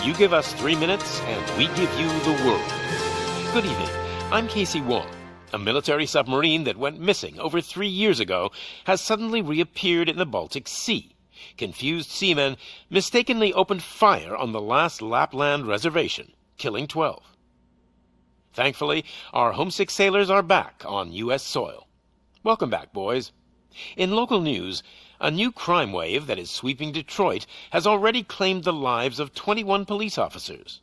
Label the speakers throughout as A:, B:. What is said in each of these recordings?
A: You give us 3 minutes, and we give you the world. Good evening. I'm Casey Wong. A military submarine that went missing over 3 years ago has suddenly reappeared in the Baltic Sea. Confused seamen mistakenly opened fire on the last Lapland reservation, killing 12. Thankfully, our homesick sailors are back on U.S. soil. Welcome back, boys. In local news, a new crime wave that is sweeping Detroit has already claimed the lives of 21 police officers.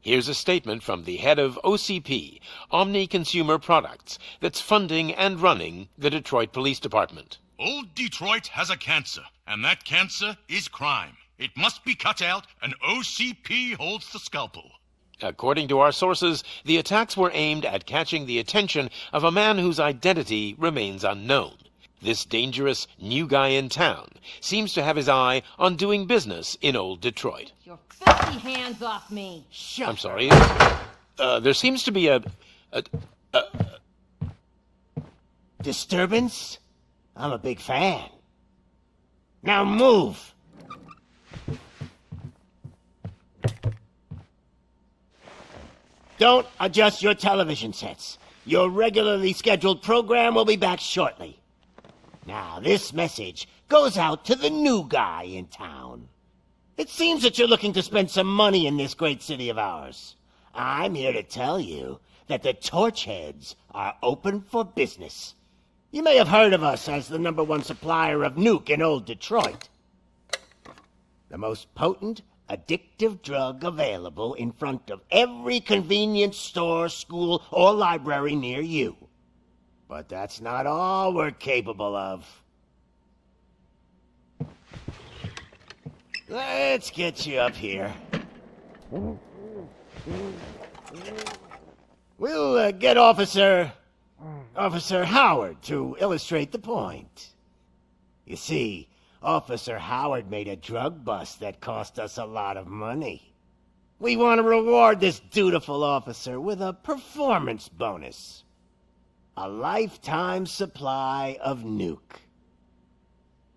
A: Here's a statement from the head of OCP, Omni Consumer Products, that's funding and running the Detroit Police Department.
B: Old Detroit has a cancer, and that cancer is crime. It must be cut out, and OCP holds the scalpel.
A: According to our sources, the attacks were aimed at catching the attention of a man whose identity remains unknown. This dangerous new guy in town seems to have his eye on doing business in old Detroit.
C: Your filthy hands off me!
A: Shut I'm sorry. There seems to be a
D: disturbance? I'm a big fan. Now move! Don't adjust your television sets. Your regularly scheduled program will be back shortly. Now, this message goes out to the new guy in town. It seems that you're looking to spend some money in this great city of ours. I'm here to tell you that the Torchheads are open for business. You may have heard of us as the #1 supplier of nuke in old Detroit. The most potent, addictive drug available in front of every convenience store, school, or library near you. But that's not all we're capable of. Let's get you up here. We'll get Officer Howard to illustrate the point. You see, Officer Howard made a drug bust that cost us a lot of money. We want to reward this dutiful officer with a performance bonus. A lifetime supply of nuke.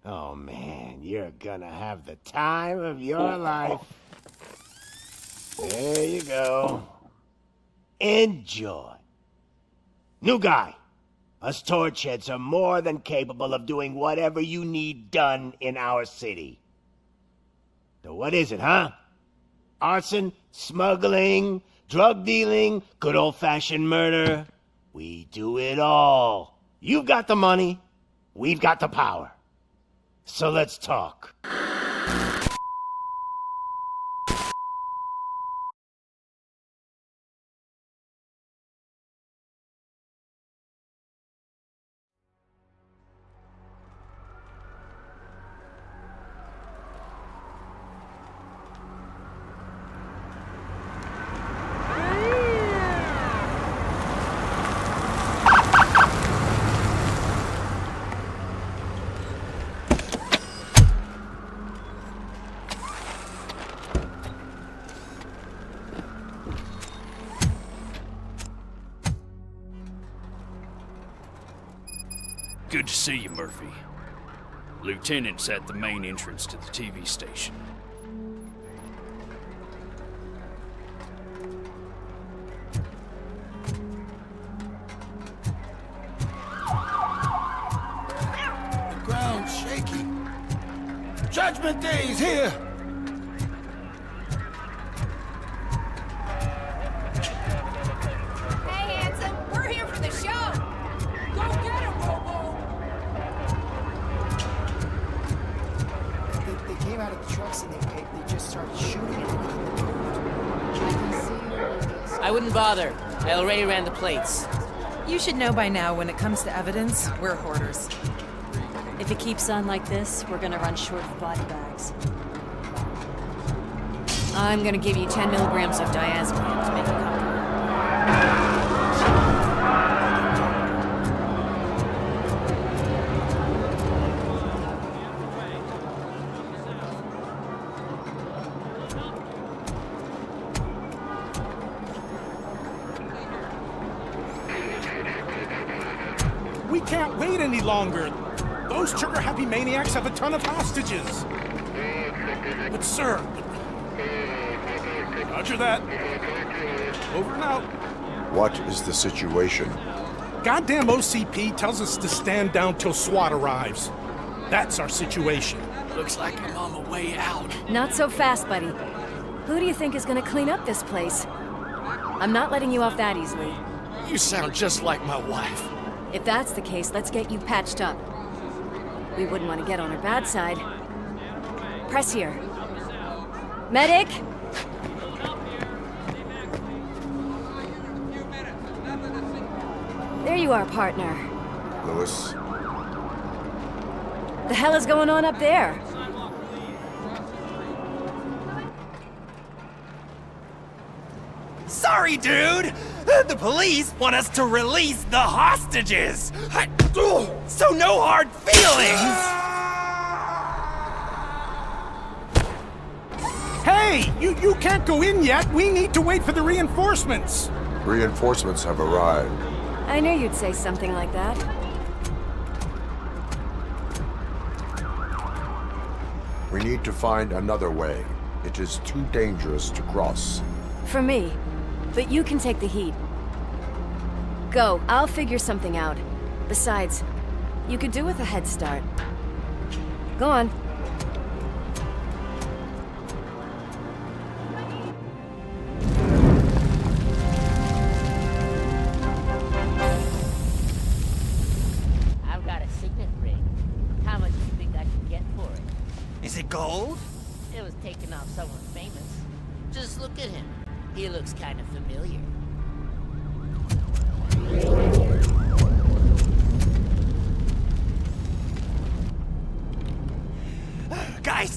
D: Oh man, you're gonna have the time of your life. There you go. Enjoy. New guy, us Torchheads are more than capable of doing whatever you need done in our city. So what is it, huh? Arson, smuggling, drug dealing, good old-fashioned murder. We do it all. You've got the money, we've got the power. So let's talk.
E: Good to see you, Murphy. Lieutenant's at the main entrance to the TV station.
F: The ground's shaking. Judgment Day's here!
C: Hey, handsome, we're here for the show! Go get him, Robo!
G: They came out of the trucks and they just started shooting at anything that moved.
H: I wouldn't bother. I already ran the plates.
I: You should know by now when it comes to evidence, we're hoarders.
J: If it keeps on like this, we're gonna run short of body bags.
C: I'm gonna give you 10 milligrams of diazepam to make you comfortable.
J: We can't wait any longer. Those trigger-happy maniacs have a ton of hostages. But sir... Roger that. Over and out.
K: What is the situation?
J: Goddamn OCP tells us to stand down till SWAT arrives. That's our situation.
E: Looks like I'm on my way out.
C: Not so fast, buddy. Who do you think is gonna clean up this place? I'm not letting you off that easily.
E: You sound just like my wife.
C: If that's the case, let's get you patched up. We wouldn't want to get on her bad side. Press here. Medic! There you are, partner.
K: Lewis?
C: The hell is going on up there?
L: Sorry, dude! The police want us to release the hostages! So no hard feelings!
J: Hey! You can't go in yet! We need to wait for the reinforcements!
K: Reinforcements have arrived.
C: I knew you'd say something like that.
K: We need to find another way. It is too dangerous to cross.
C: For me. But you can take the heat. Go, I'll figure something out. Besides, you could do with a head start. Go on.
H: I've got a signet ring. How much do you think I can get for it?
L: Is it gold?
H: It was taken off someone famous. Just look at him. He looks kind of familiar.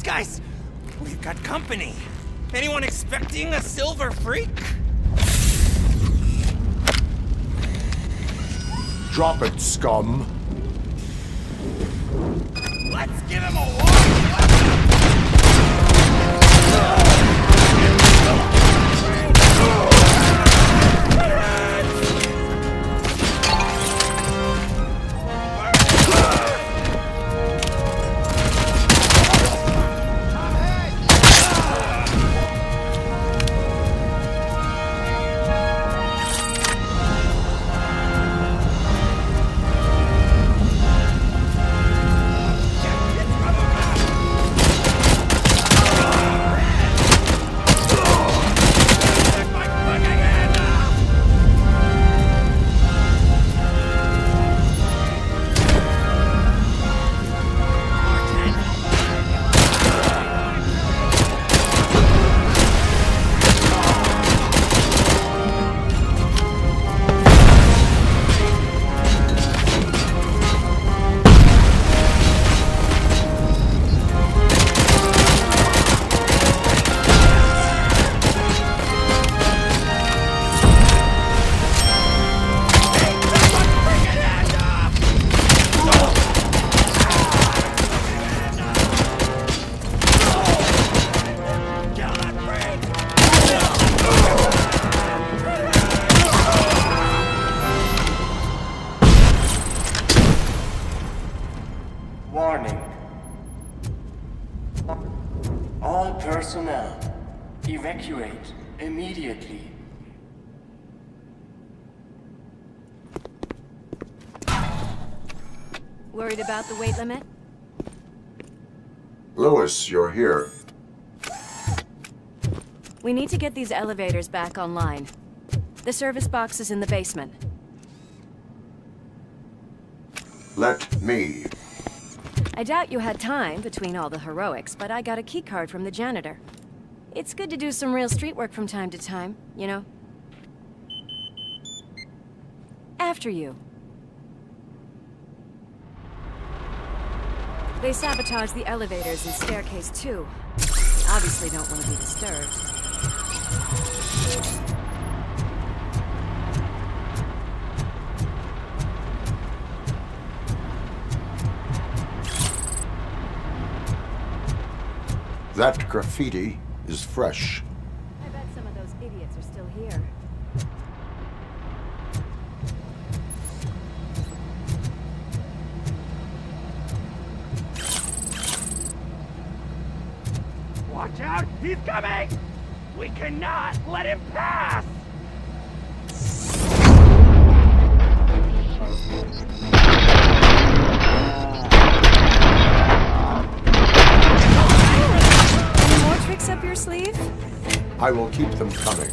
L: Guys! We've got company. Anyone expecting a silver freak?
K: Drop it, scum!
L: Let's give him a walk!
M: Warning. All personnel, evacuate immediately.
C: Worried about the weight limit?
K: Lewis, you're here.
C: We need to get these elevators back online. The service box is in the basement.
K: Let me.
C: I doubt you had time between all the heroics, but I got a keycard from the janitor. It's good to do some real street work from time to time, you know? After you. They sabotaged the elevators and staircase too. Obviously don't want to be disturbed.
K: That graffiti is fresh.
C: I bet some of those idiots are still here.
L: Watch out! He's coming! We cannot let him pass!
C: Any more tricks up your sleeve?
K: I will keep them coming.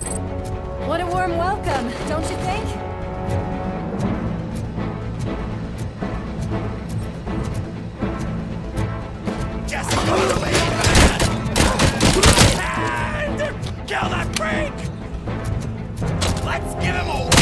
C: What a warm welcome, don't you think?
L: Just move away! Kill that freak! Let's give him a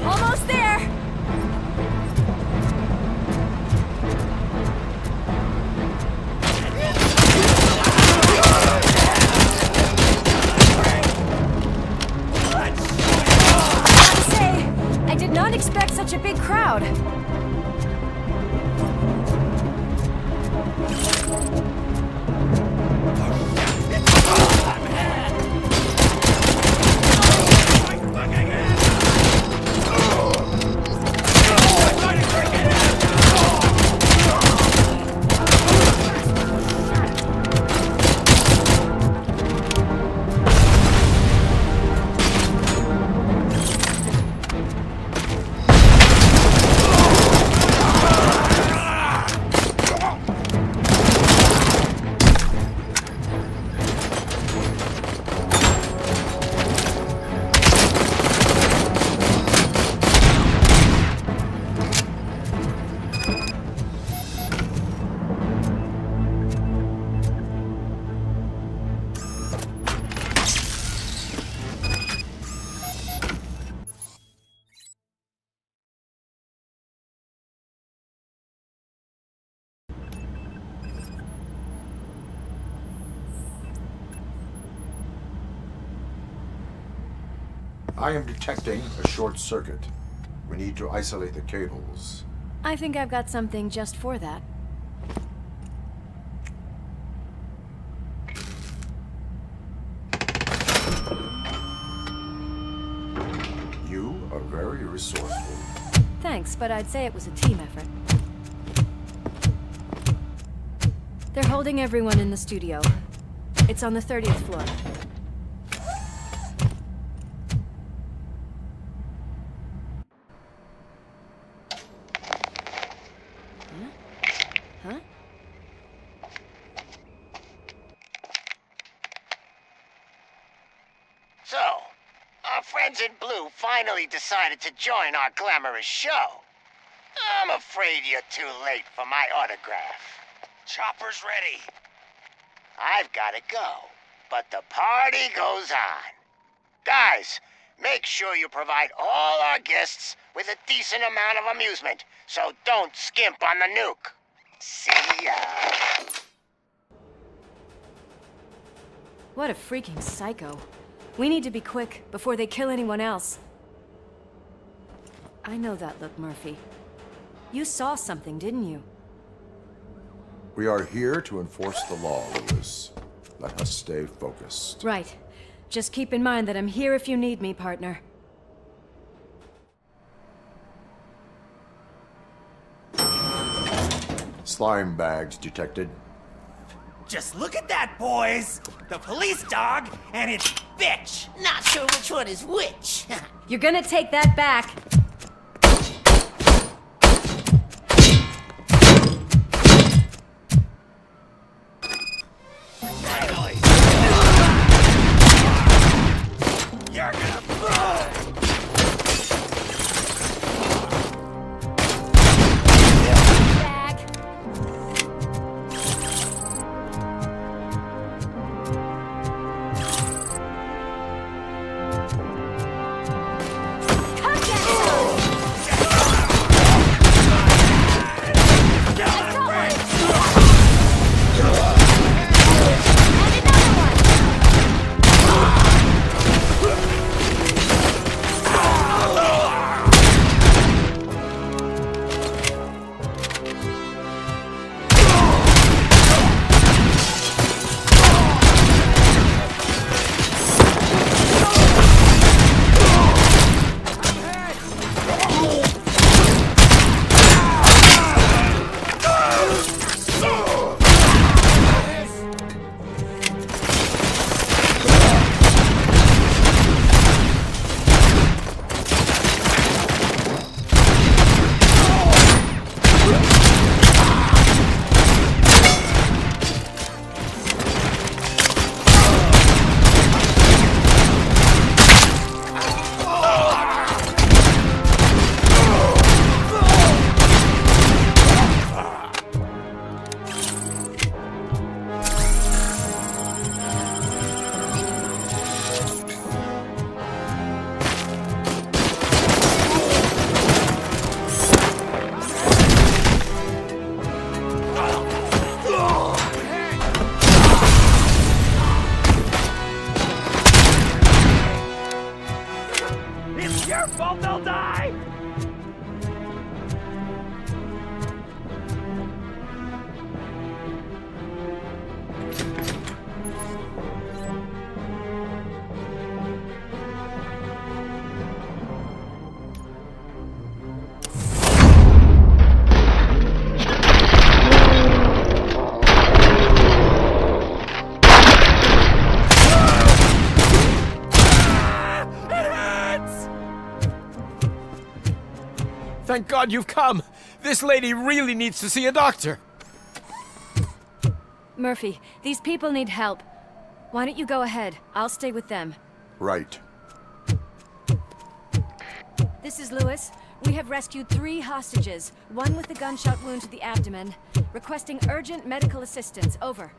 C: Almost there! I'd say, I did not expect such a big crowd.
K: I am detecting a short circuit. We need to isolate the cables.
C: I think I've got something just for that.
K: You are very resourceful.
C: Thanks, but I'd say it was a team effort. They're holding everyone in the studio. It's on the 30th floor. Huh?
D: So, our friends in blue finally decided to join our glamorous show. I'm afraid you're too late for my autograph.
L: Chopper's ready.
D: I've got to go, but the party goes on. Guys, make sure you provide all our guests with a decent amount of amusement, so don't skimp on the nuke. See ya.
C: What a freaking psycho. We need to be quick before they kill anyone else. I know that look, Murphy. You saw something, didn't you?
K: We are here to enforce the law, Lewis. Let us stay focused.
C: Right. Just keep in mind that I'm here if you need me, partner.
K: Slime bags detected.
L: Just look at that, boys! The police dog and its
H: bitch! Not sure which one is which.
C: You're gonna take that back.
L: You're gonna
N: Thank God you've come! This lady really needs to see a doctor!
C: Murphy, these people need help. Why don't you go ahead? I'll stay with them.
K: Right.
C: This is Lewis. We have rescued 3 hostages, one with a gunshot wound to the abdomen, requesting urgent medical assistance. Over.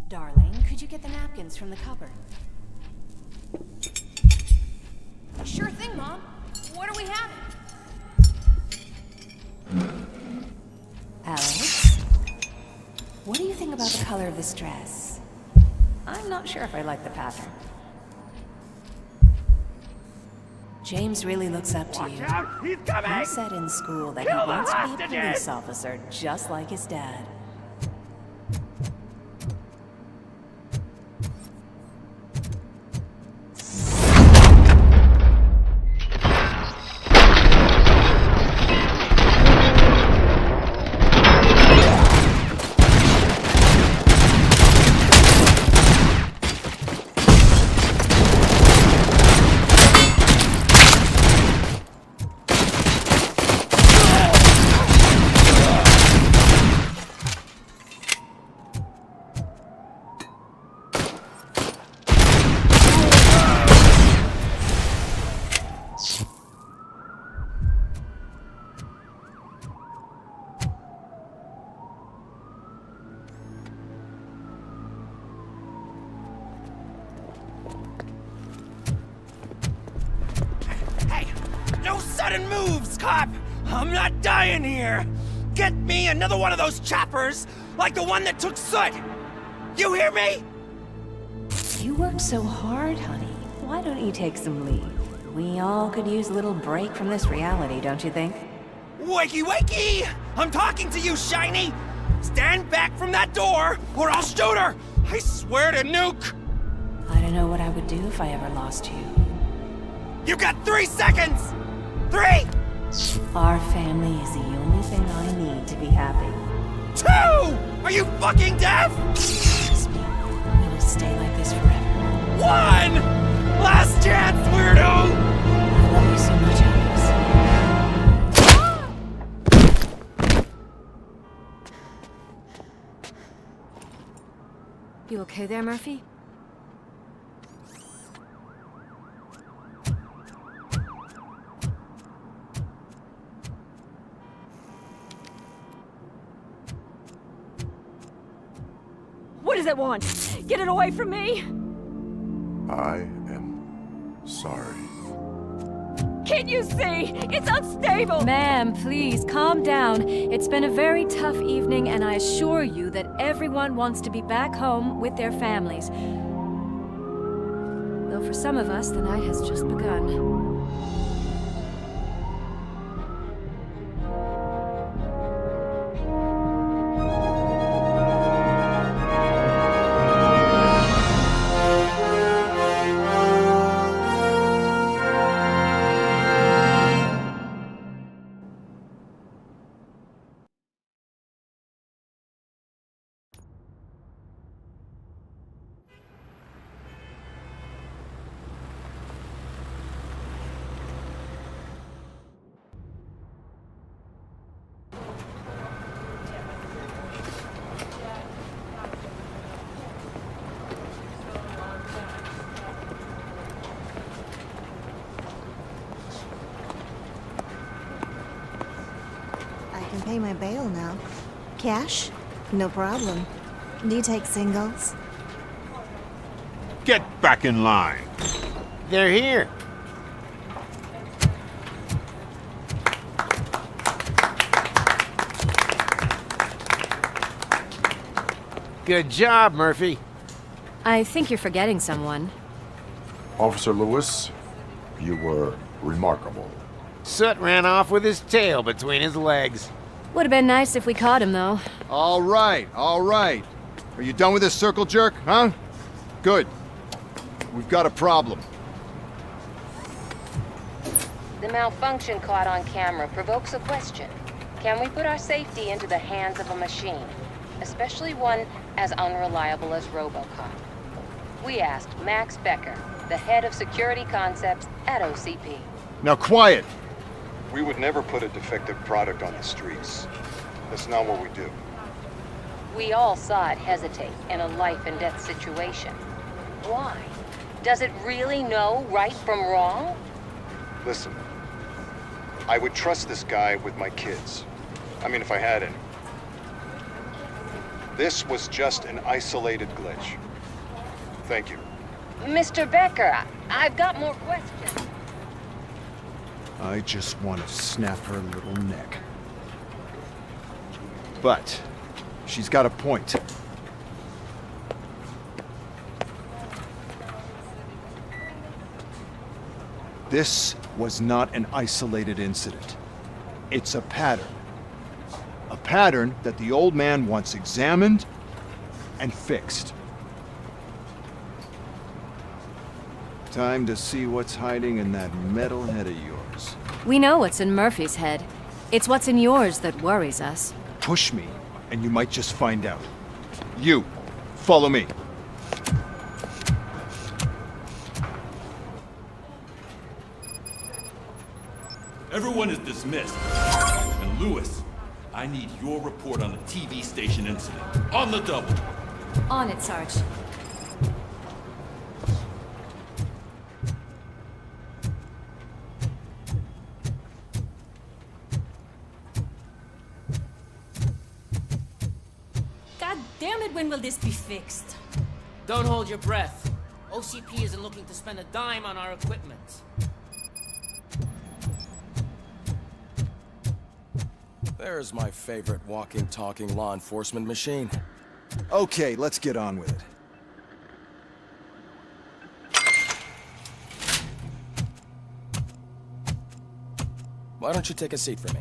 C: Darling, could you get the napkins from the cupboard?
O: Sure thing, Mom. What are we having?
C: Alex, what do you think about the color of this dress? I'm not sure if I like the pattern. James really looks up to you.
L: He's coming!
C: He said in school that he wants to be a police officer just like his dad.
L: No sudden moves, cop! I'm not dying here! Get me another one of those choppers, like the one that took Soot! You hear me?
C: You worked so hard, honey. Why don't you take some leave? We all could use a little break from this reality, don't you think?
L: Wakey, wakey! I'm talking to you, Shiny! Stand back from that door, or I'll shoot her! I swear to nuke!
C: I don't know what I would do if I ever lost you.
L: You got 3 seconds! 3!
C: Our family is the only thing I need to be happy.
L: 2! Are you fucking deaf?
C: Trust me, we will stay like this forever.
L: 1! Last chance, weirdo!
C: I love you so much, Alex. You okay there, Murphy?
O: What does it want? Get it away from me!
K: I am sorry.
O: Can't you see? It's unstable!
C: Ma'am, please, calm down. It's been a very tough evening, and I assure you that everyone wants to be back home with their families. Though for some of us, the night has just begun.
P: Pay my bail now. Cash? No problem. Do you take singles?
Q: Get back in line.
D: They're here. Good job, Murphy.
C: I think you're forgetting someone.
K: Officer Lewis, you were remarkable.
D: Soot ran off with his tail between his legs.
C: Would have been nice if we caught him, though.
R: All right, all right. Are you done with this circle jerk, huh? Good. We've got a problem.
S: The malfunction caught on camera provokes a question. Can we put our safety into the hands of a machine? Especially one as unreliable as Robocop. We asked Max Becker, the head of security concepts at OCP.
R: Now quiet!
T: We would never put a defective product on the streets. That's not what we do.
S: We all saw it hesitate in a life and death situation. Why? Does it really know right from wrong?
T: Listen, I would trust this guy with my kids. I mean, if I had any. This was just an isolated glitch. Thank you.
S: Mr. Becker, I've got more questions.
R: I just want to snap her little neck. But she's got a point. This was not an isolated incident. It's a pattern. A pattern that the old man wants examined and fixed. Time to see what's hiding in that metal head of yours.
C: We know what's in Murphy's head. It's what's in yours that worries us.
R: Push me, and you might just find out. You, follow me.
Q: Everyone is dismissed. And Lewis, I need your report on the TV station incident. On the double.
C: On it, Sarge.
O: God damn it, when will this be fixed?
H: Don't hold your breath. OCP isn't looking to spend a dime on our equipment.
N: There's my favorite walking, talking law enforcement machine.
R: Okay, let's get on with it.
N: Why don't you take a seat for me?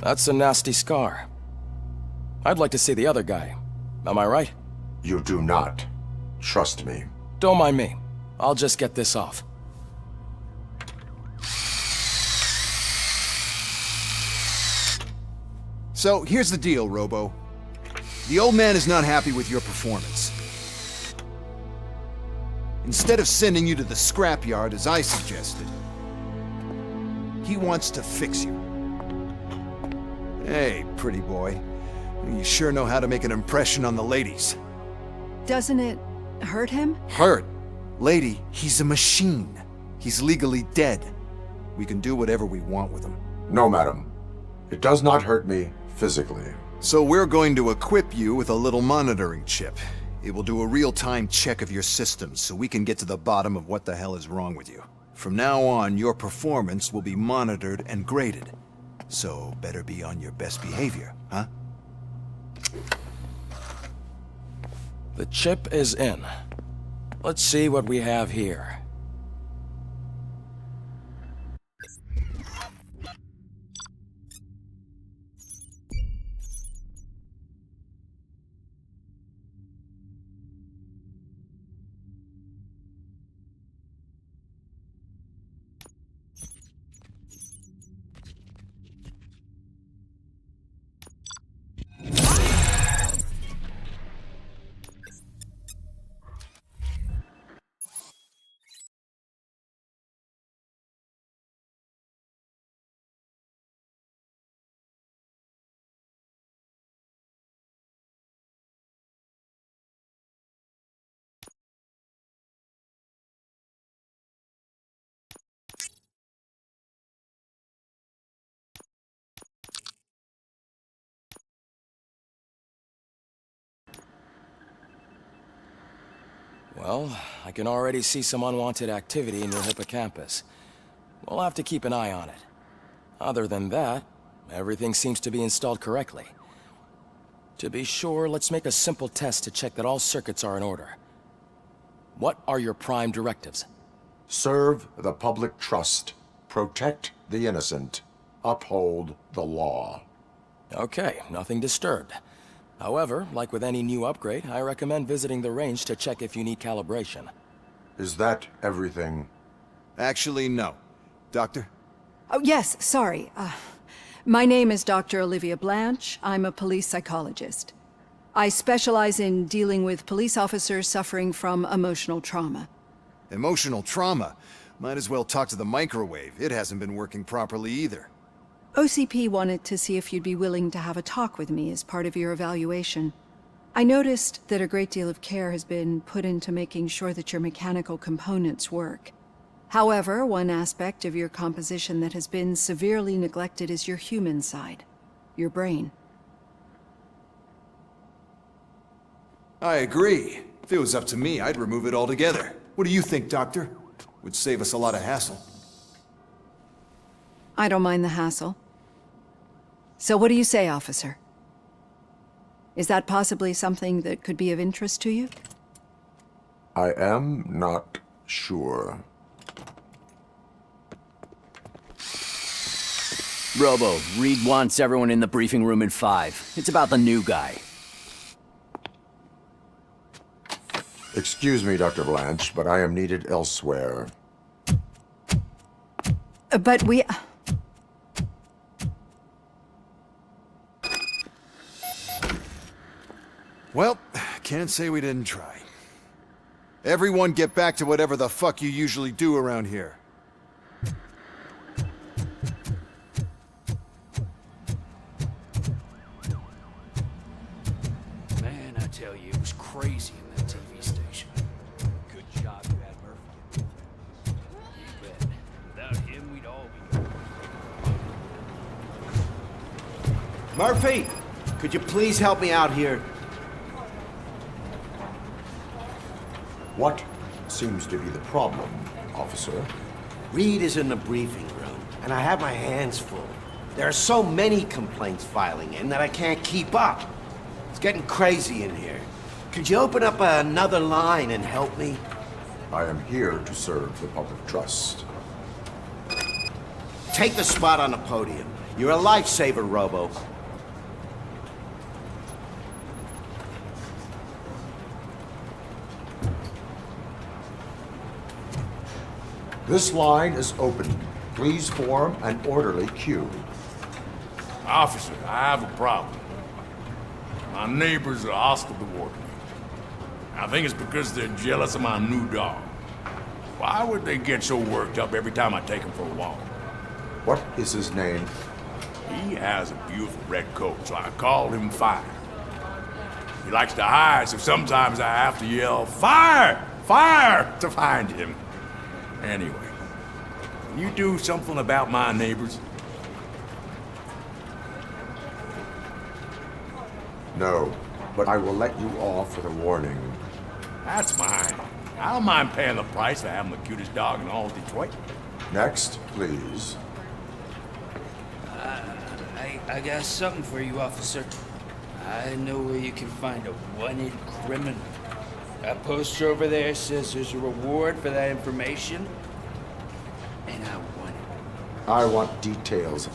N: That's a nasty scar. I'd like to see the other guy. Am I right?
K: You do not. Trust me.
N: Don't mind me. I'll just get this off.
R: So, here's the deal, Robo. The old man is not happy with your performance. Instead of sending you to the scrapyard as I suggested, he wants to fix you. Hey, pretty boy. You sure know how to make an impression on the ladies.
G: Doesn't it hurt him?
R: Hurt? Lady, he's a machine. He's legally dead. We can do whatever we want with him.
K: No, madam. It does not hurt me physically.
R: So we're going to equip you with a little monitoring chip. It will do a real-time check of your systems so we can get to the bottom of what the hell is wrong with you. From now on, your performance will be monitored and graded. So better be on your best behavior, huh?
N: The chip is in. Let's see what we have here. Well, I can already see some unwanted activity in your hippocampus. We'll have to keep an eye on it. Other than that, everything seems to be installed correctly. To be sure, let's make a simple test to check that all circuits are in order. What are your prime directives?
K: Serve the public trust. Protect the innocent. Uphold the law.
N: Okay, nothing disturbed. However, like with any new upgrade, I recommend visiting the range to check if you need calibration.
K: Is that everything?
R: Actually, no. Doctor?
G: Oh, yes, sorry. My name is Dr. Olivia Blanche. I'm a police psychologist. I specialize in dealing with police officers suffering from emotional trauma.
R: Emotional trauma? Might as well talk to the microwave. It hasn't been working properly either.
G: OCP wanted to see if you'd be willing to have a talk with me as part of your evaluation. I noticed that a great deal of care has been put into making sure that your mechanical components work. However, one aspect of your composition that has been severely neglected is your human side, your brain.
R: I agree. If it was up to me, I'd remove it altogether. What do you think, Doctor? Would save us a lot of hassle.
G: I don't mind the hassle. So what do you say, officer? Is that possibly something that could be of interest to you?
K: I am not sure.
U: Robo, Reed wants everyone in the briefing room in 5. It's about the new guy.
K: Excuse me, Dr. Blanche, but I am needed elsewhere.
G: But we...
R: Well, can't say we didn't try. Everyone get back to whatever the fuck you usually do around here.
E: Man, I tell you, it was crazy in that TV station. Good job you had Murphy. You bet. Without him, we'd all be gone.
D: Murphy, could you please help me out here?
K: What seems to be the problem, officer?
D: Reed is in the briefing room, and I have my hands full. There are so many complaints filing in that I can't keep up. It's getting crazy in here. Could you open up another line and help me?
K: I am here to serve the public trust.
D: Take the spot on the podium. You're a lifesaver, Robo.
K: This line is open. Please form an orderly queue.
Q: Officer, I have a problem. My neighbors are hostile toward me. I think it's because they're jealous of my new dog. Why would they get so worked up every time I take him for a walk?
K: What is his name?
Q: He has a beautiful red coat, so I called him Fire. He likes to hide, so sometimes I have to yell, "Fire! Fire!" to find him. Anyway, can you do something about my neighbors?
K: No, but I will let you off with a warning.
Q: That's mine. I don't mind paying the price for having the cutest dog in all of Detroit.
K: Next, please.
E: I got something for you, officer. I know where you can find a wanted criminal. That poster over there says there's a reward for that information, and I want it.
K: I want details.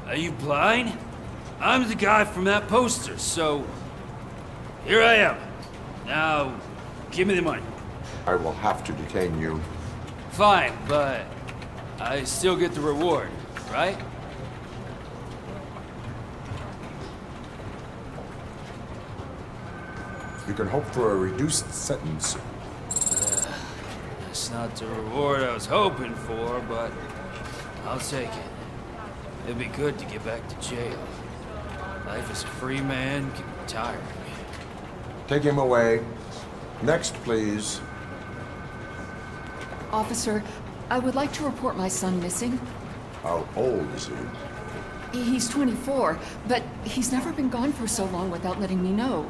E: Are you blind? I'm the guy from that poster, so here I am. Now, give me the money.
K: I will have to detain you.
E: Fine, but I still get the reward, right?
K: You can hope for a reduced sentence.
E: That's not the reward I was hoping for, but I'll take it. It'd be good to get back to jail. Life as a free man can be tiring.
K: Take him away. Next, please.
V: Officer, I would like to report my son missing.
K: How old is he?
V: He's 24, but he's never been gone for so long without letting me know.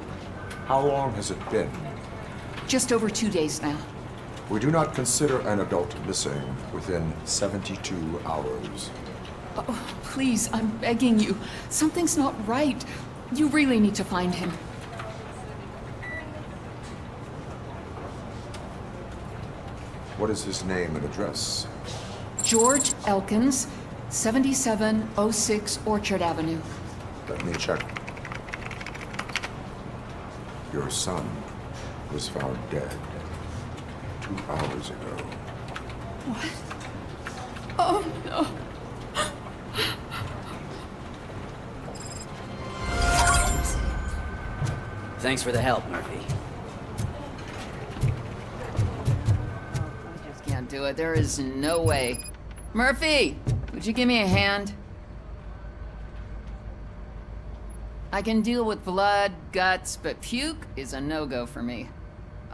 K: How long has it been?
V: Just over 2 days now.
K: We do not consider an adult missing within 72 hours.
V: Oh, please, I'm begging you. Something's not right. You really need to find him.
K: What is his name and address?
V: George Elkins, 7706 Orchard Avenue.
K: Let me check. Your son was found dead 2 hours ago.
V: What? Oh, no.
U: Thanks for the help, Murphy.
V: I just can't do it. There is no way. Murphy, would you give me a hand? I can deal with blood, guts, but puke is a no-go for me.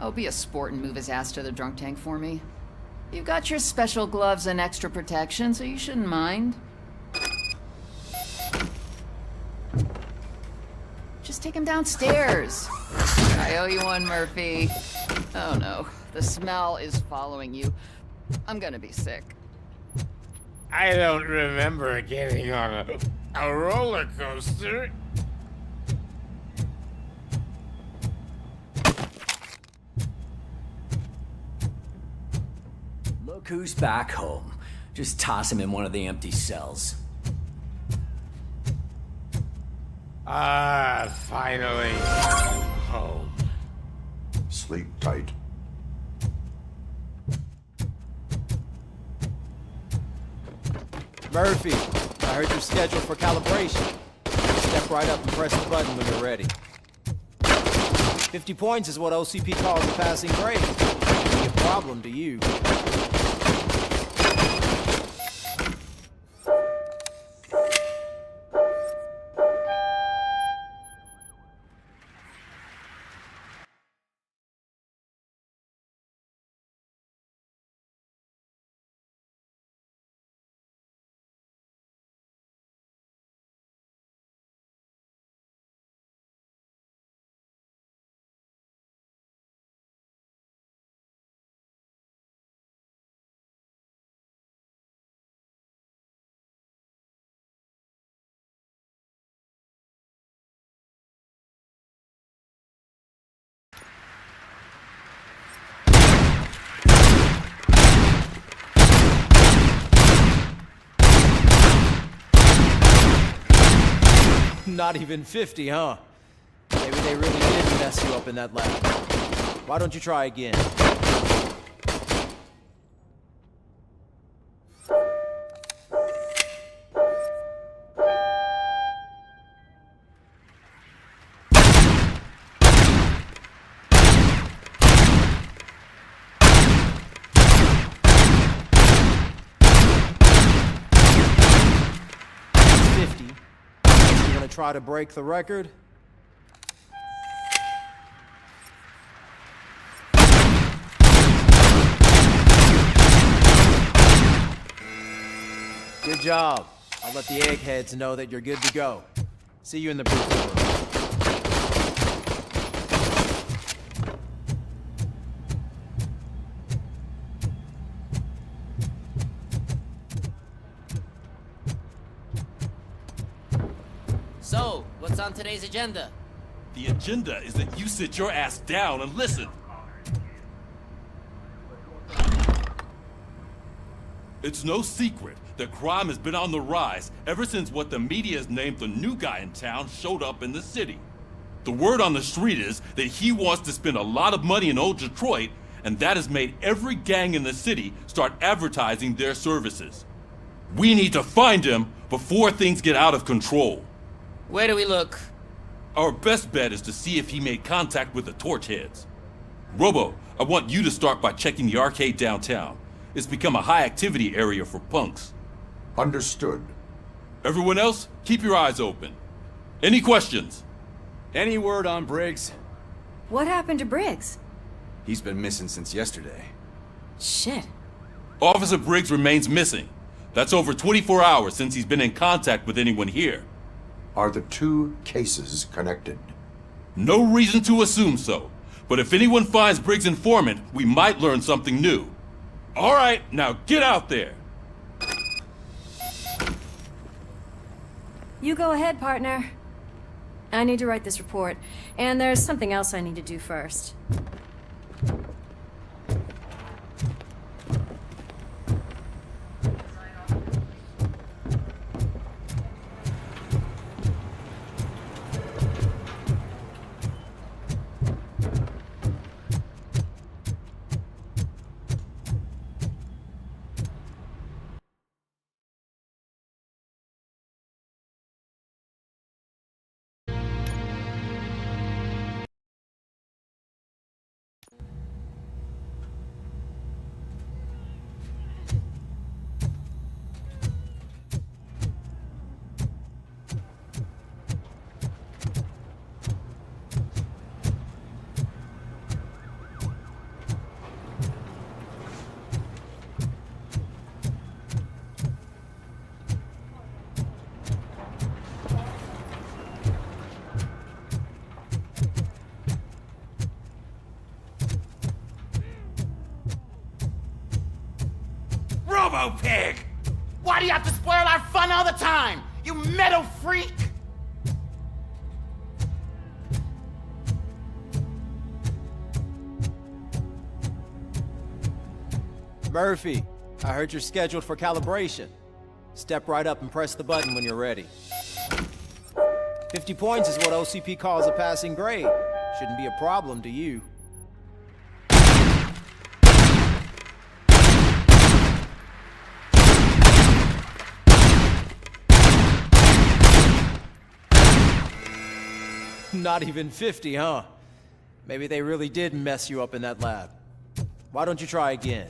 V: Oh, be a sport and move his ass to the drunk tank for me. You've got your special gloves and extra protection, so you shouldn't mind. Just take him downstairs. I owe you one, Murphy. Oh no, the smell is following you. I'm gonna be sick.
A: I don't remember getting on a roller coaster.
U: Look who's back home. Just toss him in one of the empty cells.
A: Ah, finally. Home.
K: Sleep tight.
B: Murphy, I heard you're scheduled for calibration. Step right up and press the button when you're ready. 50 points is what OCP calls a passing grade. Be a problem to you. Not even 50, huh? Maybe they really did mess you up in that lab. Why don't you try again? Try to break the record? Good job. I'll let the eggheads know that you're good to go. See you in the briefing room.
H: So, what's on today's agenda?
W: The agenda is that you sit your ass down and listen. It's no secret that crime has been on the rise ever since what the media has named the new guy in town showed up in the city. The word on the street is that he wants to spend a lot of money in old Detroit, and that has made every gang in the city start advertising their services. We need to find him before things get out of control.
H: Where do we look?
W: Our best bet is to see if he made contact with the torch heads. Robo, I want you to start by checking the arcade downtown. It's become a high-activity area for punks.
K: Understood.
W: Everyone else, keep your eyes open. Any questions?
B: Any word on Briggs?
C: What happened to Briggs?
B: He's been missing since yesterday.
C: Shit.
W: Officer Briggs remains missing. That's over 24 hours since he's been in contact with anyone here.
K: Are the two cases connected?
W: No reason to assume so. But if anyone finds Briggs' informant, we might learn something new. All right, now get out there.
C: You go ahead, partner. I need to write this report, and there's something else I need to do first.
L: turbo pig!
A: Why do you have to spoil our fun all the time? You metal freak!
B: Murphy, I heard you're scheduled for calibration. Step right up and press the button when you're ready. 50 points is what OCP calls a passing grade. Shouldn't be a problem to you. Not even 50, huh? Maybe they really did mess you up in that lab. Why don't you try again?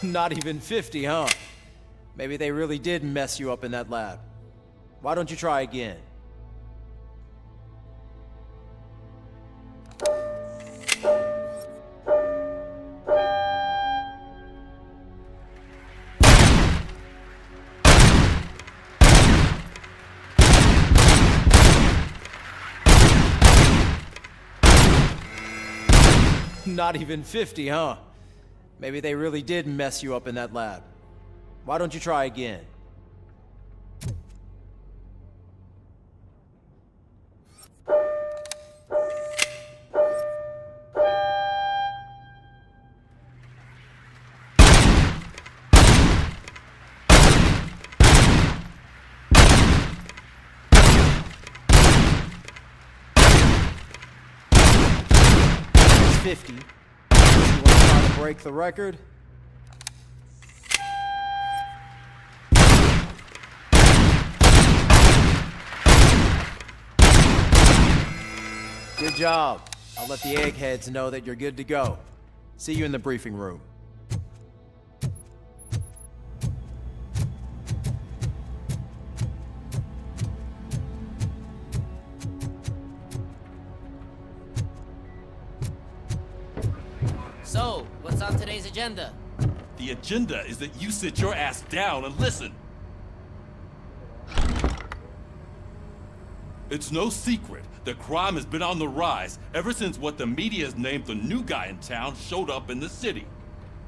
B: Not even 50, huh? Maybe they really did mess you up in that lab. Why don't you try again? Not even 50, huh? Maybe they really did mess you up in that lab. Why don't you try again? It's 50. Break the record. Good job. I'll let the eggheads know that you're good to go. See you in the briefing room.
H: So, what's on today's agenda?
W: The agenda is that you sit your ass down and listen. It's no secret that crime has been on the rise ever since what the media has named the new guy in town showed up in the city.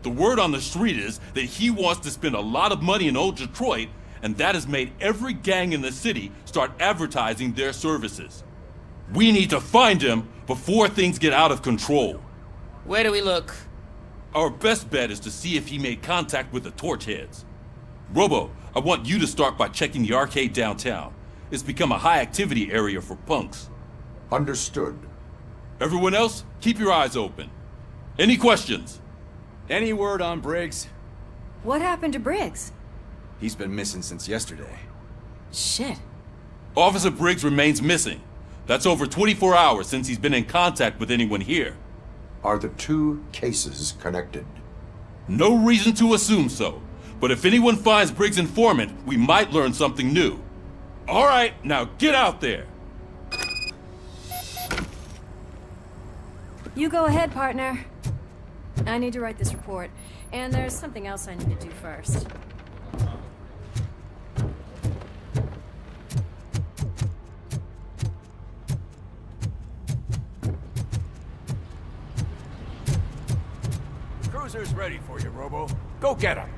W: The word on the street is that he wants to spend a lot of money in old Detroit, and that has made every gang in the city start advertising their services. We need to find him before things get out of control.
H: Where do we look?
W: Our best bet is to see if he made contact with the Torchheads. Robo, I want you to start by checking the arcade downtown. It's become a high-activity area for punks.
K: Understood.
W: Everyone else, keep your eyes open. Any questions?
F: Any word on Briggs?
C: What happened to Briggs?
F: He's been missing since yesterday.
C: Shit.
W: Officer Briggs remains missing. That's over 24 hours since he's been in contact with anyone here.
K: Are the two cases connected?
W: No reason to assume so. But if anyone finds Briggs' informant, we might learn something new. All right, now get out there.
C: You go ahead, partner. I need to write this report, and there's something else I need to do first.
F: The cruiser's ready for you, Robo. Go get him.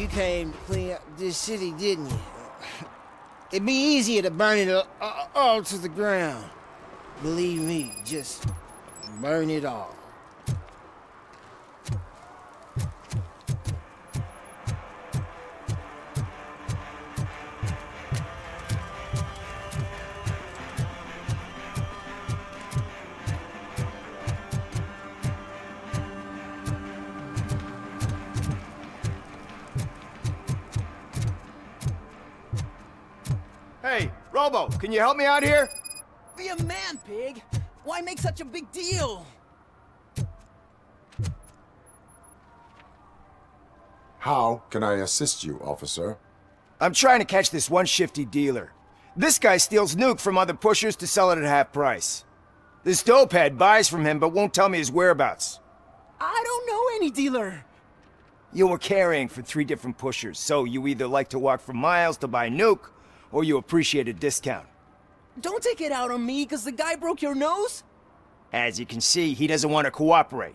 I: You came to clean up this city, didn't you? It'd be easier to burn it all to the ground. Believe me, just burn it all.
J: Hey, Robo, can you help me out here?
L: Be a man, pig! Why make such a big deal?
K: How can I assist you, officer?
J: I'm trying to catch this one shifty dealer. This guy steals nuke from other pushers to sell it at half price. This dopehead buys from him but won't tell me his whereabouts.
L: I don't know any dealer.
J: You were carrying for 3 different pushers, so you either like to walk for miles to buy nuke, or you appreciate a discount.
L: Don't take it out on me, because the guy broke your nose?
J: As you can see, he doesn't want to cooperate.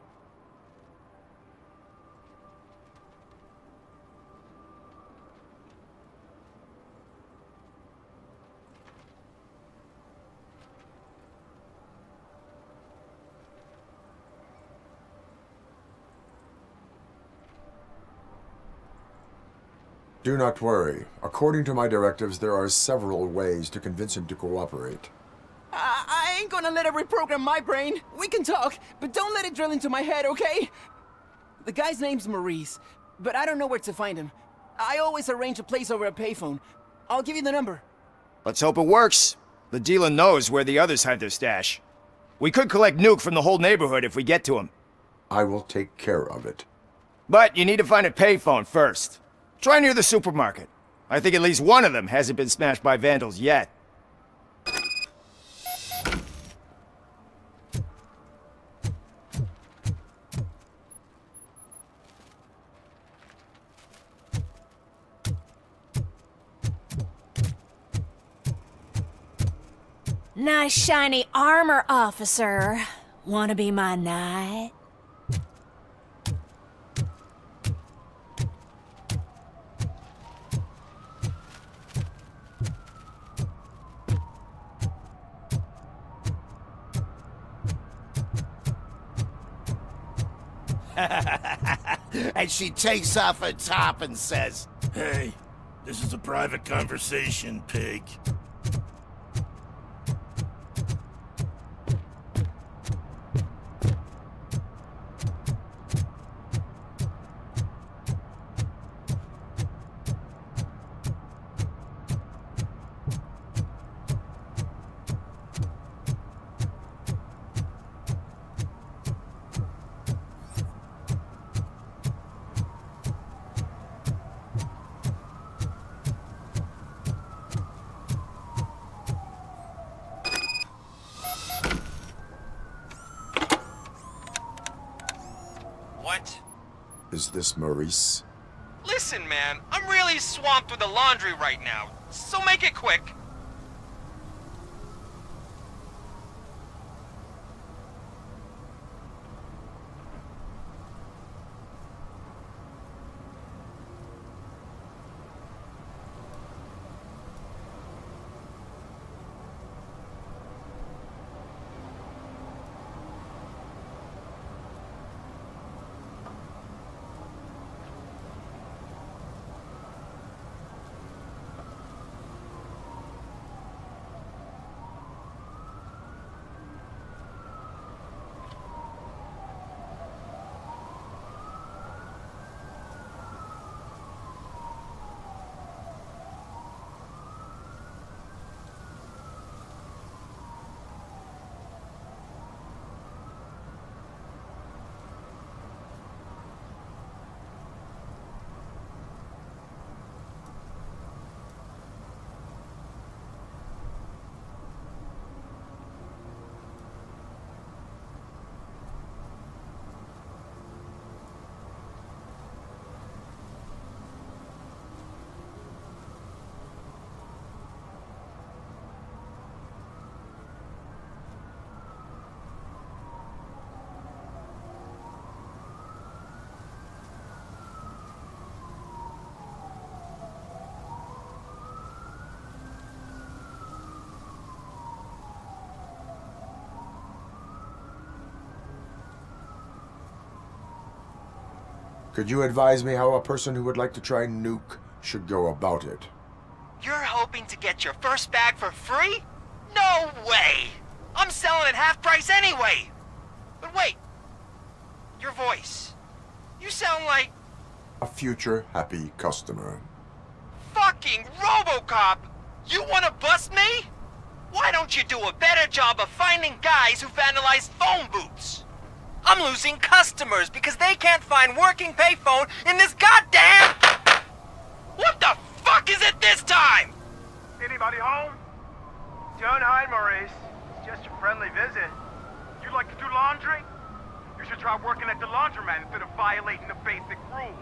K: Do not worry. According to my directives, there are several ways to convince him to cooperate.
L: I ain't gonna let it reprogram my brain. We can talk, but don't let it drill into my head, okay? The guy's name's Maurice, but I don't know where to find him. I always arrange a place over a payphone. I'll give you the number.
J: Let's hope it works. The dealer knows where the others hide their stash. We could collect nuke from the whole neighborhood if we get to him.
K: I will take care of it.
J: But you need to find a payphone first. Try near the supermarket. I think at least one of them hasn't been smashed by vandals yet.
C: Nice shiny armor, officer. Wanna be my knight?
D: And she takes off her top and says,
M: "Hey, this is a private conversation, pig."
L: What?
K: Is this Maurice?
L: Listen, man, I'm really swamped with the laundry right now, so make it quick.
K: Could you advise me how a person who would like to try Nuke should go about it?
P: You're hoping to get your first bag for free? No way! I'm selling at half price anyway! But wait, your voice. You sound like...
K: A future happy customer.
P: fucking Robocop! You wanna bust me? Why don't you do a better job of finding guys who vandalize phone booths? I'm losing customers because they can't find working payphone in this goddamn... What the fuck is it this time?
S: Anybody home? Don't hide, Maurice. It's just a friendly visit. You like to do laundry? You should try working at the laundromat instead of violating the basic rules.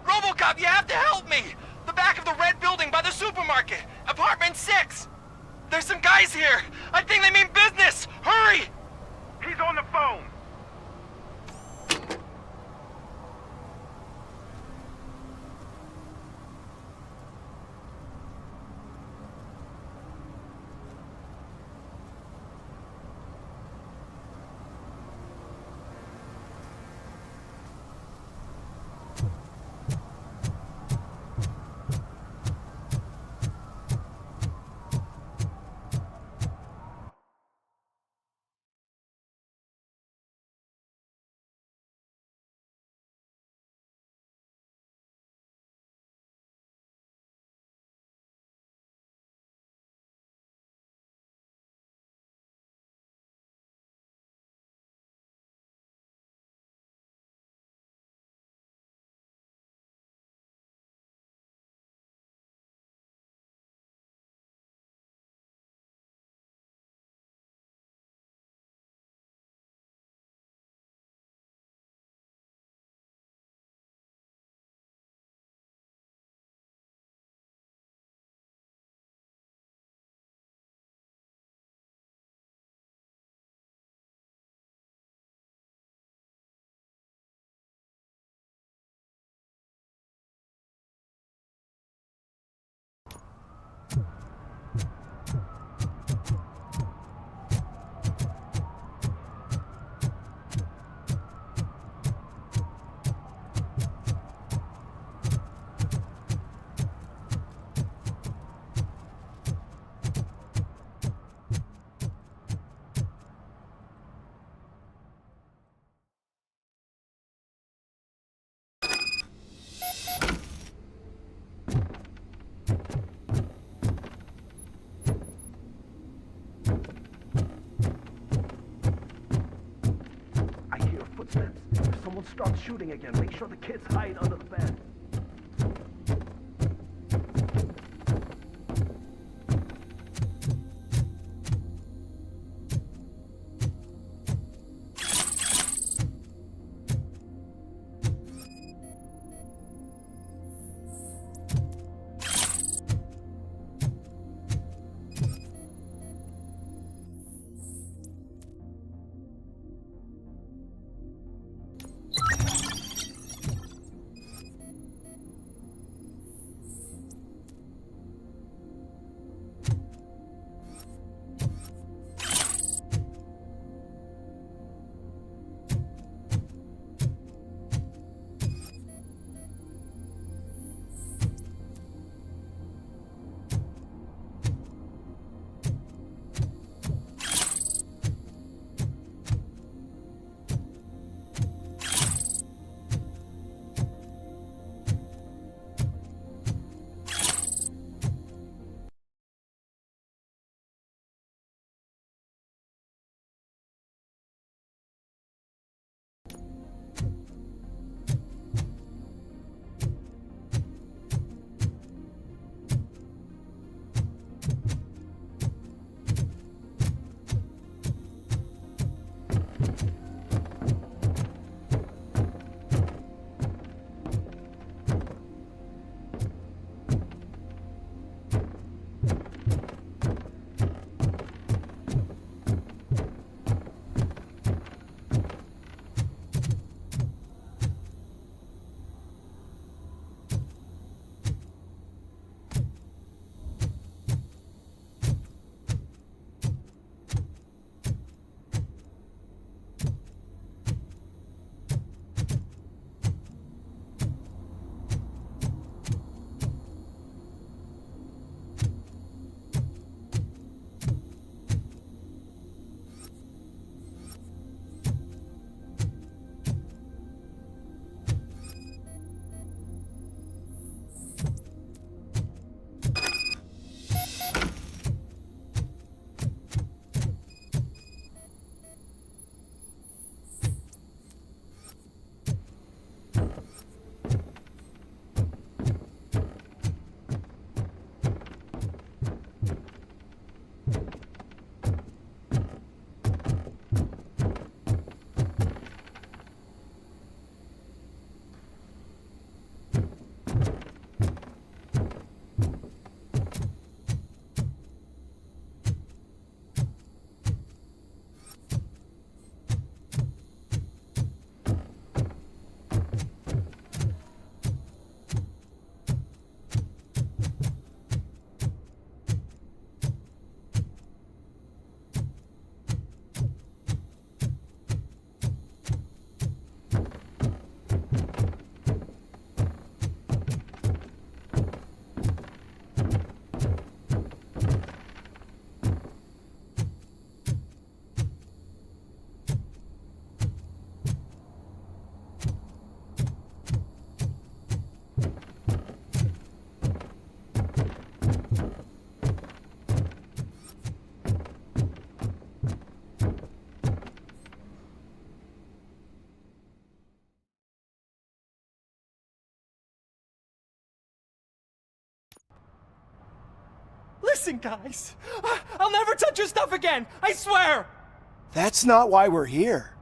P: Robocop, you have to help me! The back of the red building by the supermarket, apartment 6. There's some guys here. I think they mean business. Hurry!
S: He's on the phone. If someone starts shooting again, make sure the kids hide under the bed.
L: Listen, guys. I'll never touch your stuff again. I swear.
J: That's not why we're here.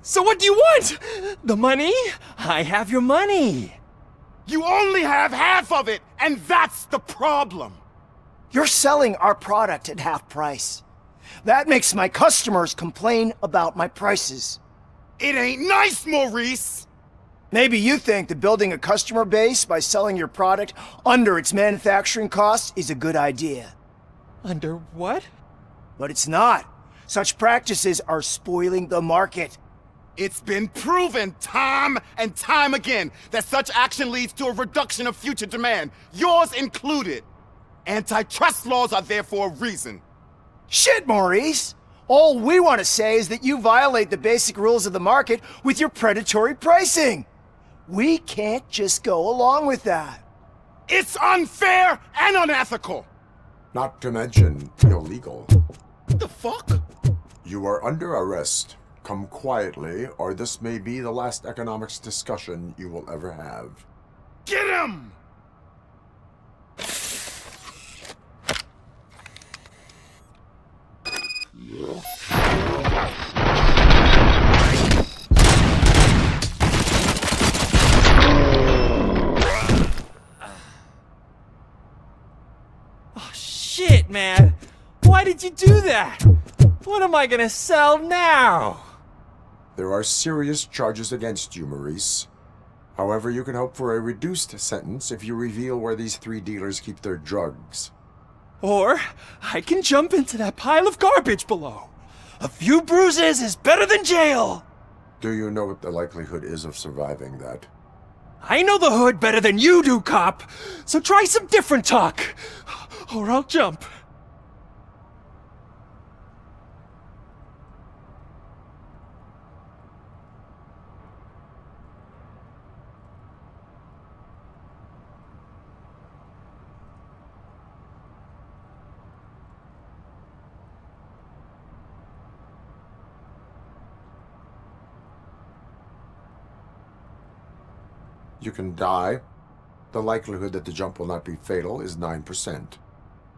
L: So what do you want? The money? I have your money.
A: You only have half of it, and that's the problem.
J: You're selling our product at half price. That makes my customers complain about my prices.
A: It ain't nice, Maurice!
J: Maybe you think that building a customer base by selling your product under its manufacturing costs is a good idea.
L: Under what?
J: But it's not. Such practices are spoiling the market.
A: It's been proven time and time again that such action leads to a reduction of future demand, yours included. Antitrust laws are there for a reason.
J: Shit, Maurice! All we want to say is that you violate the basic rules of the market with your predatory pricing. We can't just go along with that.
A: It's unfair and unethical!
K: Not to mention illegal.
A: What the fuck?
K: You are under arrest. Come quietly, or this may be the last economics discussion you will ever have.
A: Get him!
L: Oh, shit, man. Why did you do that? What am I gonna sell now?
K: There are serious charges against you, Maurice. However, you can hope for a reduced sentence if you reveal where these 3 dealers keep their drugs.
L: Or I can jump into that pile of garbage below. A few bruises is better than jail.
K: Do you know what the likelihood is of surviving that?
L: I know the hood better than you do, cop. So try some different talk, or I'll jump.
K: You can die. The likelihood that the jump will not be fatal is 9%.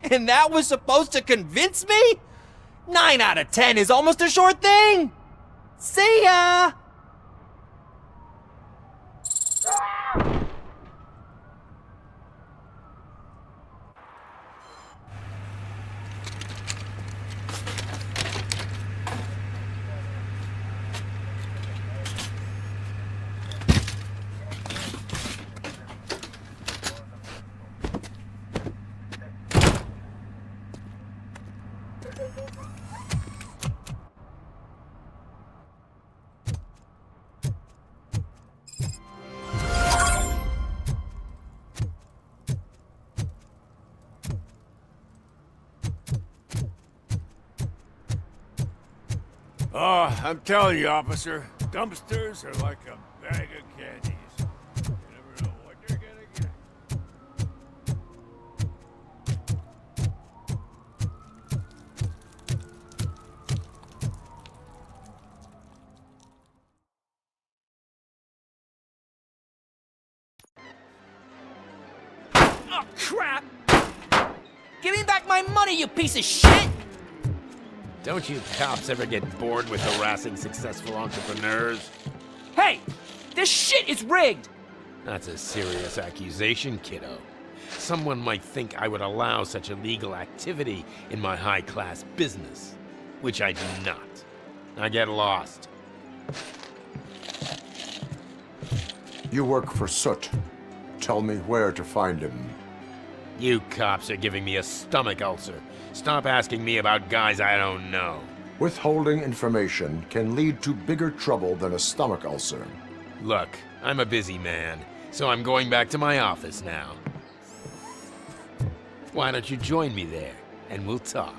L: And that was supposed to convince me? 9 out of 10 is almost a sure thing! See ya!
M: Oh, I'm telling you, officer, dumpsters are like a bag of candies. You never know what you're gonna get.
L: Oh, crap! Give me back my money, you piece of shit!
N: Don't you cops ever get bored with harassing successful entrepreneurs?
L: Hey! This shit is rigged!
N: That's a serious accusation, kiddo. Someone might think I would allow such illegal activity in my high-class business, which I do not. I get lost.
K: You work for Soot. Tell me where to find him.
N: You cops are giving me a stomach ulcer. Stop asking me about guys I don't know.
K: Withholding information can lead to bigger trouble than a stomach ulcer.
N: Look, I'm a busy man, so I'm going back to my office now. Why don't you join me there, and we'll talk.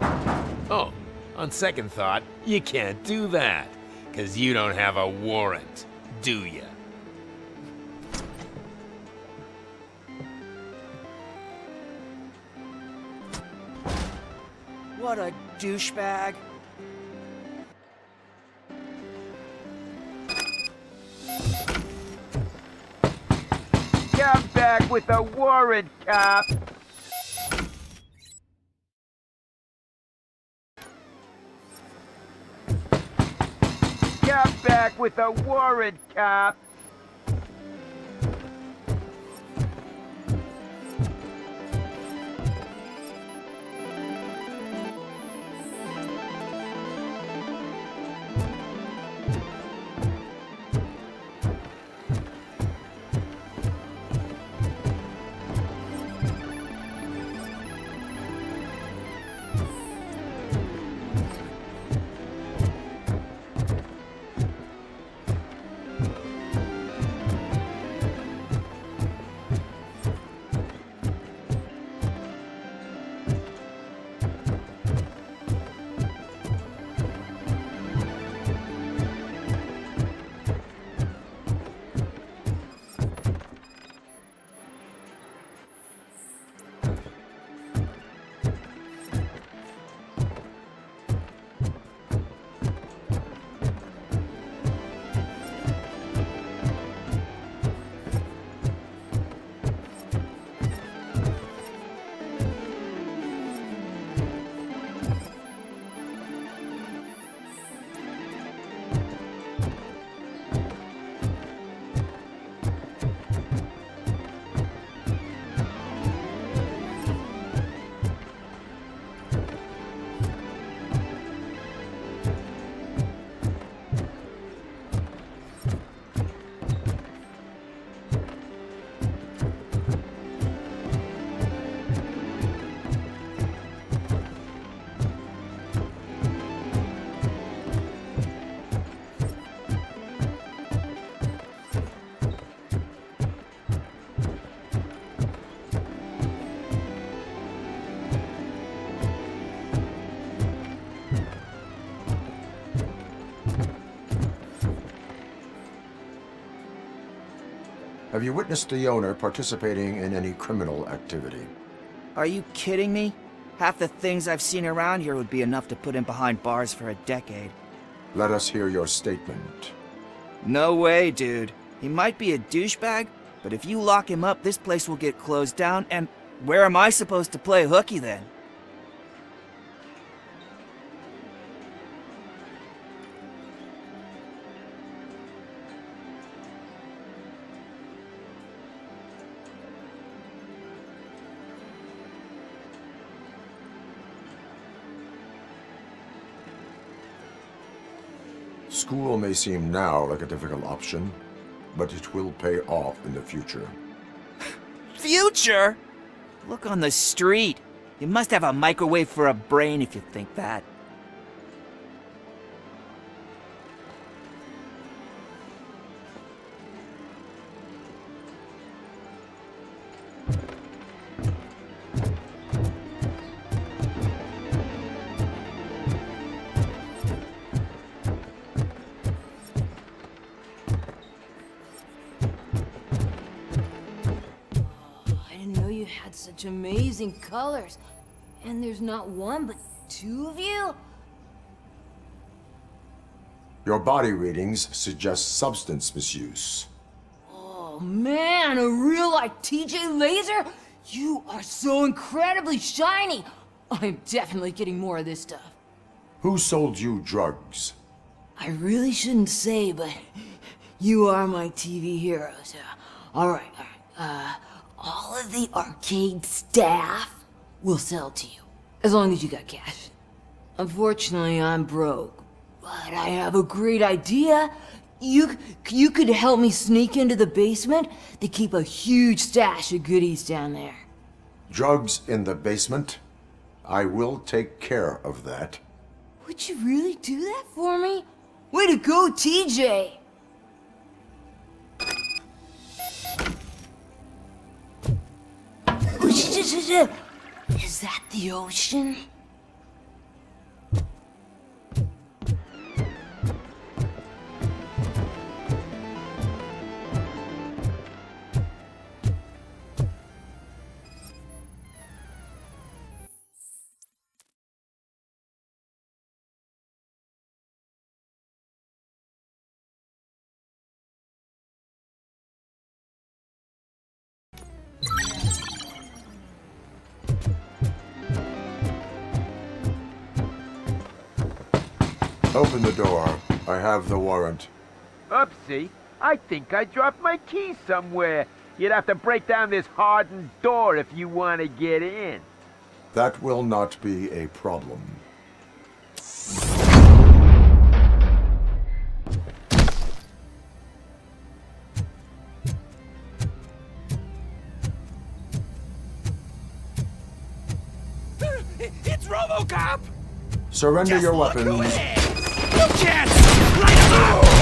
N: Oh, on second thought, you can't do that, 'cause you don't have a warrant, do ya?
B: What a douchebag.
O: Come back with a warrant, cop.
S: back with a warrant, cop.
K: Have you witnessed the owner participating in any criminal activity?
I: Are you kidding me? Half the things I've seen around here would be enough to put him behind bars for a decade.
K: Let us hear your statement.
I: No way, dude. He might be a douchebag, but if you lock him up, this place will get closed down, and where am I supposed to play hooky then?
K: School may seem now like a difficult option, but it will pay off in the future.
I: Future? Look on the street. You must have a microwave for a brain if you think that.
C: Such amazing colors. And there's not one, but two of you?
K: Your body readings suggest substance misuse.
C: Oh man, a real like TJ Laser? You are so incredibly shiny. I'm definitely getting more of this stuff.
K: Who sold you drugs?
C: I really shouldn't say, but you are my TV heroes. All right. All of the arcade staff will sell to you, as long as you got cash. Unfortunately, I'm broke, but I have a great idea. You could help me sneak into the basement. They keep a huge stash of goodies down there.
K: Drugs in the basement? I will take care of that.
C: Would you really do that for me? Way to go, TJ! Is that the ocean?
K: Open the door. I have the warrant.
G: Oopsie. I think I dropped my keys somewhere. You'd have to break down this hardened door if you want to get in.
K: That will not be a problem.
F: It's Robocop!
K: Surrender your weapons.
F: You can't! Light him up!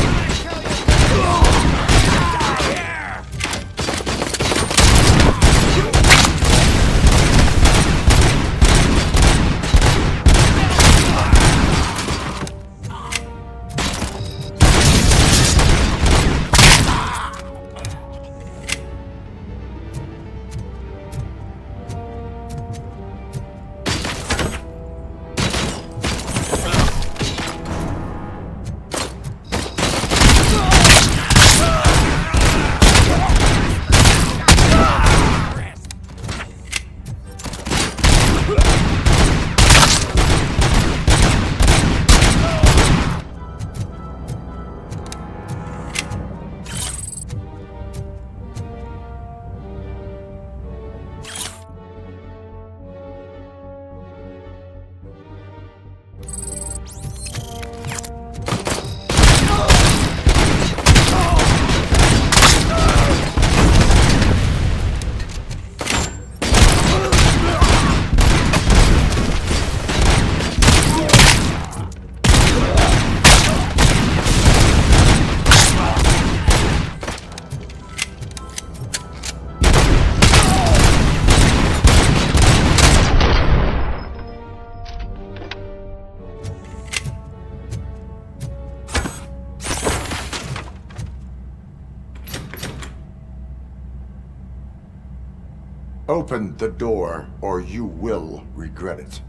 K: Open the door, or you will regret it.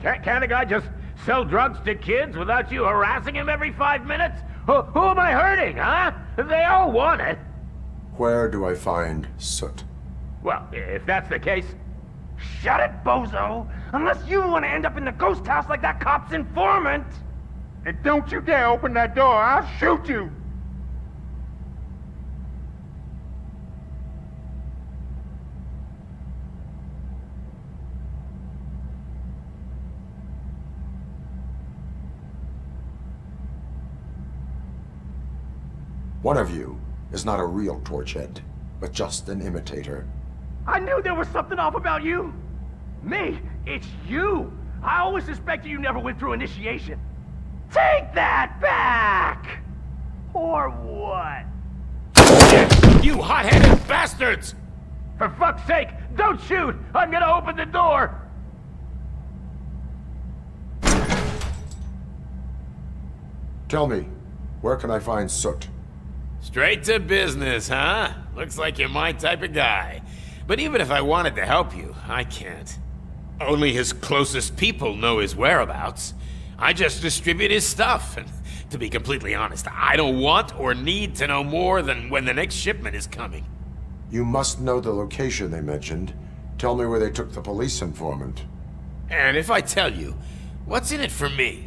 G: Can't a guy just sell drugs to kids without you harassing him every 5 minutes? Who am I hurting, huh? They all want it.
K: Where do I find Soot?
G: Well, if that's the case... Shut it, bozo! Unless you want to end up in the ghost house like that cop's informant! And don't you dare open that door, I'll shoot you!
K: One of you is not a real Torchhead, but just an imitator.
G: I knew there was something off about you! Me? It's you! I always suspected you never went through initiation. Take that back! Or what?
N: You hot-headed bastards!
G: For fuck's sake, don't shoot! I'm gonna open the door!
K: Tell me, where can I find Soot?
N: Straight to business, huh? Looks like you're my type of guy. But even if I wanted to help you, I can't. Only his closest people know his whereabouts. I just distribute his stuff, and to be completely honest, I don't want or need to know more than when the next shipment is coming.
K: You must know the location they mentioned. Tell me where they took the police informant.
N: And if I tell you, what's in it for me?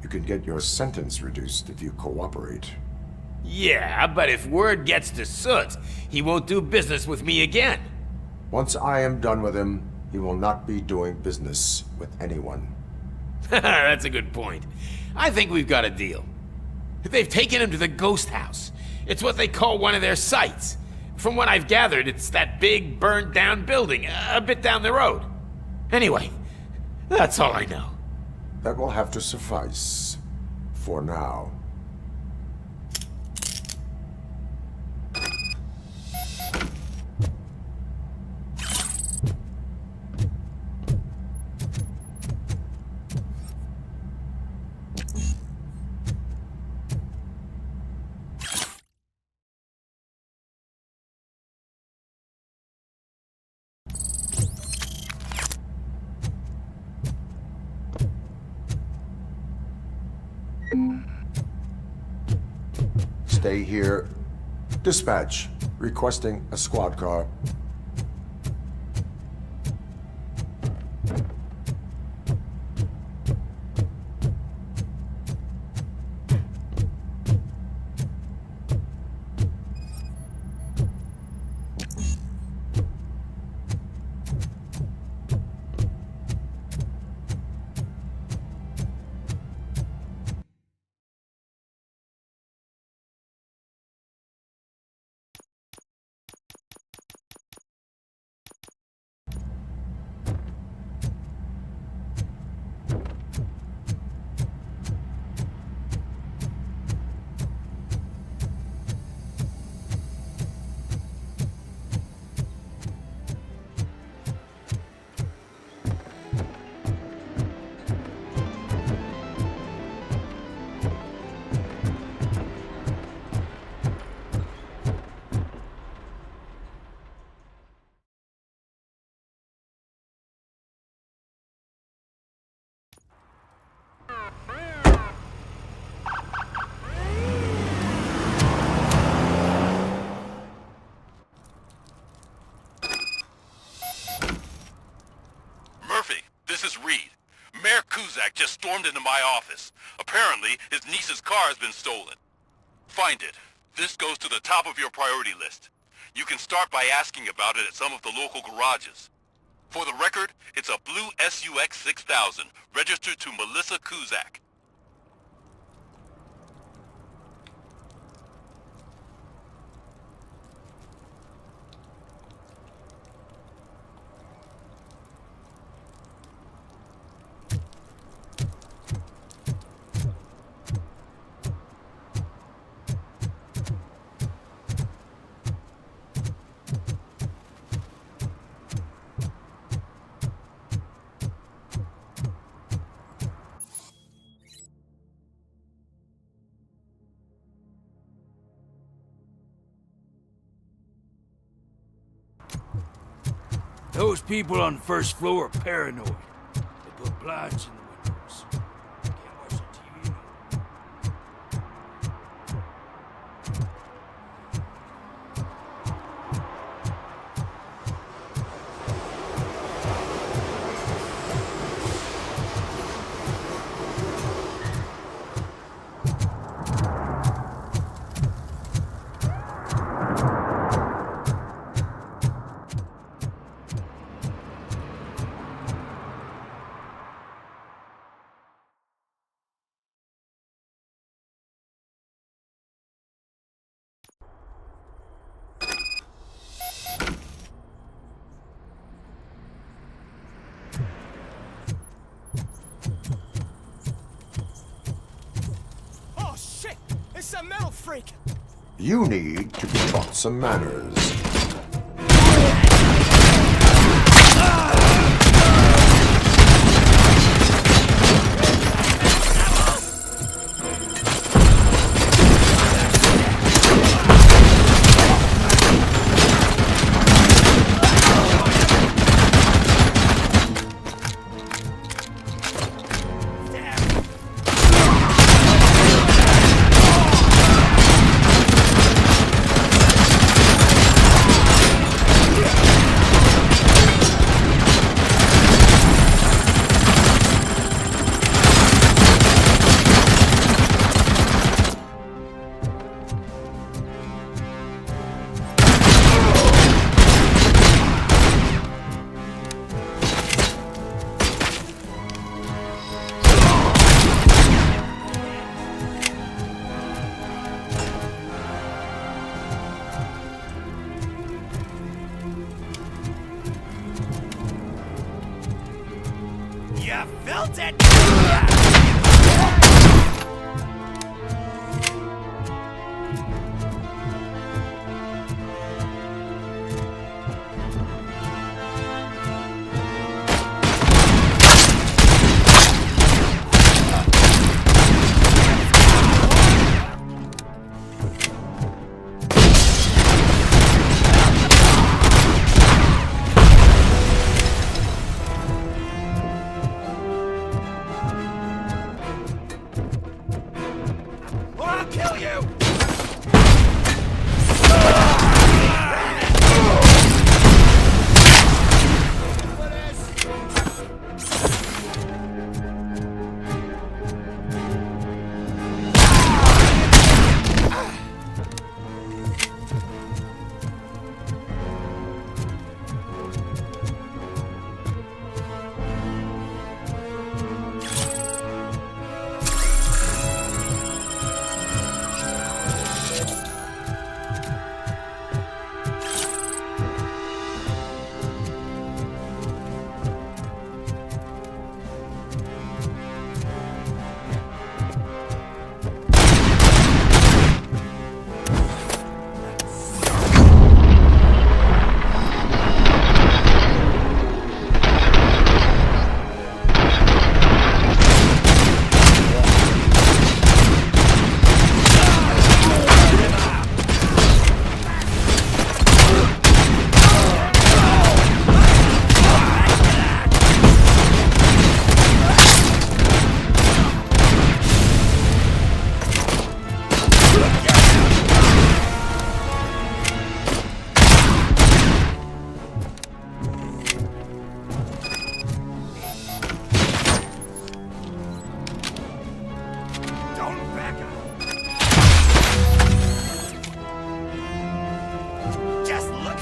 K: You can get your sentence reduced if you cooperate.
N: Yeah, but if word gets to Soot, he won't do business with me again.
K: Once I am done with him, he will not be doing business with anyone.
N: That's a good point. I think we've got a deal. They've taken him to the ghost house. It's what they call one of their sites. From what I've gathered, it's that big, burned-down building, a bit down the road. Anyway, that's all I know.
K: That will have to suffice. For now. Stay here. Dispatch. Requesting a squad car.
O: Just stormed into my office. Apparently, his niece's car has been stolen. Find it. This goes to the top of your priority list. You can start by asking about it at some of the local garages. For the record, it's a blue SUX 6000, registered to Melissa Kuzak.
E: Those people on the first floor are paranoid. They put blinds in the windows. Can't watch the TV no more.
J: It's a metal freak!
K: You need to be taught some manners.
F: Don't back up. Just look.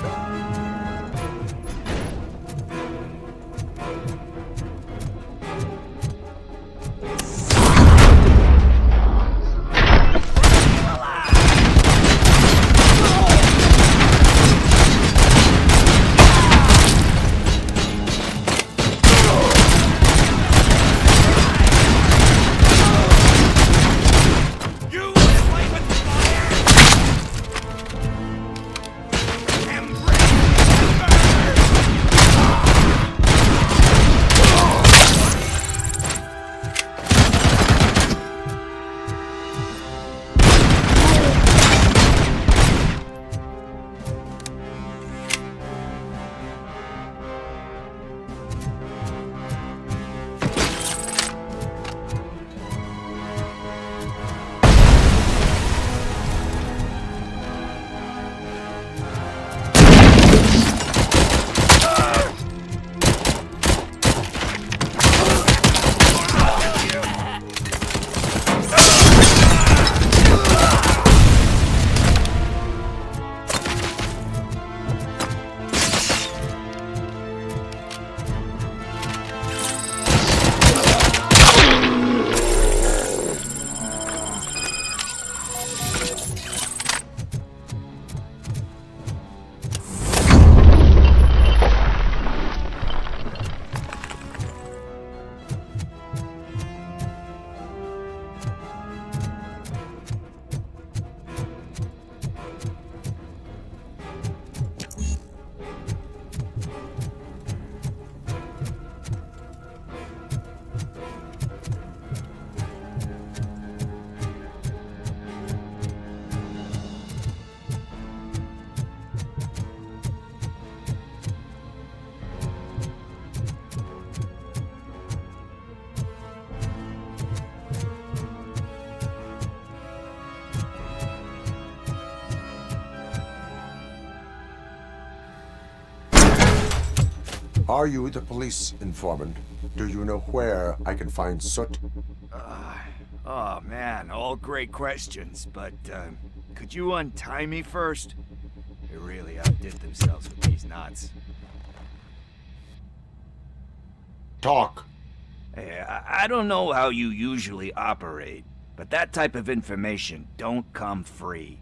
K: Are you the police informant? Do you know where I can find Soot?
F: Oh man, all great questions, but could you untie me first? They really outdid themselves with these knots.
K: Talk.
F: Hey, I don't know how you usually operate, but that type of information don't come free.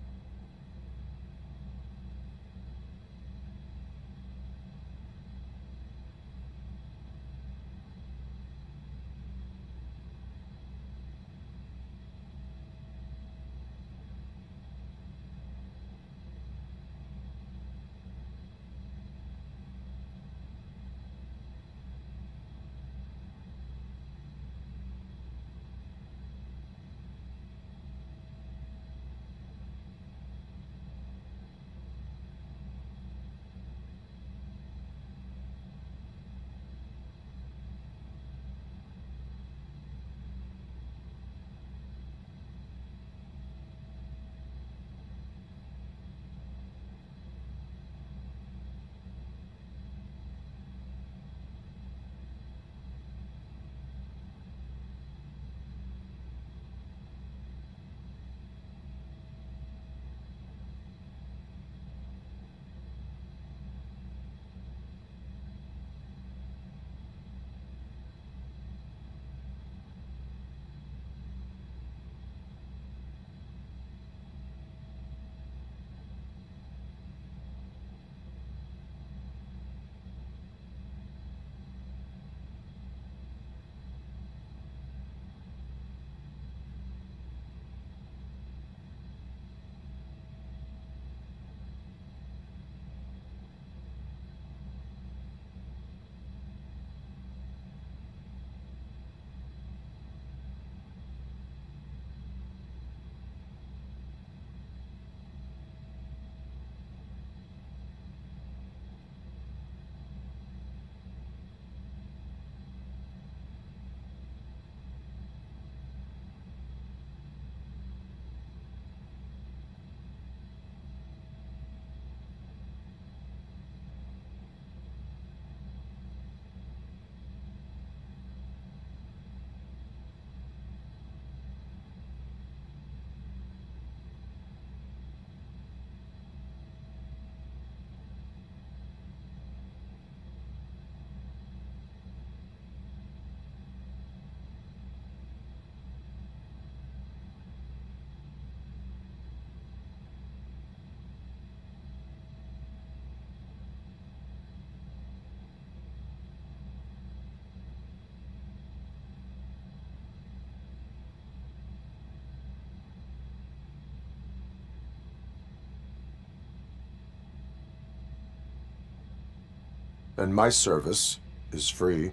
K: And my service is free.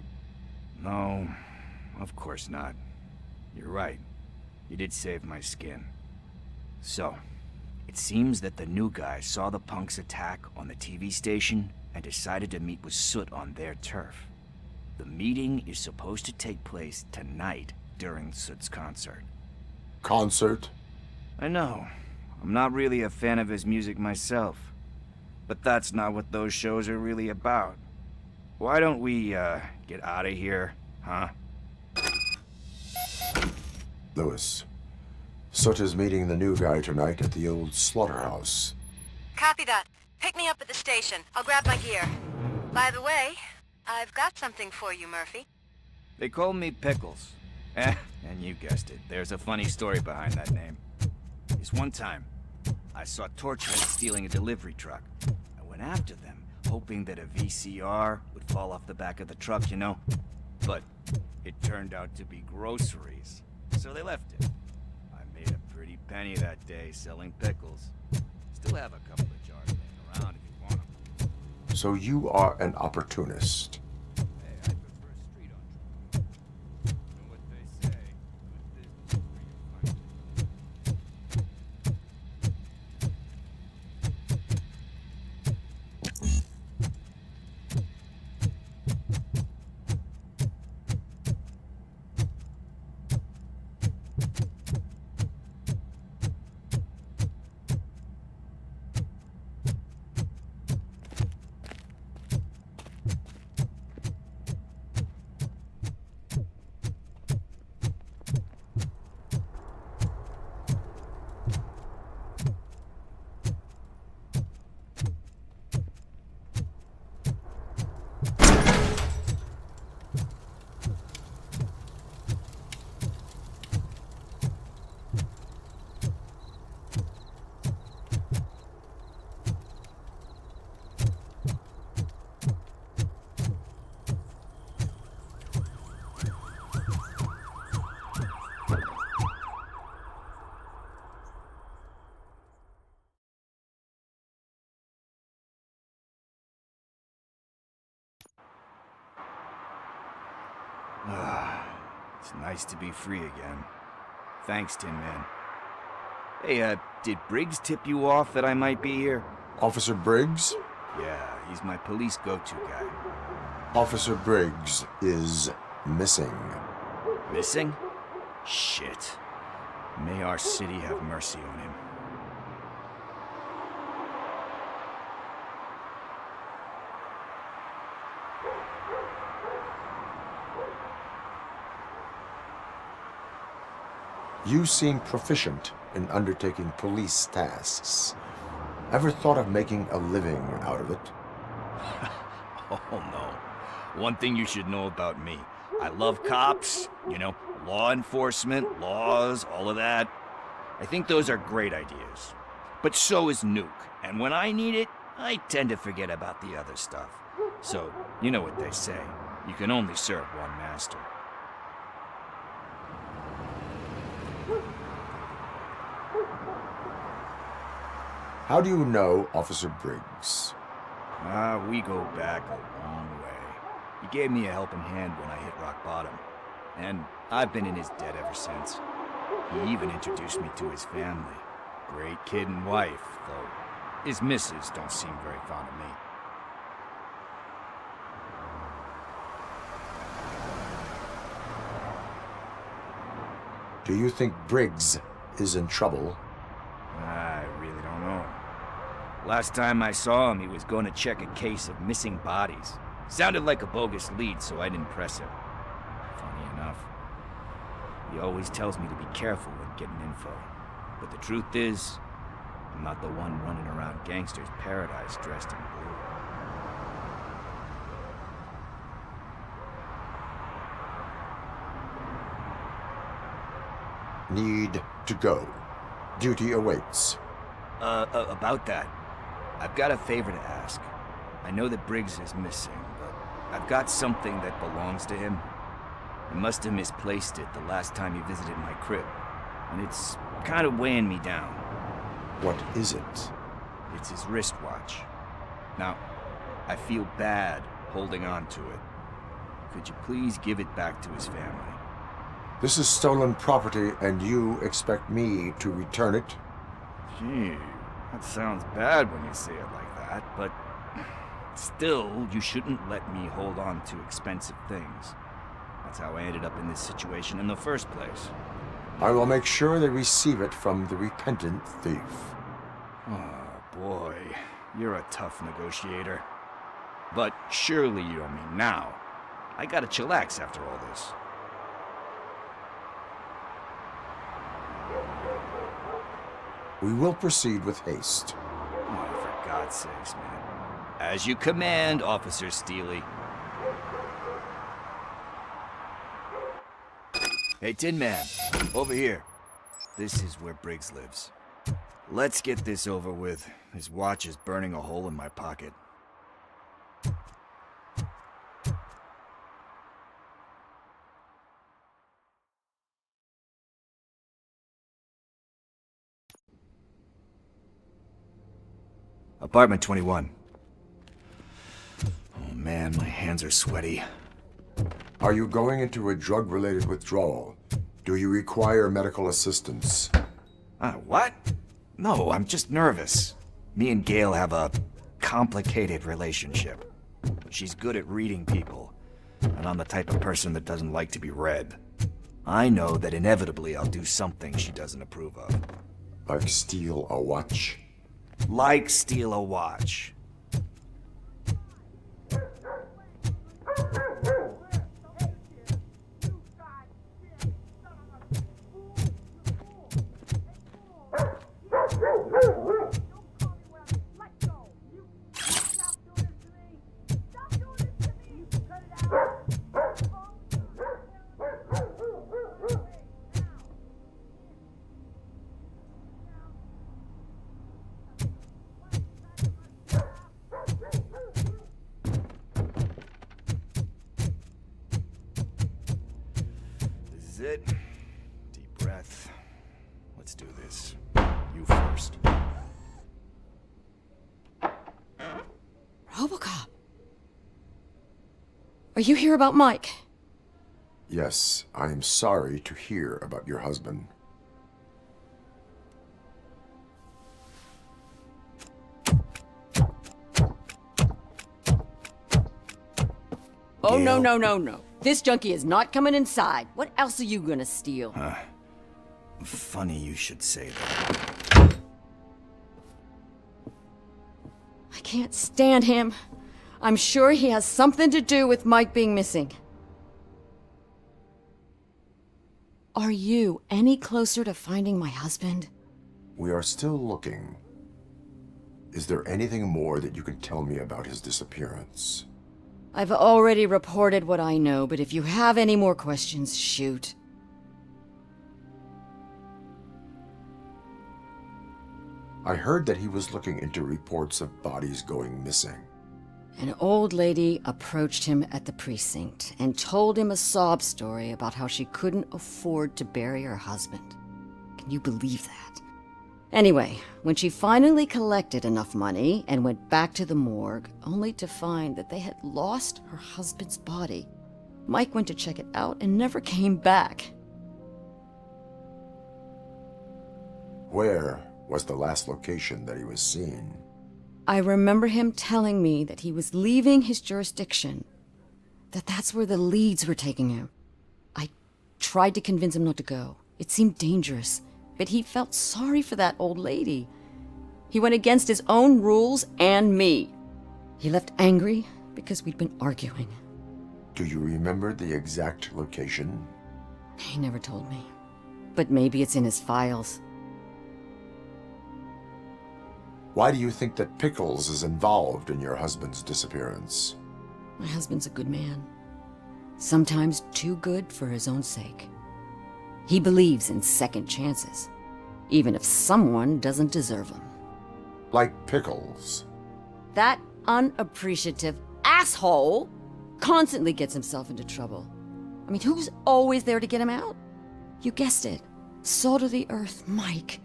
F: No, of course not. You're right. You did save my skin. So, it seems that the new guy saw the punks' attack on the TV station and decided to meet with Soot on their turf. The meeting is supposed to take place tonight during Soot's concert.
K: Concert?
F: I know. I'm not really a fan of his music myself. But that's not what those shows are really about. Why don't we, get out of here, huh?
K: Lewis, Soot is meeting the new guy tonight at the old slaughterhouse.
Q: Copy that. Pick me up at the station. I'll grab my gear. By the way, I've got something for you, Murphy.
F: They call me Pickles. And you guessed it, there's a funny story behind that name. This one time, I saw Torchwood stealing a delivery truck. I went after them, hoping that a VCR would fall off the back of the truck, you know? But it turned out to be groceries, so they left it. I made a pretty penny that day selling pickles. Still have a couple of jars laying around if you want them.
K: So you are an opportunist.
F: It's nice to be free again. Thanks, Tin Man. Hey, did Briggs tip you off that I might be here?
K: Officer Briggs?
F: Yeah, he's my police go-to guy.
K: Officer Briggs is missing.
F: Missing? Shit. May our city have mercy on him.
K: You seem proficient in undertaking police tasks. Ever thought of making a living out of it?
F: Oh no. One thing you should know about me. I love cops, you know, law enforcement, laws, all of that. I think those are great ideas. But so is Nuke, and when I need it, I tend to forget about the other stuff. So, you know what they say. You can only serve one master.
K: How do you know Officer Briggs?
F: We go back a long way. He gave me a helping hand when I hit rock bottom. And I've been in his debt ever since. He even introduced me to his family. Great kid and wife, though his missus don't seem very fond of me.
K: Do you think Briggs is in trouble?
F: I really don't know. Last time I saw him, he was going to check a case of missing bodies. Sounded like a bogus lead, so I didn't press him. Funny enough. He always tells me to be careful when getting info. But the truth is, I'm not the one running around gangsters' paradise dressed in blue.
K: Need to go. Duty awaits.
F: About that, I've got a favor to ask. I know that Briggs is missing, but I've got something that belongs to him. He must have misplaced it the last time he visited my crib, and it's kind of weighing me down.
K: What is it?
F: It's his wristwatch. Now, I feel bad holding on to it. Could you please give it back to his family?
K: This is stolen property, and you expect me to return it?
F: Gee, that sounds bad when you say it like that, but still, you shouldn't let me hold on to expensive things. That's how I ended up in this situation in the first place.
K: I will make sure they receive it from the repentant thief.
F: Oh, boy. You're a tough negotiator. But surely you don't mean now. I gotta chillax after all this.
K: We will proceed with haste.
F: Oh, for God's sakes, man. As you command, Officer Steely. Hey, Tin Man, over here. This is where Briggs lives. Let's get this over with. His watch is burning a hole in my pocket. Apartment 21. Oh man, my hands are sweaty.
K: Are you going into a drug-related withdrawal? Do you require medical assistance?
F: What? No, I'm just nervous. Me and Gail have a complicated relationship. She's good at reading people, and I'm the type of person that doesn't like to be read. I know that inevitably I'll do something she doesn't approve of.
K: Like steal a watch?
F: Like steal a watch. This is it. Deep breath. Let's do this. You first.
R: Robocop. Are you here about Mike?
K: Yes, I am sorry to hear about your husband.
R: Oh, no, no, no, no. This junkie is not coming inside. What else are you gonna steal?
F: Funny you should say that.
R: I can't stand him. I'm sure he has something to do with Mike being missing. Are you any closer to finding my husband?
K: We are still looking. Is there anything more that you can tell me about his disappearance?
R: I've already reported what I know, but if you have any more questions, shoot.
K: I heard that he was looking into reports of bodies going missing.
R: An old lady approached him at the precinct and told him a sob story about how she couldn't afford to bury her husband. Can you believe that? Anyway, when she finally collected enough money and went back to the morgue, only to find that they had lost her husband's body, Mike went to check it out and never came back.
K: Where was the last location that he was seen?
R: I remember him telling me that he was leaving his jurisdiction, that's where the leads were taking him. I tried to convince him not to go. It seemed dangerous, but he felt sorry for that old lady. He went against his own rules and me. He left angry because we'd been arguing.
K: Do you remember the exact location?
R: He never told me, but maybe it's in his files.
K: Why do you think that Pickles is involved in your husband's disappearance?
R: My husband's a good man. Sometimes too good for his own sake. He believes in second chances, even if someone doesn't deserve them.
K: Like Pickles.
R: That unappreciative asshole constantly gets himself into trouble. I mean, who's always there to get him out? You guessed it. Salt of the earth, Mike.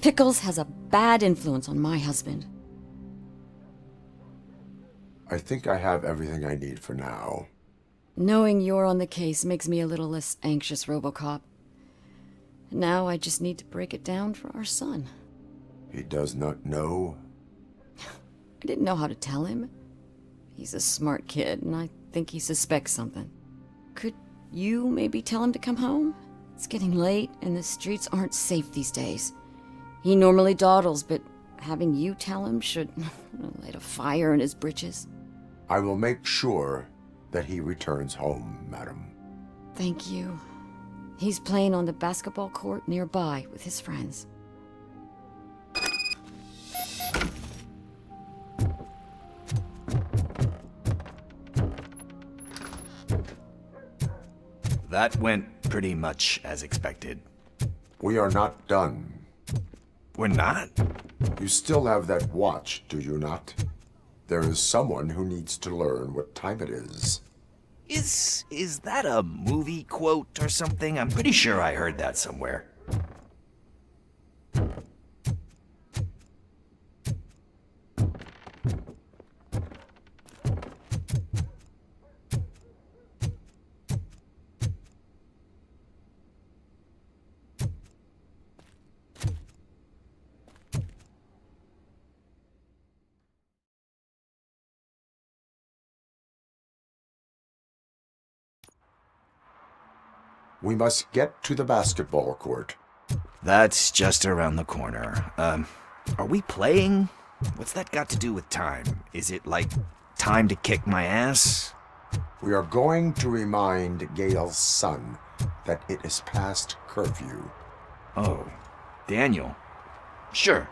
R: Pickles has a bad influence on my husband.
K: I think I have everything I need for now.
R: Knowing you're on the case makes me a little less anxious, Robocop. Now I just need to break it down for our son.
K: He does not know?
R: I didn't know how to tell him. He's a smart kid, and I think he suspects something. Could you maybe tell him to come home? It's getting late, and the streets aren't safe these days. He normally dawdles, but having you tell him should light a fire in his britches.
K: I will make sure that he returns home, madam.
R: Thank you. He's playing on the basketball court nearby with his friends.
F: That went pretty much as expected.
K: We are not done.
F: We're not?
K: You still have that watch, do you not? There is someone who needs to learn what time it is.
F: Is that a movie quote or something? I'm pretty sure I heard that somewhere.
K: We must get to the basketball court.
F: That's just around the corner. Are we playing? What's that got to do with time? Is it like time to kick my ass?
K: We are going to remind Gail's son that it is past curfew.
F: Oh, Daniel. Sure.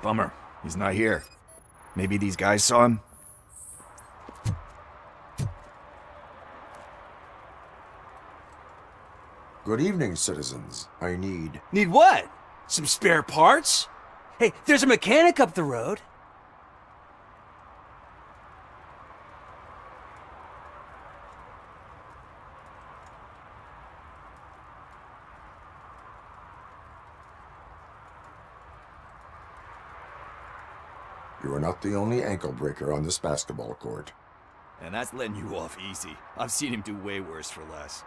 F: Bummer. He's not here. Maybe these guys saw him?
K: Good evening, citizens. I need...
G: Need what? Some spare parts? Hey, there's a mechanic up the road.
K: You are not the only ankle breaker on this basketball court.
F: And that's letting you off easy. I've seen him do way worse for less.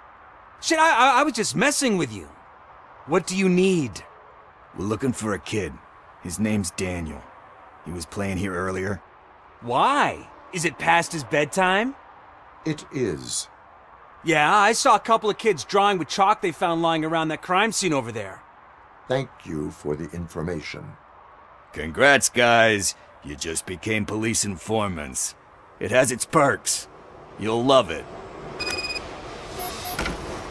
G: Shit, I was just messing with you. What do you need?
F: We're looking for a kid. His name's Daniel. He was playing here earlier.
G: Why? Is it past his bedtime?
K: It is.
G: Yeah, I saw a couple of kids drawing with chalk they found lying around that crime scene over there.
K: Thank you for the information.
F: Congrats, guys. You just became police informants. It has its perks. You'll love it.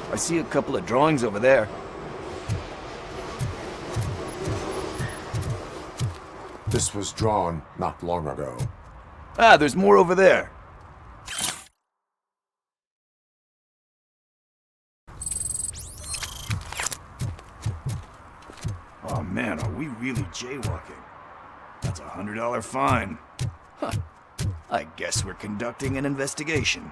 F: I see a couple of drawings over there.
K: This was drawn not long ago.
F: Ah, there's more over there. Oh man, are we really jaywalking? That's a $100 fine. Huh. I guess we're conducting an investigation.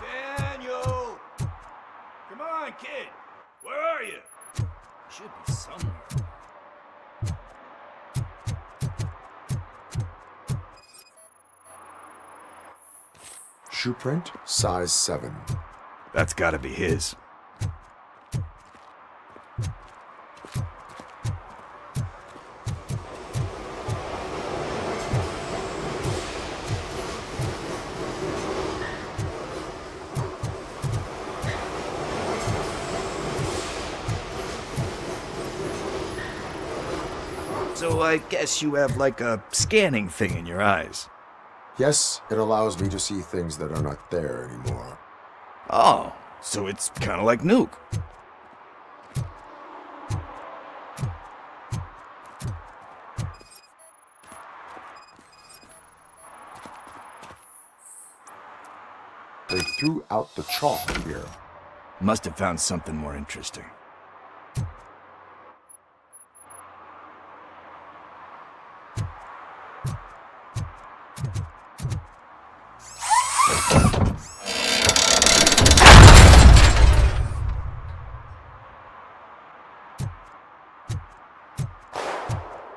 F: Daniel! Come on, kid! Where are you? Should be somewhere.
K: Shoe print, size 7.
F: That's gotta be his. So I guess you have like a scanning thing in your eyes.
K: Yes, it allows me to see things that are not there anymore.
F: Oh, so it's kind of like Nuke.
K: They threw out the chalk here.
F: Must have found something more interesting.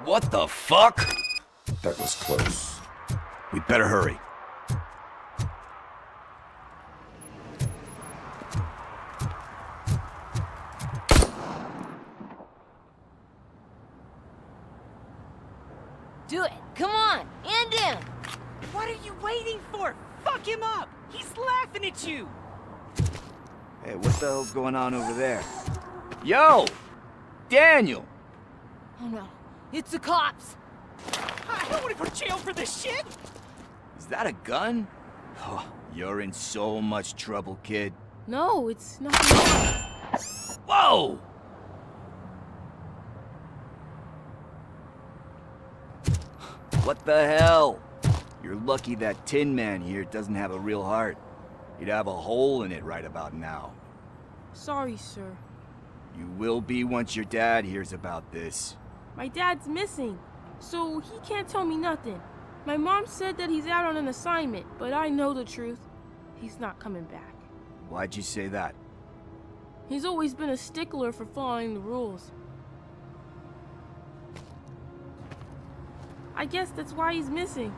F: What the fuck?
K: That was close.
F: We better hurry.
H: Do it. Come on. End him.
L: What are you waiting for? Fuck him up! He's laughing at you!
F: Hey, what the hell's going on over there? Yo! Daniel!
H: Oh no. It's the cops.
L: I don't want to go to jail for this shit!
F: Is that a gun? Oh, you're in so much trouble, kid.
H: No, it's not.
F: Whoa! What the hell? You're lucky that Tin Man here doesn't have a real heart. He'd have a hole in it right about now.
T: Sorry, sir.
F: You will be once your dad hears about this.
T: My dad's missing, so he can't tell me nothing. My mom said that he's out on an assignment, but I know the truth. He's not coming back.
F: Why'd you say that?
T: He's always been a stickler for following the rules. I guess that's why he's missing.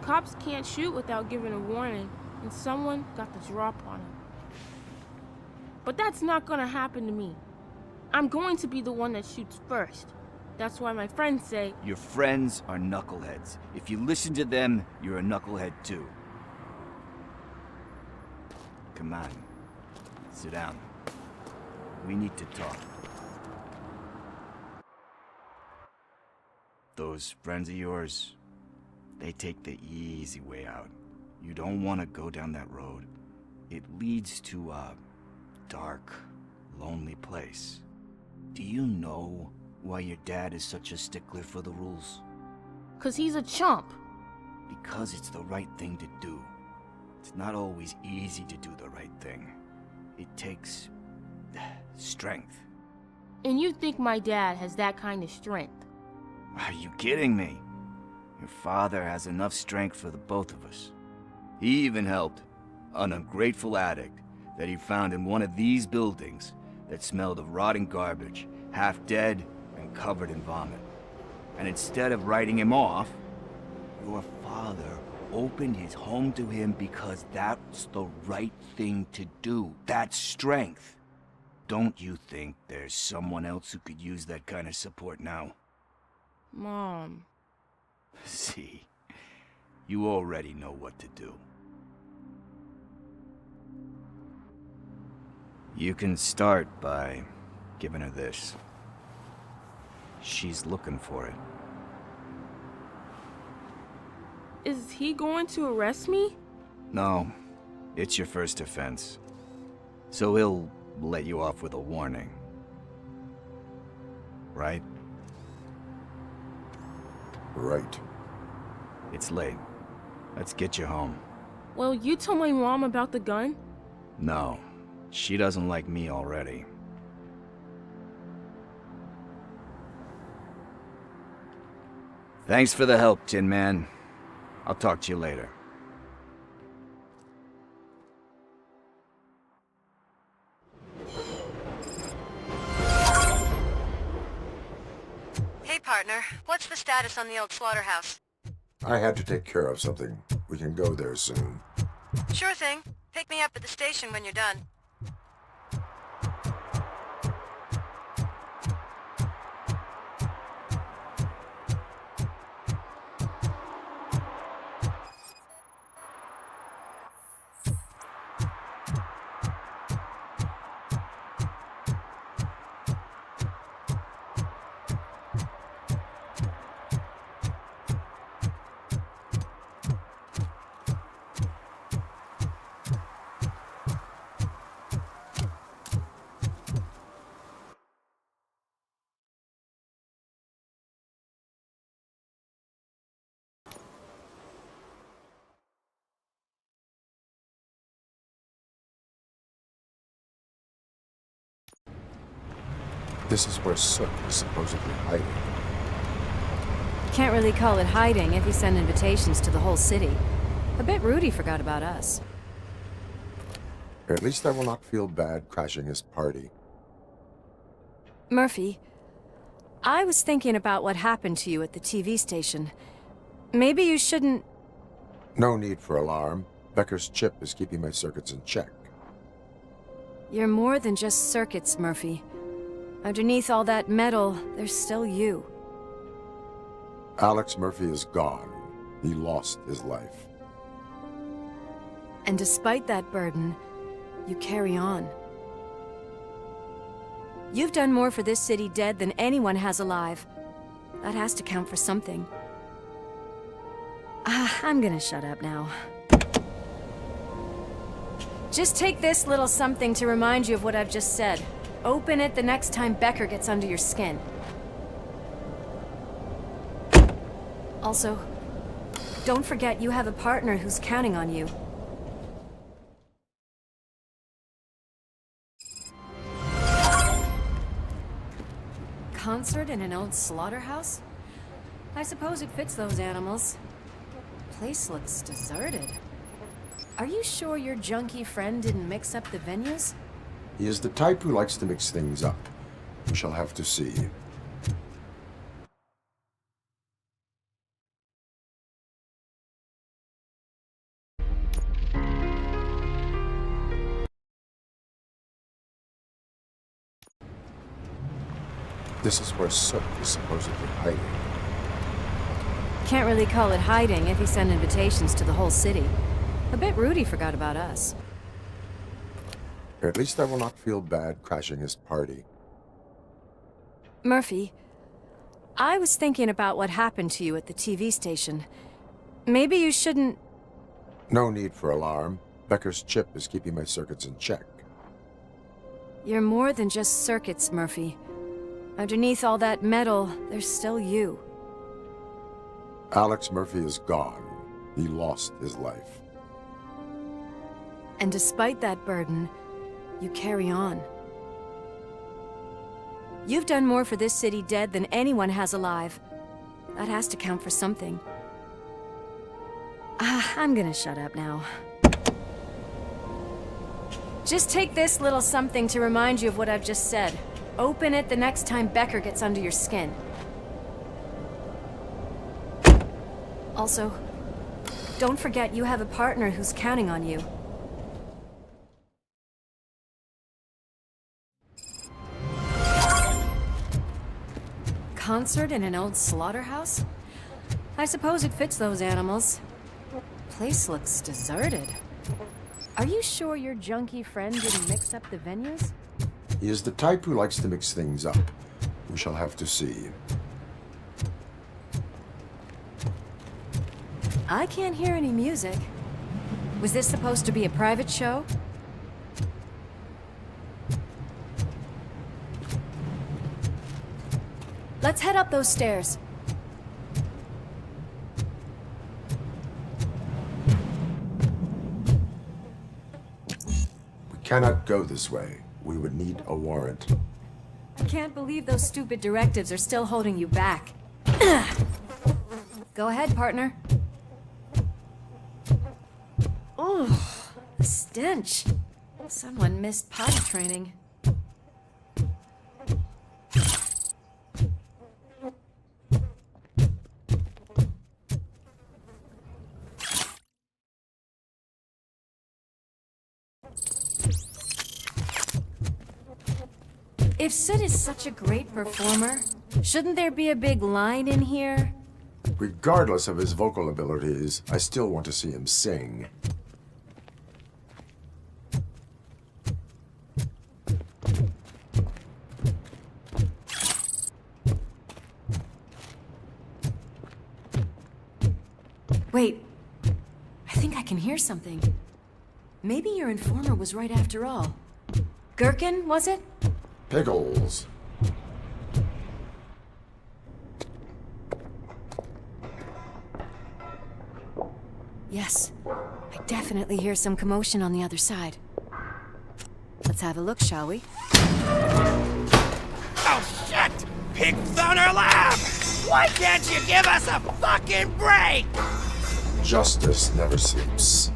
T: Cops can't shoot without giving a warning, and someone got the drop on him. But that's not gonna happen to me. I'm going to be the one that shoots first. That's why my friends say...
F: Your friends are knuckleheads. If you listen to them, you're a knucklehead too. Come on. Sit down. We need to talk. Those friends of yours, they take the easy way out. You don't want to go down that road. It leads to a dark, lonely place. Do you know why your dad is such a stickler for the rules?
T: 'Cause he's a chump.
F: Because it's the right thing to do. It's not always easy to do the right thing. It takes strength.
T: And you think my dad has that kind of strength?
F: Are you kidding me? Your father has enough strength for the both of us. He even helped an ungrateful addict that he found in one of these buildings that smelled of rotting garbage, half dead and covered in vomit. And instead of writing him off, your father opened his home to him because that's the right thing to do. That's strength. Don't you think there's someone else who could use that kind of support now?
T: Mom.
F: See, you already know what to do. You can start by giving her this. She's looking for it.
T: Is he going to arrest me?
F: No, it's your first offense. So he'll let you off with a warning. Right?
K: Right.
F: It's late. Let's get you home.
T: Well, you told my mom about the gun?
F: No, she doesn't like me already. Thanks for the help, Tin Man. I'll talk to you later.
Q: Hey, partner. What's the status on the old slaughterhouse?
K: I had to take care of something. We can go there soon.
Q: Sure thing. Pick me up at the station when you're done.
K: This is where Soot is supposedly hiding.
Q: Can't really call it hiding if you send invitations to the whole city. A bit rude he forgot about us.
K: At least I will not feel bad crashing his party.
Q: Murphy, I was thinking about what happened to you at the TV station. Maybe you shouldn't...
K: No need for alarm. Becker's chip is keeping my circuits in check.
Q: You're more than just circuits, Murphy. Underneath all that metal, there's still you.
K: Alex Murphy is gone. He lost his life.
Q: And despite that burden, you carry on. You've done more for this city dead than anyone has alive. That has to count for something. I'm gonna shut up now. Just take this little something to remind you of what I've just said. Open it the next time Becker gets under your skin. Also, don't forget you have a partner who's counting on you. Concert in an old slaughterhouse? I suppose it fits those animals. Place looks deserted. Are you sure your junkie friend didn't mix up the venues?
K: He is the type who likes to mix things up. We shall have to see. This is where Soot is supposedly hiding.
Q: Can't really call it hiding if you send invitations to the whole city. A bit rude he forgot about us.
K: At least I will not feel bad crashing his party.
Q: Murphy, I was thinking about what happened to you at the TV station. Maybe you shouldn't...
K: No need for alarm. Becker's chip is keeping my circuits in check.
Q: You're more than just circuits, Murphy. Underneath all that metal, there's still you.
K: Alex Murphy is gone. He lost his life.
Q: And despite that burden, you carry on. You've done more for this city dead than anyone has alive. That has to count for something. I'm gonna shut up now. Just take this little something to remind you of what I've just said. Open it the next time Becker gets under your skin. Also, don't forget you have a partner who's counting on you. Concert in an old slaughterhouse? I suppose it fits those animals. Place looks deserted. Are you sure your junkie friend didn't mix up the venues?
K: He is the type who likes to mix things up. We shall have to see.
Q: I can't hear any music. Was this supposed to be a private show? Let's head up those stairs.
K: We cannot go this way. We would need a warrant.
Q: I can't believe those stupid directives are still holding you back. Go ahead, partner. Oh, the stench. Someone missed potty training. If Sid is such a great performer, shouldn't there be a big line in here?
K: Regardless of his vocal abilities, I still want to see him sing.
Q: Wait, I think I can hear something. Maybe your informer was right after all. Gherkin, was it?
K: Pickles.
Q: Yes, I definitely hear some commotion on the other side. Let's have a look, shall we?
N: Ow!
P: Oh, shit! Pig Thunder Lab! Why can't you give us a fucking break?
K: Justice never sleeps.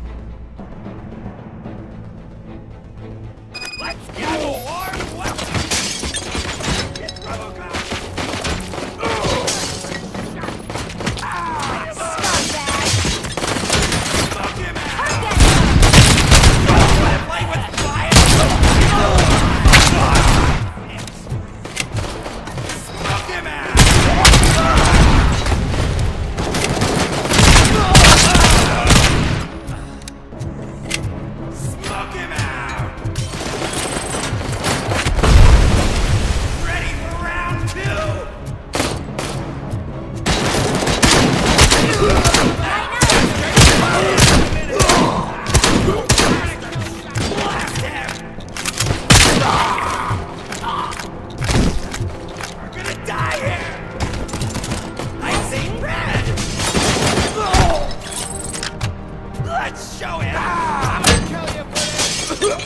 P: Let's go, or welcome! It's Robocop! Smoke him out! Wanna play with fire? Smoke him out! Smoke him out! Ready for round two? Blast him! We're gonna die here! I see red! Let's show him! I'm gonna kill you for this!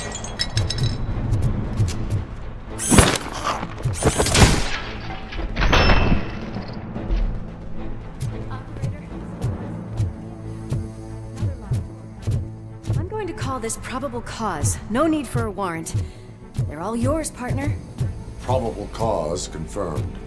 Q: I'm going to call this probable cause. No need for a warrant. They're all yours, partner.
K: Probable cause confirmed.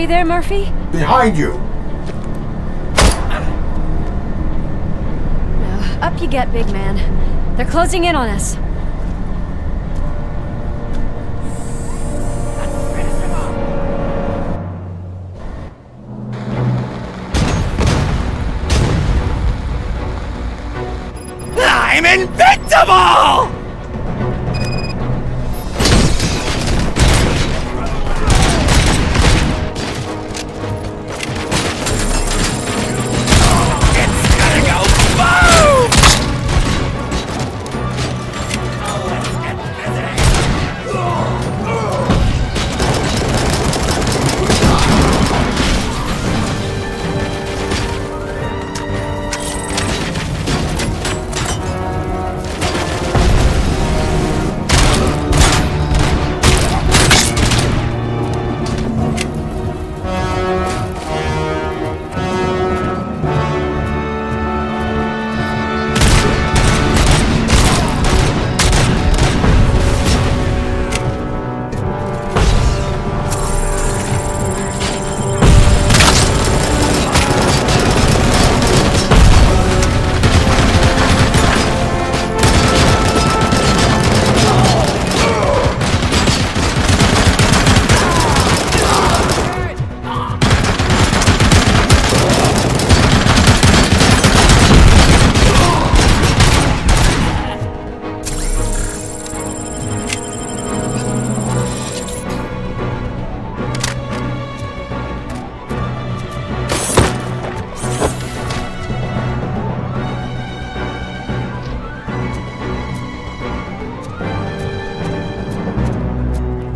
Q: you there, Murphy?
K: Behind you!
Q: Up you get, big man. They're closing in on us.
G: I'm invincible!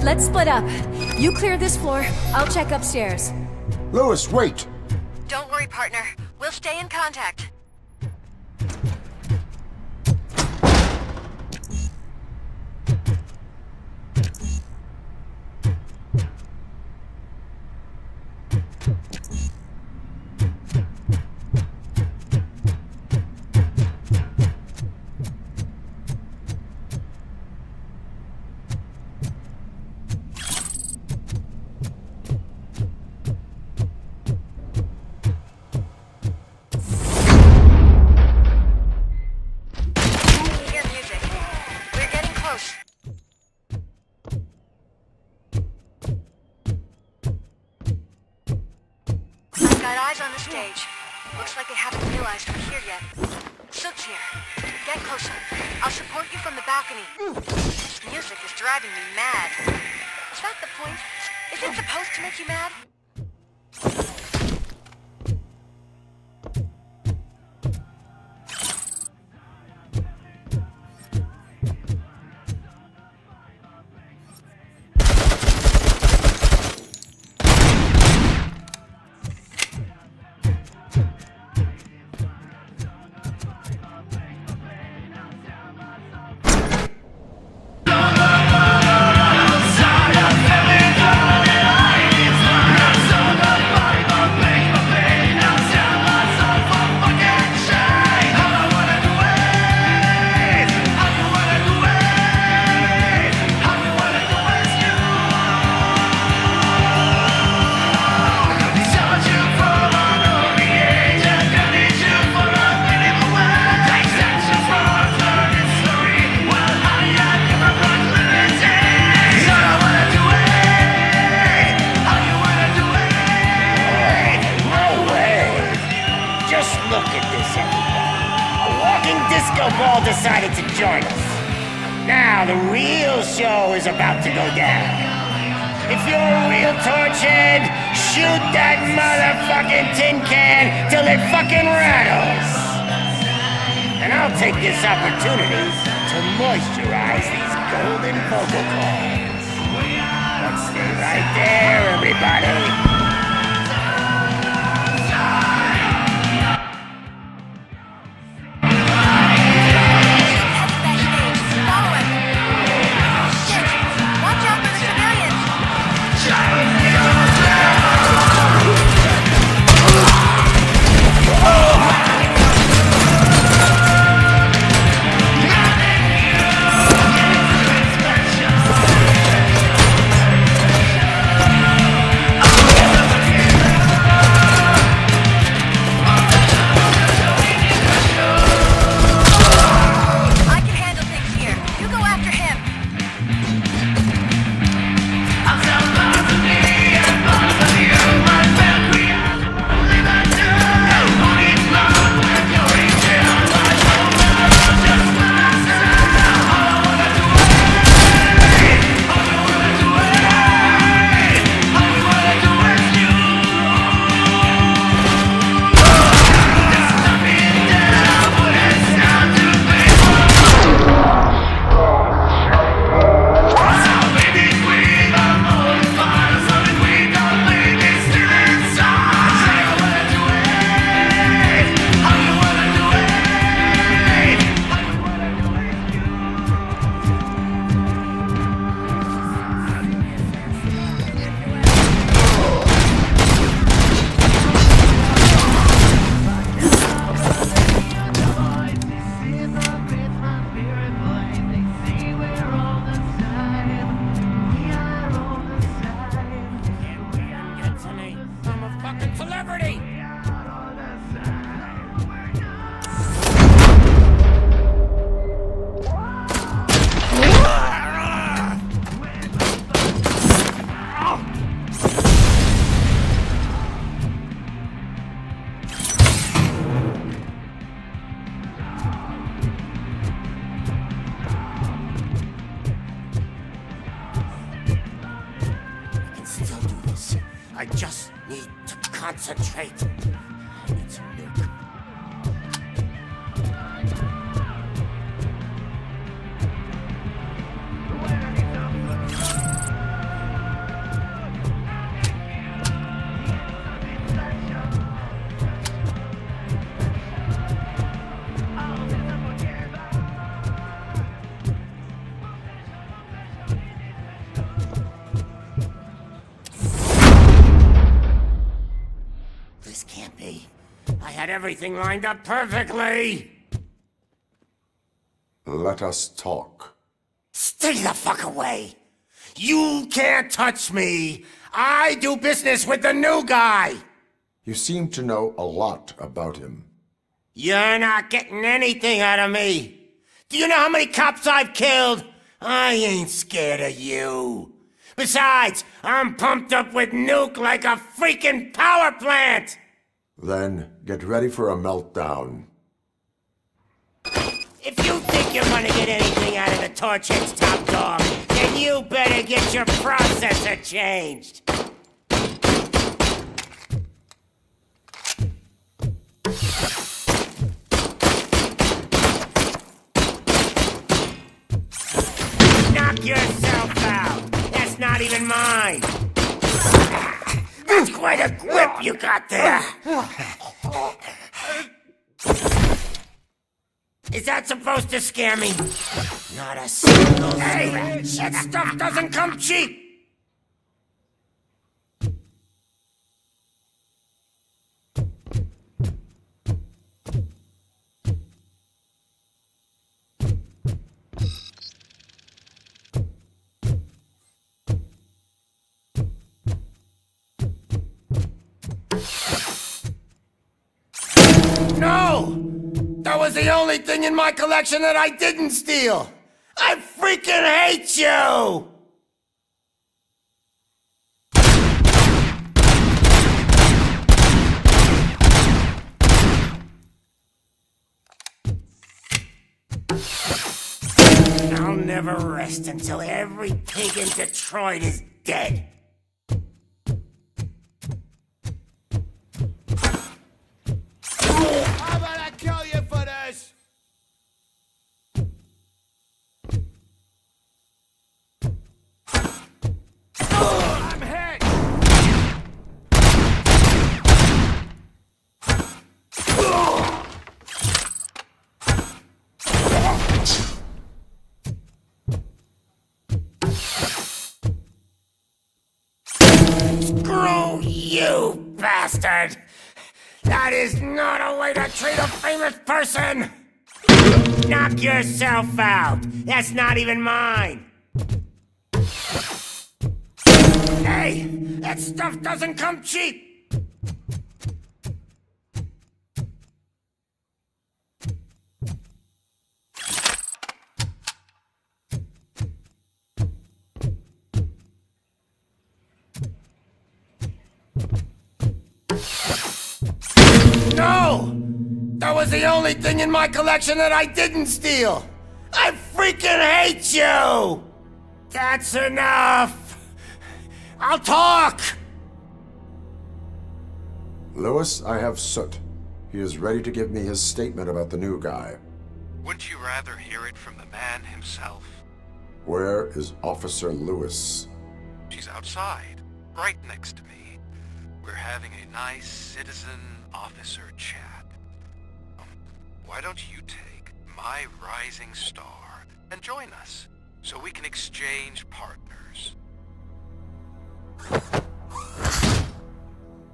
Q: Let's split up. You clear this floor, I'll check upstairs.
K: Lewis, wait!
U: Don't worry, partner. We'll stay in contact. Looks like they haven't realized we're here yet. Sook's here. Get closer. I'll support you from the balcony. This music is driving me mad. Is that the point? Is it supposed to make you mad?
D: Decided to join us. Now the real show is about to go down. If you're a real torchhead, shoot that motherfucking tin can till it fucking rattles. And I'll take this opportunity to moisturize these golden vocal cords. Let's stay right there, everybody. concentrate. I need some nuke. This can't be. I had everything lined up perfectly.
K: Let us talk.
D: Stay the fuck away. You can't touch me. I do business with the new guy.
K: You seem to know a lot about him.
D: You're not getting anything out of me. Do you know how many cops I've killed? I ain't scared of you. Besides, I'm pumped up with nuke like a freaking power plant!
K: Then get ready for a meltdown.
D: If you think you're gonna get anything out of the Torchhead's top dog, then you better get your processor changed. Knock yourself out. That's not even mine. That's quite a grip you got there. Is that supposed to scare me? Not a single Hey, that stuff doesn't come cheap. No! That was the only thing in my collection that I didn't steal! I freaking hate you! I'll never rest until every pig in Detroit is dead.
M: How about I kill you for this? I'm hit!
D: Screw you, bastard! That is not a way to treat a famous person! Knock yourself out! That's not even mine! Hey! That stuff doesn't come cheap! No! That was the only thing in my collection that I didn't steal! I freaking hate you! That's enough! I'll talk!
K: Lewis, I have Soot. He is ready to give me his statement about the new guy.
O: Wouldn't you rather hear it from the man himself?
K: Where is Officer Lewis?
O: She's outside, right next to me. We're having a nice citizen-officer chat. Why don't you take my rising star and join us, so we can exchange partners?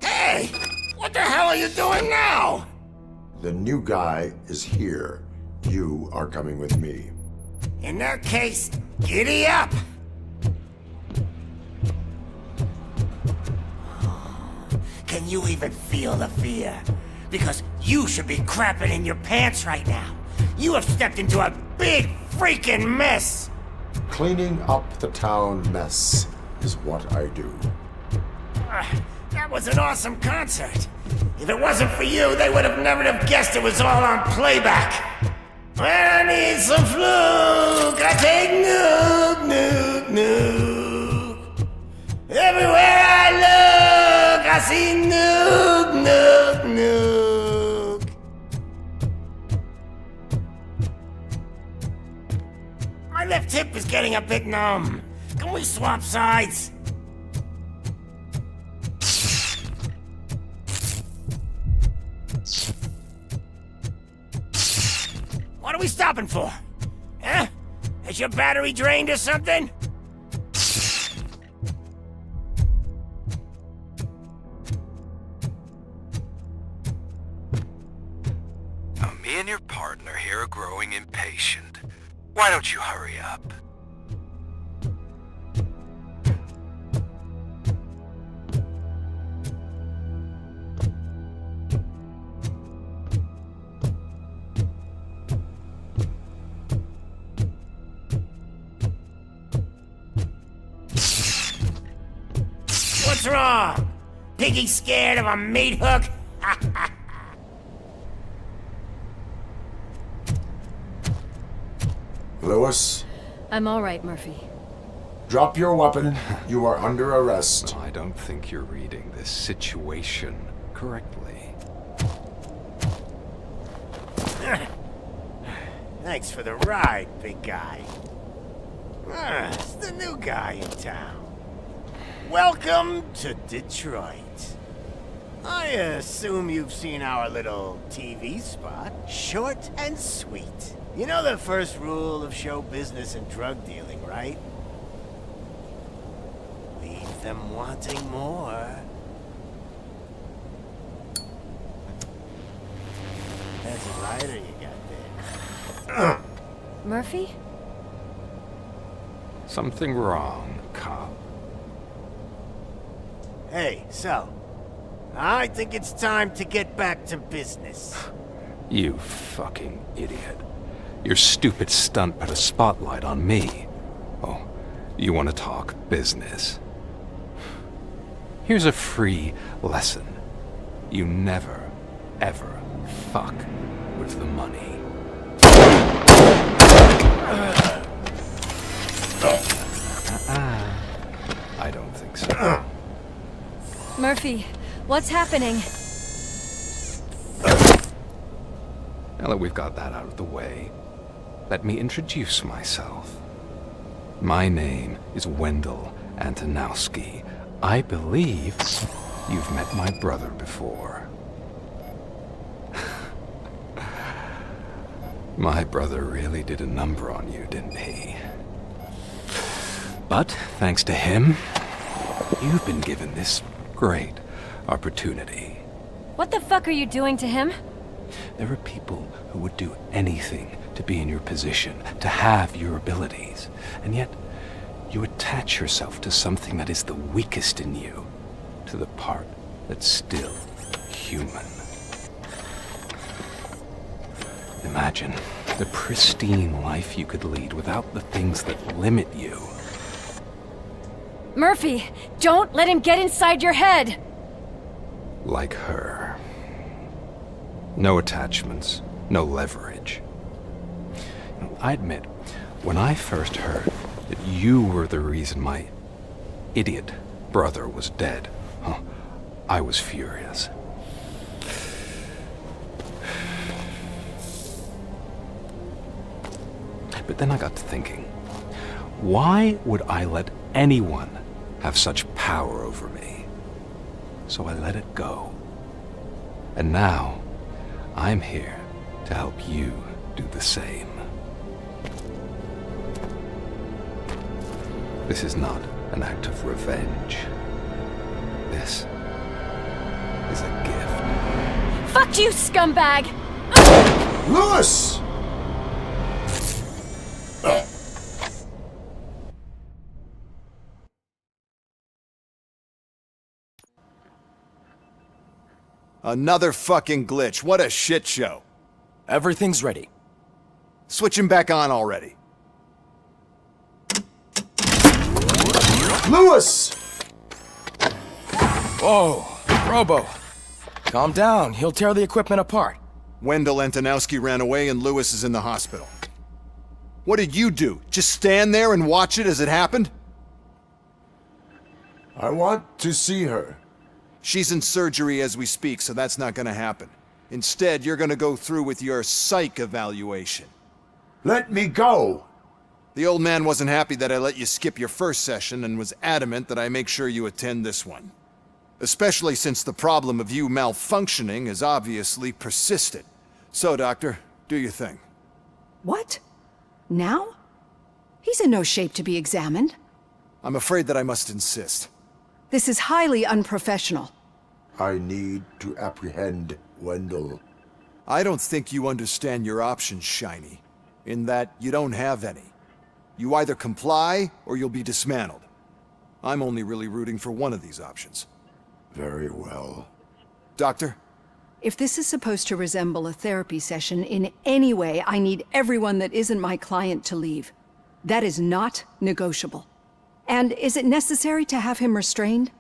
D: Hey! What the hell are you doing now?
K: The new guy is here. You are coming with me.
D: In that case, giddy up! Can you even feel the fear? Because you should be crapping in your pants right now. You have stepped into a big freaking mess!
K: Cleaning up the town mess is what I do.
D: That was an awesome concert. If it wasn't for you, they would have never have guessed it was all on playback. When I need some fluke, I take nuke, nuke, nuke. Everywhere I look, I Bossy Nuke, Nuke, Nuke. My left hip is getting a bit numb. Can we swap sides? What are we stopping for? Huh? Is your battery drained or something?
A: Now, me and your partner here are growing impatient. Why don't you hurry up?
D: What's wrong? Piggy scared of a meat hook?
K: Lewis,
Q: I'm all right, Murphy.
K: drop your weapon. You are under arrest.
V: I don't think you're reading this situation correctly.
D: Thanks for the ride, big guy. It's the new guy in town. Welcome to Detroit. I assume you've seen our little TV spot. Short and sweet. You know the first rule of show business and drug dealing, right? Leave them wanting more. That's a lighter you got there.
Q: Murphy?
V: Something wrong, cop.
D: Hey, so, I think it's time to get back to business.
V: You fucking idiot. Your stupid stunt put a spotlight on me. Oh, you want to talk business? Here's a free lesson. You never, ever fuck with the money. I don't think so.
Q: Murphy, what's happening?
V: Now that we've got that out of the way, let me introduce myself. My name is Wendell Antonowski. I believe you've met my brother before. My brother really did a number on you, didn't he? But thanks to him, you've been given this great opportunity.
Q: What the fuck are you doing to him?
V: There are people who would do anything to be in your position, to have your abilities, and yet you attach yourself to something that is the weakest in you, to the part that's still human. Imagine the pristine life you could lead without the things that limit you.
Q: Murphy, don't let him get inside your head!
V: Like her. No attachments, no leverage. I admit, when I first heard that you were the reason my idiot brother was dead, I was furious. But then I got to thinking, why would I let anyone have such power over me? So I let it go. And now, I'm here to help you do the same. This is not an act of revenge. This is a gift.
Q: Fuck you, scumbag!
K: Lewis!
W: Another fucking glitch. What a shit show. Everything's ready. Switch him back on already.
K: Lewis!
X: Whoa, Robo. Calm down. He'll tear the equipment apart.
W: Wendell Antonowski ran away and Lewis is in the hospital. What did you do? Just stand there and watch it as it happened?
K: I want to see her.
W: She's in surgery as we speak, so that's not gonna happen. Instead, you're gonna go through with your psych evaluation.
K: Let me go!
W: The old man wasn't happy that I let you skip your first session and was adamant that I make sure you attend this one. Especially since the problem of you malfunctioning has obviously persisted. So, Doctor, do your thing.
B: What? Now? He's in no shape to be examined.
W: I'm afraid that I must insist.
B: This is highly unprofessional.
K: I need to apprehend Wendell.
W: I don't think you understand your options, Shiny. In that you don't have any. You either comply, or you'll be dismantled. I'm only really rooting for one of these options.
K: Very well.
W: Doctor?
B: If this is supposed to resemble a therapy session in any way, I need everyone that isn't my client to leave. That is not negotiable. And is it necessary to have him restrained?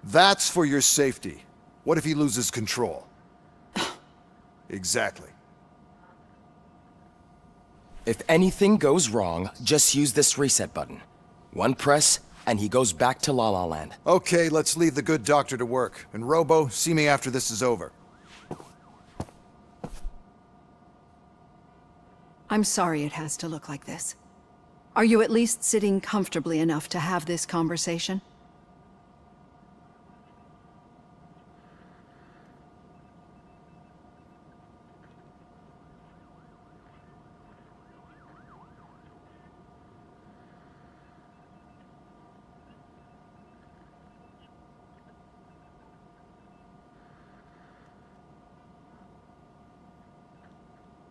W: That's for your safety. What if he loses control? Exactly.
X: If anything goes wrong, just use this reset button. One press, and he goes back to La La Land.
W: Okay, let's leave the good doctor to work. And Robo, see me after this is over.
B: I'm sorry it has to look like this. Are you at least sitting comfortably enough to have this conversation?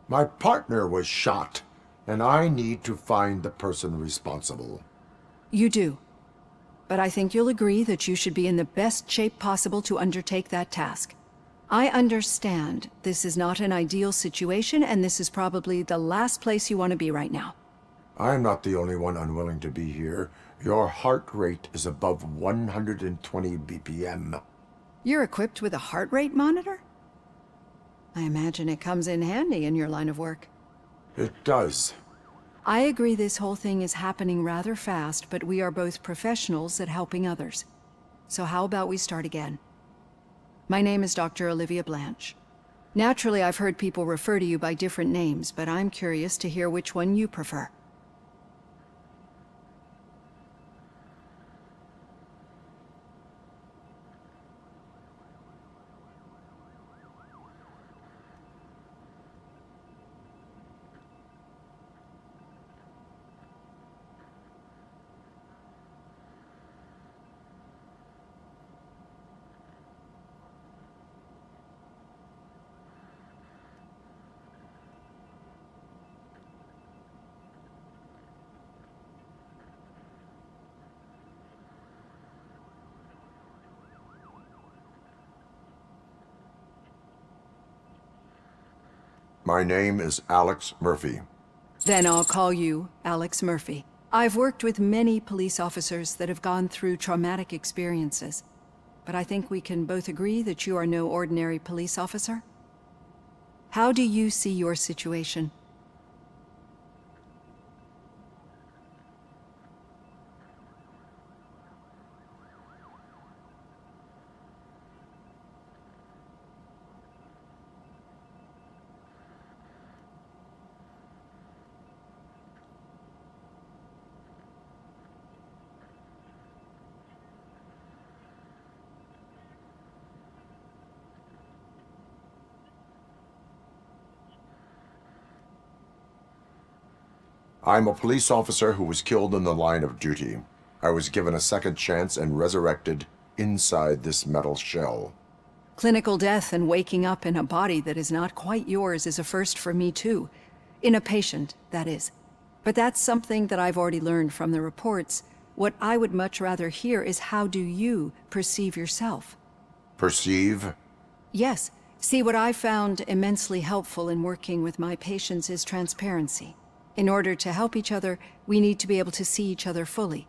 K: My partner was shot, and I need to find the person responsible.
B: You do. But I think you'll agree that you should be in the best shape possible to undertake that task. I understand this is not an ideal situation, and this is probably the last place you want to be right now.
K: I'm not the only one unwilling to be here. Your heart rate is above 120 BPM.
B: You're equipped with a heart rate monitor? I imagine it comes in handy in your line of work.
K: It does.
B: I agree this whole thing is happening rather fast, but we are both professionals at helping others. So how about we start again? My name is Dr. Olivia Blanche. Naturally, I've heard people refer to you by different names, but I'm curious to hear which one you prefer.
K: My name is Alex Murphy.
B: Then I'll call you Alex Murphy. I've worked with many police officers that have gone through traumatic experiences, but I think we can both agree that you are no ordinary police officer. How do you see your situation?
K: I'm a police officer who was killed in the line of duty. I was given a second chance and resurrected inside this metal shell.
B: Clinical death and waking up in a body that is not quite yours is a first for me too. In a patient, that is. But that's something that I've already learned from the reports. What I would much rather hear is how do you perceive yourself?
K: Perceive?
B: Yes. See, what I found immensely helpful in working with my patients is transparency. In order to help each other, we need to be able to see each other fully.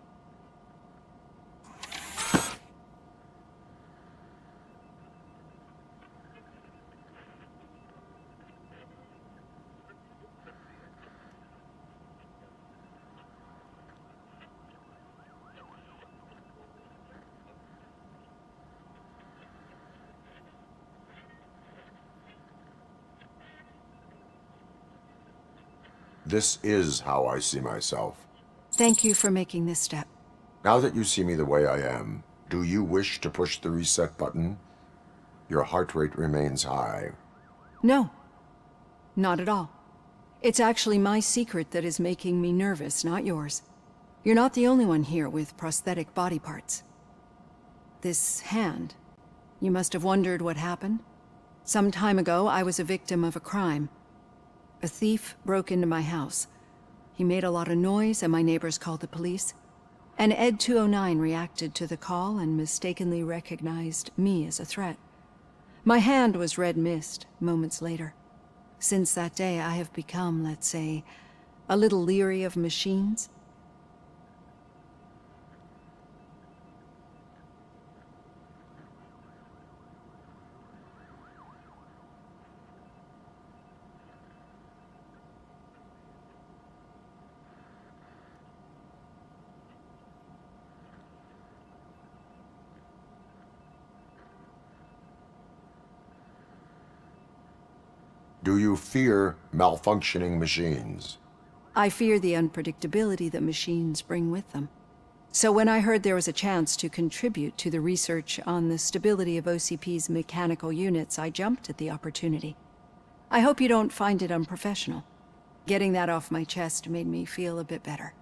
K: This is how I see myself.
B: Thank you for making this step.
K: Now that you see me the way I am, do you wish to push the reset button? Your heart rate remains high.
B: No, not at all. It's actually my secret that is making me nervous, not yours. You're not the only one here with prosthetic body parts. This hand, you must have wondered what happened. Some time ago, I was a victim of a crime. A thief broke into my house. He made a lot of noise and my neighbors called the police. And Ed 209 reacted to the call and mistakenly recognized me as a threat. My hand was red mist moments later. Since that day, I have become, let's say, a little leery of machines.
K: Do you fear malfunctioning machines?
B: I fear the unpredictability that machines bring with them. So when I heard there was a chance to contribute to the research on the stability of OCP's mechanical units, I jumped at the opportunity. I hope you don't find it unprofessional. Getting that off my chest made me feel a bit better.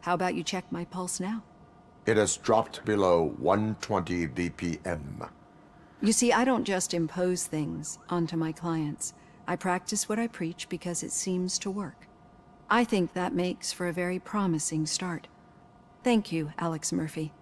B: How about you check my pulse now?
K: It has dropped below 120 BPM.
B: You see, I don't just impose things onto my clients. I practice what I preach because it seems to work. I think that makes for a very promising start. Thank you, Alex Murphy.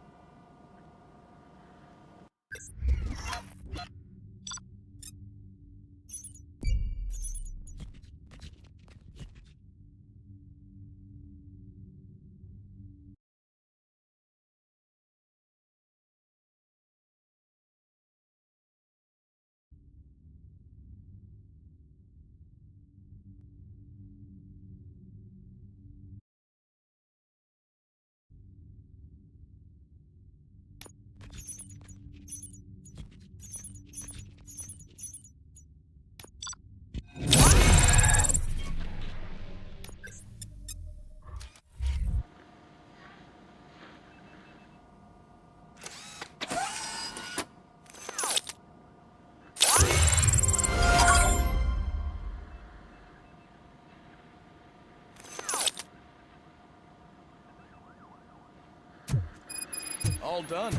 X: All done.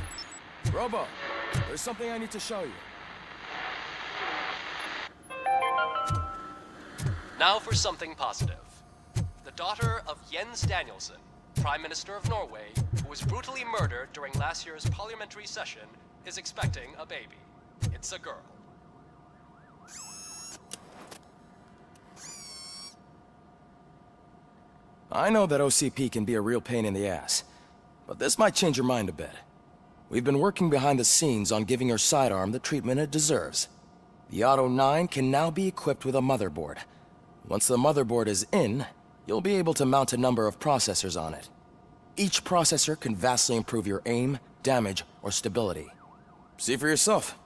X: Robo, there's something I need to show you.
C: Now for something positive. The daughter of Jens Danielson, Prime Minister of Norway, who was brutally murdered during last year's parliamentary session, is expecting a baby. It's a girl.
X: I know that OCP can be a real pain in the ass, but this might change your mind a bit. We've been working behind the scenes on giving her sidearm the treatment it deserves. The Auto 9 can now be equipped with a motherboard. Once the motherboard is in, you'll be able to mount a number of processors on it. Each processor can vastly improve your aim, damage, or stability. See for yourself.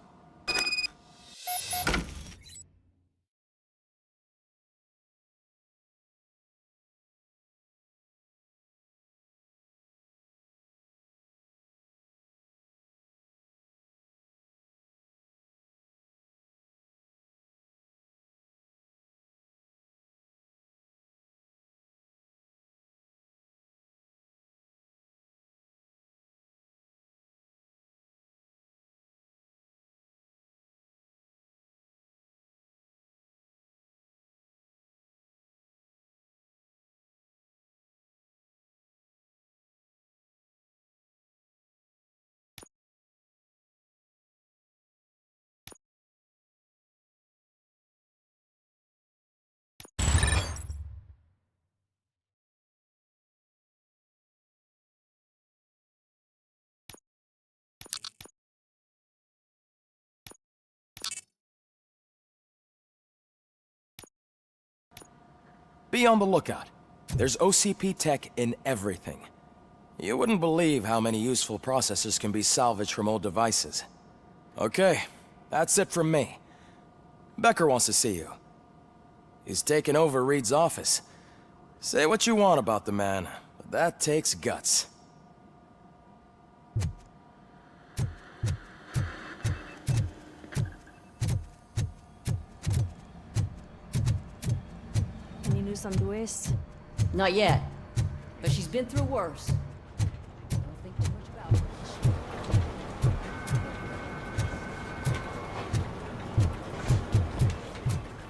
X: Be on the lookout. There's OCP tech in everything. You wouldn't believe how many useful processors can be salvaged from old devices. Okay, that's it from me. Becker wants to see you. He's taken over Reed's office. Say what you want about the man, but that takes guts.
Q: Any news on Luis?
R: Not yet, but she's been through worse. Don't think too much about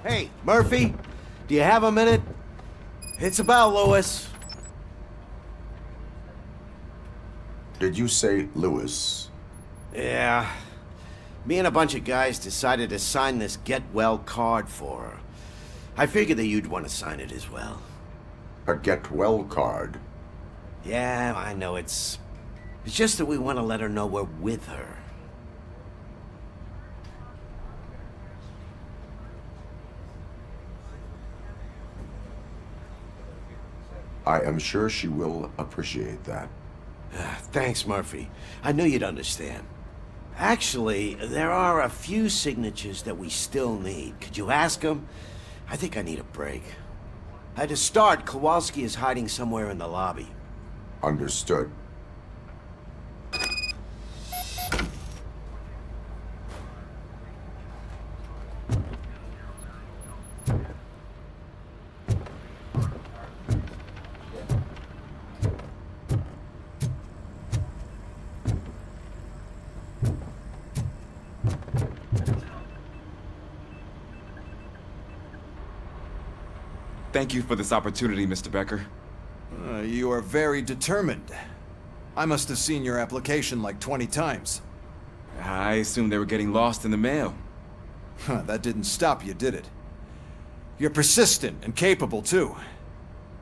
R: it.
D: Hey, Murphy, do you have a minute? It's about Lewis.
K: Did you say Lewis?
D: Yeah. Me and a bunch of guys decided to sign this get well card for her. I figured that you'd want to sign it as well.
K: A get well card?
D: Yeah, I know it's just that we want to let her know we're with her.
K: I am sure she will appreciate that.
D: Thanks, Murphy. I knew you'd understand. Actually, there are a few signatures that we still need. Could you ask them? I think I need a break. To start, Kowalski is hiding somewhere in the lobby.
K: Understood.
E: Thank you for this opportunity, Mr. Becker.
W: You are very determined. I must have seen your application like 20 times.
E: I assumed they were getting lost in the mail.
W: That didn't stop you, did it? You're persistent and capable, too.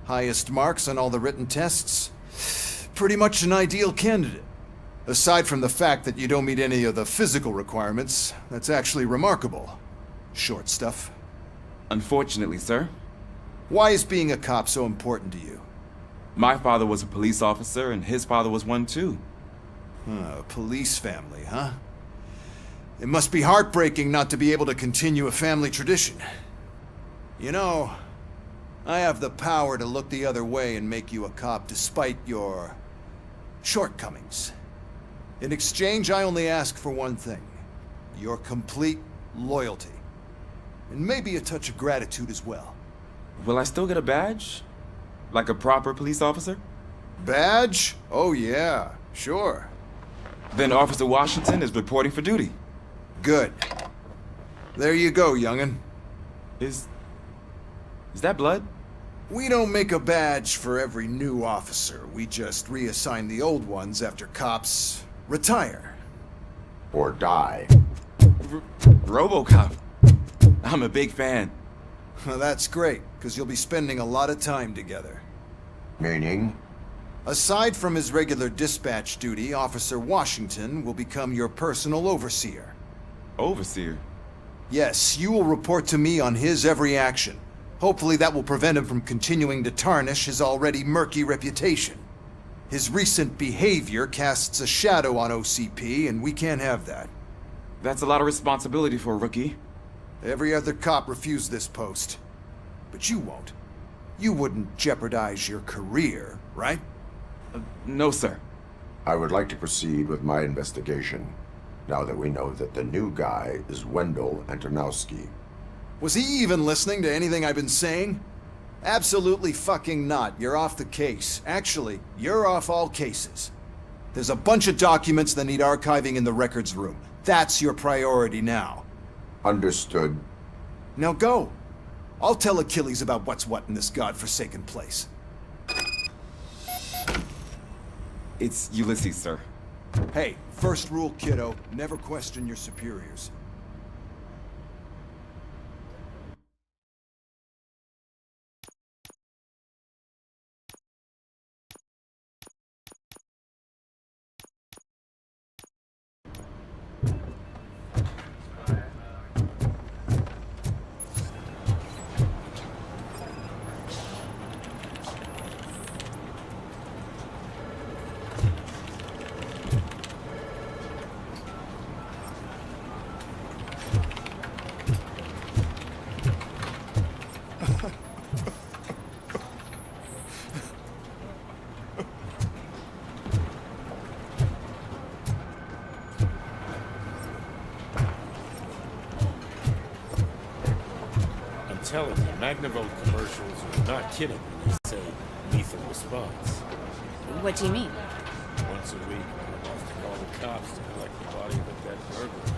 W: Highest marks on all the written tests. Pretty much an ideal candidate. Aside from the fact that you don't meet any of the physical requirements, that's actually remarkable. Short stuff.
E: Unfortunately, sir.
W: Why is being a cop so important to you?
E: My father was a police officer, and his father was one too.
W: A police family, huh? It must be heartbreaking not to be able to continue a family tradition. You know, I have the power to look the other way and make you a cop despite your shortcomings. In exchange, I only ask for one thing. Your complete loyalty. And maybe a touch of gratitude as well.
E: Will I still get a badge? Like a proper police officer?
W: Badge? Oh yeah, sure.
E: Then Officer Washington is reporting for duty.
W: Good. There you go, young'un.
E: Is that blood?
W: We don't make a badge for every new officer. We just reassign the old ones after cops retire.
K: Or die.
E: Robocop. I'm a big fan.
W: Well, that's great, because you'll be spending a lot of time together.
K: Meaning?
W: Aside from his regular dispatch duty, Officer Washington will become your personal overseer.
E: Overseer?
W: Yes, you will report to me on his every action. Hopefully that will prevent him from continuing to tarnish his already murky reputation. His recent behavior casts a shadow on OCP, and we can't have that.
E: That's a lot of responsibility for a rookie.
W: Every other cop refused this post. But you won't. You wouldn't jeopardize your career, right?
E: No, sir.
K: I would like to proceed with my investigation, now that we know that the new guy is Wendell Antonowski.
W: Was he even listening to anything I've been saying? Absolutely fucking not. You're off the case. Actually, you're off all cases. There's a bunch of documents that need archiving in the records room. That's your priority now.
K: Understood.
W: Now go. I'll tell Achilles about what's what in this godforsaken place.
E: It's Ulysses, sir.
W: Hey, first rule, kiddo. Never question your superiors.
N: telling you, Magnavolt commercials are not kidding when they say lethal response.
I: What do you mean?
N: Once a week, I have to call the cops to collect the body of a dead burglar.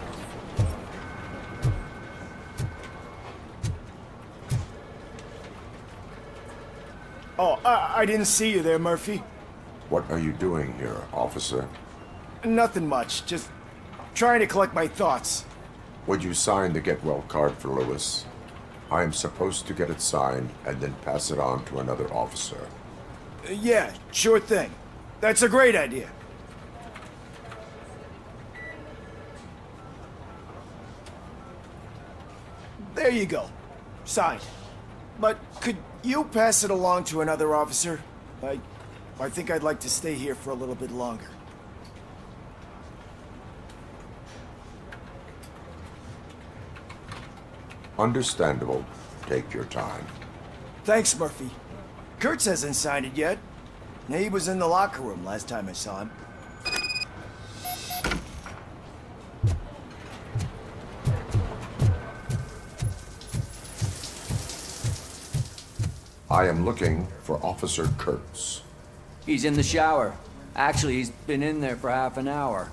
J: Oh, I didn't see you there, Murphy.
K: What are you doing here, officer?
J: Nothing much, just trying to collect my thoughts.
K: Would you sign the get well card for Lewis? I am supposed to get it signed and then pass it on to another officer.
J: Yeah, sure thing. That's a great idea. There you go. Signed. But could you pass it along to another officer? I think I'd like to stay here for a little bit longer.
K: Understandable. Take your time.
J: Thanks, Murphy. Kurtz hasn't signed it yet. He was in the locker room last time I saw him.
K: I am looking for Officer Kurtz.
L: He's in the shower. Actually, he's been in there for half an hour.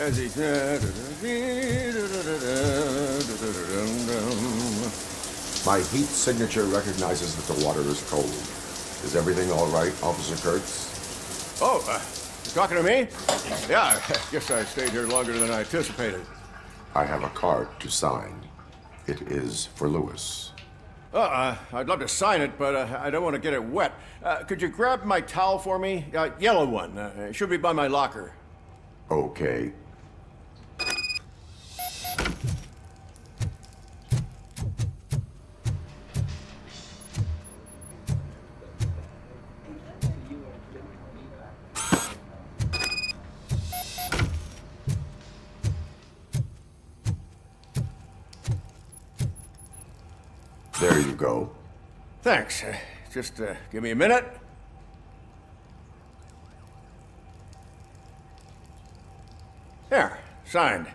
M: As he
K: My heat signature recognizes that the water is cold. Is everything all right, Officer Kurtz?
M: Oh, you talking to me? Yeah, I guess I stayed here longer than I anticipated.
K: I have a card to sign. It is for Lewis.
M: I'd love to sign it, but I don't want to get it wet. Could you grab my towel for me? Yellow one. It should be by my locker.
K: Okay. There you go.
M: Thanks. Just give me a minute. There, signed.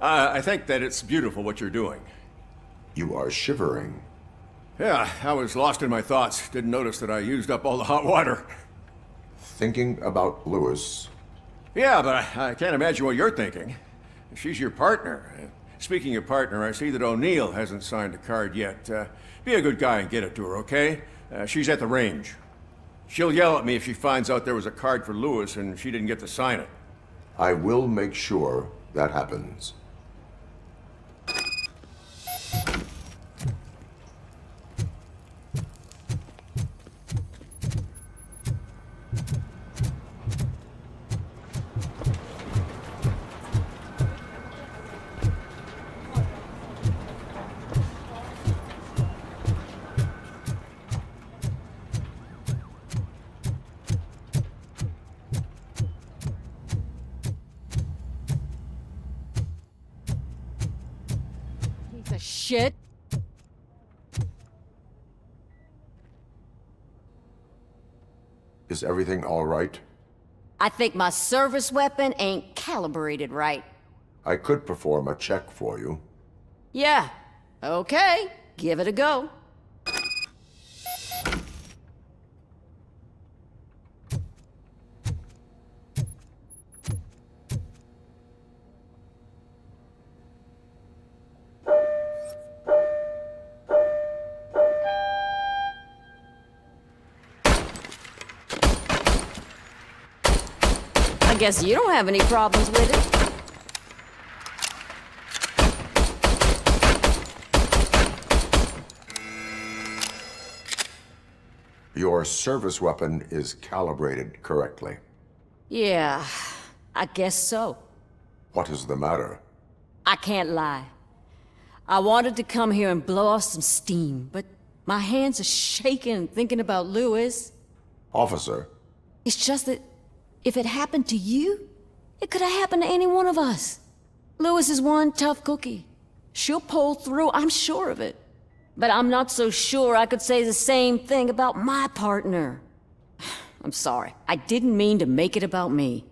M: I think that it's beautiful what you're doing.
K: You are shivering.
M: Yeah, I was lost in my thoughts. Didn't notice that I used up all the hot water.
K: Thinking about Lewis.
M: Yeah, but I can't imagine what you're thinking. She's your partner. Speaking of partner, I see that O'Neill hasn't signed a card yet. Be a good guy and get it to her, okay? She's at the range. She'll yell at me if she finds out there was a card for Lewis and she didn't get to sign it.
K: I will make sure that happens.
R: Shit.
K: Is everything all right?
R: I think my service weapon ain't calibrated right.
K: I could perform a check for you.
R: Yeah. Okay. Give it a go. guess you don't have any problems with it.
K: Your service weapon is calibrated correctly.
R: Yeah, I guess so.
K: What is the matter?
R: I can't lie. I wanted to come here and blow off some steam, but my hands are shaking thinking about Lewis.
K: Officer.
R: It's just that if it happened to you, it could have happened to any one of us. Lewis is one tough cookie. She'll pull through, I'm sure of it. But I'm not so sure I could say the same thing about my partner. I'm sorry. I didn't mean to make it about me.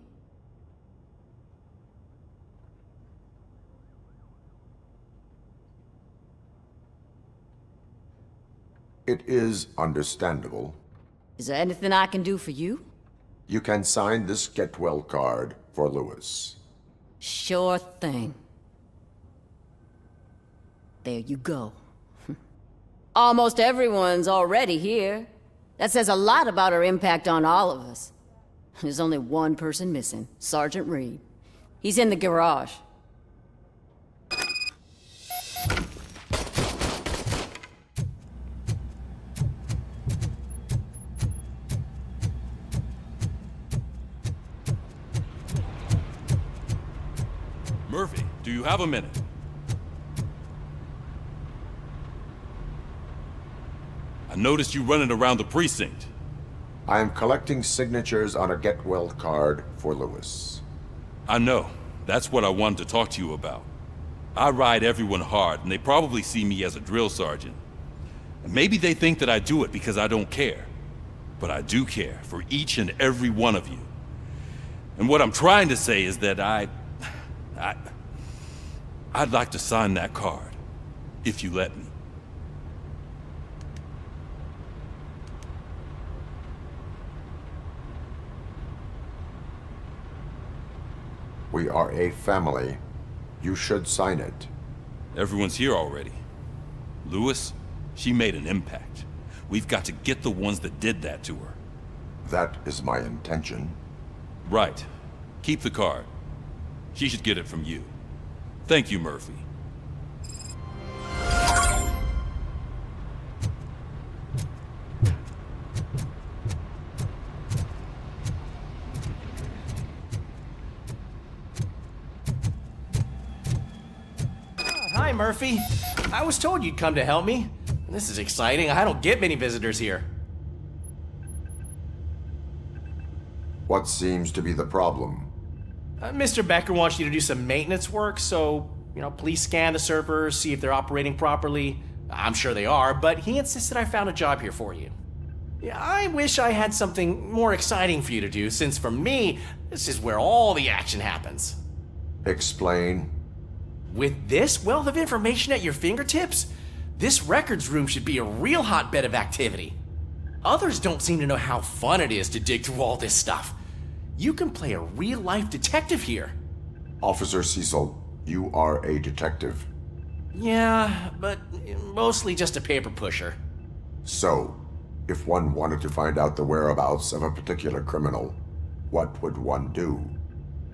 K: It is understandable.
R: Is there anything I can do for you?
K: You can sign this Get Well card for Lewis.
R: Sure thing. There you go. Almost everyone's already here. That says a lot about her impact on all of us. There's only one person missing, Sergeant Reed. He's in the garage.
O: Murphy, do you have a minute? I noticed you running around the precinct.
K: I am collecting signatures on a Get Well card for Lewis.
O: I know. That's what I wanted to talk to you about. I ride everyone hard, and they probably see me as a drill sergeant. And maybe they think that I do it because I don't care. But I do care for each and every one of you. And what I'm trying to say is that I'd like to sign that card, if you let me.
K: We are a family. You should sign it.
O: Everyone's here already. Lewis, she made an impact. We've got to get the ones that did that to her.
K: That is my intention.
O: Right. Keep the card. She should get it from you. Thank you, Murphy.
G: Hi, Murphy. I was told you'd come to help me. This is exciting. I don't get many visitors here.
K: What seems to be the problem?
G: Mr. Becker wants you to do some maintenance work, so, please scan the servers, see if they're operating properly. I'm sure they are, but he insisted I found a job here for you. Yeah, I wish I had something more exciting for you to do, since for me, this is where all the action happens.
K: Explain.
G: With this wealth of information at your fingertips, this records room should be a real hotbed of activity. Others don't seem to know how fun it is to dig through all this stuff. You can play a real-life detective here.
K: Officer Cecil, you are a detective.
G: Yeah, but mostly just a paper pusher.
K: So, if one wanted to find out the whereabouts of a particular criminal, what would one do?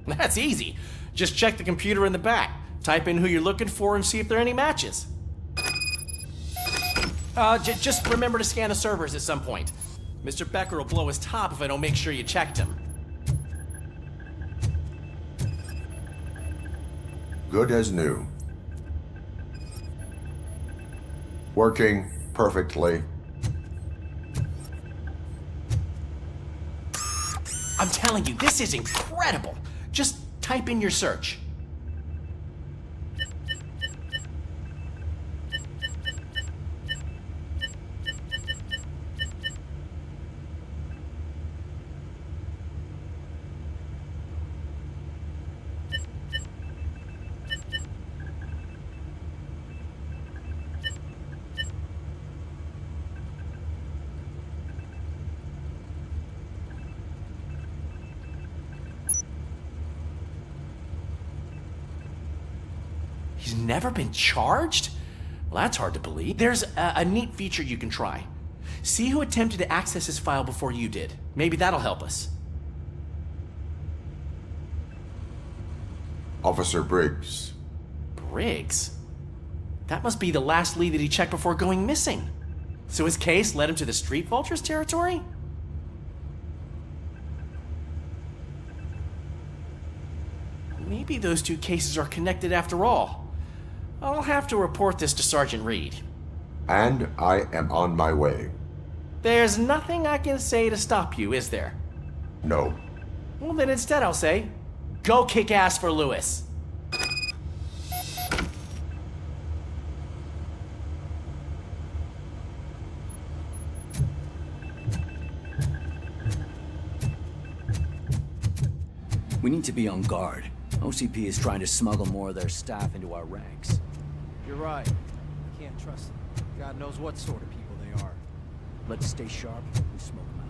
G: That's easy. Just check the computer in the back, type in who you're looking for, and see if there are any matches. Just remember to scan the servers at some point. Mr. Becker will blow his top if I don't make sure you checked him.
K: Good as new. Working perfectly.
G: I'm telling you, this is incredible. Just type in your search. He's never been charged? Well, that's hard to believe. There's a neat feature you can try. See who attempted to access his file before you did. Maybe that'll help us.
K: Officer Briggs.
F: Briggs? That must be the last lead that he checked before going missing. So his case led him to the Street Vultures territory? Maybe those two cases are connected after all. I'll have to report this to Sergeant Reed.
K: And I am on my way.
F: There's nothing I can say to stop you, is there?
K: No.
F: Well, then instead I'll say, go kick ass for Lewis.
L: We need to be on guard. OCP is trying to smuggle more of their staff into our ranks.
H: You're right. We can't trust them. God knows what sort of people they are.
L: Let's stay sharp and smoke them out.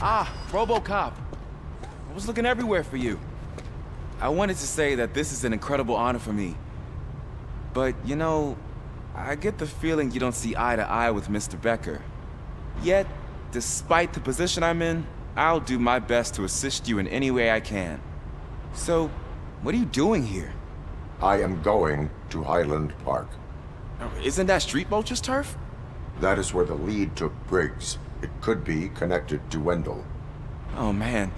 E: Ah, Robocop. I was looking everywhere for you. I wanted to say that this is an incredible honor for me. But, you know, I get the feeling you don't see eye to eye with Mr. Becker. Yet, despite the position I'm in, I'll do my best to assist you in any way I can. So, what are you doing here?
K: I am going to Highland Park.
E: Isn't that Street Vulture's turf?
K: That is where the lead took Briggs. It could be connected to Wendell.
E: Oh, man.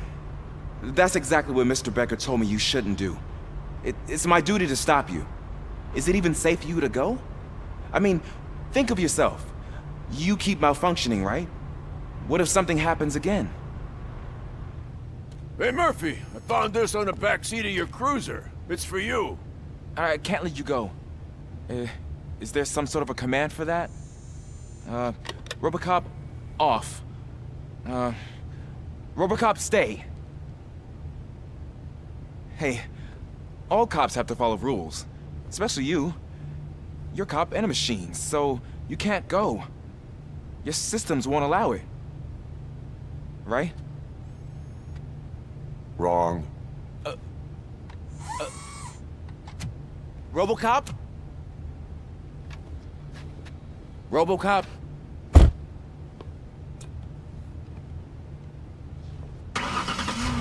E: That's exactly what Mr. Becker told me you shouldn't do. It's my duty to stop you. Is it even safe for you to go? I mean, think of yourself. You keep malfunctioning, right? What if something happens again?
M: Hey, Murphy, I found this on the back seat of your cruiser. It's for you.
E: I can't let you go. Is there some sort of a command for that? Robocop, off. Robocop, stay. Hey, all cops have to follow rules. Especially you. You're a cop and a machine, so you can't go. Your systems won't allow it. Right?
K: Wrong.
E: Robocop? Robocop?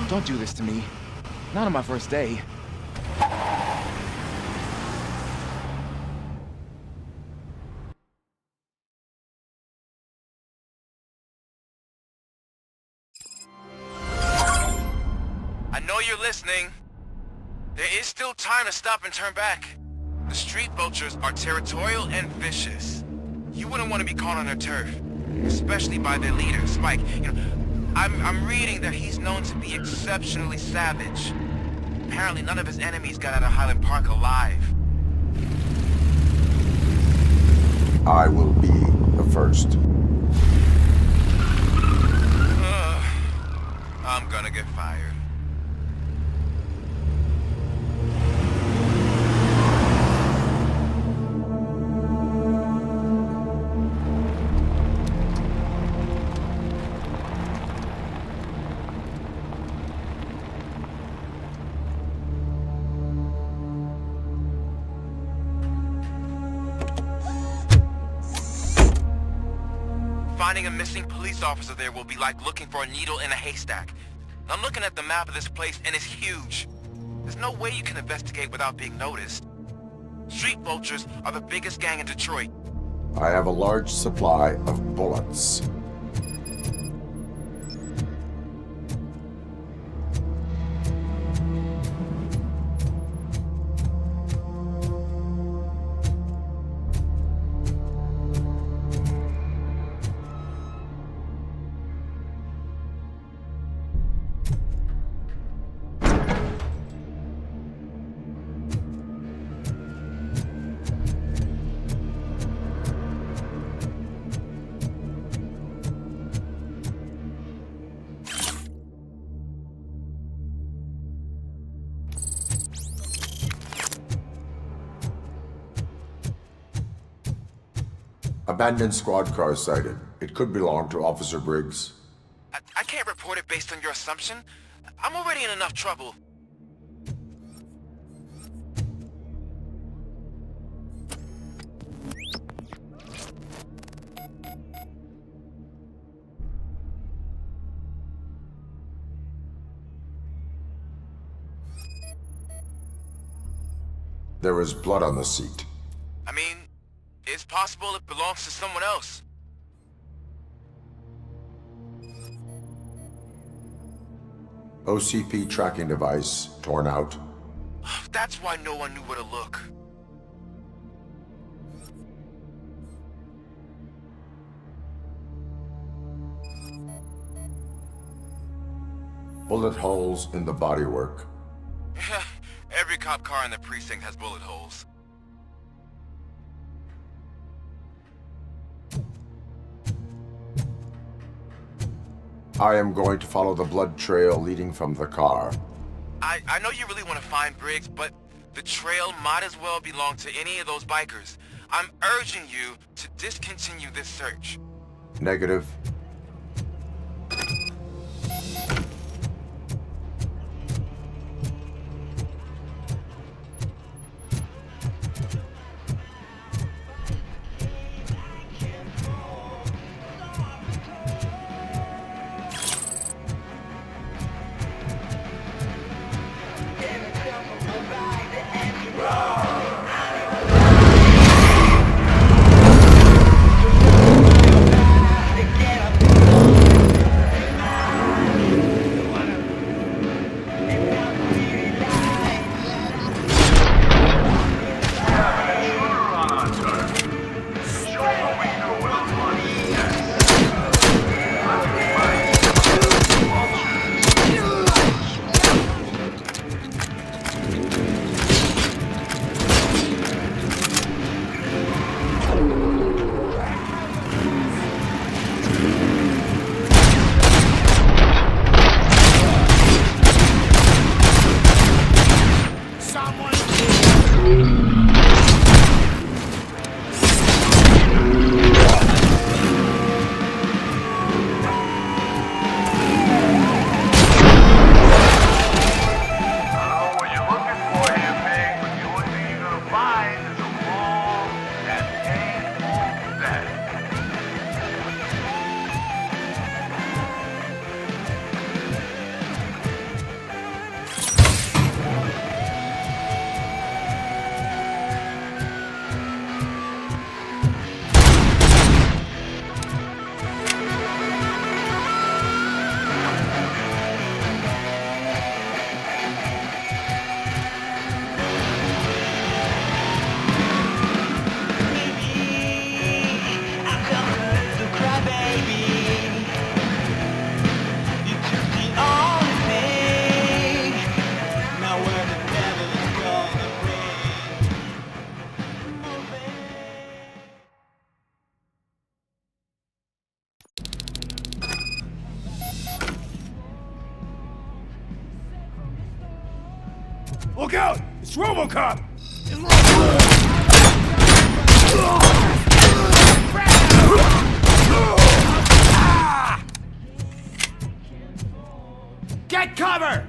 E: Don't do this to me. Not on my first day.
A: I know you're listening. There is still time to stop and turn back. The Street Vultures are territorial and vicious. You wouldn't want to be caught on their turf, especially by their leader, Spike. You know, I'm reading that he's known to be exceptionally savage. Apparently none of his enemies got out of Highland Park alive.
K: I will be the first.
A: I'm gonna get fired. Finding a missing police officer there will be like looking for a needle in a haystack. I'm looking at the map of this place and it's huge. There's no way you can investigate without being noticed. Street Vultures are the biggest gang in Detroit.
K: I have a large supply of bullets. Abandoned squad car sighted. It could belong to Officer Briggs.
A: I can't report it based on your assumption. I'm already in enough trouble.
K: There is blood on the seat.
A: I mean, it's possible it belongs to someone else.
K: OCP tracking device torn out.
A: That's why no one knew where to look.
K: Bullet holes in the bodywork.
A: Every cop car in the precinct has bullet holes.
K: I am going to follow the blood trail leading from the car.
A: I know you really want to find Briggs, but the trail might as well belong to any of those bikers. I'm urging you to discontinue this search.
K: Negative.
G: Look out! It's Robocop! Get cover!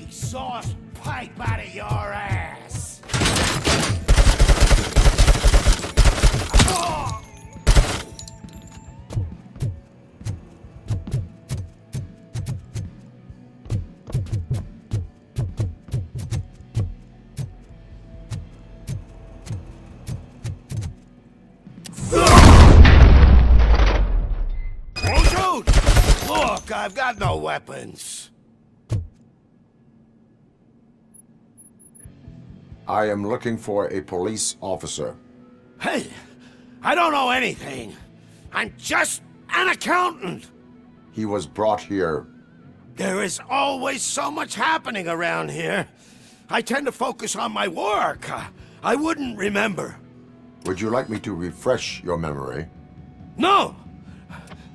G: exhaust pipe out of your ass! Oh! Oh, dude! Look, I've got no weapons.
K: I am looking for a police officer.
G: Hey, I don't know anything. I'm just an accountant.
K: He was brought here.
G: There is always so much happening around here. I tend to focus on my work. I wouldn't remember.
K: Would you like me to refresh your memory?
G: No!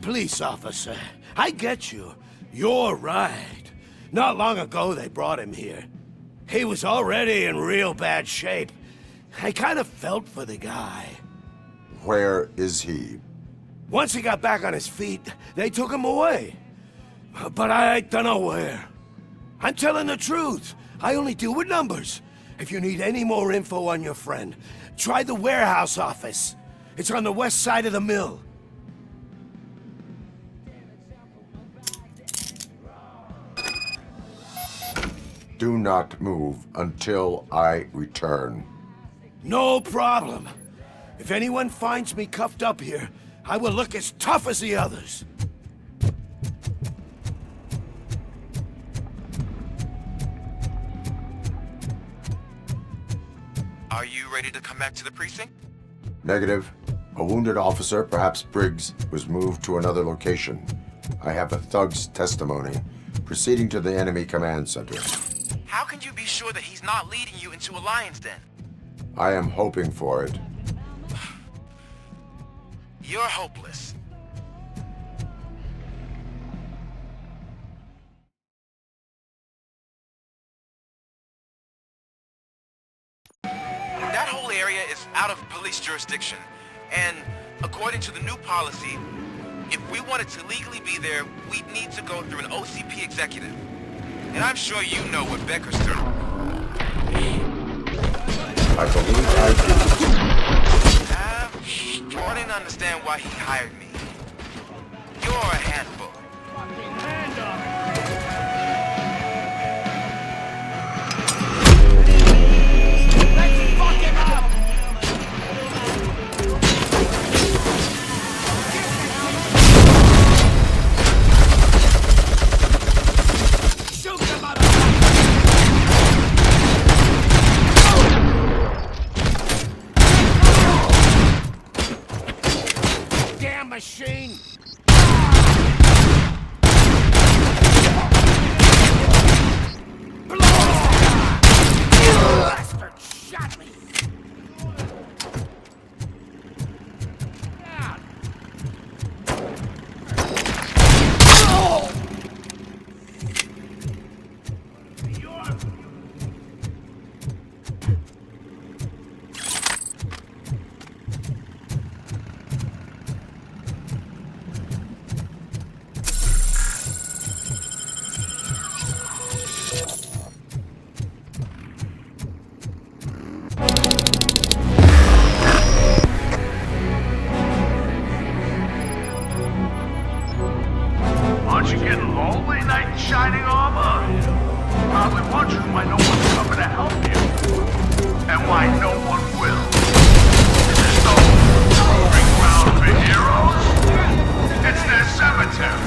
G: Police officer, I get you. You're right. Not long ago they brought him here. He was already in real bad shape. I kind of felt for the guy.
K: Where is he?
G: Once he got back on his feet, they took him away. But I don't know where. I'm telling the truth. I only deal with numbers. If you need any more info on your friend, try the warehouse office. It's on the west side of the mill.
K: Do not move until I return.
G: No problem. If anyone finds me cuffed up here, I will look as tough as the others.
A: Are you ready to come back to the precinct?
K: Negative. A wounded officer, perhaps Briggs, was moved to another location. I have a thug's testimony. Proceeding to the enemy command center.
A: How can you be sure that he's not leading you into a lion's den?
K: I am hoping for it.
A: You're hopeless. That whole area is out of police jurisdiction, and according to the new policy, if we wanted to legally be there, we'd need to go through an OCP executive. And I'm sure you know what Becker's doing.
K: I believe I do.
A: I didn't understand why he hired me. You're a handful.
G: Let's fuck him up! Shoot the damn machine! Bastard shot me!
P: Aren't you getting lonely, knight in shining armor? Probably wondering why no one's coming to help you. And why no one will. Is this the proving ground for heroes? It's their cemetery.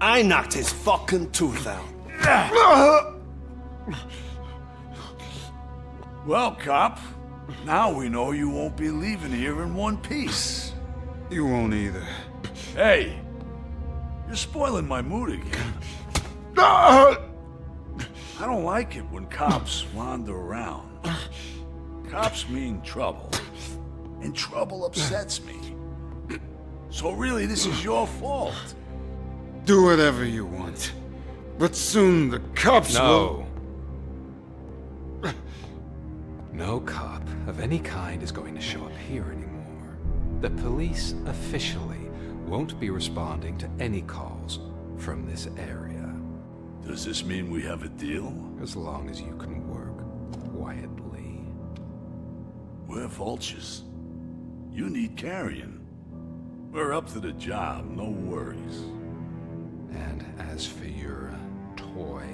S: I knocked his fucking tooth out.
P: Well, cop, now we know you won't be leaving here in one piece.
T: You won't either.
P: Hey, you're spoiling my mood again. I don't like it when cops wander around. Cops mean trouble, and trouble upsets me. So really, this is your fault.
T: Do whatever you want. But soon the cops will...
U: No cop of any kind is going to show up here anymore. The police officially won't be responding to any calls from this area.
P: Does this mean we have a deal?
U: As long as you can work quietly.
P: We're vultures. You need carrying. We're up to the job, no worries.
U: And as for your toy...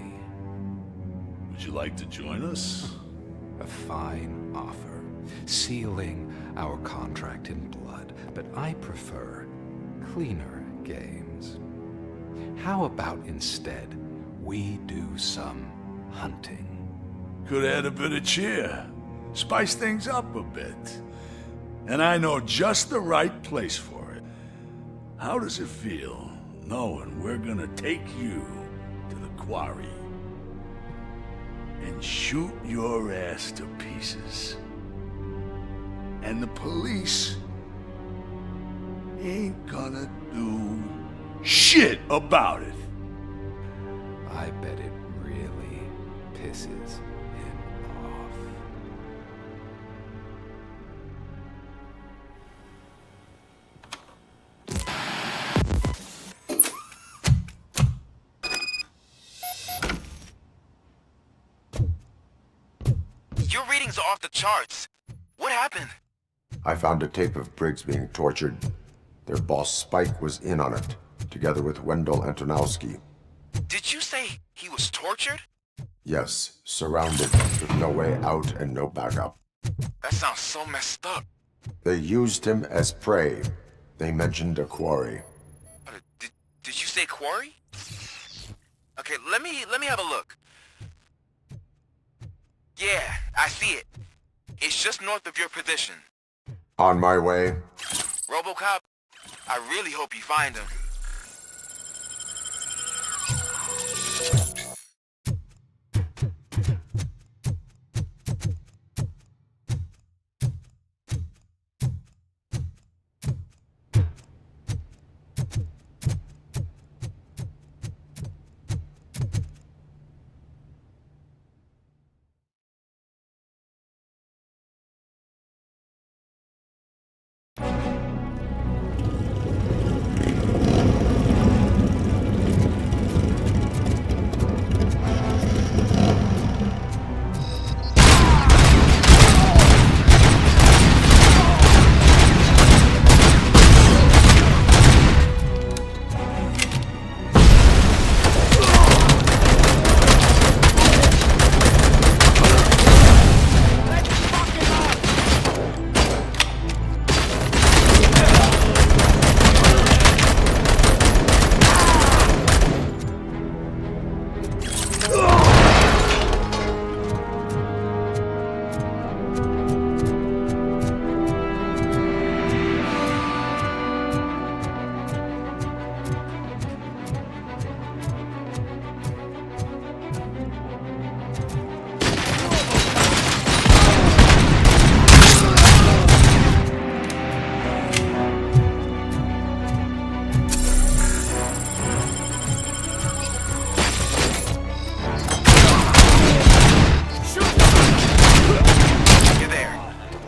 P: Would you like to join us?
U: A fine offer, sealing our contract in blood, but I prefer cleaner games. How about instead we do some hunting?
P: Could add a bit of cheer, spice things up a bit. And I know just the right place for it. How does it feel knowing we're gonna take you to the quarry and shoot your ass to pieces? And the police ain't gonna do shit about it.
U: I bet it really pisses him off.
A: Your readings are off the charts. What happened?
K: I found a tape of Briggs being tortured. Their boss Spike was in on it, together with Wendell Antonowski.
A: Did you say he was tortured?
K: Yes, surrounded, with no way out and no backup.
A: That sounds so messed up.
K: They used him as prey. They mentioned a quarry.
A: Did you say quarry? Okay, let me have a look. Yeah, I see it. It's just north of your position.
K: On my way.
A: Robocop, I really hope you find him.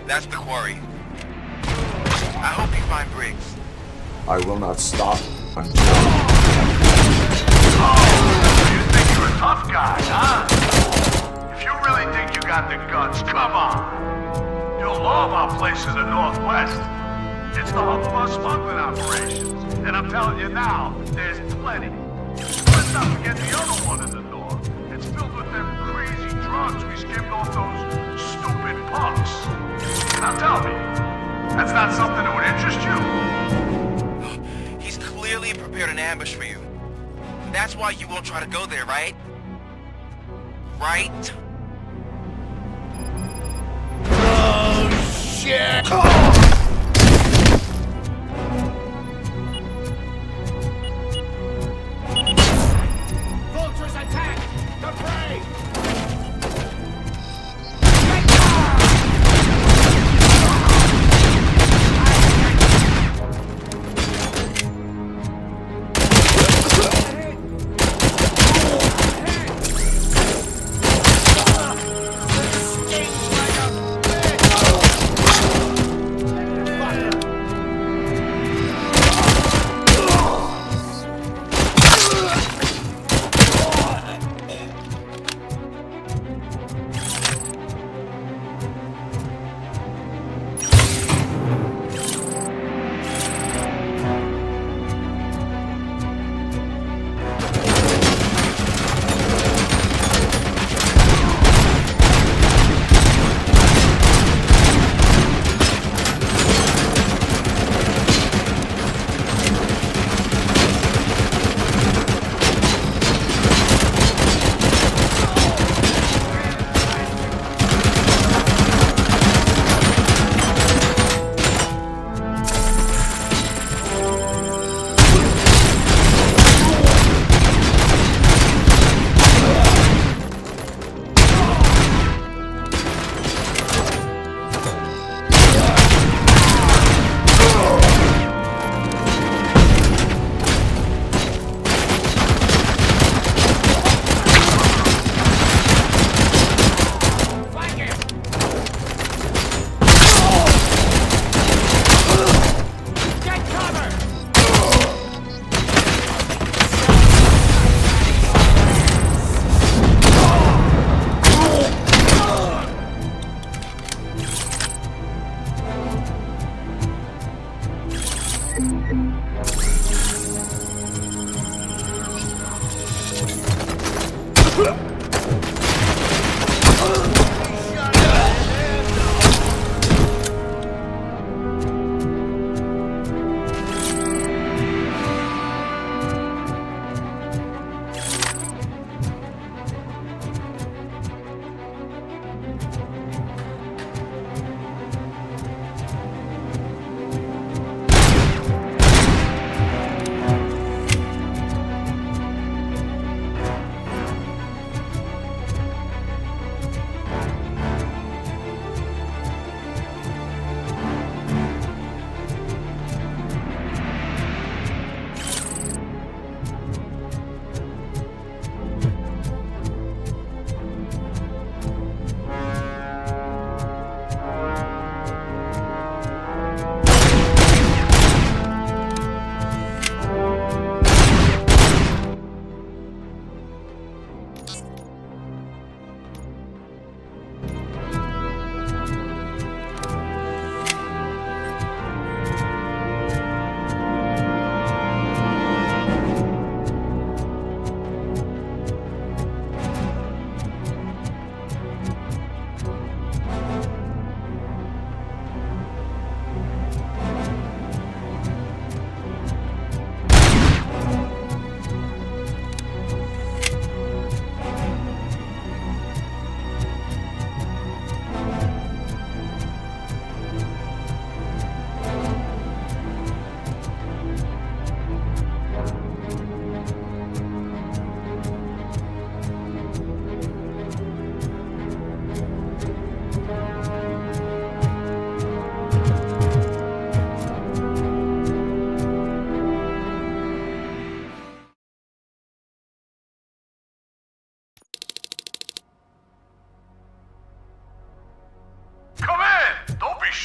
A: That's the quarry. I hope you find Briggs.
K: I will not stop until...
P: Oh, you think you're a tough guy, huh? If you really think you got the guts, come on. You'll love our place in the Northwest. It's the hub of our smuggling operations. And I'm telling you now, there's plenty let's not forget the other one in the north. It's filled with them crazy drugs we skimmed off those stupid punks. Now tell me, that's not something that would interest you?
A: He's clearly prepared an ambush for you. That's why you won't try to go there, right? Right?
P: Oh, shit!
G: Vultures attack! The prey!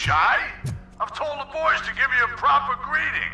P: shy? I've told the boys to give you a proper greeting.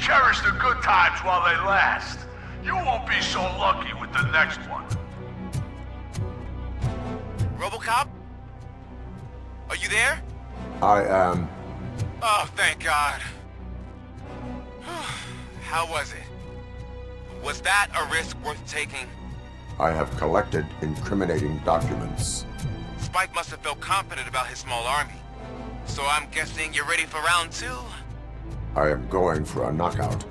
P: Cherish the good times while they last. You won't be so lucky with the next one.
A: Robocop? Are you there?
K: I am.
A: Oh, thank God. How was it? Was that a risk worth taking?
K: I have collected incriminating documents.
A: Spike must have felt confident about his small army. So I'm guessing you're ready for round 2?
K: I am going for a knockout.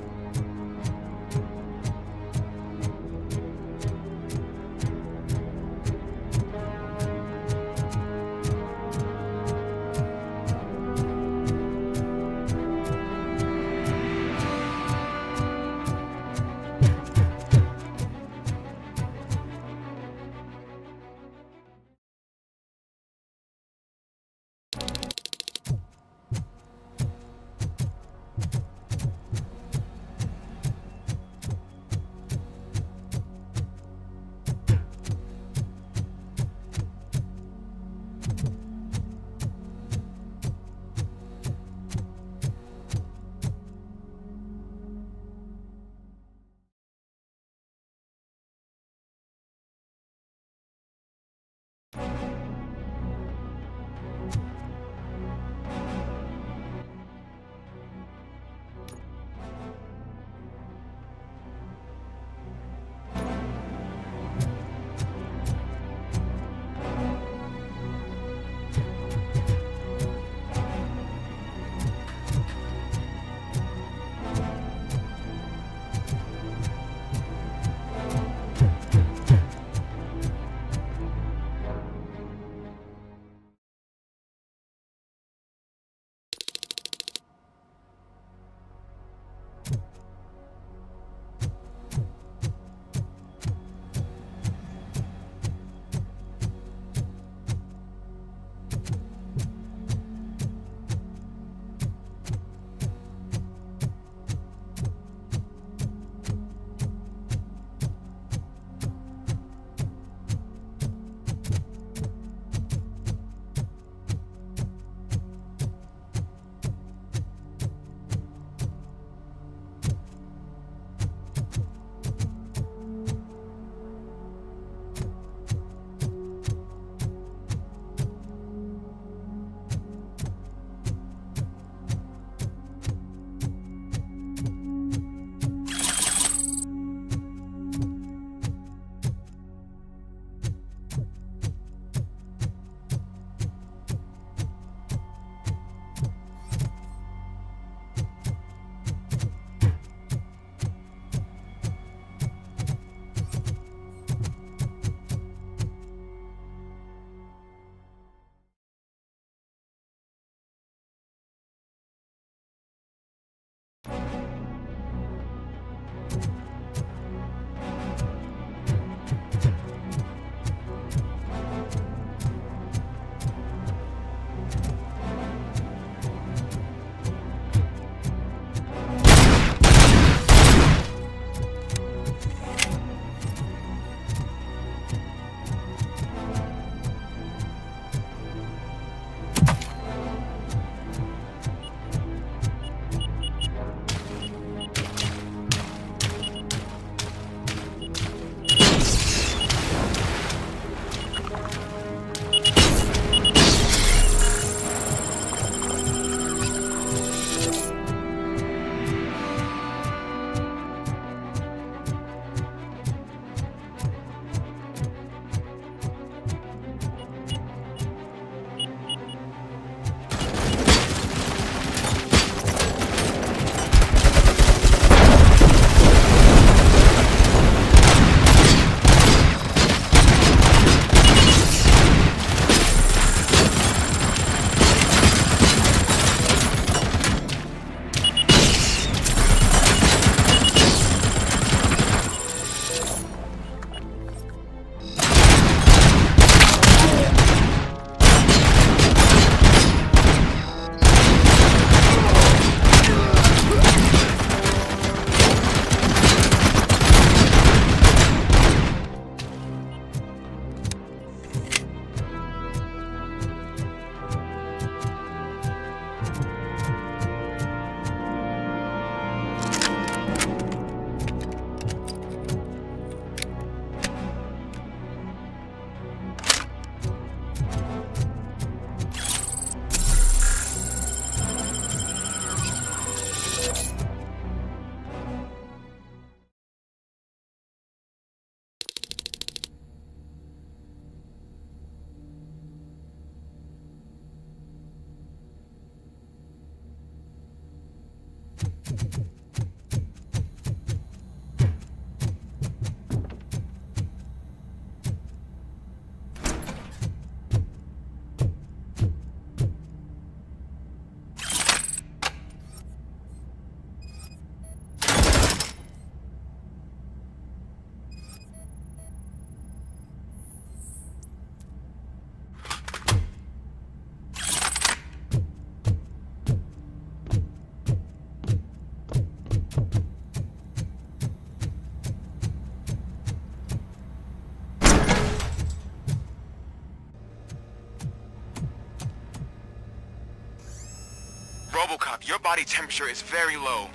A: Robocop, your body temperature is very low.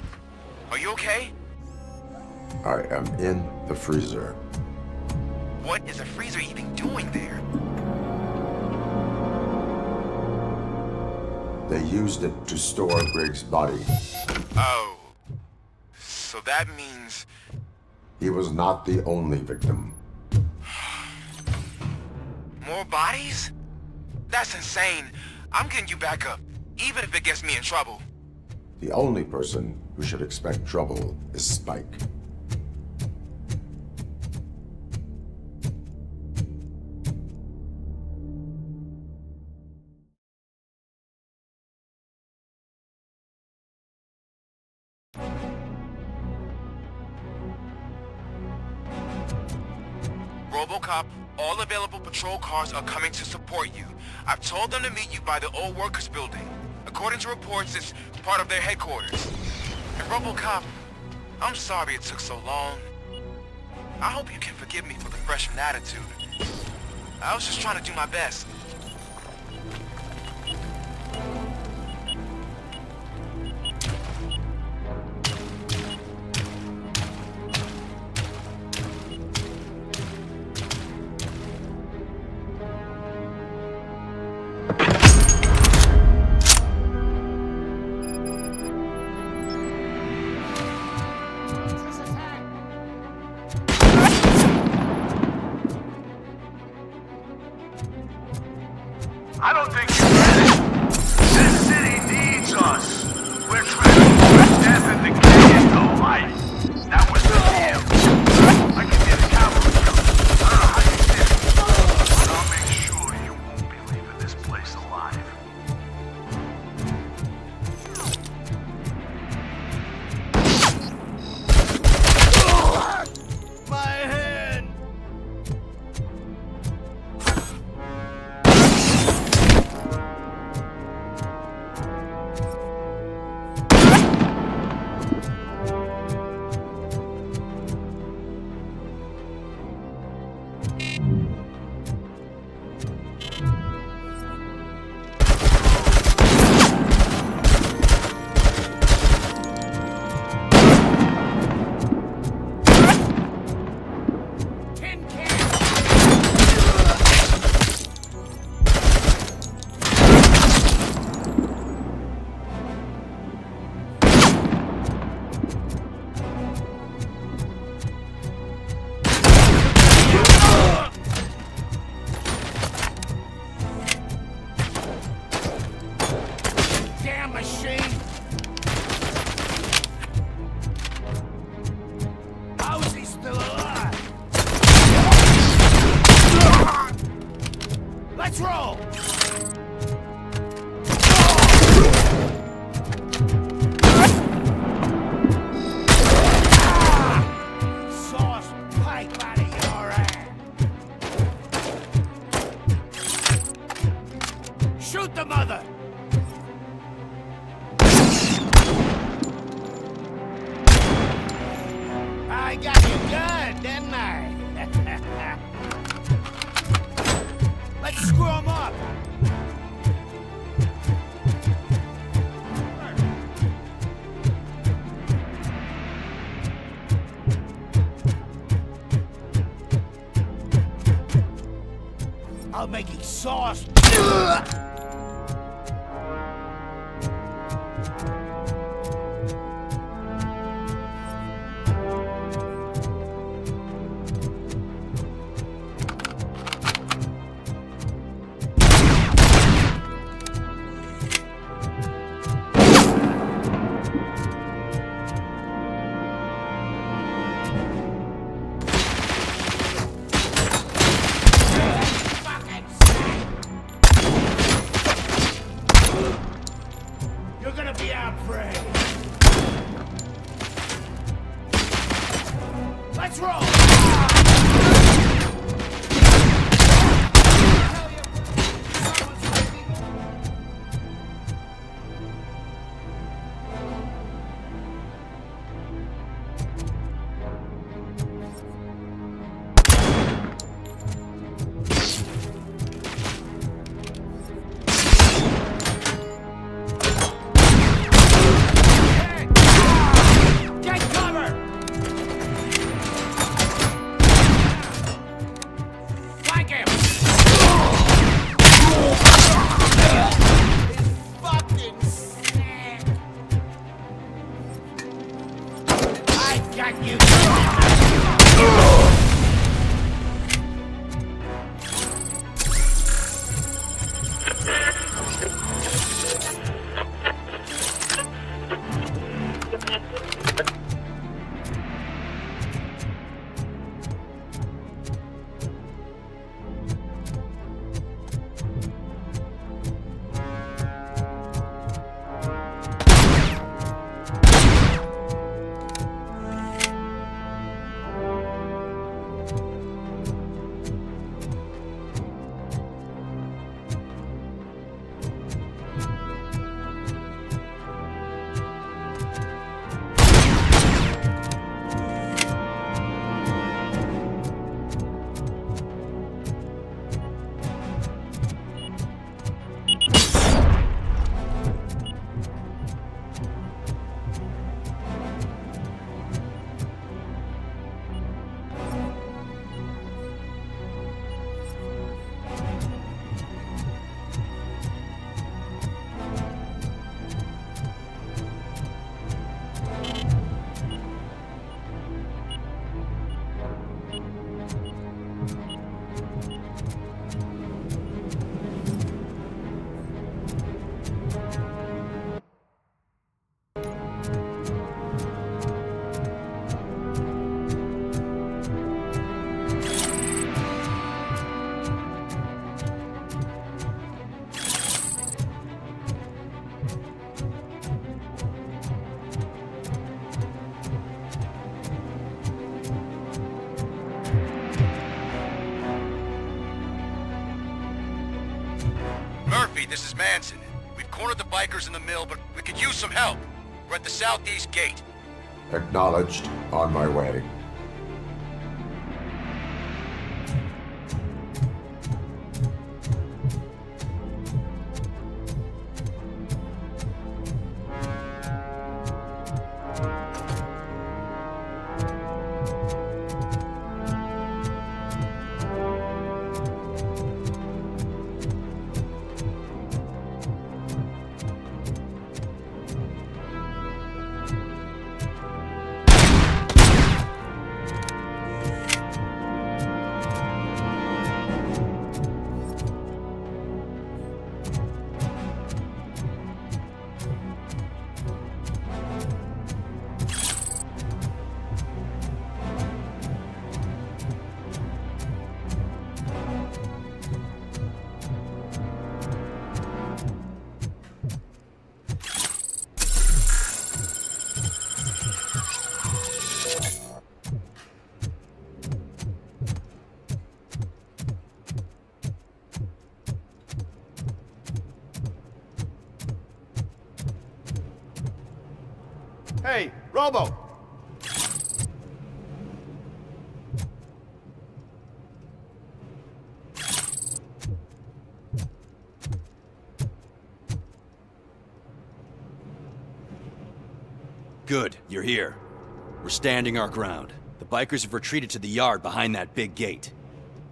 A: Are you okay?
K: I am in the freezer.
A: What is a freezer even doing there?
K: They used it to store Griggs' body.
A: Oh. So that means...
K: He was not the only victim.
A: More bodies? That's insane. I'm getting you back up, even if it gets me in trouble.
K: The only person who should expect trouble is Spike.
A: Robocop, all available patrol cars are coming to support you. I've told them to meet you by the old workers building. According to reports, it's part of their headquarters. And Robocop, I'm sorry it took so long. I hope you can forgive me for the freshman attitude. I was just trying to do my best.
D: I got you good, didn't I? Let's screw him up! I'll make exhaust. You're gonna be our prey. Let's roll! Get cover! Flank him! Fucking sick! I got you!
A: Murphy, this is Manson. We've cornered the bikers in the mill, but we could use some help. We're at the southeast gate.
K: Acknowledged. On my way.
J: Hey, Robo!
L: Good, you're here. We're standing our ground. The bikers have retreated to the yard behind that big gate.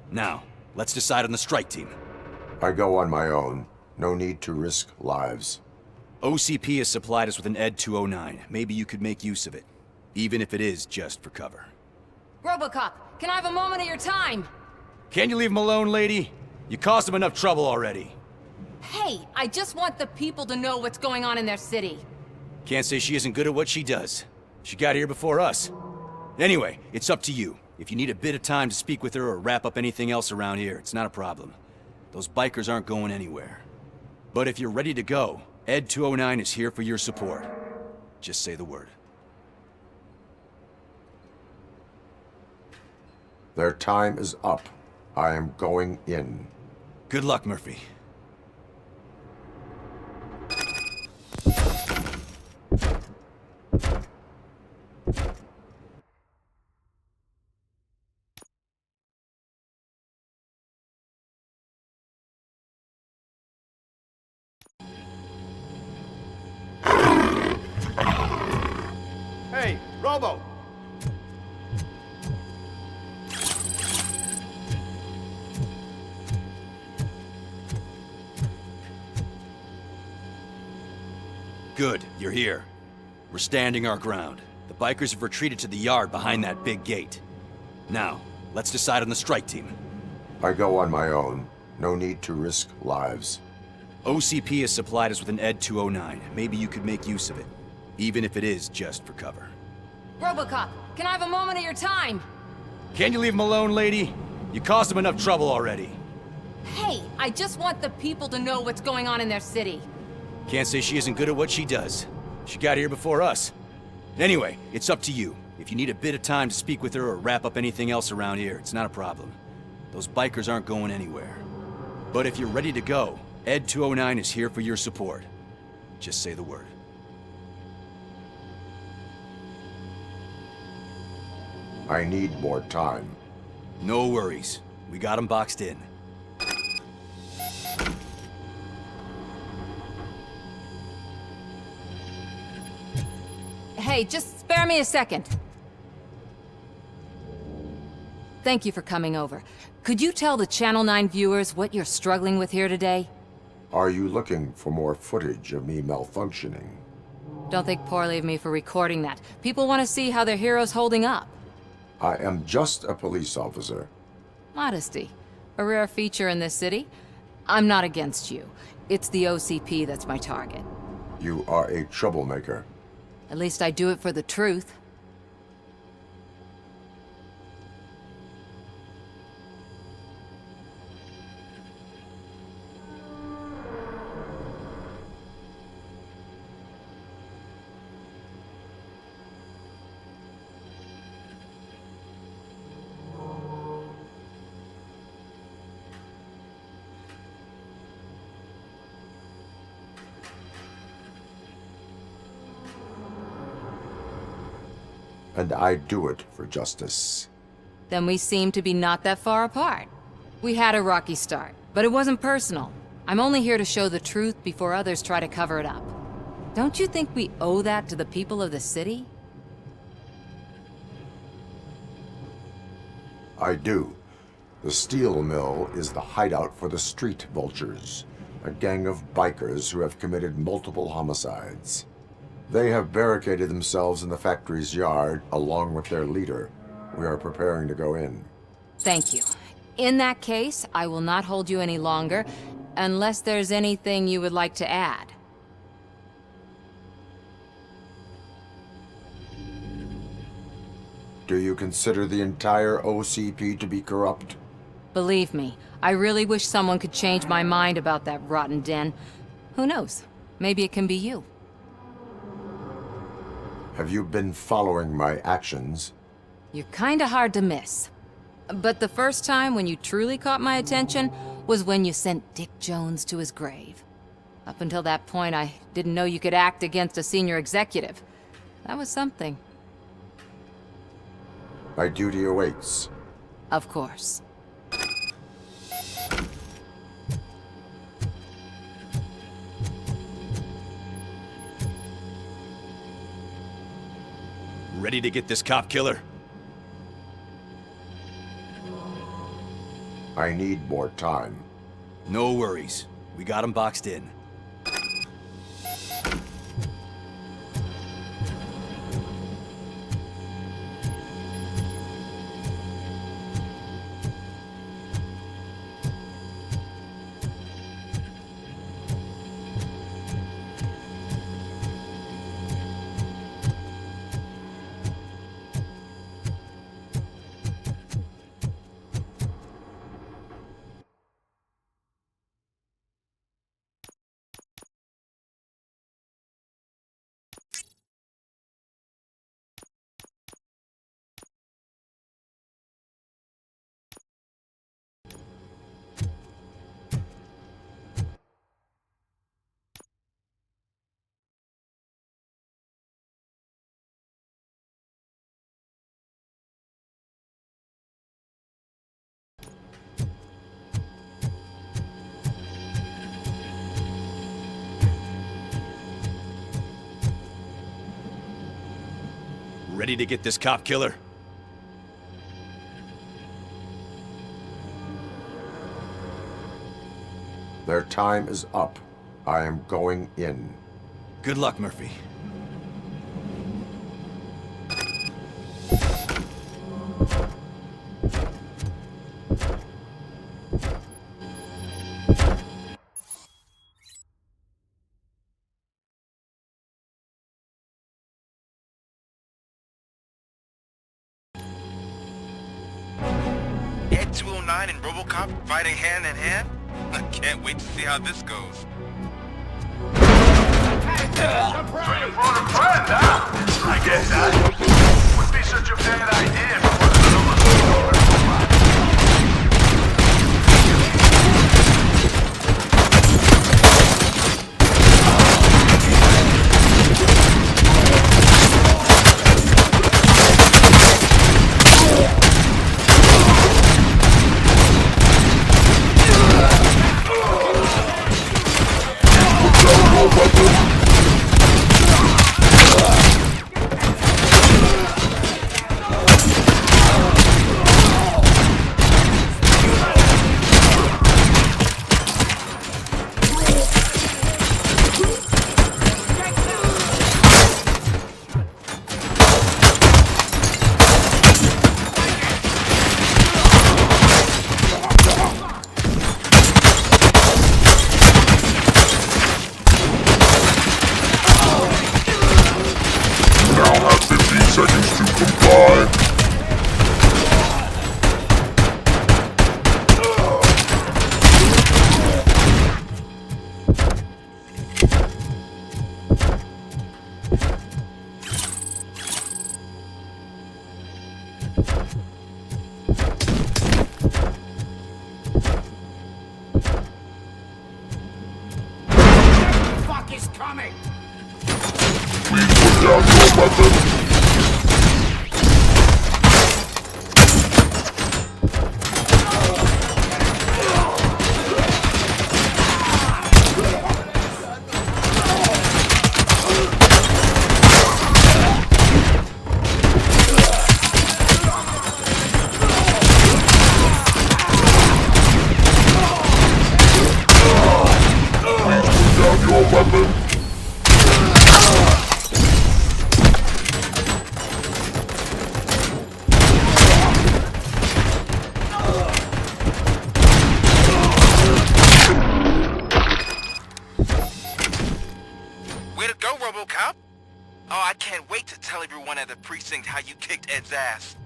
L: Now, let's decide on the strike team.
K: I go on my own. No need to risk lives.
L: OCP has supplied us with an ED 209. Maybe you could make use of it, even if it is just for cover.
I: Robocop, can I have a moment of your time?
L: Can you leave him alone, lady? You caused him enough trouble already.
I: Hey, I just want the people to know what's going on in their city.
L: Can't say she isn't good at what she does. She got here before us. Anyway, it's up to you. If you need a bit of time to speak with her or wrap up anything else around here, it's not a problem. Those bikers aren't going anywhere. But if you're ready to go, ED 209 is here for your support. Just say the word.
K: Their time is up. I am going in.
L: Good luck, Murphy.
J: Hey, Robo!
L: Good, you're here. We're standing our ground. The bikers have retreated to the yard behind that big gate. Now, let's decide on the strike team.
K: I go on my own. No need to risk lives.
L: OCP has supplied us with an ED 209. Maybe you could make use of it, even if it is just for cover.
I: Robocop, can I have a moment of your time?
L: Can you leave him alone, lady? You caused him enough trouble already.
I: Hey, I just want the people to know what's going on in their city.
L: Can't say she isn't good at what she does. She got here before us. Anyway, it's up to you. If you need a bit of time to speak with her or wrap up anything else around here, it's not a problem. Those bikers aren't going anywhere. But if you're ready to go, ED 209 is here for your support. Just say the word.
K: I need more time.
L: No worries. We got him boxed in.
I: Hey, just spare me a second. Thank you for coming over. Could you tell the Channel 9 viewers what you're struggling with here today?
K: Are you looking for more footage of me malfunctioning?
I: Don't think poorly of me for recording that. People want to see how their hero's holding up.
K: I am just a police officer.
I: Modesty. A rare feature in this city. I'm not against you. It's the OCP that's my target.
K: You are a troublemaker.
I: At least I do it for the truth.
K: And I do it for justice.
I: Then we seem to be not that far apart. We had a rocky start, but it wasn't personal. I'm only here to show the truth before others try to cover it up. Don't you think we owe that to the people of the city?
K: I do. The steel mill is the hideout for the street vultures, a gang of bikers who have committed multiple homicides. They have barricaded themselves in the factory's yard, along with their leader. We are preparing to go in.
I: Thank you. In that case, I will not hold you any longer, unless there's anything you would like to add.
K: Do you consider the entire OCP to be corrupt?
I: Believe me, I really wish someone could change my mind about that rotten den. Who knows? Maybe it can be you.
K: Have you been following my actions?
I: You're kinda hard to miss. But the first time when you truly caught my attention was when you sent Dick Jones to his grave. Up until that point, I didn't know you could act against a senior executive. That was something.
K: My duty awaits.
I: Of course.
L: Ready to get this cop killer?
K: I need more time.
L: No worries. We got him boxed in. Ready to get this cop killer?
K: Their time is up. I am going in.
L: Good luck, Murphy.
A: Ed 209 and Robocop fighting hand in hand? I can't wait to see how this goes.
P: So you brought a friend, huh? I guess that would be such a bad idea for one of the numbers. Fuck is coming!
O: Please put down your weapon.
A: Way to go, Robocop! Oh, I can't wait to tell everyone at the precinct how you kicked Ed's ass.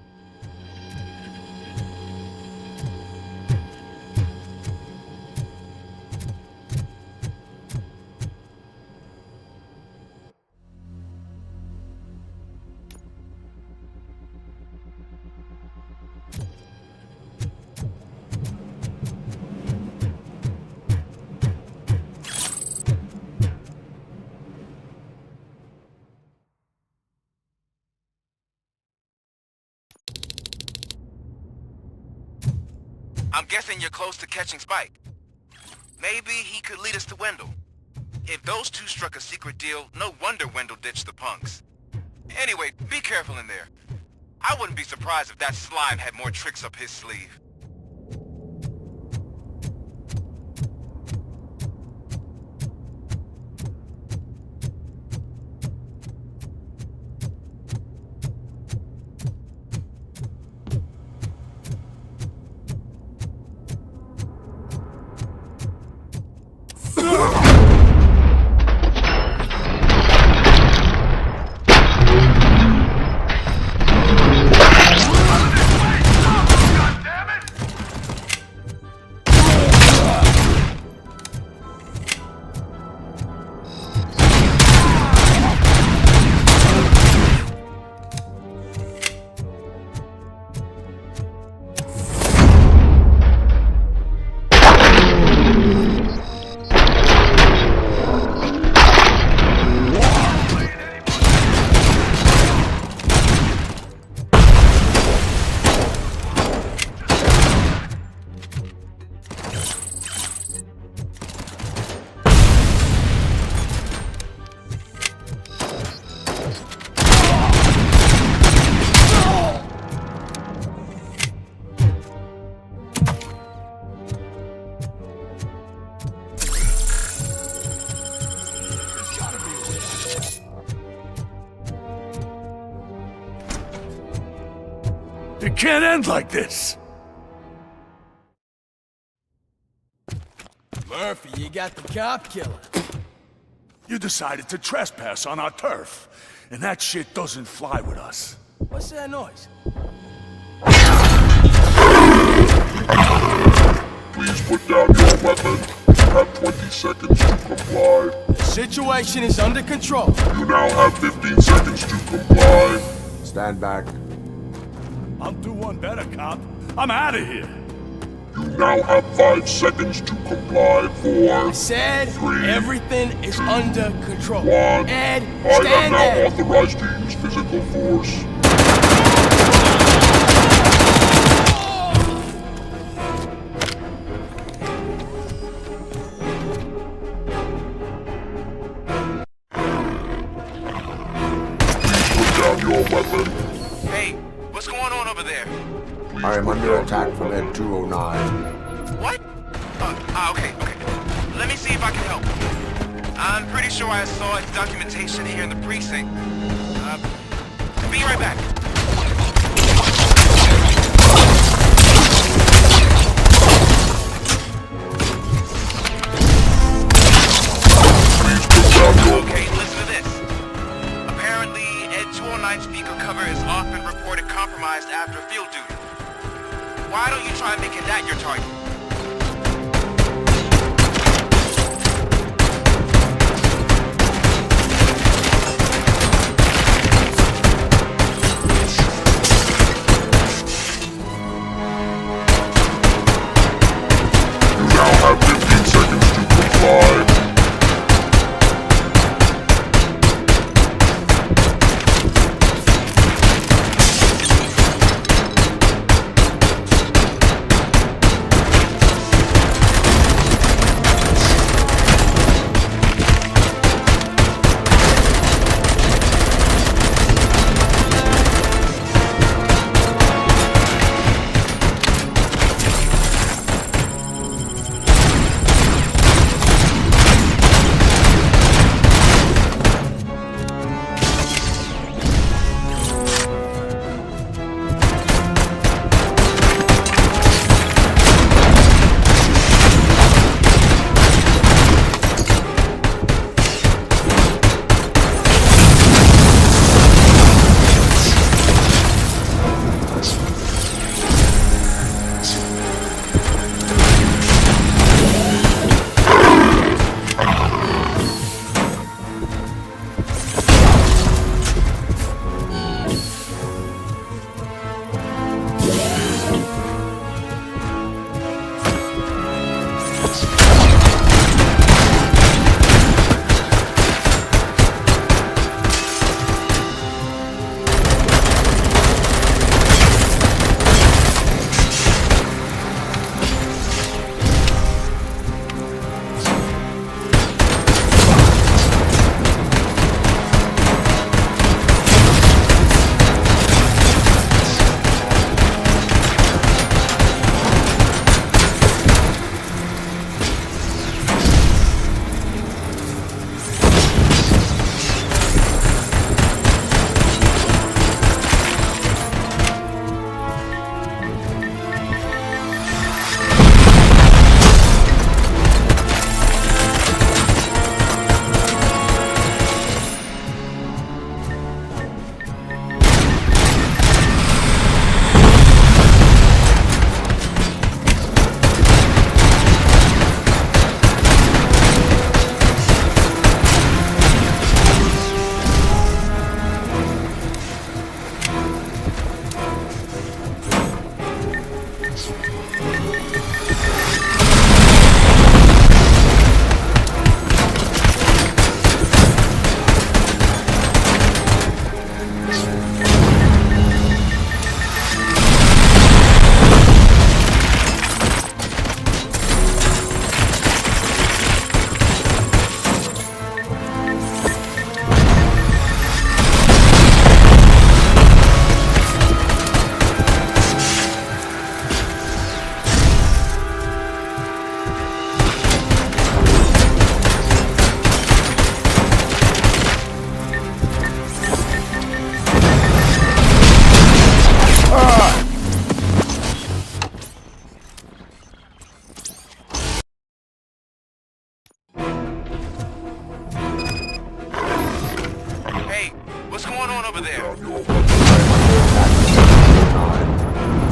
A: I'm guessing you're close to catching Spike. Maybe he could lead us to Wendell. If those two struck a secret deal, no wonder Wendell ditched the punks. Anyway, be careful in there. I wouldn't be surprised if that slime had more tricks up his sleeve.
P: It can't end like this!
G: Murphy, you got the cop killer.
P: You decided to trespass on our turf, and that shit doesn't fly with us.
G: What's that noise?
B: Please put down your weapon. You have 20 seconds to comply.
G: The situation is under control.
B: You now have 15 seconds to comply.
K: Stand back.
P: I'll do one better, cop. I'm out of here.
B: You now have 5 seconds to comply. 4,
G: I said
B: 3,
G: everything is under control.
B: 1.
G: Ed,
B: I am
G: stand
B: now
G: there.
B: authorized to use physical force. Put down your weapon.
A: Hey, what's going on over there?
K: I am under attack from Ed 209.
A: What? Okay. Let me see if I can help. I'm pretty sure I saw its documentation here in the precinct. Be right back. Okay, listen to this. Apparently, Ed 209 speaker cover is often reported compromised after field duty. Why don't you try making that your target?
B: You now have 15 seconds to comply.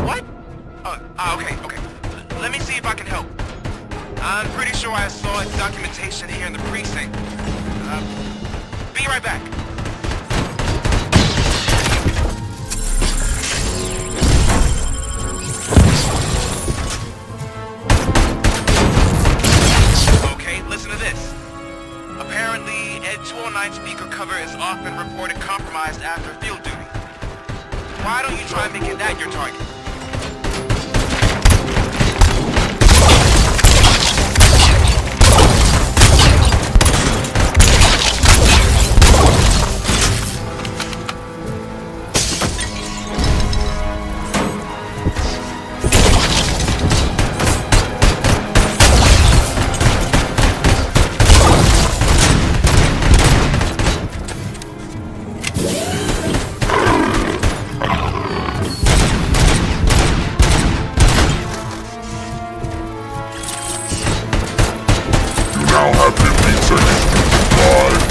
A: What? Okay. Let me see if I can help. I'm pretty sure I saw documentation here in the precinct. Be right back. Okay, listen to this. Apparently, Ed 209 speaker cover is often reported compromised after field duty. Why don't you try making that your target?
B: Now have 15 seconds to comply.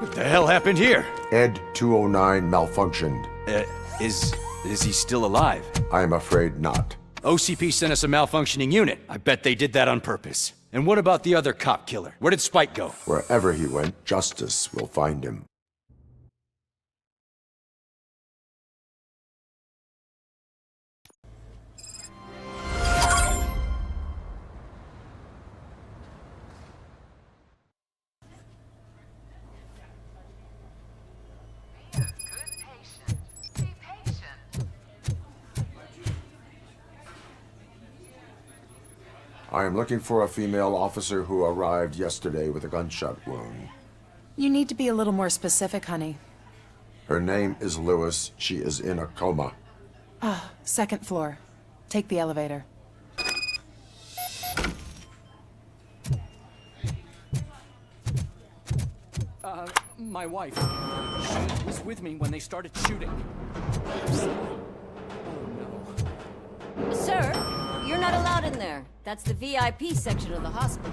L: What the hell happened here?
K: Ed 209 malfunctioned.
L: Is he still alive?
K: I am afraid not.
L: OCP sent us a malfunctioning unit. I bet they did that on purpose. And what about the other cop killer? Where did Spike go?
K: Wherever he went, justice will find him. I am looking for a female officer who arrived yesterday with a gunshot wound.
C: You need to be a little more specific, honey.
K: Her name is Lewis. She is in a coma.
C: Ah, second floor. Take the elevator.
F: My wife. She was with me when they started shooting.
R: Sir, you're not allowed in there. That's the VIP section of the hospital.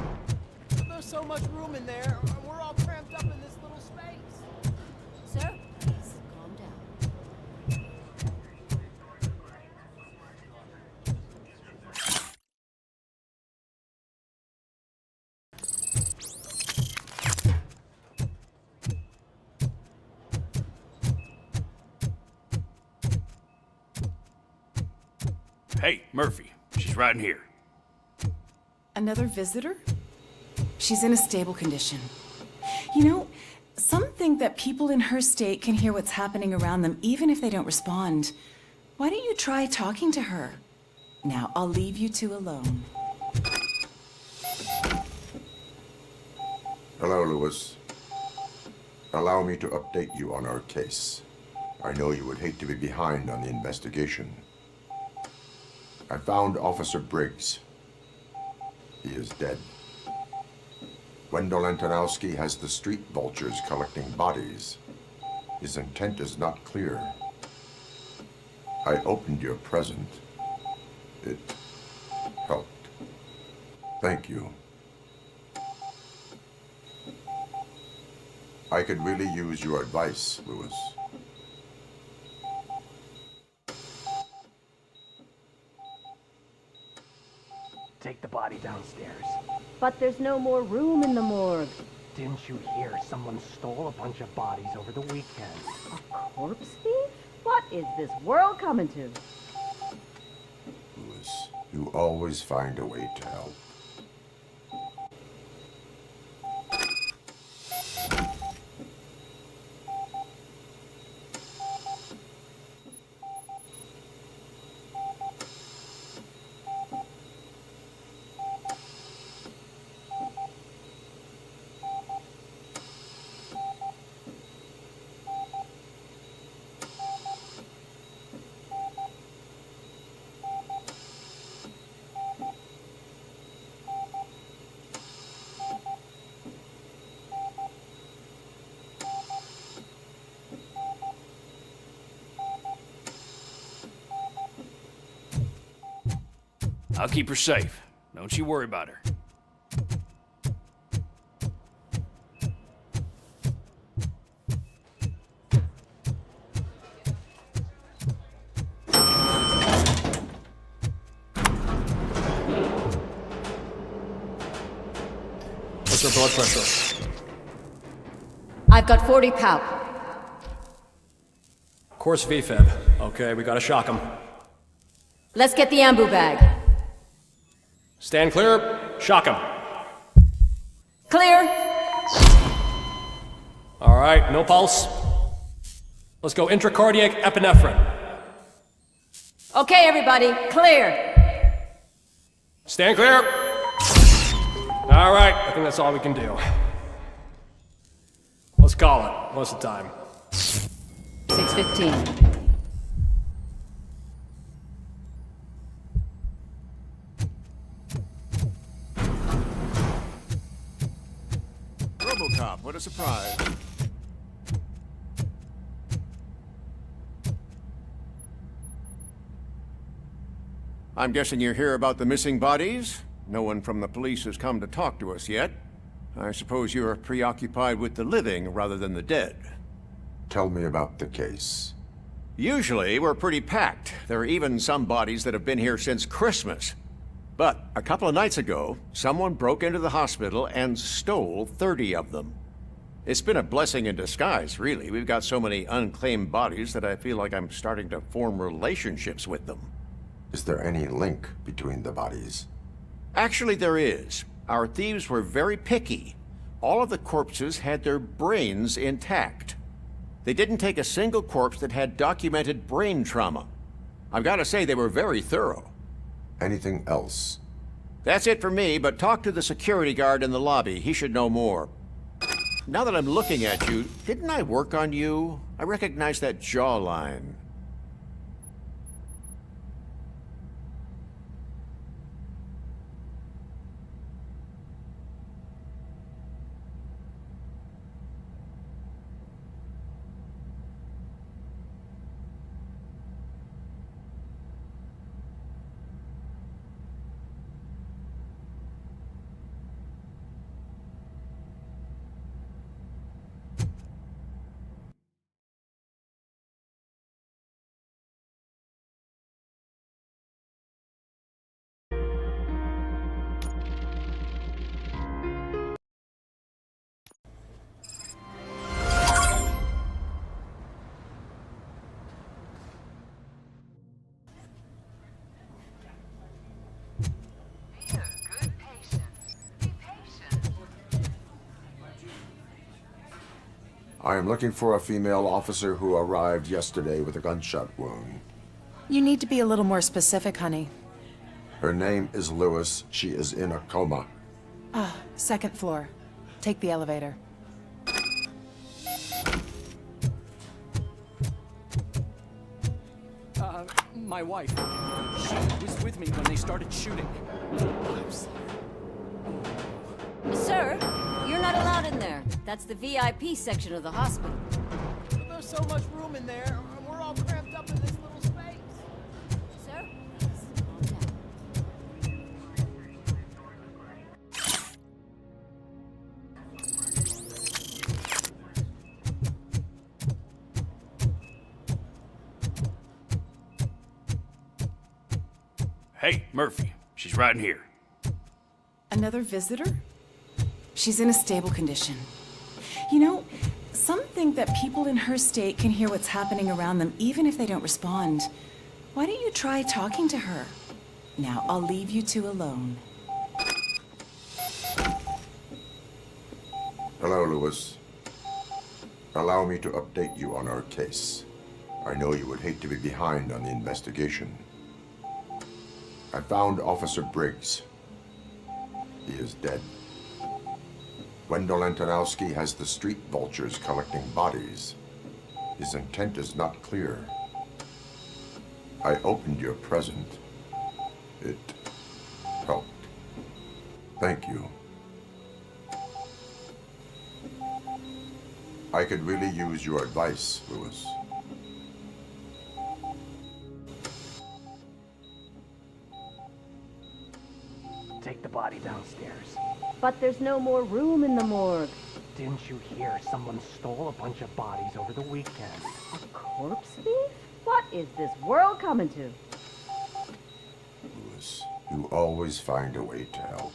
H: There's so much room in there. We're all cramped up in this little space.
R: Sir, please, calm down.
L: Hey, Murphy. She's right in here.
C: Another visitor? She's in a stable condition. You know, some think that people in her state can hear what's happening around them even if they don't respond. Why don't you try talking to her? Now, I'll leave you two alone.
K: Hello, Lewis. Allow me to update you on our case. I know you would hate to be behind on the investigation. I found Officer Briggs. He is dead. Wendell Antonowski has the street vultures collecting bodies. His intent is not clear. I opened your present. It helped. Thank you. I could really use your advice, Lewis.
G: Take the body downstairs.
R: But there's no more room in the morgue.
G: Didn't you hear someone stole a bunch of bodies over the weekend?
R: A corpse thief? What is this world coming to?
K: Lewis, you always find a way to help.
Q: I'll keep her safe. Don't you worry about her.
V: What's her blood pressure?
R: I've got 40 pow.
V: Course VFib. Okay, we gotta shock him.
R: Let's get the ambu bag.
V: Stand clear. Shock him.
R: Clear.
V: All right, no pulse. Let's go intracardiac epinephrine.
R: Okay, everybody, clear.
V: Stand clear. All right, I think that's all we can do. Let's call it. What's the time?
R: 6:15.
M: Robocop, what a surprise. I'm guessing you're here about the missing bodies? No one from the police has come to talk to us yet. I suppose you're preoccupied with the living rather than the dead.
K: Tell me about the case.
M: Usually, we're pretty packed. There are even some bodies that have been here since Christmas. But a couple of nights ago, someone broke into the hospital and stole 30 of them. It's been a blessing in disguise, really. We've got so many unclaimed bodies that I feel like I'm starting to form relationships with them.
K: Is there any link between the bodies?
M: Actually, there is. Our thieves were very picky. All of the corpses had their brains intact. They didn't take a single corpse that had documented brain trauma. I've got to say they were very thorough.
K: Anything else?
M: That's it for me, but talk to the security guard in the lobby. He should know more. Now that I'm looking at you, didn't I work on you? I recognize that jawline.
K: I am looking for a female officer who arrived yesterday with a gunshot wound.
C: You need to be a little more specific, honey.
K: Her name is Lewis. She is in a coma.
C: Ah, second floor. Take the elevator.
Q: My wife. She was with me when they started shooting. I'm sorry.
R: Sir, you're not allowed in there. That's the VIP section of the hospital.
H: But there's so much room in there, and we're all cramped up in this little space.
R: Sir?
Q: Hey, Murphy. She's right in here.
C: Another visitor? She's in a stable condition. You know, some think that people in her state can hear what's happening around them even if they don't respond. Why don't you try talking to her? Now, I'll leave you two alone.
K: Hello, Lewis. Allow me to update you on our case. I know you would hate to be behind on the investigation. I found Officer Briggs. He is dead. Wendell Antonowski has the street vultures collecting bodies. His intent is not clear. I opened your present. It helped. Thank you. I could really use your advice, Lewis.
G: Take the body downstairs.
R: But there's no more room in the morgue.
G: Didn't you hear someone stole a bunch of bodies over the weekend?
R: A corpse thief? What is this world coming to?
K: Lewis, you always find a way to help.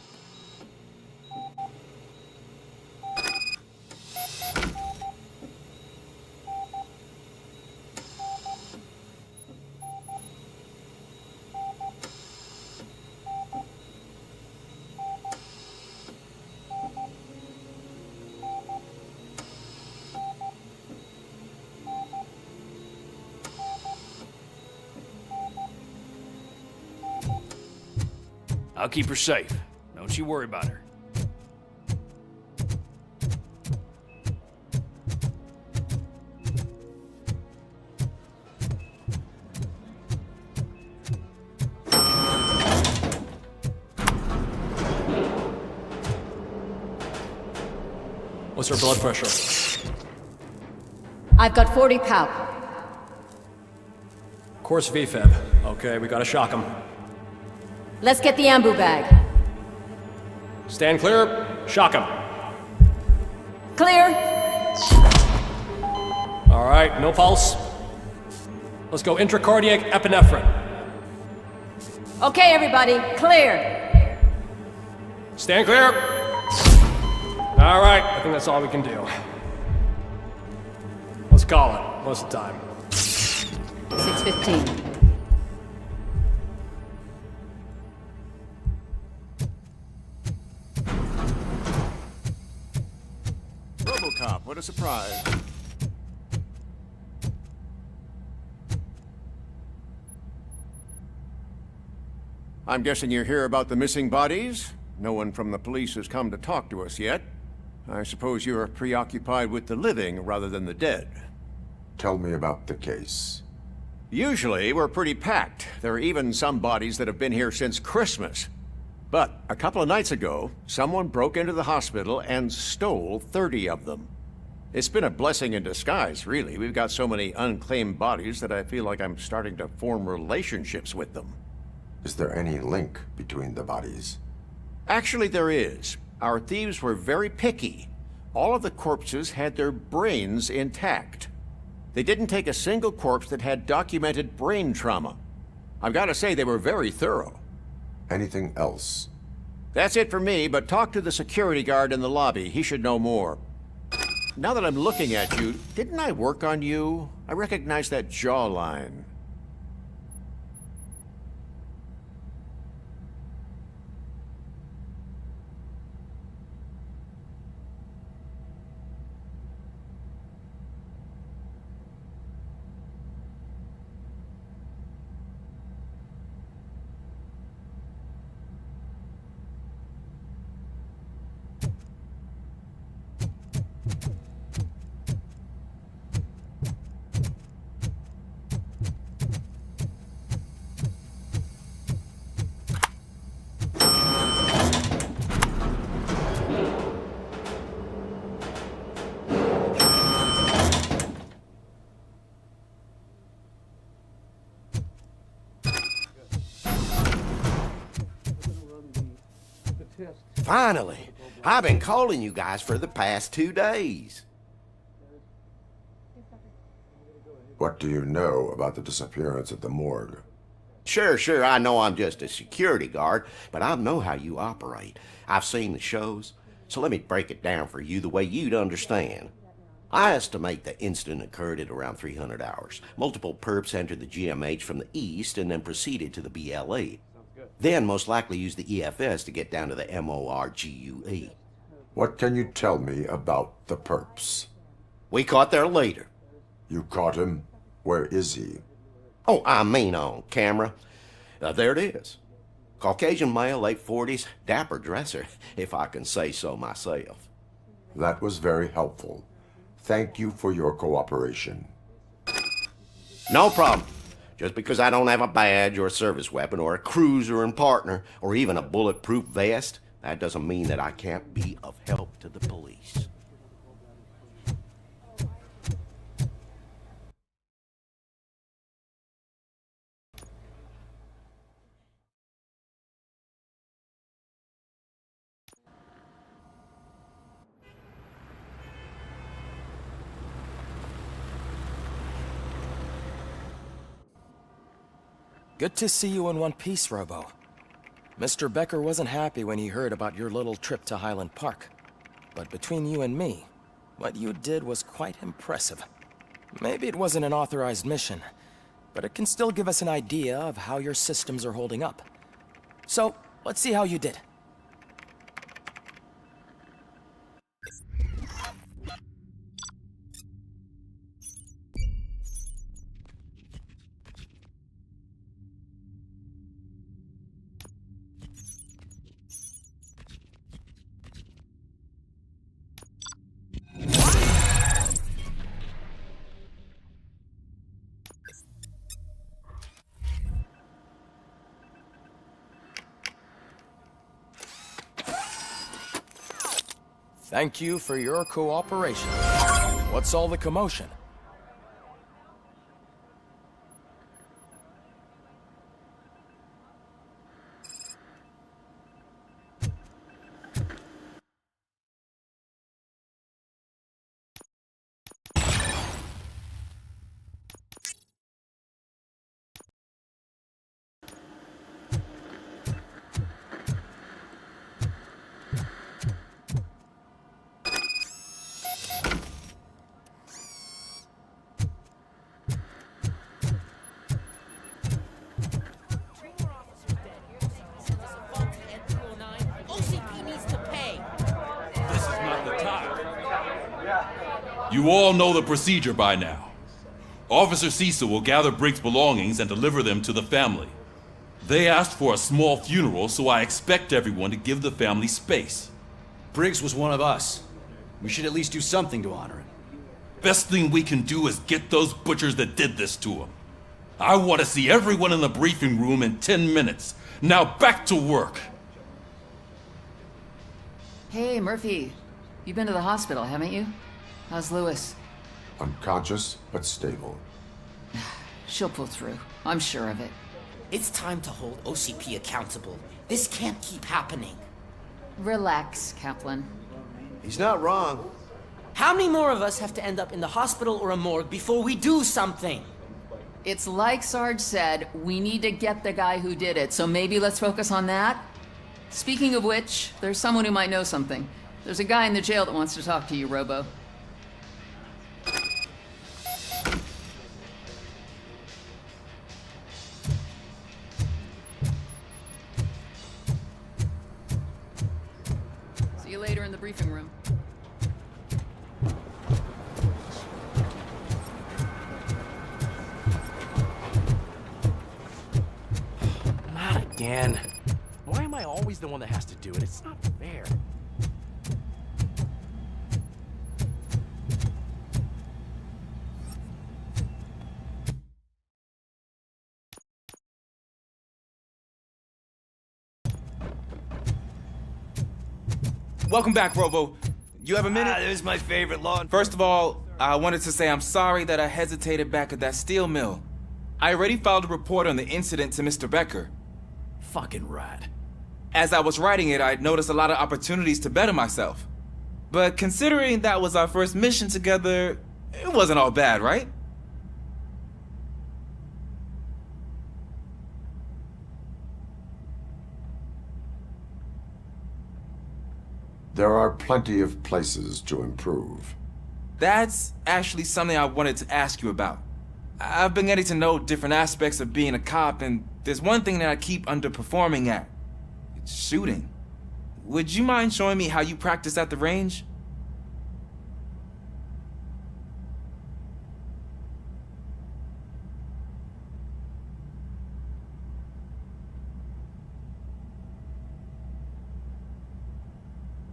Q: I'll keep her safe. Don't you worry about her.
V: What's her blood pressure?
R: I've got 40 pow.
V: Course VFib. Okay, we gotta shock him.
R: Let's get the ambu bag.
V: Stand clear. Shock him.
R: Clear.
V: All right, no pulse. Let's go intracardiac epinephrine.
R: Okay, everybody, clear.
V: Stand clear. All right, I think that's all we can do. Let's call it. What's the time?
R: 6:15.
M: Robocop, what a surprise. I'm guessing you're here about the missing bodies? No one from the police has come to talk to us yet. I suppose you're preoccupied with the living rather than the dead.
K: Tell me about the case.
M: Usually, we're pretty packed. There are even some bodies that have been here since Christmas. But a couple of nights ago, someone broke into the hospital and stole 30 of them. It's been a blessing in disguise, really. We've got so many unclaimed bodies that I feel like I'm starting to form relationships with them.
K: Is there any link between the bodies?
M: Actually, there is. Our thieves were very picky. All of the corpses had their brains intact. They didn't take a single corpse that had documented brain trauma. I've got to say, they were very thorough.
K: Anything else?
M: That's it for me, but talk to the security guard in the lobby. He should know more. Now that I'm looking at you, didn't I work on you? I recognize that jawline.
E: Finally! I've been calling you guys for the past 2 days.
K: What do you know about the disappearance at the morgue?
E: Sure, I know I'm just a security guard, but I know how you operate. I've seen the shows, so let me break it down for you the way you'd understand. I estimate the incident occurred at around 300 hours. Multiple perps entered the GMH from the east and then proceeded to the BLE. Then most likely used the EFS to get down to the MORGUE.
K: What can you tell me about the perps?
E: We caught their leader.
K: You caught him? Where is he?
E: Oh, I mean on camera. There it is. Caucasian male, late 40s, dapper dresser, if I can say so myself.
K: That was very helpful. Thank you for your cooperation.
E: No problem. Just because I don't have a badge or a service weapon or a cruiser and partner or even a bulletproof vest, that doesn't mean that I can't be of help to the police.
N: Good to see you in one piece, Robo. Mr. Becker wasn't happy when he heard about your little trip to Highland Park. But between you and me, what you did was quite impressive. Maybe it wasn't an authorized mission, but it can still give us an idea of how your systems are holding up. So, let's see how you did. Thank you for your cooperation. What's all the commotion?
O: You all know the procedure by now. Officer Cecil will gather Briggs' belongings and deliver them to the family. They asked for a small funeral, so I expect everyone to give the family space.
L: Briggs was one of us. We should at least do something to honor him.
O: Best thing we can do is get those butchers that did this to him. I want to see everyone in the briefing room in 10 minutes. Now back to work.
W: Hey, Murphy. You've been to the hospital, haven't you? How's Lewis?
K: Unconscious, but stable.
W: She'll pull through. I'm sure of it.
X: It's time to hold OCP accountable. This can't keep happening.
W: Relax, Kaplan.
E: He's not wrong.
X: How many more of us have to end up in the hospital or a morgue before we do something?
W: It's like Sarge said, we need to get the guy who did it, so maybe let's focus on that? Speaking of which, there's someone who might know something. There's a guy in the jail that wants to talk to you, Robo. See you later in the briefing room.
F: Not again. Why am I always the one that has to do it? It's not fair.
Y: Welcome back, Robo. You have a minute?
Z: This is my favorite law.
Y: First of all, I wanted to say I'm sorry that I hesitated back at that steel mill. I already filed a report on the incident to Mr. Becker.
F: Fucking rat.
Y: As I was writing it, I noticed a lot of opportunities to better myself. But considering that was our first mission together, it wasn't all bad, right?
K: There are plenty of places to improve.
Y: That's actually something I wanted to ask you about. I've been getting to know different aspects of being a cop, and there's one thing that I keep underperforming at. It's shooting. Would you mind showing me how you practice at the range?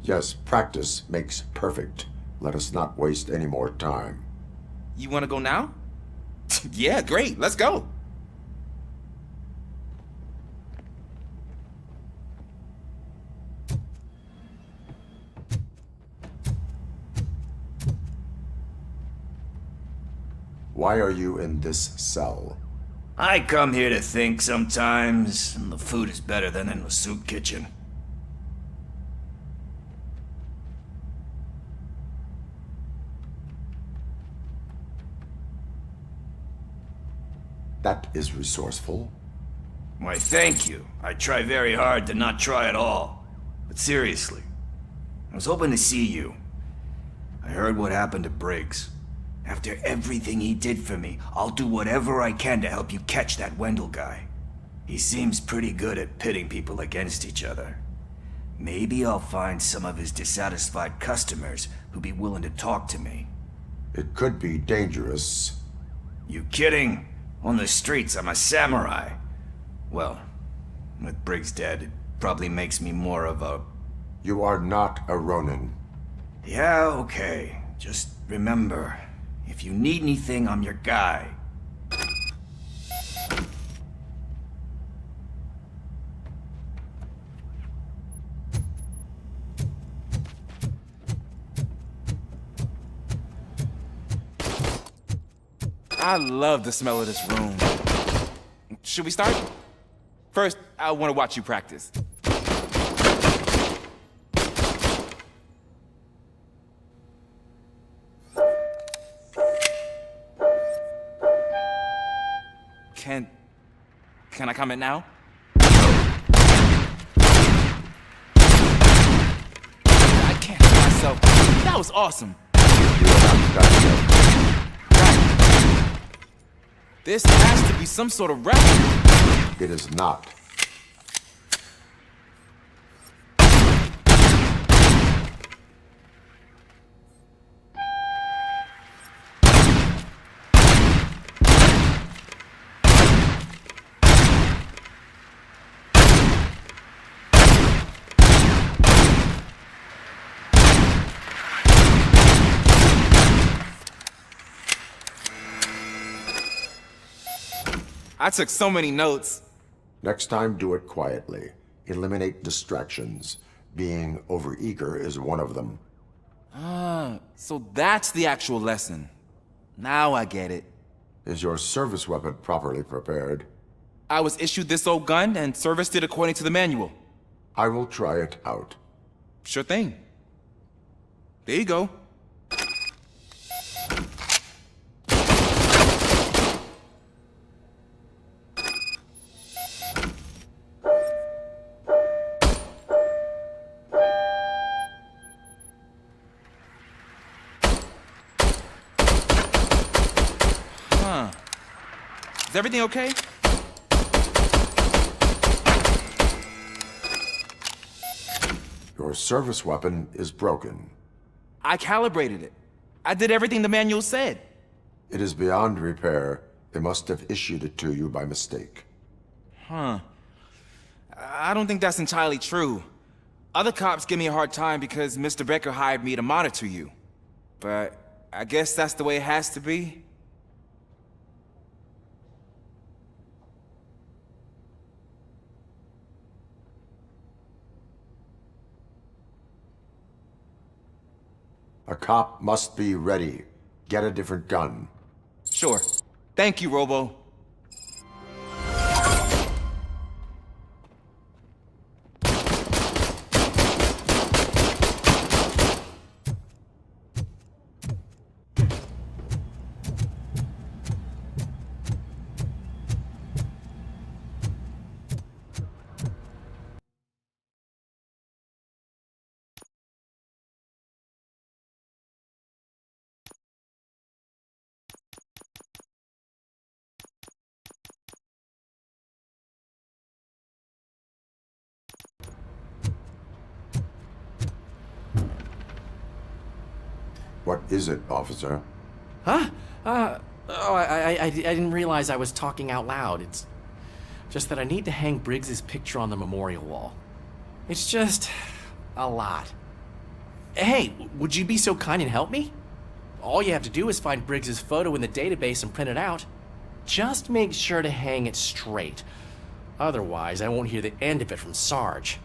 K: Yes, practice makes perfect. Let us not waste any more time.
Y: You want to go now? Yeah, great. Let's go.
K: Why are you in this cell?
D: I come here to think sometimes, and the food is better than in the soup kitchen.
K: That is resourceful.
D: Why, thank you. I try very hard to not try at all. But seriously, I was hoping to see you. I heard what happened to Briggs. After everything he did for me, I'll do whatever I can to help you catch that Wendell guy. He seems pretty good at pitting people against each other. Maybe I'll find some of his dissatisfied customers who'd be willing to talk to me.
K: It could be dangerous.
D: You kidding? On the streets, I'm a samurai. Well, with Briggs dead, it probably makes me more of a...
K: You are not a Ronin.
D: Yeah, okay. Just remember, if you need anything, I'm your guy.
Y: I love the smell of this room. Should we start? First, I want to watch you practice. Can I comment now? I can't help myself. That was awesome. This has to be some sort of rap.
K: It is not.
Y: I took so many notes.
K: Next time, do it quietly. Eliminate distractions. Being overeager is one of them.
Y: Ah, so that's the actual lesson. Now I get it.
K: Is your service weapon properly prepared?
Y: I was issued this old gun and serviced it according to the manual.
K: I will try it out.
Y: Sure thing. There you go. Is everything okay?
K: Your service weapon is broken.
Y: I calibrated it. I did everything the manual said.
K: It is beyond repair. They must have issued it to you by mistake.
Y: Huh. I don't think that's entirely true. Other cops give me a hard time because Mr. Becker hired me to monitor you. But I guess that's the way it has to be.
K: A cop must be ready. Get a different gun.
Y: Sure. Thank you, Robo.
K: What is it, officer?
F: Huh? I didn't realize I was talking out loud. It's just that I need to hang Briggs's picture on the memorial wall. It's just a lot. Hey, would you be so kind and help me? All you have to do is find Briggs's photo in the database and print it out. Just make sure to hang it straight. Otherwise, I won't hear the end of it from Sarge.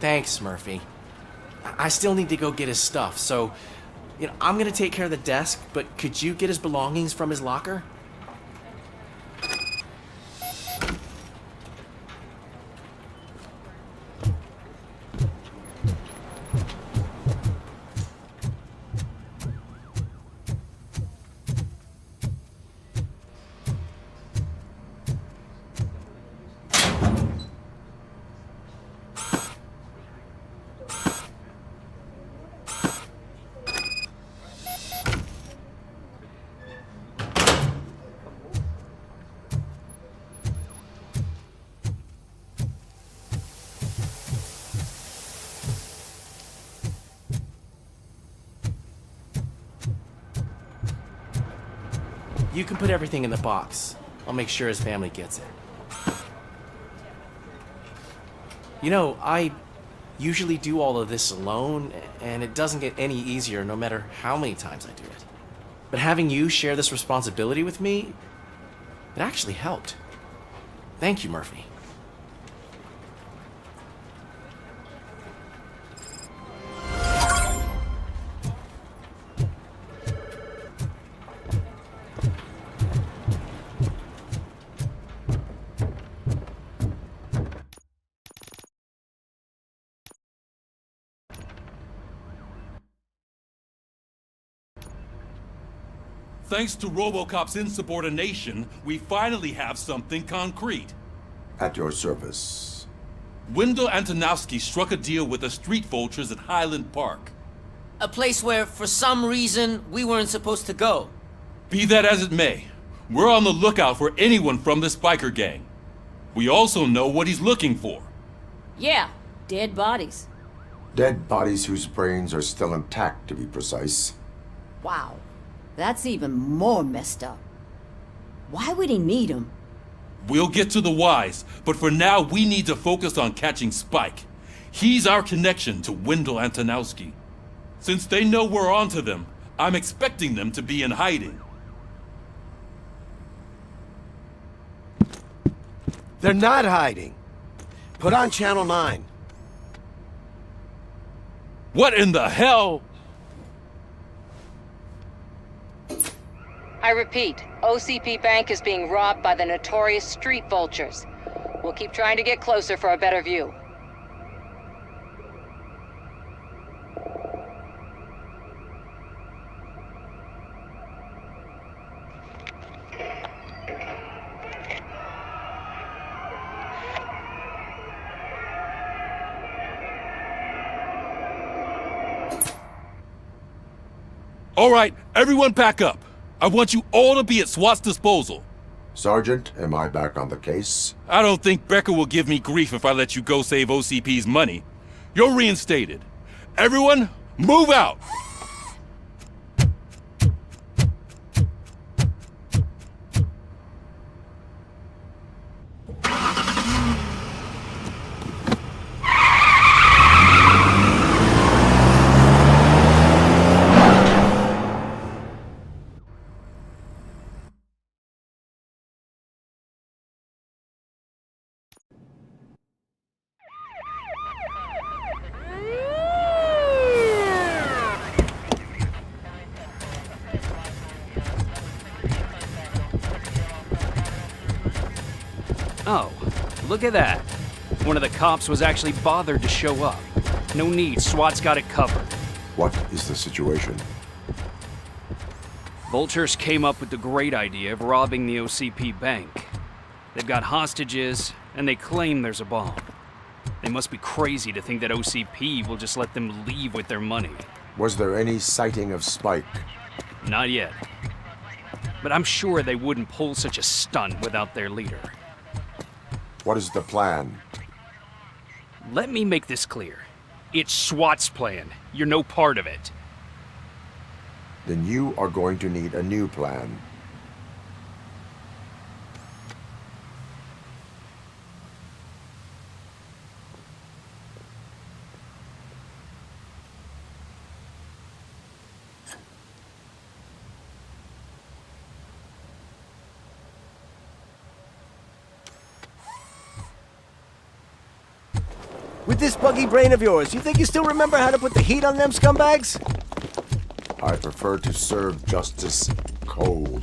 F: Thanks, Murphy. I still need to go get his stuff, so, I'm gonna take care of the desk, but could you get his belongings from his locker? You can put everything in the box. I'll make sure his family gets it. I usually do all of this alone, and it doesn't get any easier no matter how many times I do it. But having you share this responsibility with me, it actually helped. Thank you, Murphy.
O: Thanks to Robocop's insubordination, we finally have something concrete.
K: At your service.
O: Wendell Antonowski struck a deal with the street vultures at Highland Park.
X: A place where, for some reason, we weren't supposed to go.
O: Be that as it may, we're on the lookout for anyone from this biker gang. We also know what he's looking for.
R: Yeah, dead bodies.
K: Dead bodies whose brains are still intact, to be precise.
R: Wow. That's even more messed up. Why would he need him?
O: We'll get to the whys, but for now we need to focus on catching Spike. He's our connection to Wendell Antonowski. Since they know we're onto them, I'm expecting them to be in hiding.
E: They're not hiding. Put on Channel 9.
O: What in the hell?
I: I repeat, OCP Bank is being robbed by the notorious street vultures. We'll keep trying to get closer for a better view.
O: All right, everyone back up. I want you all to be at SWAT's disposal.
K: Sergeant, am I back on the case?
O: I don't think Becker will give me grief if I let you go save OCP's money. You're reinstated. Everyone, move out!
J: Oh, look at that. One of the cops was actually bothered to show up. No need, SWAT's got it covered.
K: What is the situation?
J: Vultures came up with the great idea of robbing the OCP bank. They've got hostages, and they claim there's a bomb. They must be crazy to think that OCP will just let them leave with their money.
K: Was there any sighting of Spike?
J: Not yet. But I'm sure they wouldn't pull such a stunt without their leader.
K: What is the plan?
J: Let me make this clear. It's SWAT's plan. You're no part of it.
K: Then you are going to need a new plan.
S: With this buggy brain of yours, you think you still remember how to put the heat on them scumbags?
K: I prefer to serve justice cold.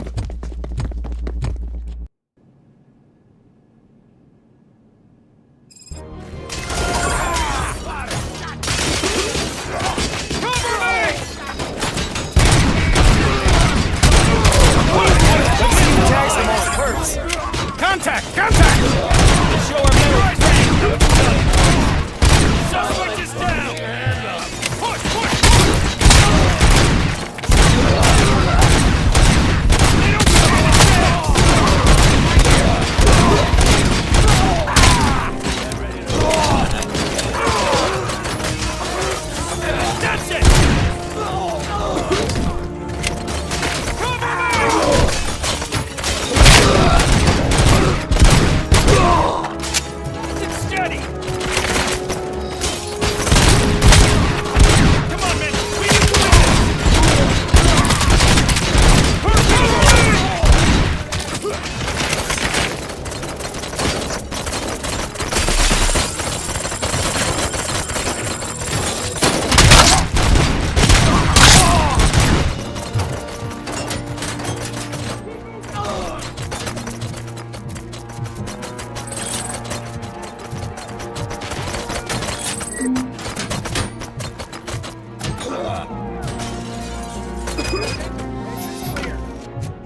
V: Contact! Contact! Show our metal. Suspect is down! Push! Push! That's it!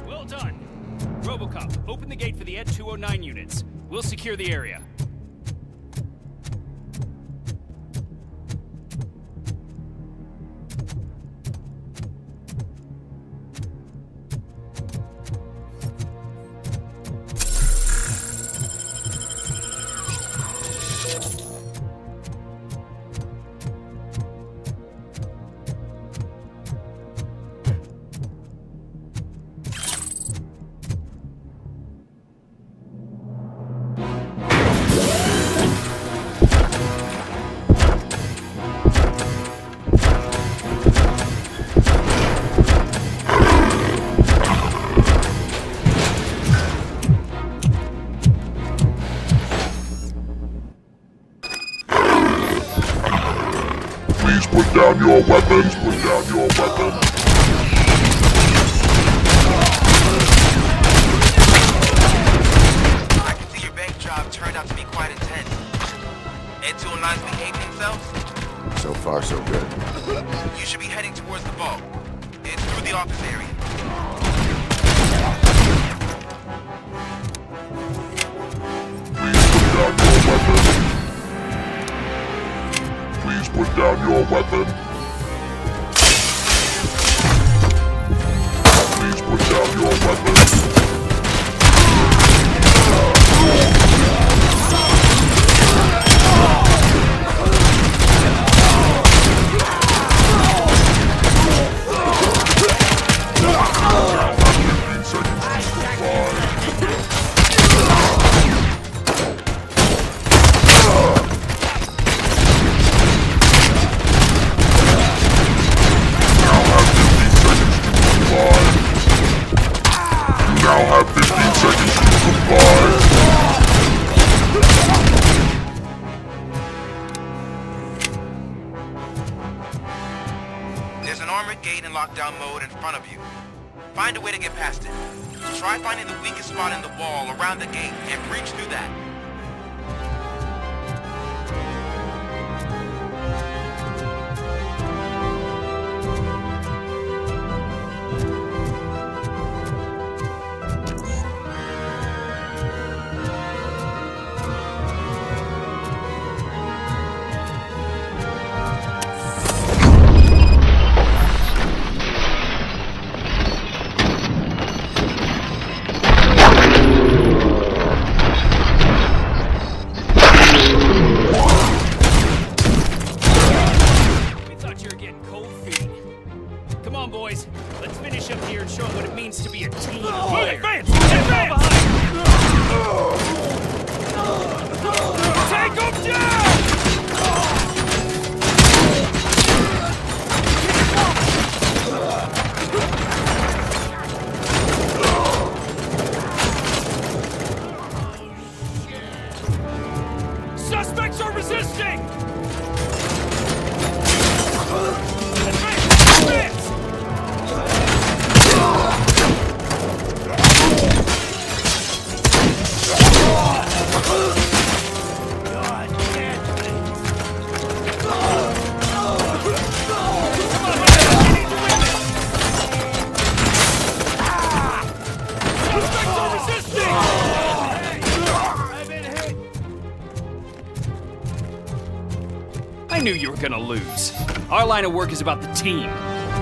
V: Well done. Robocop, open the gate for the Ed 209 units. We'll secure the area.
K: put down your weapons, put down your weapons.
A: I can see your bank job turned out to be quite intense. Ed 209's behaving themselves?
K: So far, so good.
A: You should be heading towards the vault. It's through the office area.
K: Please put down your weapon. Please put down your weapon.
A: There's an armored gate in lockdown mode in front of you. Find a way to get past it. Try finding the weakest spot in the wall around the gate and breach through that.
V: Suspects are resisting!
J: I knew you were gonna lose. Our line of work is about the team,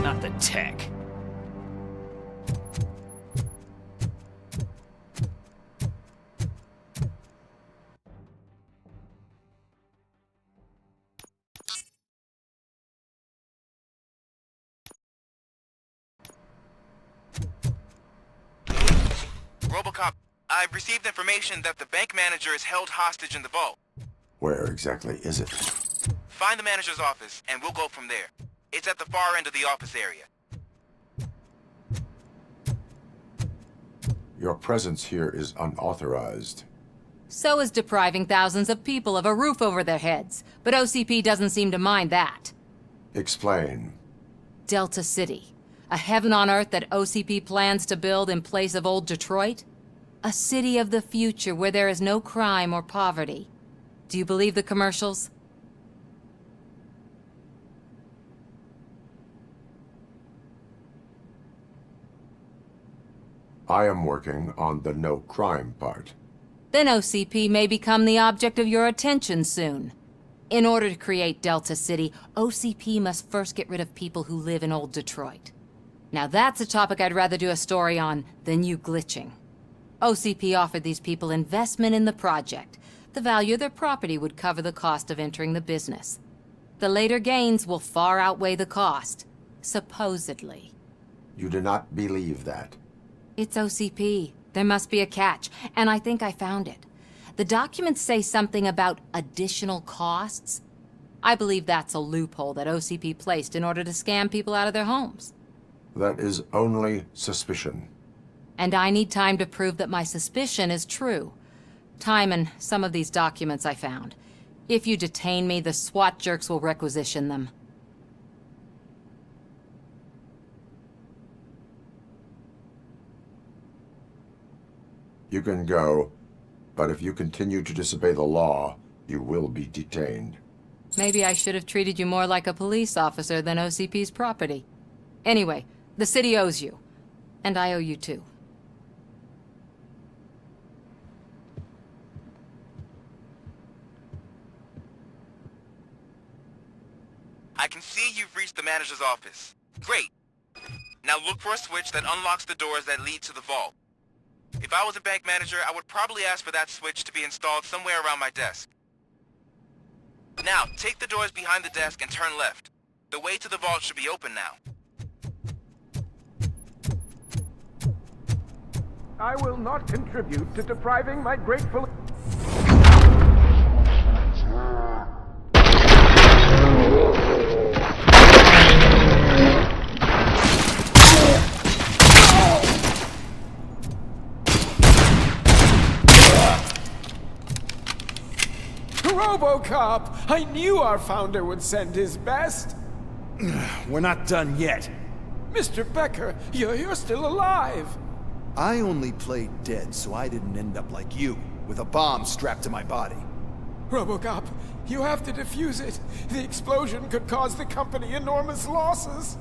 J: not the tech.
A: Robocop, I've received information that the bank manager is held hostage in the vault.
K: Where exactly is it?
A: Find the manager's office, and we'll go from there. It's at the far end of the office area.
K: Your presence here is unauthorized.
I: So is depriving thousands of people of a roof over their heads. But OCP doesn't seem to mind that.
K: Explain.
I: Delta City. A heaven on earth that OCP plans to build in place of old Detroit? A city of the future where there is no crime or poverty. Do you believe the commercials?
K: I am working on the no crime part.
I: Then OCP may become the object of your attention soon. In order to create Delta City, OCP must first get rid of people who live in old Detroit. Now that's a topic I'd rather do a story on than you glitching. OCP offered these people investment in the project. The value of their property would cover the cost of entering the business. The later gains will far outweigh the cost, supposedly.
K: You do not believe that?
I: It's OCP. There must be a catch, and I think I found it. The documents say something about additional costs. I believe that's a loophole that OCP placed in order to scam people out of their homes.
K: That is only suspicion.
I: And I need time to prove that my suspicion is true. Time and some of these documents I found. If you detain me, the SWAT jerks will requisition them.
K: You can go, but if you continue to disobey the law, you will be detained.
I: Maybe I should have treated you more like a police officer than OCP's property. Anyway, the city owes you. And I owe you too.
A: I can see you've reached the manager's office. Great. Now look for a switch that unlocks the doors that lead to the vault. If I was a bank manager, I would probably ask for that switch to be installed somewhere around my desk. Now, take the doors behind the desk and turn left. The way to the vault should be open now.
G: I will not contribute to depriving my grateful...
B: Robocop! I knew our founder would send his best!
H: We're not done yet.
B: Mr. Becker, you're still alive!
H: I only played dead so I didn't end up like you, with a bomb strapped to my body.
B: Robocop, you have to defuse it. The explosion could cause the company enormous losses.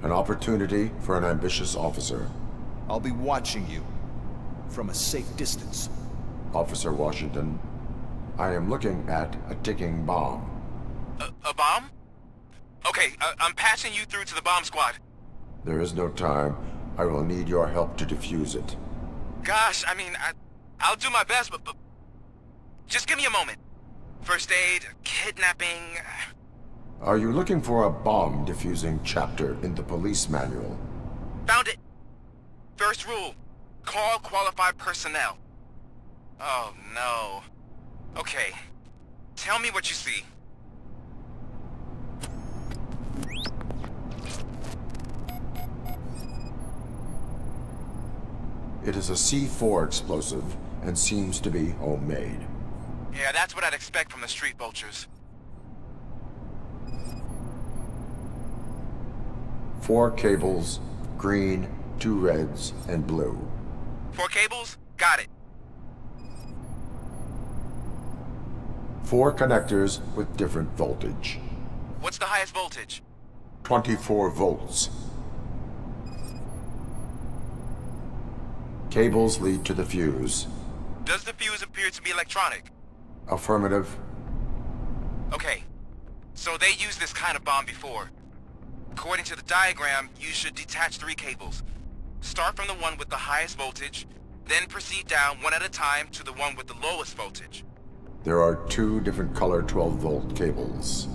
K: An opportunity for an ambitious officer.
H: I'll be watching you, from a safe distance.
K: Officer Washington, I am looking at a ticking bomb.
A: A bomb? Okay, I'm passing you through to the bomb squad.
K: There is no time. I will need your help to defuse it.
A: Gosh, I mean, I'll do my best, but just give me a moment. First aid, kidnapping...
K: Are you looking for a bomb defusing chapter in the police manual?
A: Found it! First rule, call qualified personnel. Oh no. Okay, tell me what you see.
K: It is a C4 explosive and seems to be homemade.
A: Yeah, that's what I'd expect from the street vultures.
K: 4 cables, green, 2 reds, and blue.
A: 4 cables? Got it.
K: 4 connectors with different voltage.
A: What's the highest voltage?
K: 24 volts. Cables lead to the fuse.
A: Does the fuse appear to be electronic?
K: Affirmative.
A: Okay, so they used this kind of bomb before. According to the diagram, you should detach 3 cables. Start from the one with the highest voltage, then proceed down one at a time to the one with the lowest voltage.
K: There are 2 different color 12-volt cables.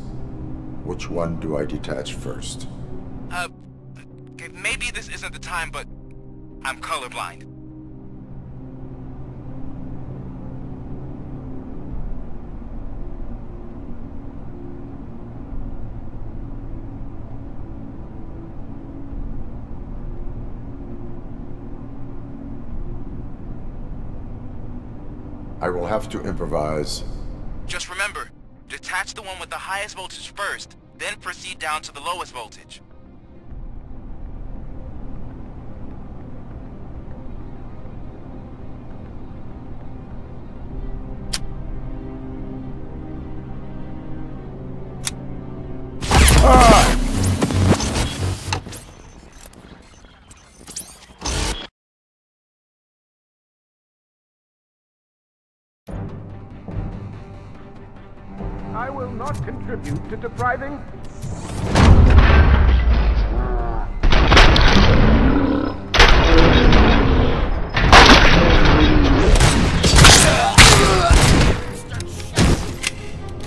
K: Which one do I detach first?
A: Okay, maybe this isn't the time, but I'm colorblind.
K: I will have to improvise.
A: Just remember, detach the one with the highest voltage first, then proceed down to the lowest voltage.
G: I will not contribute to depriving...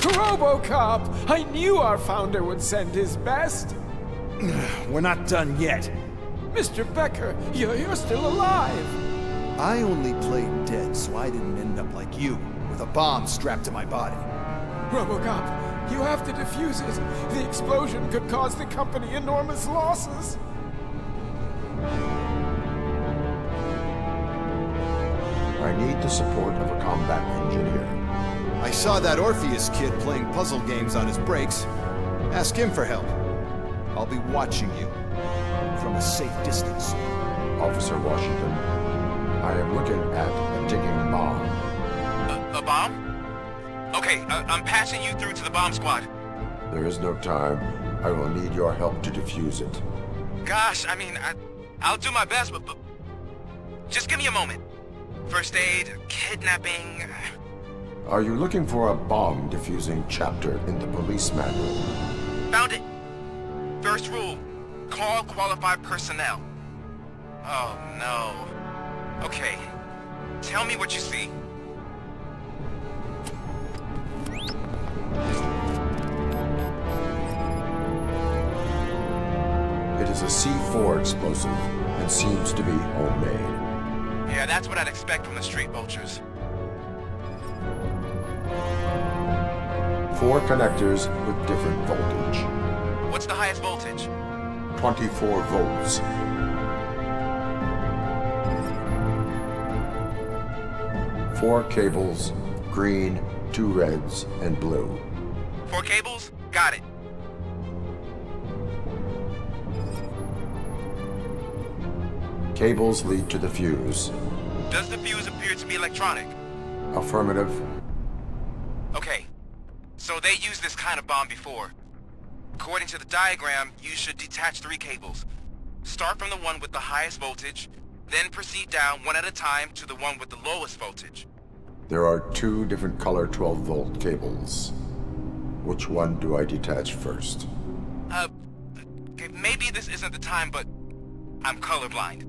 B: Robocop! I knew our founder would send his best!
H: We're not done yet.
B: Mr. Becker, you're still alive!
H: I only played dead so I didn't end up like you, with a bomb strapped to my body.
B: Robocop, you have to defuse it. The explosion could cause the company enormous losses.
K: need the support of a combat engineer.
H: I saw that Orpheus kid playing puzzle games on his breaks. Ask him for help. I'll be watching you from a safe distance.
K: Officer Washington, I am looking at a ticking bomb.
A: A bomb? Okay, I'm passing you through to the bomb squad.
K: There is no time. I will need your help to defuse it.
A: Gosh, I mean, I'll do my best, but just give me a moment. First aid, kidnapping...
K: Are you looking for a bomb defusing chapter in the police manual?
A: Found it. First rule, call qualified personnel. Oh, no. Okay, tell me what you see.
K: It is a C4 explosive and seems to be homemade.
A: Yeah, that's what I'd expect from the street vultures.
K: 4 connectors with different voltage.
A: What's the highest voltage?
K: 24 volts. Four cables, green, 2 reds, and blue.
A: 4 cables? Got it.
K: Cables lead to the fuse.
A: Does the fuse appear to be electronic?
K: Affirmative.
A: Okay, so they used this kind of bomb before. According to the diagram, you should detach 3 cables. Start from the one with the highest voltage, then proceed down one at a time to the one with the lowest voltage.
K: There are 2 different color 12-volt cables. Which one do I detach first?
A: Okay, maybe this isn't the time, but I'm colorblind.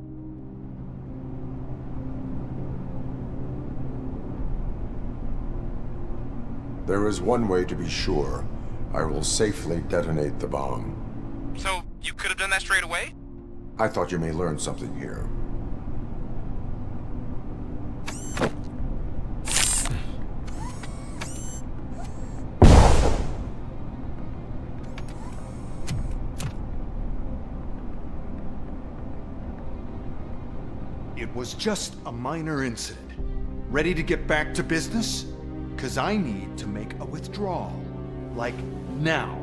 K: There is one way to be sure. I will safely detonate the bomb.
A: So, you could have done that straight away?
K: I thought you may learn something here.
H: It was just a minor incident. Ready to get back to business? 'Cause I need to make a withdrawal. Like, now.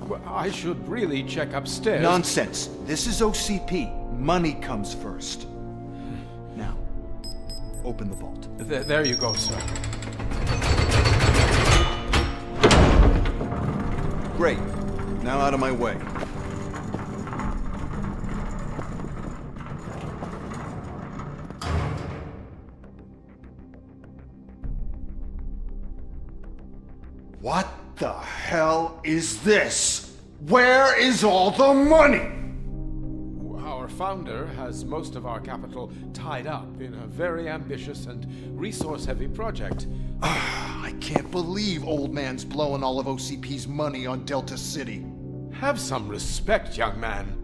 B: Well, I should really check upstairs.
H: Nonsense. This is OCP. Money comes first. Now, open the vault.
B: There you go, sir.
H: Great. Now out of my way. What the hell is this? Where is all the money?
B: Our founder has most of our capital tied up in a very ambitious and resource-heavy project.
H: I can't believe old man's blowing all of OCP's money on Delta City.
B: Have some respect, young man.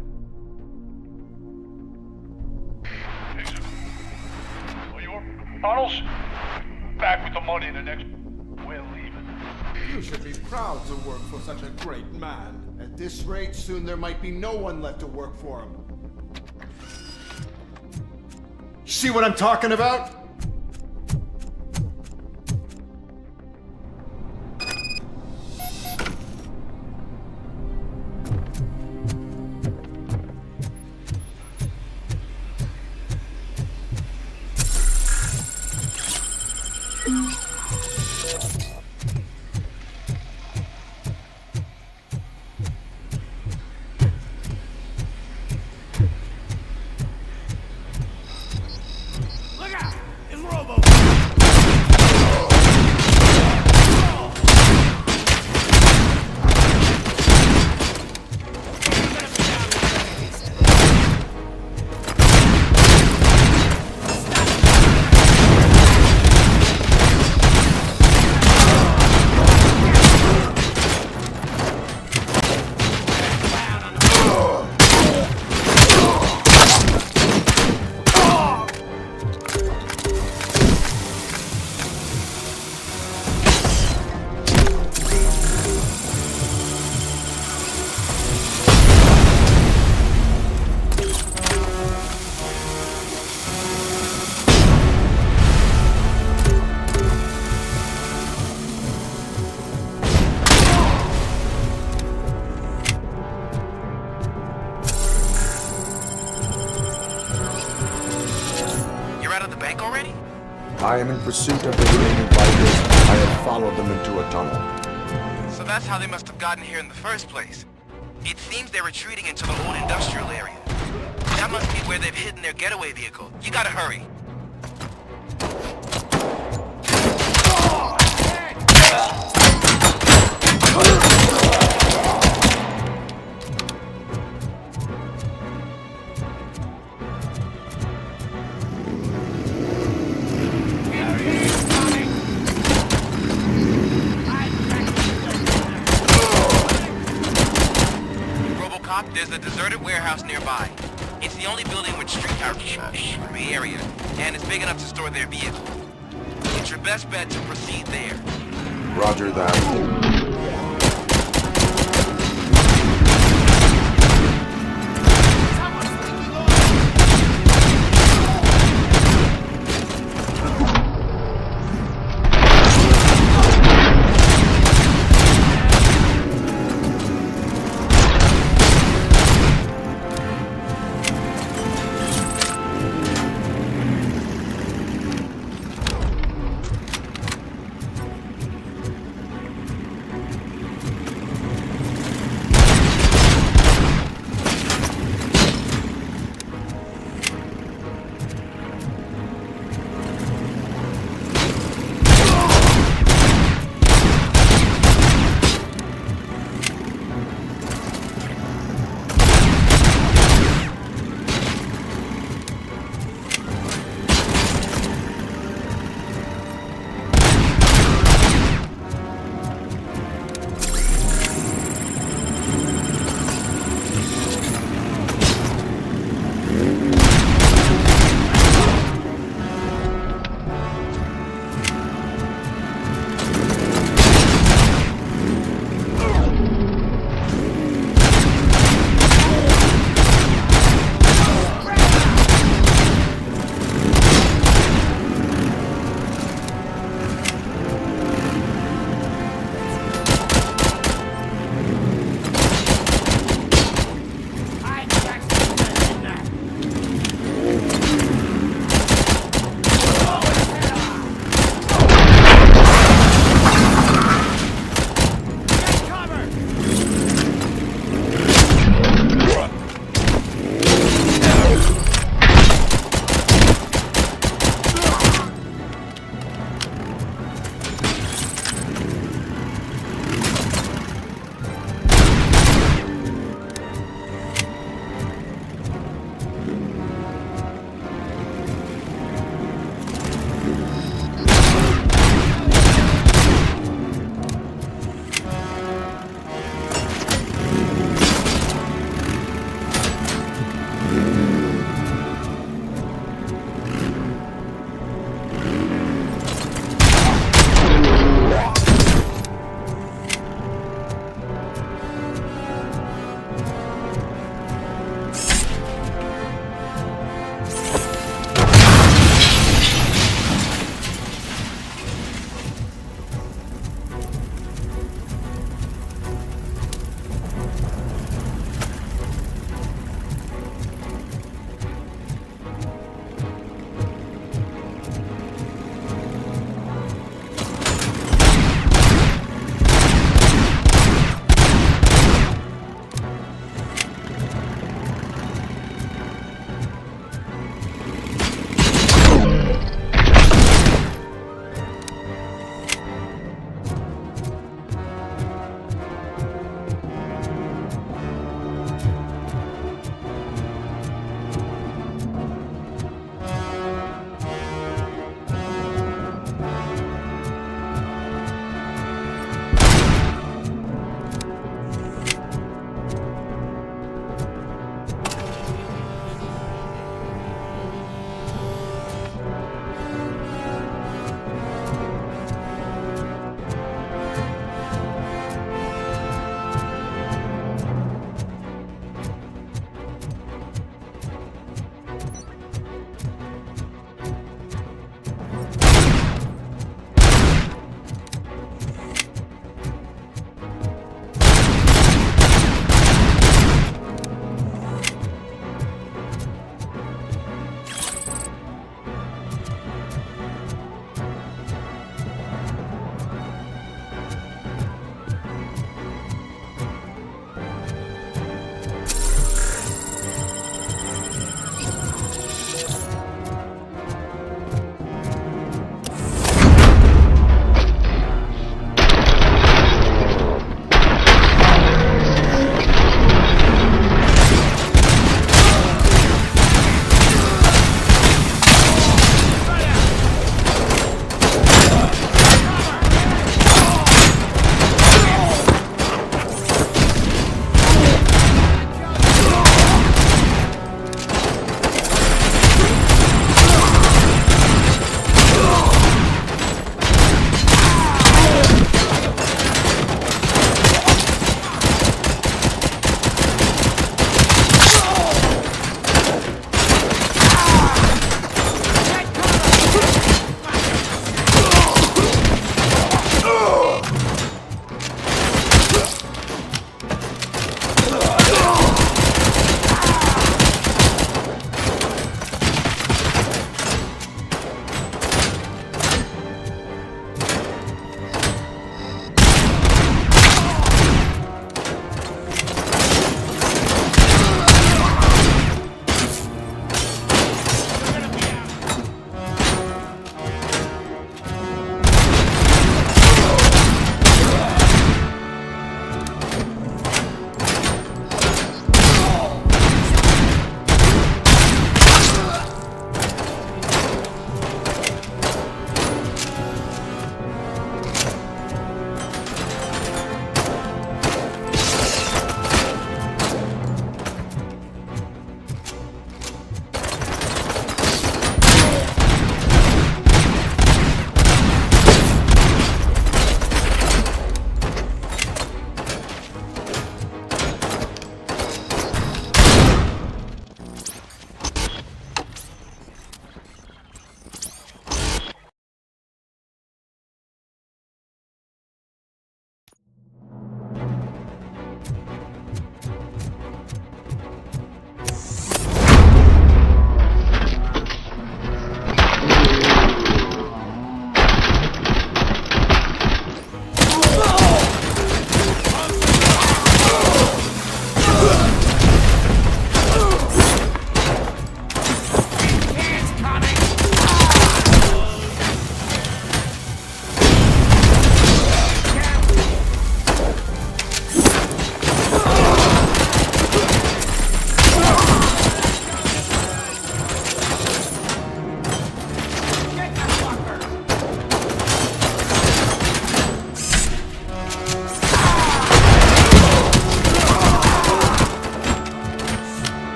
C: Arnold's back with the money in the next... We're leaving.
B: You should be proud to work for such a great man.
H: At this rate, soon there might be no one left to work for him. See what I'm talking about?
A: out of the bank already?
K: I am in pursuit of the remaining bikers. I have followed them into a tunnel.
A: So that's how they must have gotten here in the first place. It seems they're retreating into the old industrial area. That must be where they've hidden their getaway vehicle. You gotta hurry. Robocop, there's a deserted warehouse nearby. It's the only building with street couch in the area, and it's big enough to store their vehicle. It's your best bet to proceed there.
K: Roger that.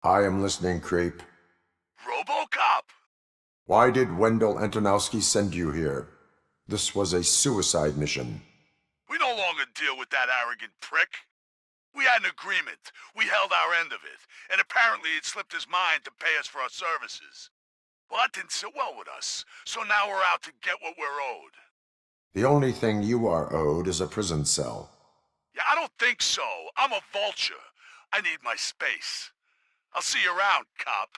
K: I am listening, creep.
C: Robocop!
K: Why did Wendell Antonowski send you here? This was a suicide mission.
C: We no longer deal with that arrogant prick. We had an agreement. We held our end of it, and apparently it slipped his mind to pay us for our services. Well, that didn't sit well with us, so now we're out to get what we're owed.
K: The only thing you are owed is a prison cell.
C: Yeah, I don't think so. I'm a vulture. I need my space. I'll see you around, cop.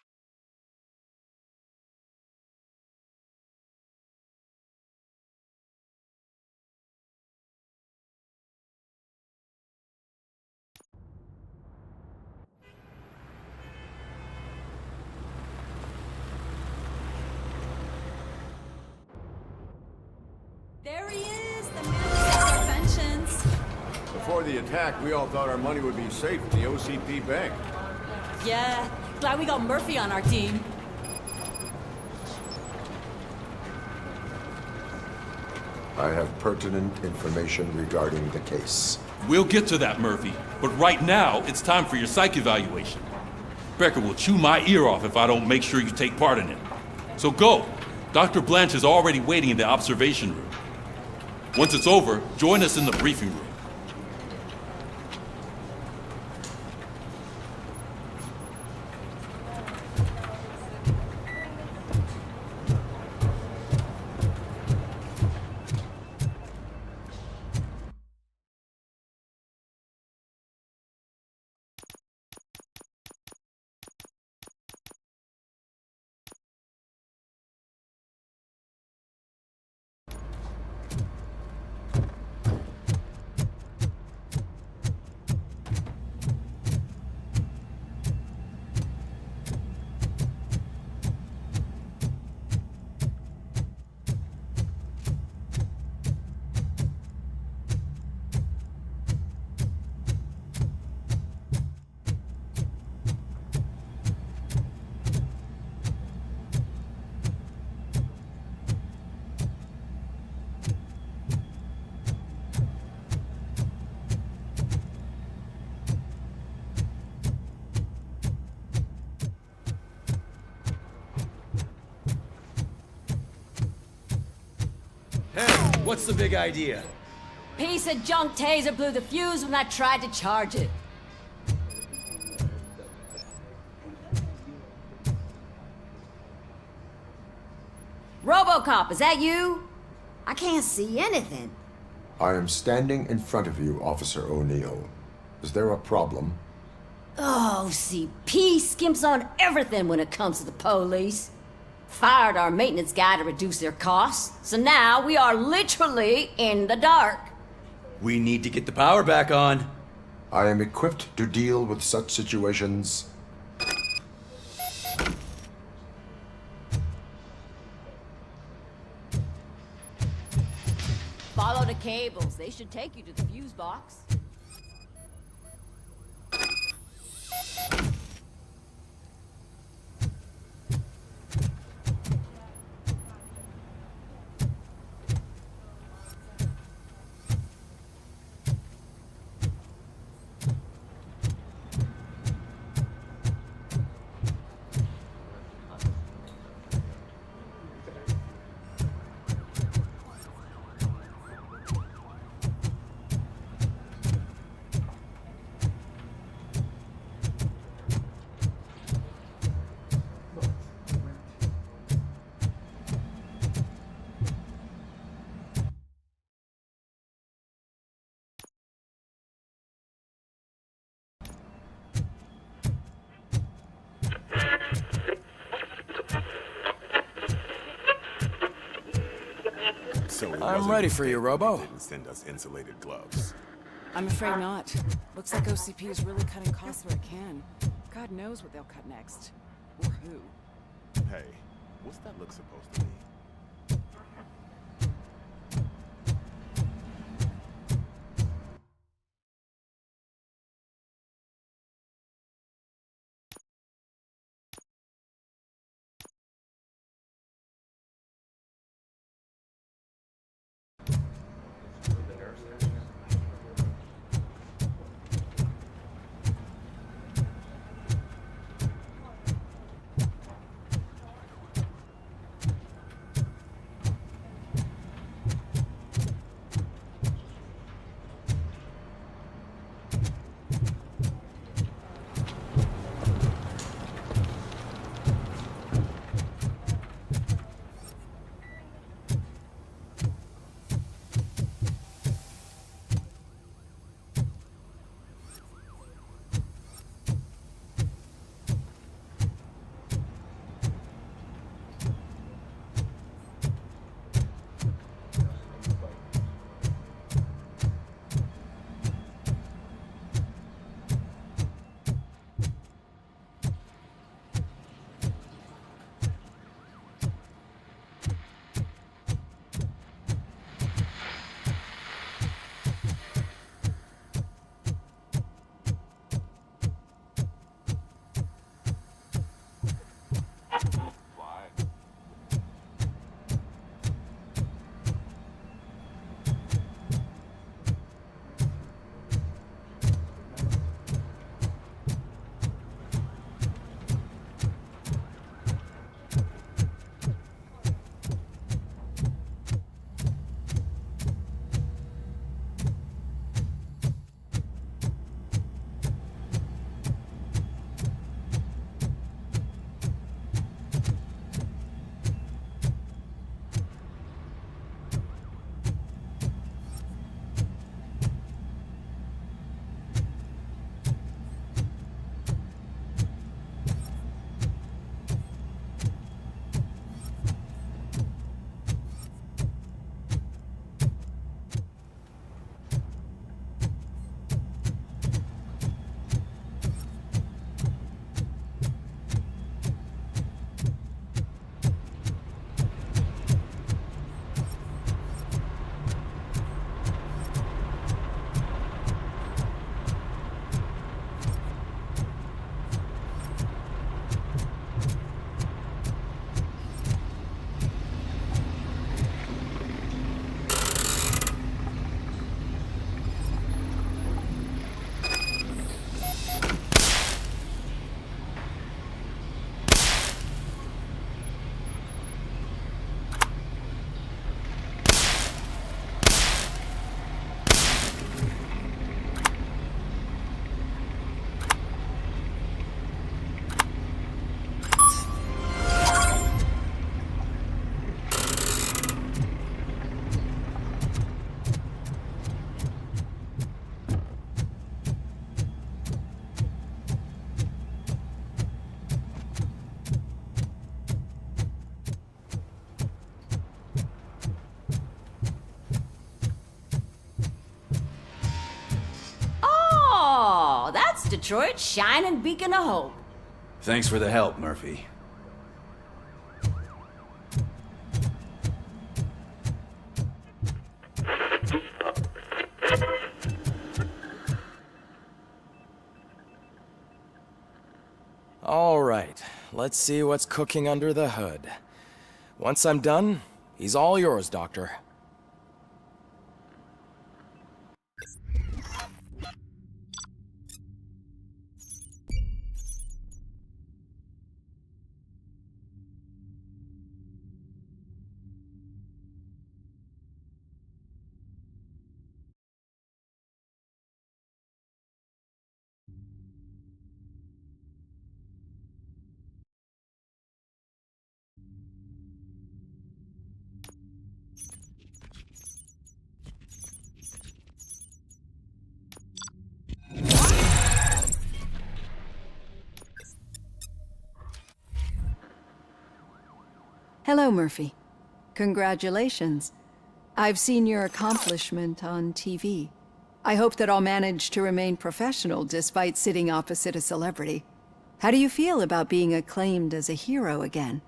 M: There he is, the man of our inventions.
P: Before the attack, we all thought our money would be safe in the OCP bank.
M: Yeah, glad we got Murphy on our team.
K: I have pertinent information regarding the case.
O: We'll get to that, Murphy. But right now, it's time for your psych evaluation. Becker will chew my ear off if I don't make sure you take part in it. So go. Dr. Blanche is already waiting in the observation room. Once it's over, join us in the briefing room.
L: What's the big idea?
R: Piece of junk taser blew the fuse when I tried to charge it. Robocop, is that you? I can't see anything.
K: I am standing in front of you, Officer O'Neill. Is there a problem?
R: Oh, CP skimps on everything when it comes to the police. Fired our maintenance guy to reduce their costs, so now we are literally in the dark.
L: We need to get the power back on.
K: I am equipped to deal with such situations.
R: Follow the cables. They should take you to the fuse box.
N: I'm ready for you, Robo.
Q: Didn't send us insulated gloves.
T: I'm afraid not. Looks like OCP is really cutting costs where it can. God knows what they'll cut next. Or who.
Q: Hey, what's that look supposed to be?
X: Detroit's shining beacon of hope.
L: Thanks for the help, Murphy.
N: All right, let's see what's cooking under the hood. Once I'm done, he's all yours, Doctor.
D: Hello, Murphy. Congratulations. I've seen your accomplishment on TV. I hope that I'll manage to remain professional despite sitting opposite a celebrity. How do you feel about being acclaimed as a hero again?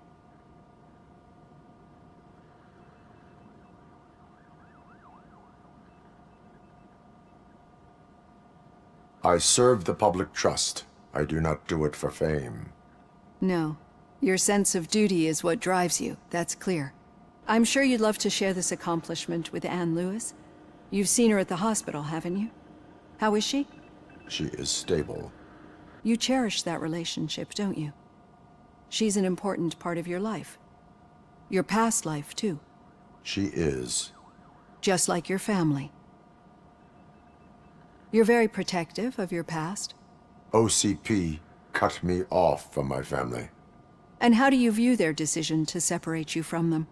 K: I serve the public trust. I do not do it for fame.
D: No. Your sense of duty is what drives you, that's clear. I'm sure you'd love to share this accomplishment with Anne Lewis. You've seen her at the hospital, haven't you? How is she?
K: She is stable.
D: You cherish that relationship, don't you? She's an important part of your life. Your past life, too.
K: She is.
D: Just like your family. You're very protective of your past.
K: OCP cut me off from my family.
D: And how do you view their decision to separate you from them?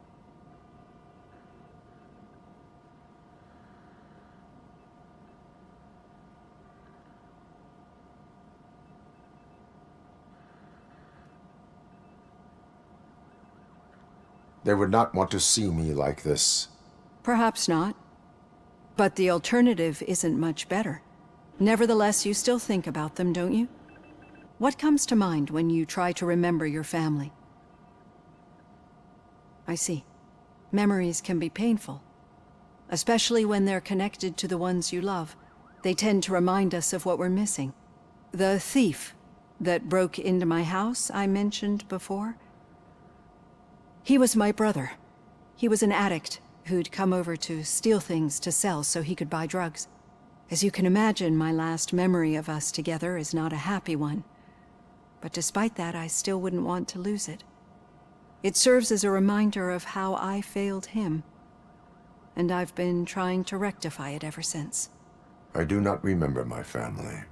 K: They would not want to see me like this.
D: Perhaps not. But the alternative isn't much better. Nevertheless, you still think about them, don't you? What comes to mind when you try to remember your family? I see. Memories can be painful. Especially when they're connected to the ones you love. They tend to remind us of what we're missing. The thief that broke into my house I mentioned before? He was my brother. He was an addict who'd come over to steal things to sell so he could buy drugs. As you can imagine, my last memory of us together is not a happy one. But despite that, I still wouldn't want to lose it. It serves as a reminder of how I failed him. And I've been trying to rectify it ever since.
K: I do not remember my family.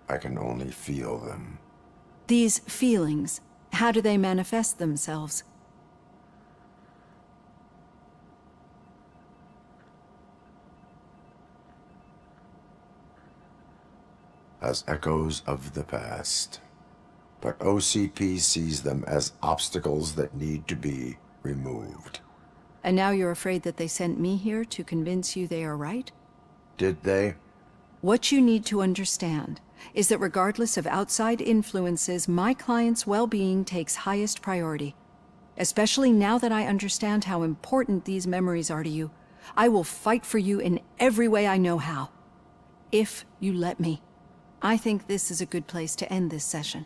K: I can only feel them.
D: These feelings, how do they manifest themselves?
K: As echoes of the past. But OCP sees them as obstacles that need to be removed.
D: And now you're afraid that they sent me here to convince you they are right?
K: Did they?
D: What you need to understand is that regardless of outside influences, my client's well-being takes highest priority. Especially now that I understand how important these memories are to you, I will fight for you in every way I know how. If you let me. I think this is a good place to end this session.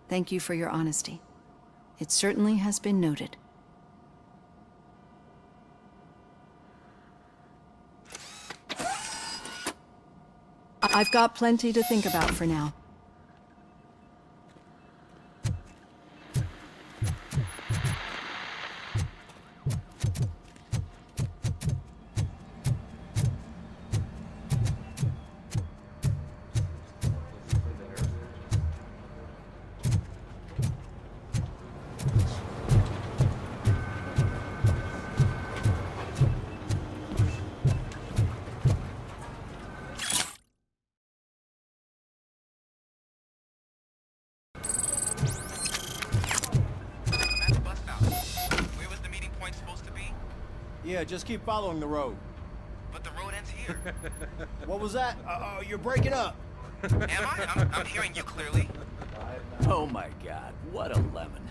D: Thank you for your honesty. It certainly has been noted. I've got plenty to think about for now.
P: Yeah, just keep following the road.
A: But the road ends here.
P: What was that? You're breaking up.
A: Am I? I'm hearing you clearly.
E: Oh my god, what a lemon.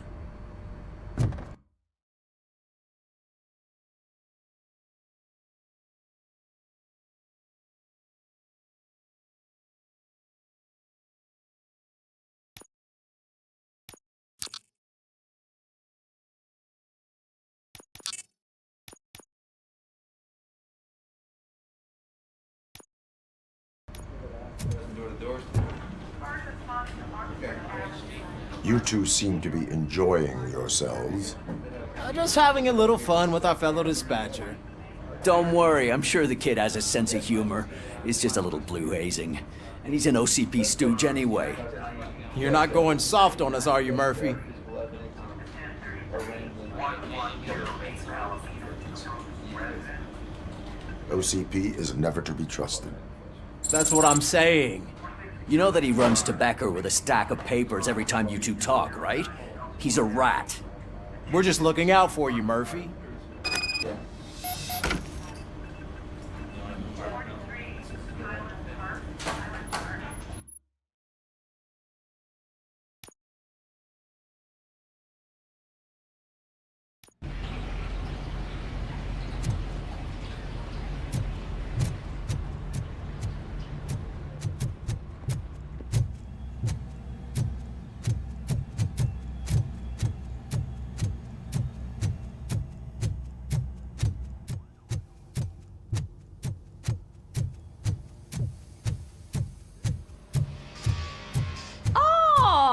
K: You two seem to be enjoying yourselves.
E: Just having a little fun with our fellow dispatcher. Don't worry, I'm sure the kid has a sense of humor. It's just a little blue hazing. And he's an OCP stooge anyway.
G: You're not going soft on us, are you, Murphy?
K: OCP is never to be trusted.
G: That's what I'm saying.
E: You know that he runs to Becker with a stack of papers every time you two talk, right? He's a rat.
G: We're just looking out for you, Murphy.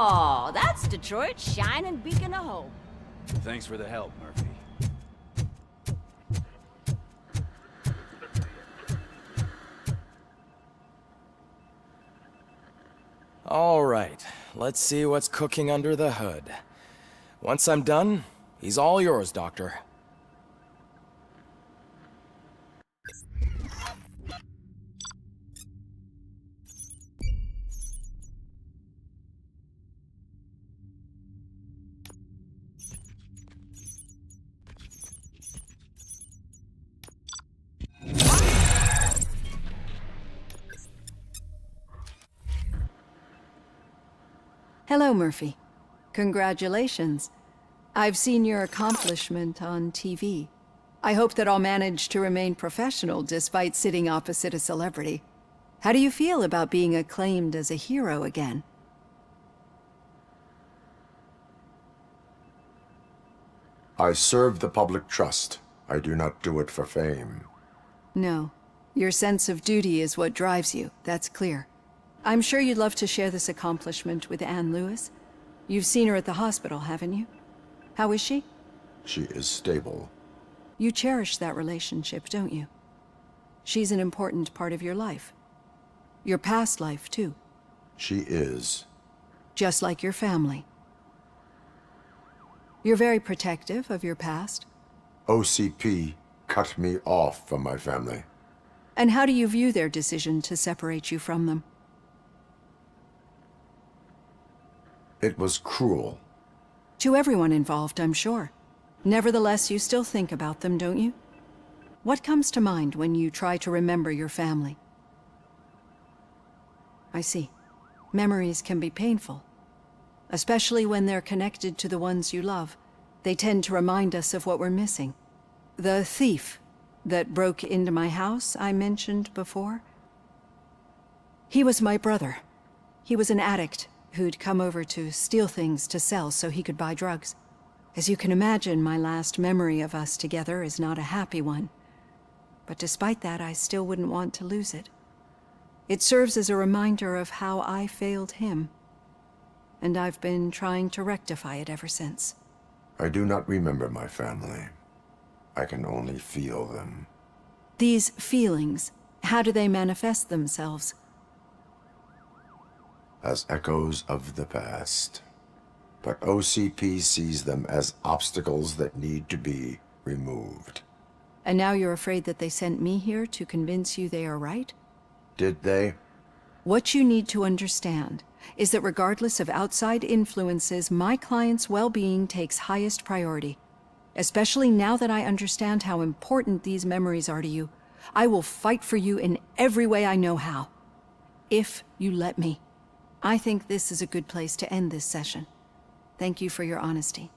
M: Oh, that's Detroit's shining beacon of hope.
J: Thanks for the help, Murphy.
N: All right, let's see what's cooking under the hood. Once I'm done, he's all yours, Doctor.
D: Hello, Murphy. Congratulations. I've seen your accomplishment on TV. I hope that I'll manage to remain professional despite sitting opposite a celebrity. How do you feel about being acclaimed as a hero again?
K: I serve the public trust. I do not do it for fame.
D: No. Your sense of duty is what drives you, that's clear. I'm sure you'd love to share this accomplishment with Anne Lewis. You've seen her at the hospital, haven't you? How is she?
K: She is stable.
D: You cherish that relationship, don't you? She's an important part of your life. Your past life, too.
K: She is.
D: Just like your family. You're very protective of your past.
K: OCP cut me off from my family.
D: And how do you view their decision to separate you from them?
K: It was cruel.
D: To everyone involved, I'm sure. Nevertheless, you still think about them, don't you? What comes to mind when you try to remember your family? I see. Memories can be painful. Especially when they're connected to the ones you love. They tend to remind us of what we're missing. The thief that broke into my house I mentioned before. He was my brother. He was an addict who'd come over to steal things to sell so he could buy drugs. As you can imagine, my last memory of us together is not a happy one. But despite that, I still wouldn't want to lose it. It serves as a reminder of how I failed him. And I've been trying to rectify it ever since.
K: I do not remember my family. I can only feel them.
D: These feelings, how do they manifest themselves?
K: As echoes of the past. But OCP sees them as obstacles that need to be removed.
D: And now you're afraid that they sent me here to convince you they are right?
K: Did they?
D: What you need to understand is that regardless of outside influences, my client's well-being takes highest priority. Especially now that I understand how important these memories are to you, I will fight for you in every way I know how. if you let me. I think this is a good place to end this session. Thank you for your honesty.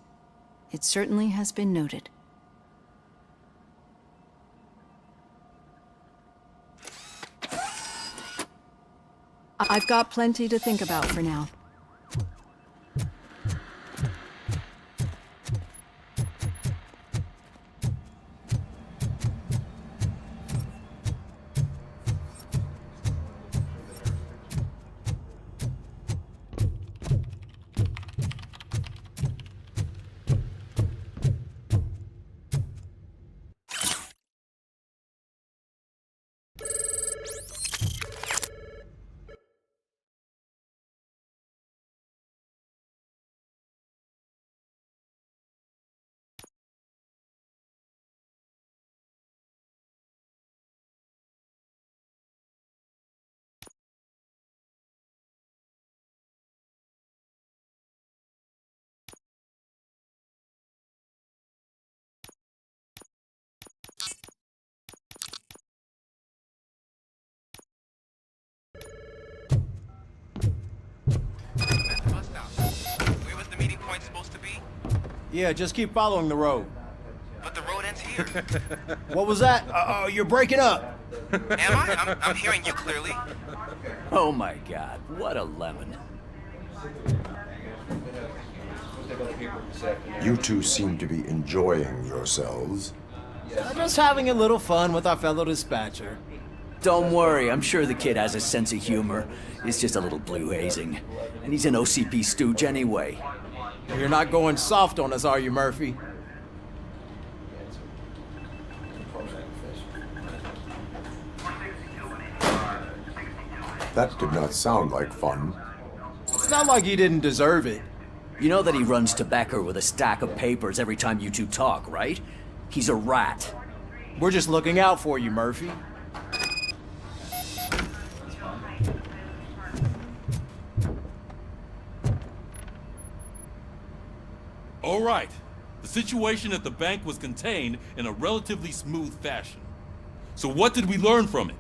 D: It certainly has been noted. I've got plenty to think about for now.
A: Supposed to be?
L: Yeah, just keep following the road.
A: But the road ends here.
L: What was that? You're breaking up.
A: Am I? I'm hearing you clearly.
E: Oh my god, what a lemon.
K: You two seem to be enjoying yourselves.
E: Just having a little fun with our fellow dispatcher. Don't worry, I'm sure the kid has a sense of humor. It's just a little blue hazing. And he's an OCP stooge anyway.
L: You're not going soft on us, are you, Murphy?
K: That did not sound like fun.
L: It's not like he didn't deserve it.
E: You know that he runs to Becker with a stack of papers every time you two talk, right? He's a rat.
L: We're just looking out for you, Murphy.
O: All right. The situation at the bank was contained in a relatively smooth fashion. So what did we learn from it?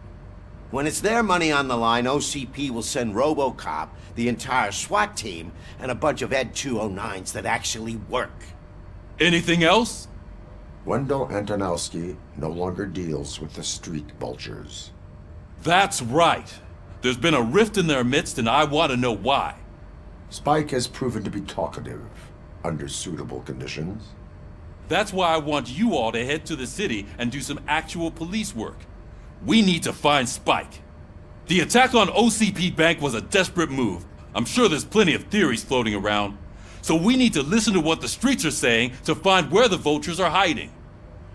F: When it's their money on the line, OCP will send Robocop, the entire SWAT team, and a bunch of Ed 209s that actually work.
O: Anything else?
K: Wendell Antonowski no longer deals with the street vultures.
O: That's right. There's been a rift in their midst, and I want to know why.
K: Spike has proven to be talkative, under suitable conditions.
O: That's why I want you all to head to the city and do some actual police work. We need to find Spike. The attack on OCP Bank was a desperate move. I'm sure there's plenty of theories floating around. So we need to listen to what the streets are saying to find where the vultures are hiding.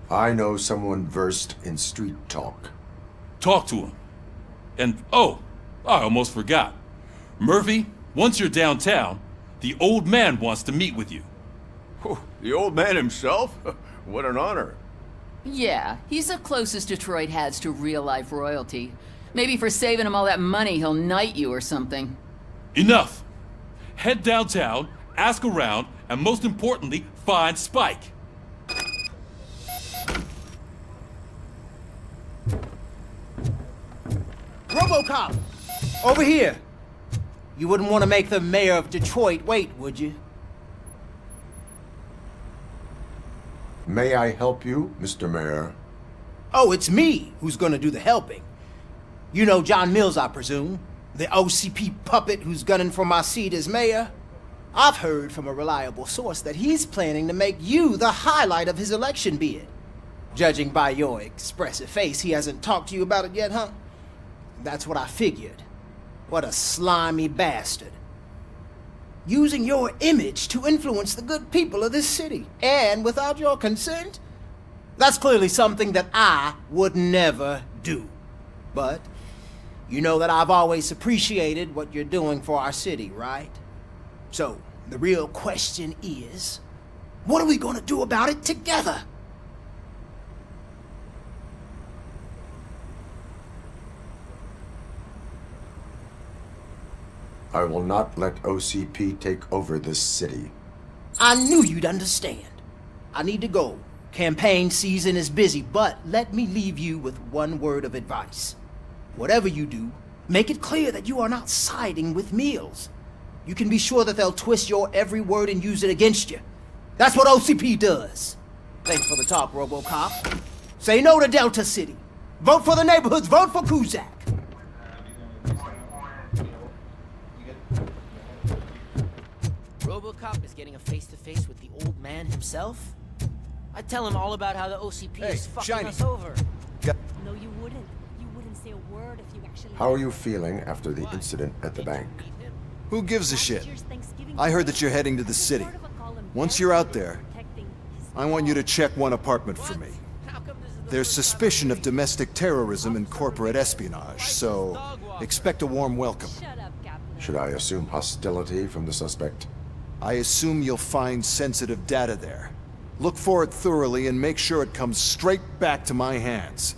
K: I know someone versed in street talk.
O: Talk to him. And, oh, I almost forgot. Murphy, once you're downtown, the old man wants to meet with you.
P: Oh, the old man himself? What an honor.
S: Yeah, he's the closest Detroit has to real-life royalty. Maybe for saving him all that money, he'll knight you or something.
O: Enough! Head downtown, ask around, and most importantly, find Spike.
L: Robocop! Over here! You wouldn't want to make the mayor of Detroit wait, would you?
K: May I help you, Mr. Mayor?
L: Oh, it's me who's gonna do the helping. You know John Mills, I presume? The OCP puppet who's gunning for my seat as mayor? I've heard from a reliable source that he's planning to make you the highlight of his election bid. Judging by your expressive face, he hasn't talked to you about it yet, huh? That's what I figured. What a slimy bastard. Using your image to influence the good people of this city, and without your consent? That's clearly something that I would never do. But you know that I've always appreciated what you're doing for our city, right? So, the real question is, what are we gonna do about it together?
K: I will not let OCP take over this city.
L: I knew you'd understand. I need to go. Campaign season is busy, but let me leave you with one word of advice. Whatever you do,
I: Make it clear that you are not siding with Meals. You can be sure that they'll twist your every word and use it against you. That's what OCP does. Thanks for the talk, Robocop. Say no to Delta City. Vote for the neighborhoods. Vote for Kuzak.
X: Robocop is getting a face-to-face with the old man himself? I'd tell him all about how the OCP is fucking
H: Shiny.
X: us over.
M: No, you wouldn't. You wouldn't say a word if you actually...
K: How are you feeling after the incident at the bank?
H: Who gives a shit? I heard that you're heading to the city. Once you're out there, I want you to check one apartment for me. There's suspicion of domestic terrorism and corporate espionage, so expect a warm welcome.
K: Should I assume hostility from the suspect?
H: I assume you'll find sensitive data there. Look for it thoroughly and make sure it comes straight back to my hands.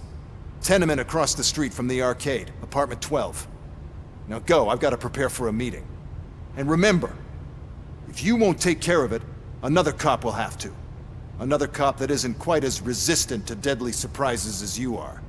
H: Tenement across the street from the arcade, apartment 12. Now go, I've got to prepare for a meeting. And remember, if you won't take care of it, another cop will have to. Another cop that isn't quite as resistant to deadly surprises as you are.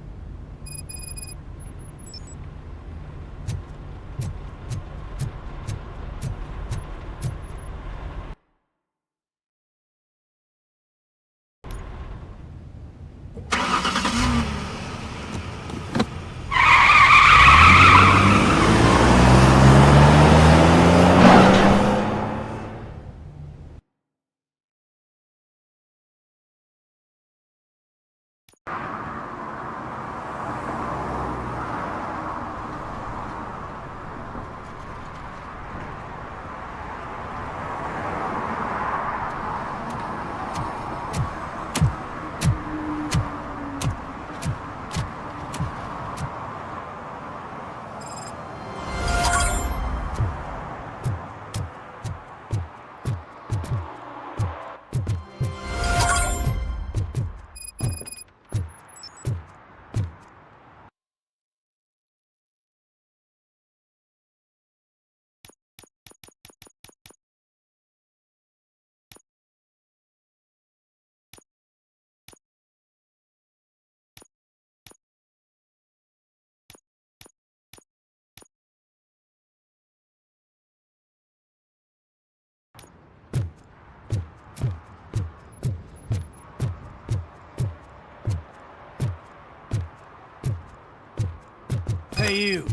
G: Hey you,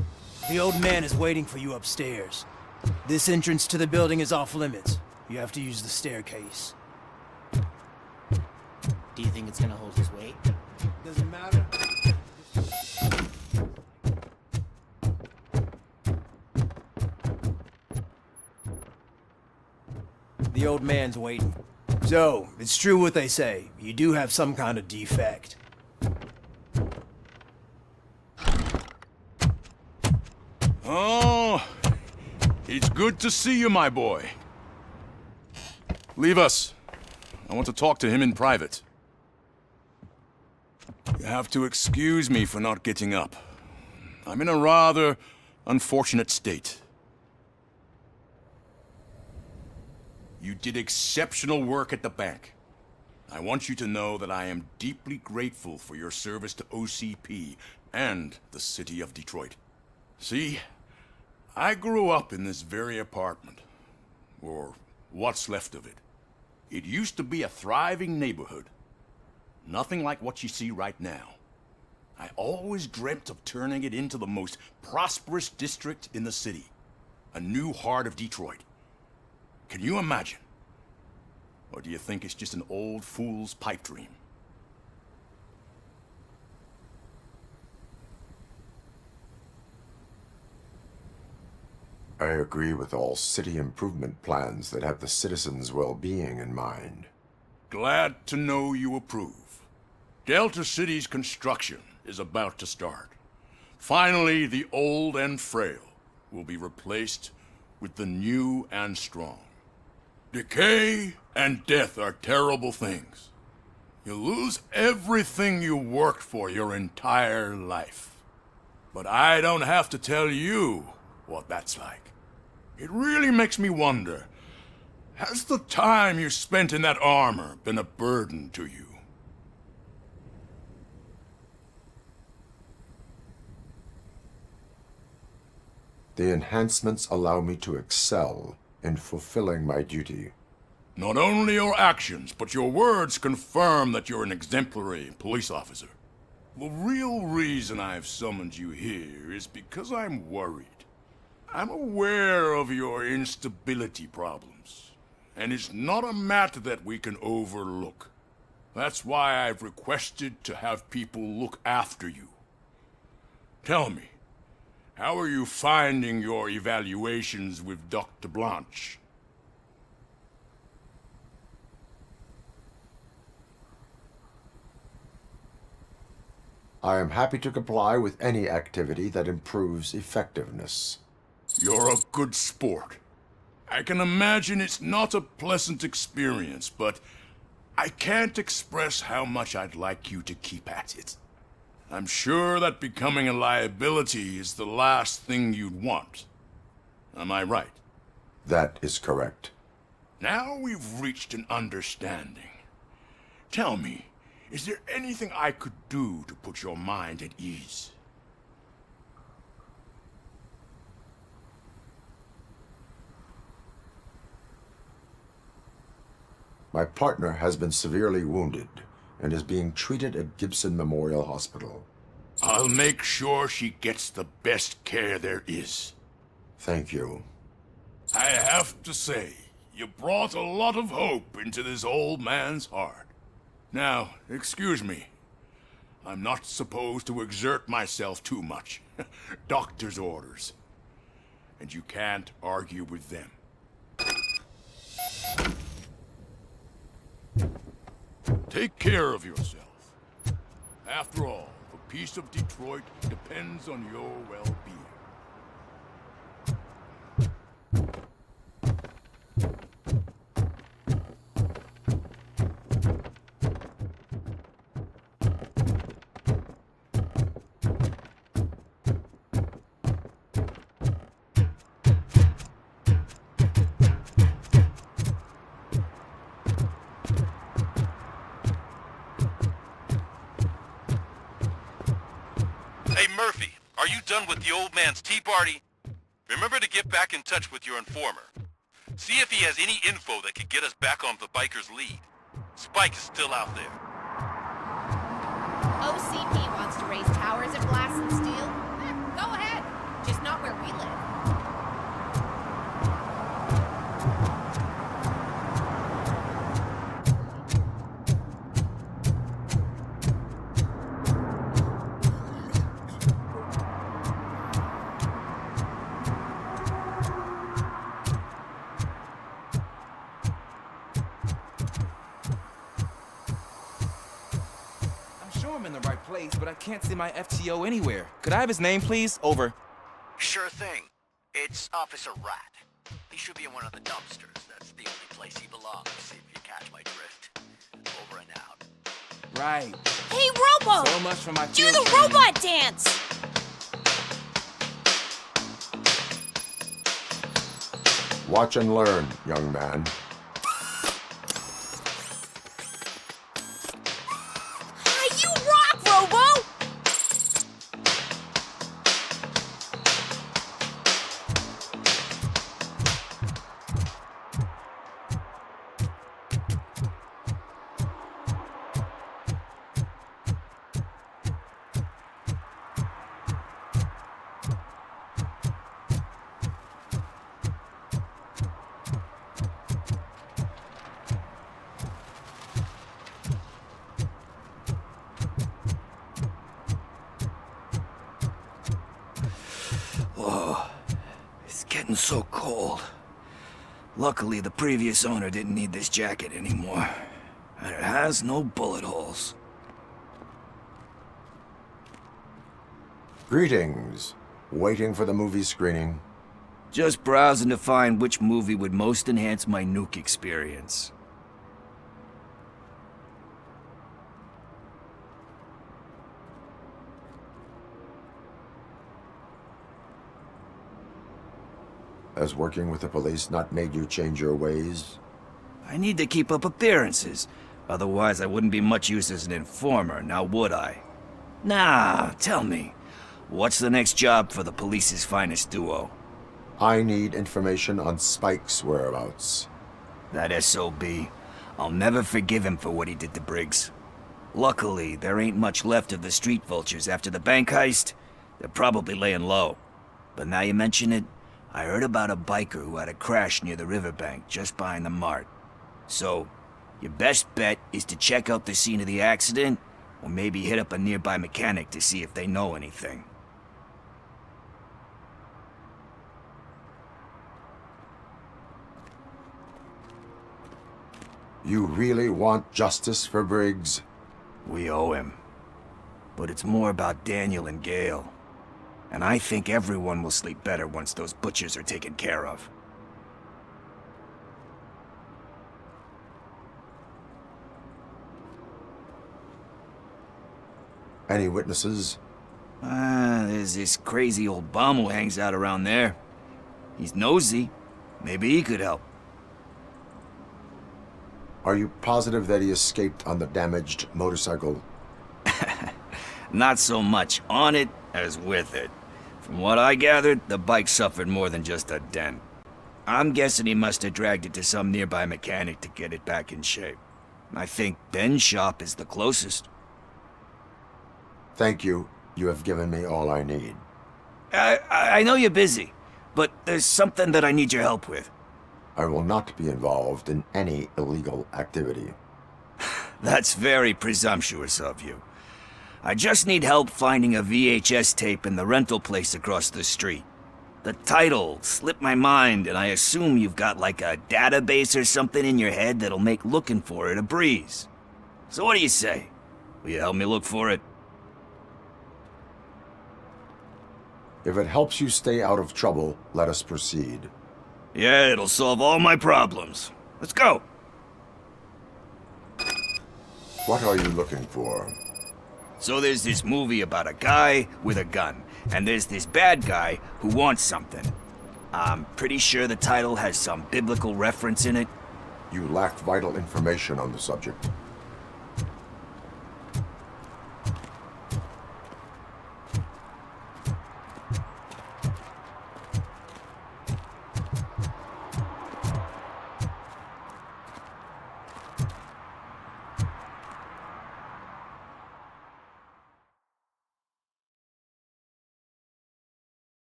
G: the old man is waiting for you upstairs. This entrance to the building is off limits. You have to use the staircase.
X: Do you think it's gonna hold his weight?
G: Doesn't matter. The old man's waiting. So, it's true what they say. You do have some kind of defect.
C: Oh, it's good to see you, my boy. Leave us. I want to talk to him in private. You have to excuse me for not getting up. I'm in a rather unfortunate state. You did exceptional work at the bank. I want you to know that I am deeply grateful for your service to OCP and the city of Detroit. See, I grew up in this very apartment, or what's left of it. It used to be a thriving neighborhood. Nothing like what you see right now. I always dreamt of turning it into the most prosperous district in the city. A new heart of Detroit. Can you imagine? Or do you think it's just an old fool's pipe dream?
K: I agree with all city improvement plans that have the citizens' well-being in mind.
C: Glad to know you approve. Delta City's construction is about to start. Finally, the old and frail will be replaced with the new and strong. Decay and death are terrible things. You lose everything you worked for your entire life. But I don't have to tell you what that's like. It really makes me wonder, has the time you spent in that armor been a burden to you?
K: The enhancements allow me to excel in fulfilling my duty.
B: Not only your actions, but your words confirm that you're an exemplary police officer. The real reason I've summoned you here is because I'm worried. I'm aware of your instability problems, and it's not a matter that we can overlook. That's why I've requested to have people look after you. Tell me, how are you finding your evaluations with Dr. Blanche?
K: I am happy to comply with any activity that improves effectiveness.
B: You're a good sport. I can imagine it's not a pleasant experience, but I can't express how much I'd like you to keep at it. I'm sure that becoming a liability is the last thing you'd want. Am I right?
K: That is correct.
B: Now we've reached an understanding. Tell me, is there anything I could do to put your mind at ease?
K: My partner has been severely wounded and is being treated at Gibson Memorial Hospital.
B: I'll make sure she gets the best care there is.
K: Thank you.
B: I have to say, you brought a lot of hope into this old man's heart. Now, excuse me. I'm not supposed to exert myself too much. Doctor's orders. And you can't argue with them. Take care of yourself. After all, the peace of Detroit depends on your well-being.
O: Hey, Murphy, are you done with the old man's tea party? Remember to get back in touch with your informer. See if he has any info that could get us back on the biker's lead. Spike is still out there.
U: OCP wants to raise towers at Blast and Steel? Go ahead. Just not where we live.
V: I'm in the right place, but I can't see my FTO anywhere. Could I have his name, please? Over.
W: Sure thing. It's Officer Rat. He should be in one of the dumpsters. That's the only place he belongs, if you catch my drift. Over and out.
V: Right.
M: Hey, Robo!
V: So much for my
M: Do
V: field
M: the
V: training.
M: robot dance!
K: Watch and learn, young man.
M: You rock, Robo!
Y: It's getting so cold. Luckily, the previous owner didn't need this jacket anymore. And it has no bullet holes.
K: Greetings. Waiting for the movie screening.
Y: Just browsing to find which movie would most enhance my nuke experience.
K: Has working with the police not made you change your ways?
Y: I need to keep up appearances. Otherwise, I wouldn't be much use as an informer, now would I? Nah, tell me. What's the next job for the police's finest duo?
K: I need information on Spike's whereabouts.
Y: That SOB. I'll never forgive him for what he did to Briggs. Luckily, there ain't much left of the street vultures after the bank heist. They're probably laying low. But now you mention it, I heard about a biker who had a crash near the riverbank just behind the mart. So, your best bet is to check out the scene of the accident, or maybe hit up a nearby mechanic to see if they know anything.
K: You really want justice for Briggs?
Y: We owe him. But it's more about Daniel and Gale. And I think everyone will sleep better once those butchers are taken care of.
K: Any witnesses?
Y: There's this crazy old bum who hangs out around there. He's nosy. Maybe he could help.
K: Are you positive that he escaped on the damaged motorcycle?
Y: Not so much on it as with it. From what I gathered, the bike suffered more than just a dent. I'm guessing he must have dragged it to some nearby mechanic to get it back in shape. I think Ben's shop is the closest.
K: Thank you. You have given me all I need.
Y: I know you're busy, but there's something that I need your help with.
K: I will not be involved in any illegal activity.
Y: That's very presumptuous of you. I just need help finding a VHS tape in the rental place across the street. The title slipped my mind, and I assume you've got like a database or something in your head that'll make looking for it a breeze. So what do you say? Will you help me look for it?
K: If it helps you stay out of trouble, let us proceed.
Y: Yeah, it'll solve all my problems. Let's go!
K: What are you looking for?
Y: So there's this movie about a guy with a gun, and there's this bad guy who wants something. I'm pretty sure the title has some biblical reference in it.
K: You lack vital information on the subject.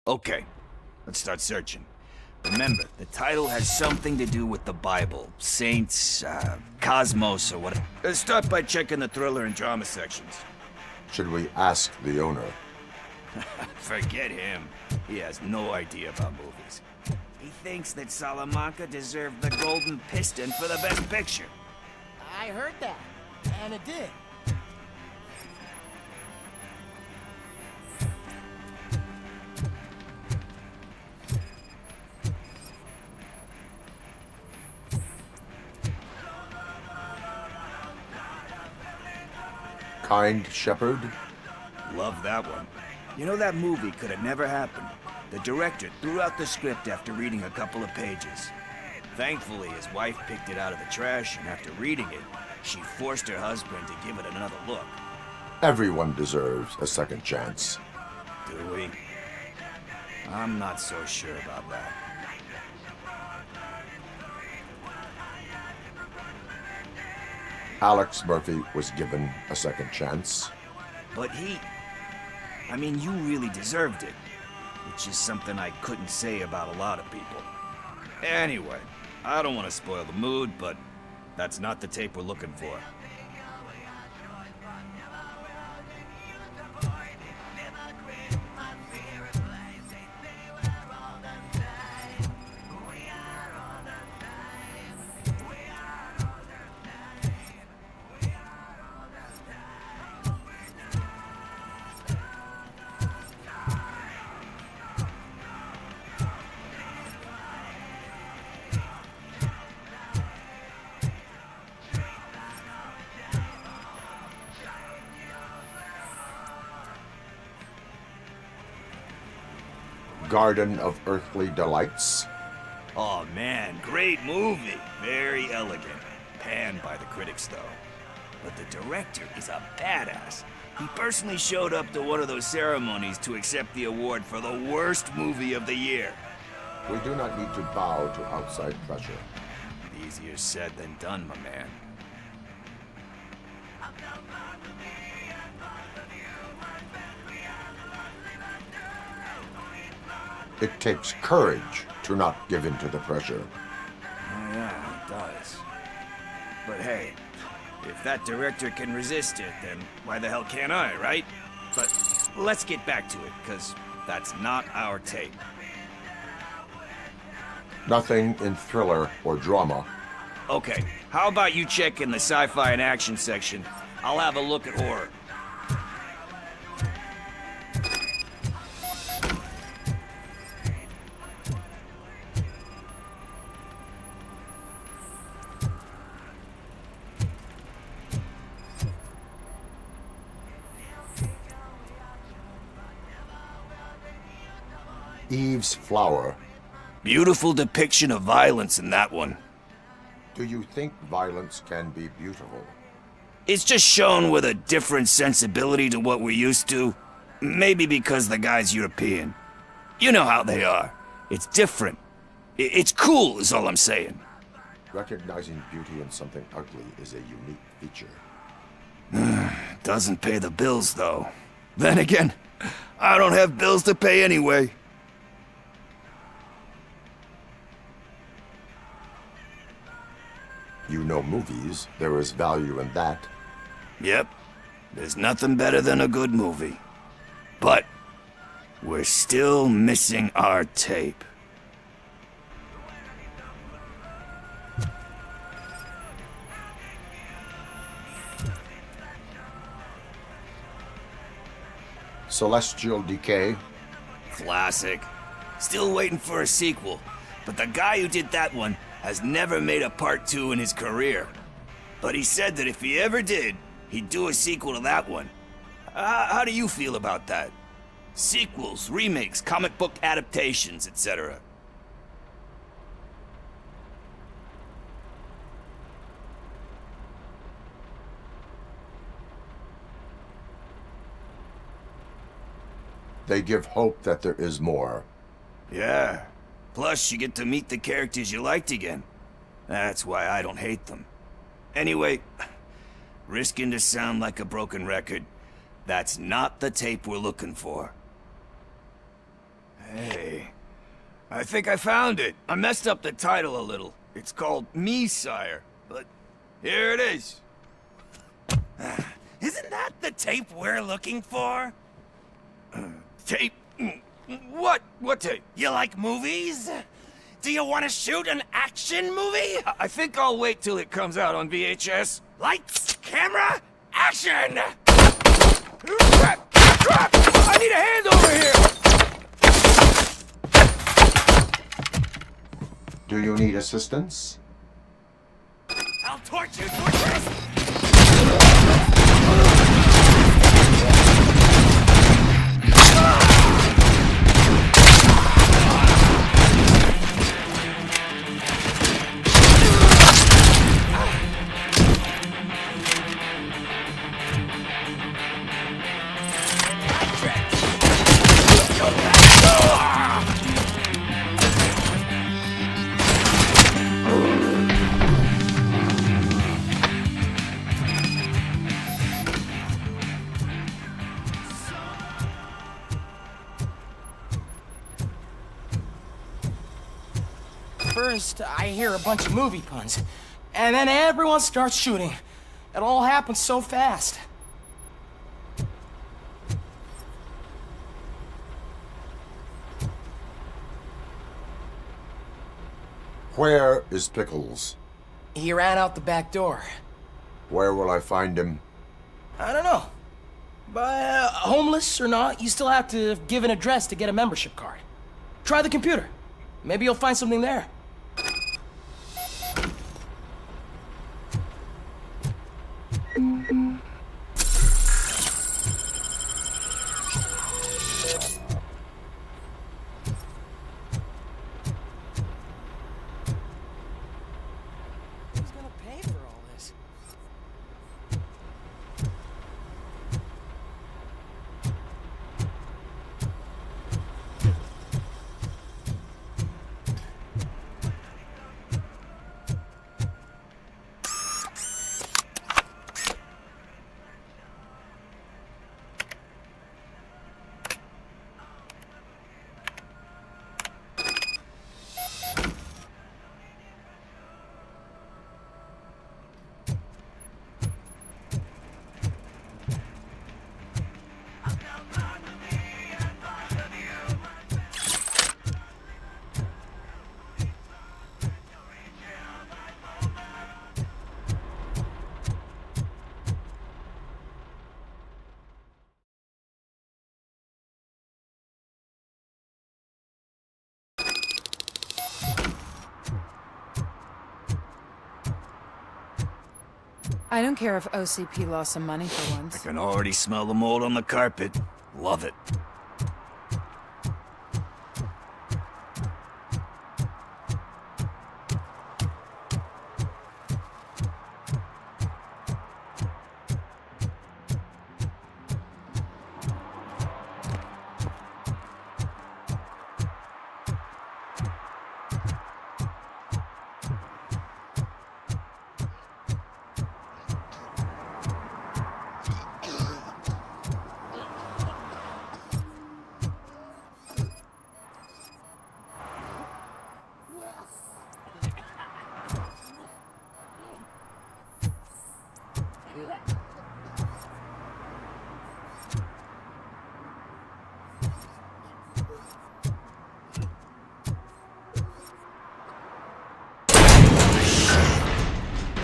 Y: Okay, let's start searching. Remember, the title has something to do with the Bible, saints, cosmos, or whatever. Let's start by checking the thriller and drama sections.
K: Should we ask the owner?
Y: Forget him. He has no idea about movies. He thinks that Salamanca deserved the Golden Piston for the Best Picture.
X: I heard that, and it did.
K: Kind Shepherd?
Y: Love that one. You know, that movie could have never happened. The director threw out the script after reading a couple of pages. Thankfully, his wife picked it out of the trash, and after reading it, she forced her husband to give it another look.
K: Everyone deserves a second chance.
Y: Do we? I'm not so sure about that.
K: Alex Murphy was given a second chance.
Y: But I mean, you really deserved it. Which is something I couldn't say about a lot of people. Anyway, I don't want to spoil the mood, but that's not the tape we're looking for.
K: Garden of Earthly Delights?
Y: Oh man, great movie. Very elegant. Panned by the critics though. But the director is a badass. He personally showed up to one of those ceremonies to accept the award for the worst movie of the year.
K: We do not need to bow to outside pressure.
Y: Easier said than done, my man.
K: It takes courage to not give in to the pressure.
Y: Oh, yeah, it does. But hey, if that director can resist it, then why the hell can't I, right? But let's get back to it, because that's not our tape.
K: Nothing in thriller or drama.
Y: Okay, how about you check in the sci-fi and action section? I'll have a look at horror.
K: Eve's Flower.
Y: Beautiful depiction of violence in that one.
K: Do you think violence can be beautiful?
Y: It's just shown with a different sensibility to what we're used to. Maybe because the guy's European. You know how they are. It's different. It's cool, is all I'm saying.
K: Recognizing beauty in something ugly is a unique feature.
Y: Doesn't pay the bills, though. Then again, I don't have bills to pay anyway.
K: You know movies. There is value in that.
Y: Yep. There's nothing better than a good movie. But we're still missing our tape.
K: Celestial Decay.
Y: Classic. Still waiting for a sequel. But the guy who did that one has never made a part 2 in his career. But he said that if he ever did, he'd do a sequel to that one. How do you feel about that? Sequels, remakes, comic book adaptations, etc.
K: They give hope that there is more.
Y: Yeah. Plus, you get to meet the characters you liked again. That's why I don't hate them. Anyway, risking to sound like a broken record, that's not the tape we're looking for. Hey, I think I found it. I messed up the title a little. It's called Me, Sire, but here it is. Isn't that the tape we're looking for? Tape? What? What tape? You like movies? Do you want to shoot an action movie? I think I'll wait till it comes out on VHS. Lights, camera, action! Crap! Crap! I need a hand over here!
K: Do you need assistance?
Y: I'll torch you, torturers!
X: First, I hear a bunch of movie puns, and then everyone starts shooting. It all happens so fast.
K: Where is Pickles?
X: He ran out the back door.
K: Where will I find him?
X: I don't know. But homeless or not, you still have to give an address to get a membership card. Try the computer. Maybe you'll find something there. Who's gonna pay for all this?
J: I don't care if OCP lost some money for
Y: I
J: once.
Y: can already smell the mold on the carpet. Love it.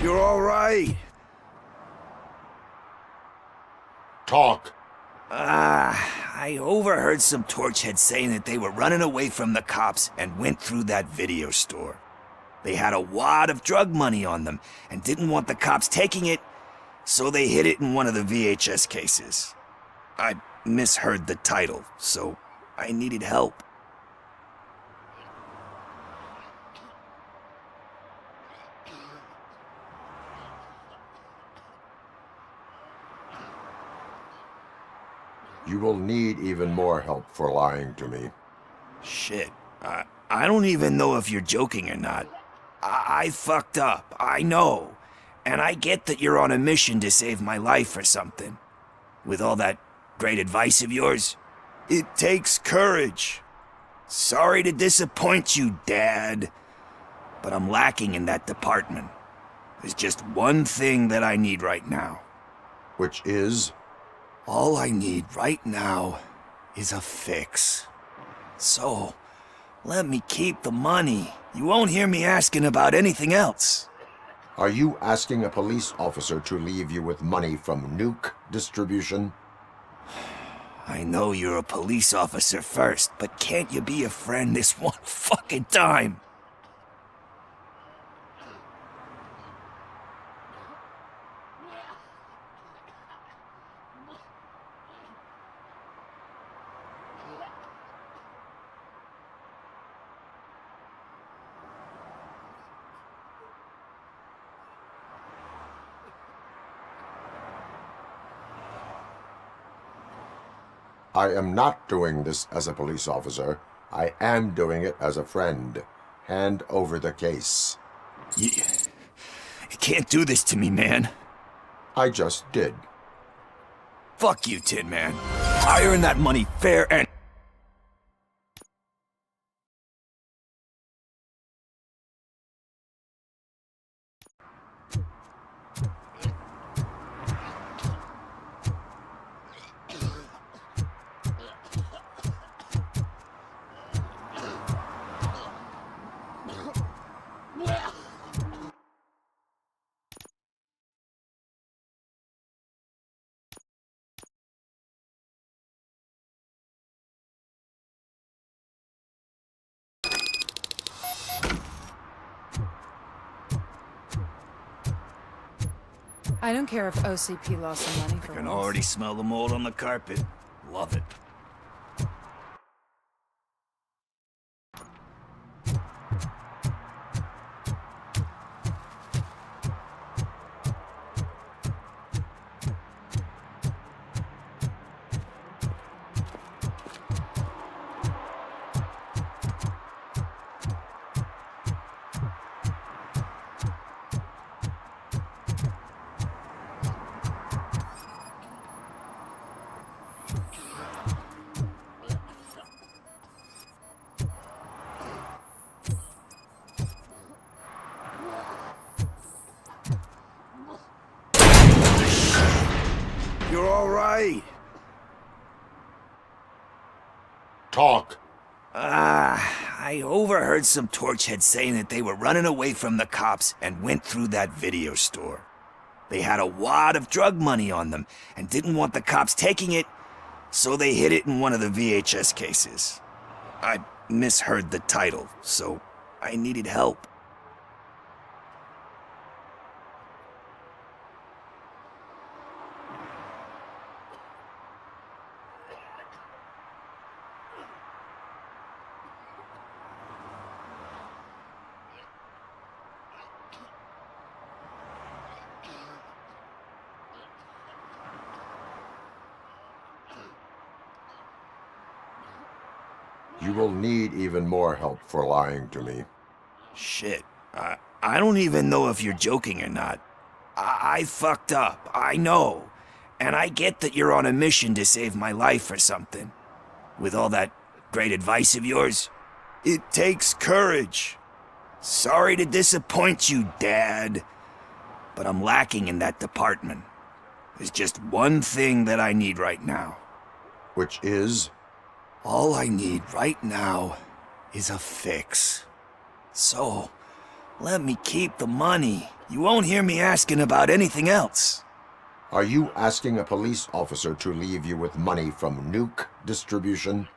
Y: You're all right.
K: Talk.
Y: I overheard some torchheads saying that they were running away from the cops and went through that video store. They had a wad of drug money on them and didn't want the cops taking it, so they hid it in one of the VHS cases. I misheard the title, so I needed help.
K: You will need even more help for lying to me.
Y: Shit. I don't even know if you're joking or not. I fucked up, I know. And I get that you're on a mission to save my life or something. With all that great advice of yours, it takes courage. Sorry to disappoint you, Dad. But I'm lacking in that department. There's just one thing that I need right now.
K: Which is?
Y: All I need right now is a fix. So, let me keep the money. You won't hear me asking about anything else.
K: Are you asking a police officer to leave you with money from nuke distribution?
Y: I know you're a police officer first, but can't you be a friend this one fucking time?
K: I am not doing this as a police officer. I am doing it as a friend. Hand over the case.
Y: You can't do this to me, man.
K: I just did.
Y: Fuck you, Tin Man. I earned that money fair and...
J: I don't care if OCP lost some money for
Y: I can
J: once.
Y: already smell the mold on the carpet. Love it. You're all right.
K: Talk.
Y: I overheard some torchheads saying that they were running away from the cops and went through that video store. They had a wad of drug money on them and didn't want the cops taking it, so they hid it in one of the VHS cases. I misheard the title, so I needed help.
K: You will need even more help for lying to me.
Y: Shit. I don't even know if you're joking or not. I fucked up, I know. And I get that you're on a mission to save my life or something. With all that great advice of yours, it takes courage. Sorry to disappoint you, Dad. But I'm lacking in that department. There's just one thing that I need right now.
K: Which is?
Y: All I need right now is a fix. So, let me keep the money. You won't hear me asking about anything else.
K: Are you asking a police officer to leave you with money from nuke distribution?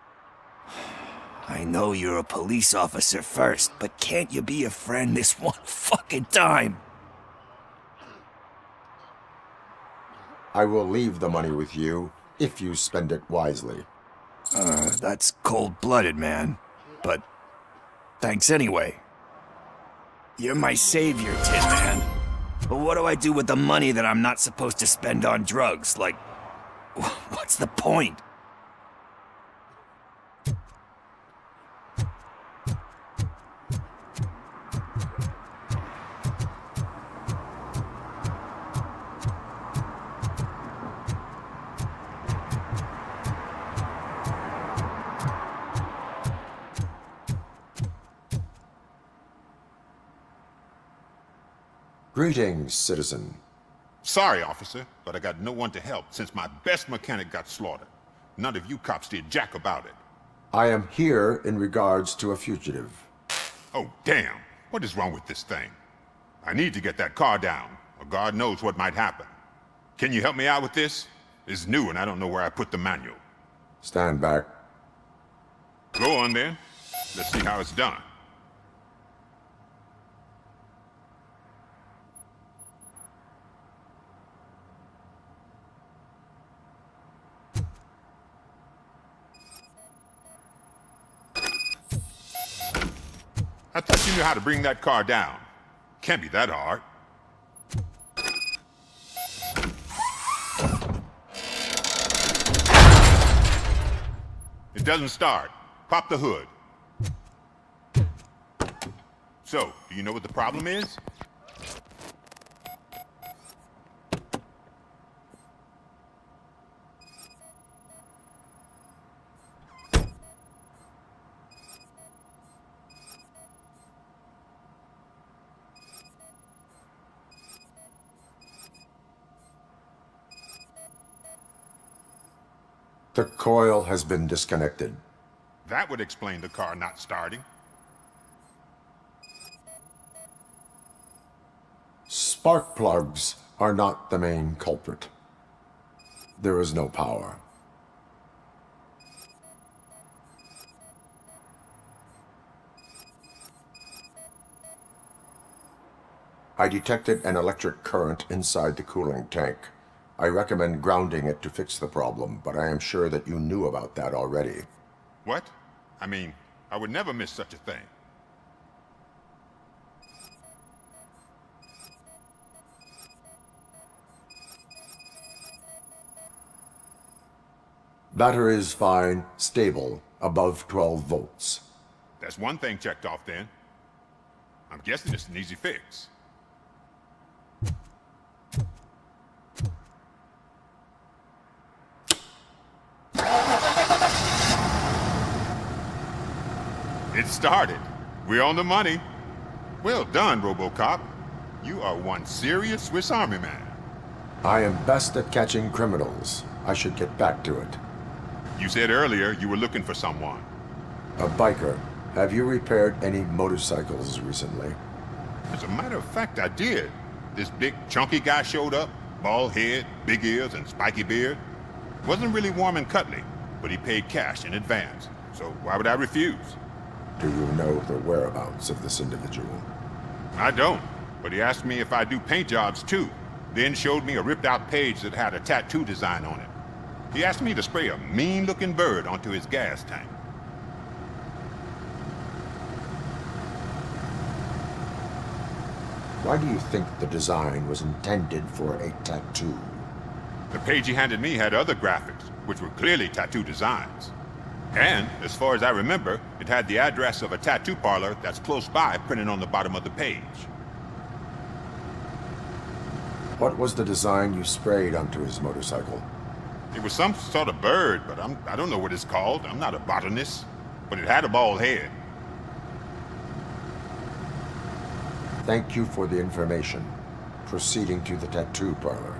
Y: I know you're a police officer first, but can't you be a friend this one fucking time?
K: I will leave the money with you if you spend it wisely.
Y: That's cold-blooded, man. But thanks anyway. You're my savior, Tin Man. But what do I do with the money that I'm not supposed to spend on drugs? Like, what's the point?
K: Greetings, citizen.
D: Sorry, officer, but I got no one to help since my best mechanic got slaughtered. None of you cops did jack about it.
K: I am here in regards to a fugitive.
D: Oh, damn. What is wrong with this thing? I need to get that car down, or God knows what might happen. Can you help me out with this? It's new and I don't know where I put the manual.
K: Stand back.
D: Go on then. Let's see how it's done. I thought you knew how to bring that car down. Can't be that hard. It doesn't start. Pop the hood. So, do you know what the problem is?
K: The coil has been disconnected.
D: That would explain the car not starting.
K: Spark plugs are not the main culprit. There is no power. I detected an electric current inside the cooling tank. I recommend grounding it to fix the problem, but I am sure that you knew about that already.
D: What? I mean, I would never miss such a thing.
K: Battery is fine, stable, above 12 volts.
D: That's one thing checked off then. I'm guessing it's an easy fix. It started. We're on the money. Well done, Robocop. You are one serious Swiss Army man.
K: I am best at catching criminals. I should get back to it.
D: You said earlier you were looking for someone.
K: A biker. Have you repaired any motorcycles recently?
D: As a matter of fact, I did. This big, chunky guy showed up. Bald head, big ears, and spiky beard. Wasn't really warm and cuddly, but he paid cash in advance. So why would I refuse?
K: Do you know the whereabouts of this individual?
D: I don't, but he asked me if I do paint jobs too, then showed me a ripped-out page that had a tattoo design on it. He asked me to spray a mean-looking bird onto his gas tank.
K: Why do you think the design was intended for a tattoo?
D: The page he handed me had other graphics, which were clearly tattoo designs. And, as far as I remember, it had the address of a tattoo parlor that's close by printed on the bottom of the page.
K: What was the design you sprayed onto his motorcycle?
D: It was some sort of bird, but I don't know what it's called. I'm not a botanist. But it had a bald head.
K: Thank you for the information. Proceeding to the tattoo parlor.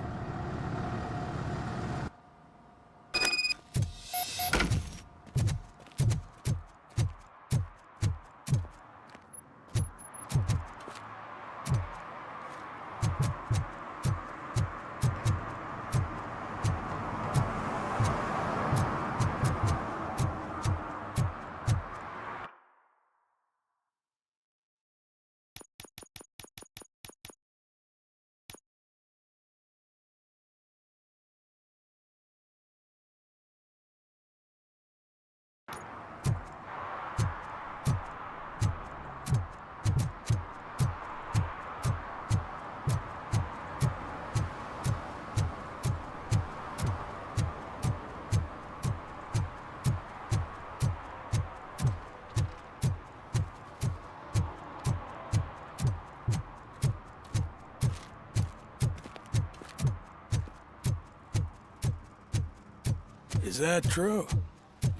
B: Is that true?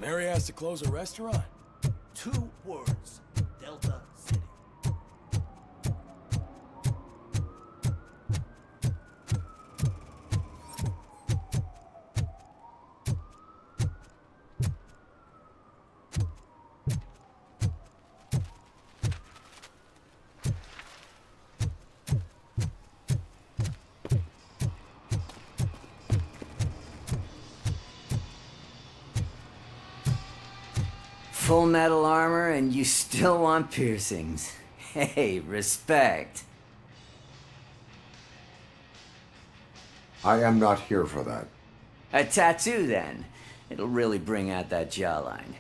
B: Mary has to close a restaurant?
I: 2 words. Delta City.
E: Full metal armor and you still want piercings. Hey, respect.
K: I am not here for that.
E: A tattoo, then. It'll really bring out that jawline.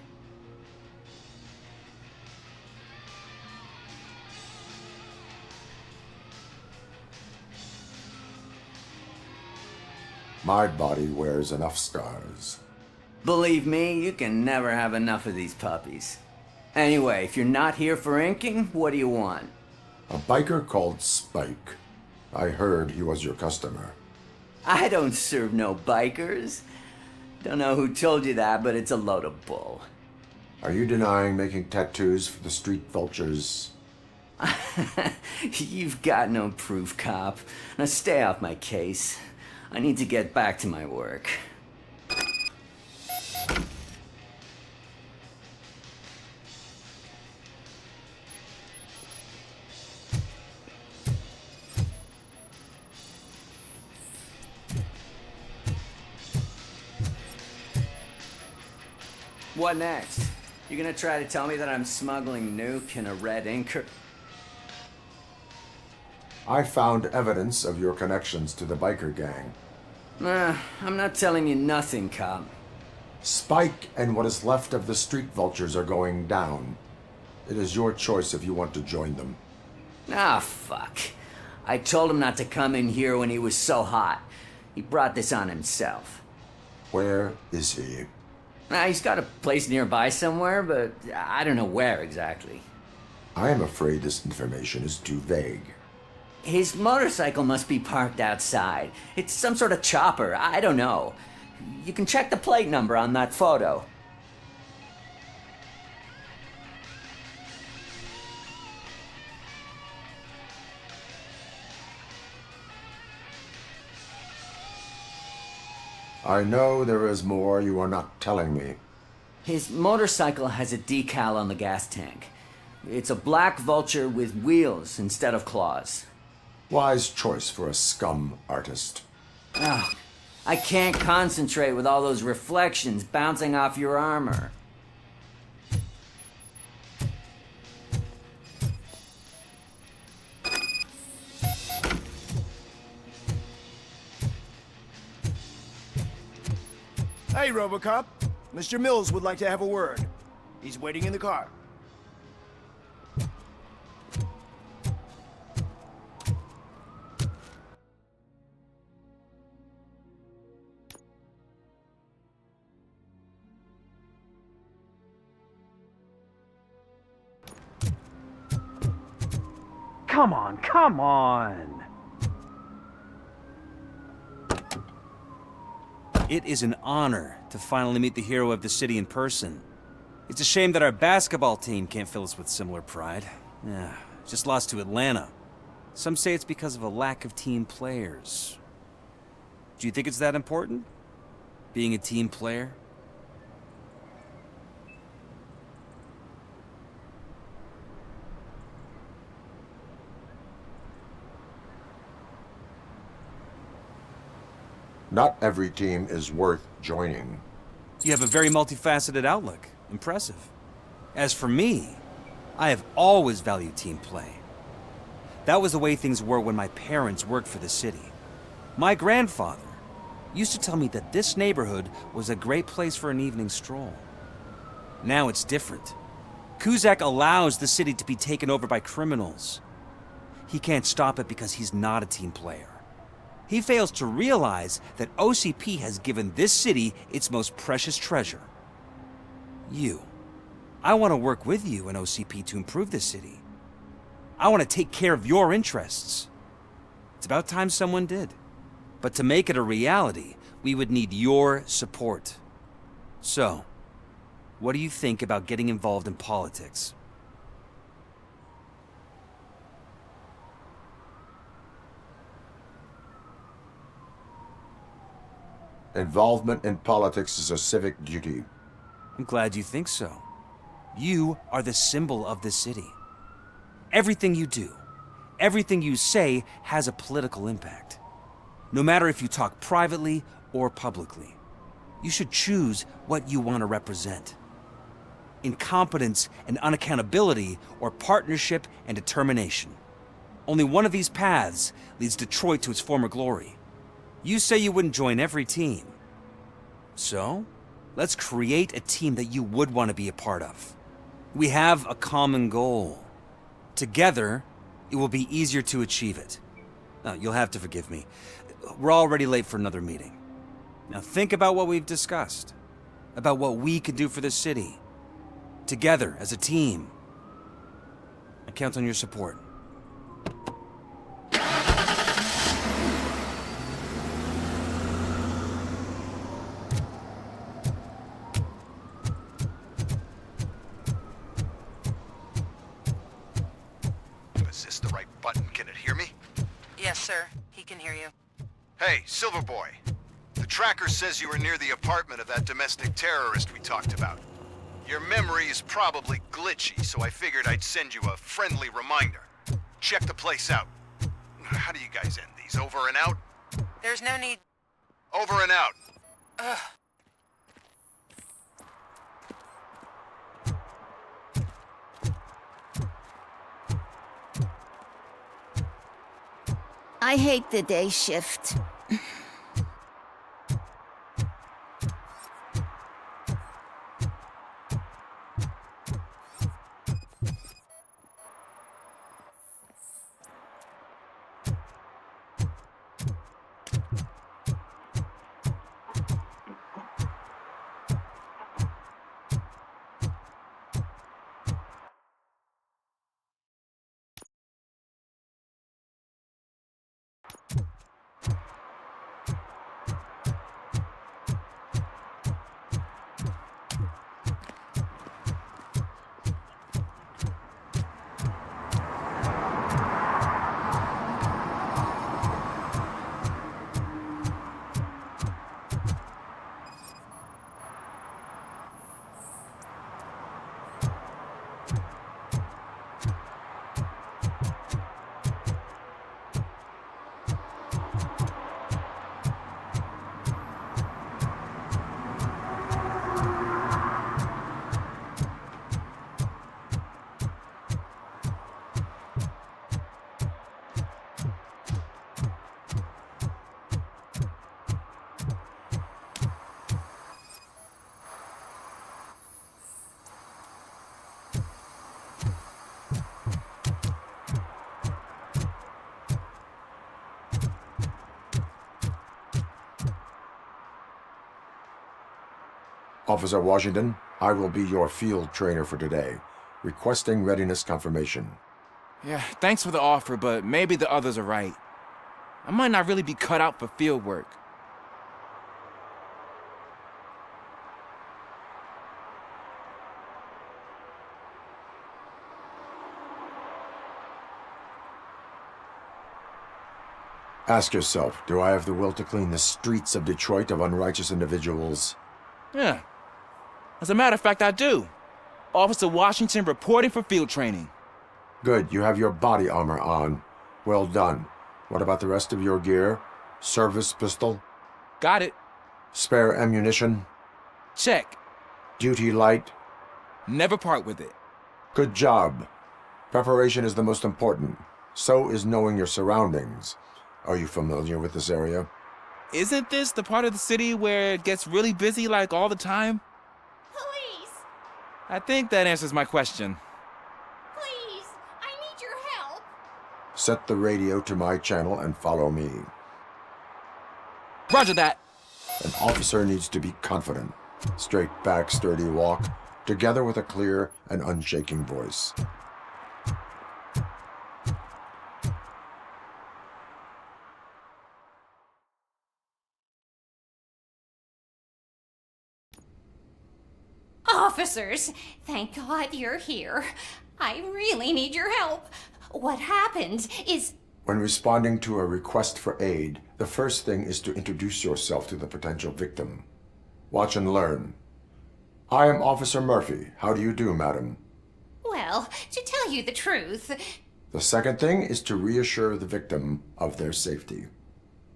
K: My body wears enough scars.
E: Believe me, you can never have enough of these puppies. Anyway, if you're not here for inking, what do you want?
K: A biker called Spike. I heard he was your customer.
E: I don't serve no bikers. Don't know who told you that, but it's a load of bull.
K: Are you denying making tattoos for the street vultures?
E: You've got no proof, cop. Now stay off my case. I need to get back to my work. What next? You gonna try to tell me that I'm smuggling nuke in a red inker?
K: I found evidence of your connections to the biker gang.
E: I'm not telling you nothing, cop.
K: Spike and what is left of the street vultures are going down. It is your choice if you want to join them.
E: Ah, fuck. I told him not to come in here when he was so hot. He brought this on himself.
K: Where is he?
E: He's got a place nearby somewhere, but I don't know where exactly.
K: I am afraid this information is too vague.
E: His motorcycle must be parked outside. It's some sort of chopper. I don't know. You can check the plate number on that photo.
K: I know there is more you are not telling me.
E: His motorcycle has a decal on the gas tank. It's a black vulture with wheels instead of claws.
K: Wise choice for a scum artist.
E: Ah, I can't concentrate with all those reflections bouncing off your armor.
G: Hey, Robocop. Mr. Mills would like to have a word. He's waiting in the car. Come on, come on.
L: It is an honor to finally meet the hero of the city in person. It's a shame that our basketball team can't fill us with similar pride. Yeah, just lost to Atlanta. Some say it's because of a lack of team players. Do you think it's that important? Being a team player?
K: Not every team is worth joining.
L: You have a very multifaceted outlook. Impressive. As for me, I have always valued team play. That was the way things were when my parents worked for the city. My grandfather used to tell me that this neighborhood was a great place for an evening stroll. Now it's different. Kuzak allows the city to be taken over by criminals. He can't stop it because he's not a team player. He fails to realize that OCP has given this city its most precious treasure. You. I want to work with you and OCP to improve this city. I want to take care of your interests. It's about time someone did. But to make it a reality, we would need your support. So, what do you think about getting involved in politics?
K: Involvement in politics is a civic duty.
L: I'm glad you think so. You are the symbol of the city. Everything you do, everything you say has a political impact. No matter if you talk privately or publicly, you should choose what you want to represent. Incompetence and unaccountability, or partnership and determination. Only one of these paths leads Detroit to its former glory. You say you wouldn't join every team. So, let's create a team that you would want to be a part of. We have a common goal. Together, it will be easier to achieve it. Now, you'll have to forgive me. We're already late for another meeting. Now think about what we've discussed. About what we can do for the city. Together, as a team. I count on your support.
A: Is this the right button? Can it hear me?
N: Yes, sir. He can hear you.
A: Hey, Silverboy. The tracker says you were near the apartment of that domestic terrorist we talked about. Your memory is probably glitchy, so I figured I'd send you a friendly reminder. Check the place out. How do you guys end these? Over and out?
N: There's no need...
A: Over and out.
N: Ugh.
Q: I hate the day shift.
K: Officer Washington, I will be your field trainer for today. Requesting readiness confirmation.
V: Yeah, thanks for the offer, but maybe the others are right. I might not really be cut out for field work.
K: Ask yourself, do I have the will to clean the streets of Detroit of unrighteous individuals?
V: Yeah. As a matter of fact, I do. Officer Washington reporting for field training.
K: Good, you have your body armor on. Well done. What about the rest of your gear? Service pistol?
V: Got it.
K: Spare ammunition?
V: Check.
K: Duty light?
V: Never part with it.
K: Good job. Preparation is the most important. So is knowing your surroundings. Are you familiar with this area?
V: Isn't this the part of the city where it gets really busy like all the time?
U: Police!
V: I think that answers my question.
U: Please! I need your help!
K: Set the radio to my channel and follow me.
V: Roger that.
K: An officer needs to be confident. Straight back, sturdy walk, together with a clear and unshaking voice.
U: Officers, thank God you're here. I really need your help. What happened is...
K: When responding to a request for aid, the first thing is to introduce yourself to the potential victim. Watch and learn. I am Officer Murphy. How do you do, madam?
U: Well, to tell you the truth...
K: The second thing is to reassure the victim of their safety.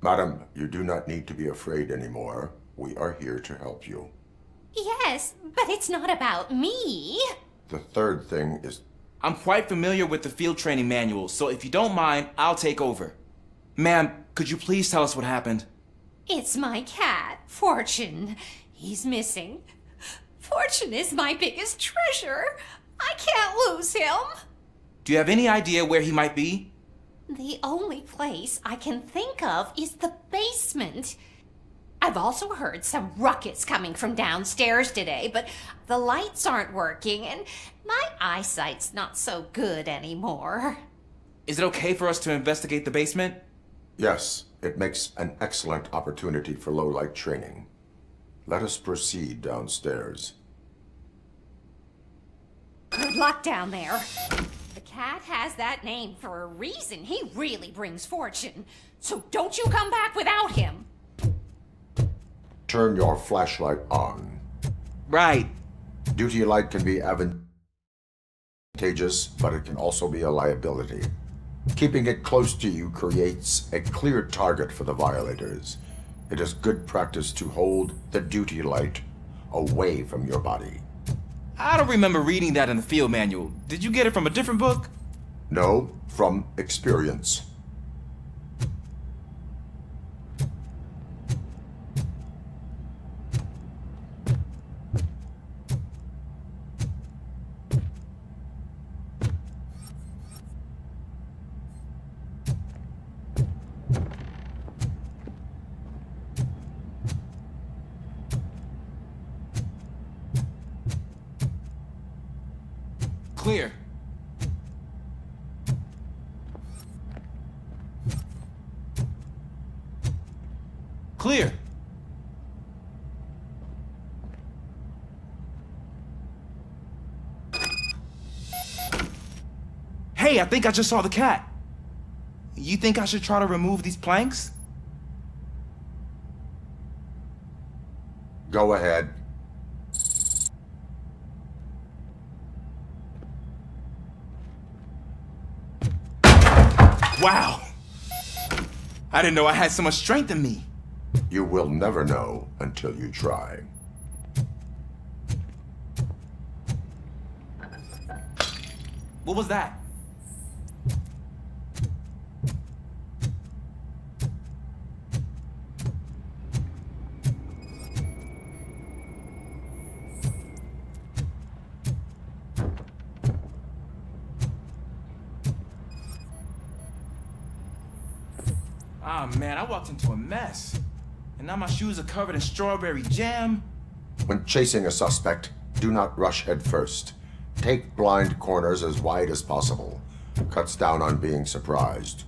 K: Madam, you do not need to be afraid anymore. We are here to help you.
U: Yes, but it's not about me.
K: The third thing is...
V: I'm quite familiar with the field training manual, so if you don't mind, I'll take over. Ma'am, could you please tell us what happened?
U: It's my cat, Fortune. He's missing. Fortune is my biggest treasure. I can't lose him.
V: Do you have any idea where he might be?
U: The only place I can think of is the basement. I've also heard some ruckus coming from downstairs today, but the lights aren't working and my eyesight's not so good anymore.
V: Is it okay for us to investigate the basement?
K: Yes, it makes an excellent opportunity for low-light training. Let us proceed downstairs.
U: Good luck down there. The cat has that name for a reason. He really brings fortune. So don't you come back without him.
K: Turn your flashlight on.
V: Right.
K: Duty light can be advantageous, but it can also be a liability. Keeping it close to you creates a clear target for the violators. It is good practice to hold the duty light away from your body.
V: I don't remember reading that in the field manual. Did you get it from a different book?
K: No, from experience.
V: Clear. Clear. Hey, I think I just saw the cat. You think I should try to remove these planks?
K: Go ahead.
V: Wow! I didn't know I had so much strength in me.
K: You will never know until you try.
V: What was that? Ah, man, I walked into a mess. And now my shoes are covered in strawberry jam.
K: When chasing a suspect, do not rush head first. Take blind corners as wide as possible. Cuts down on being surprised.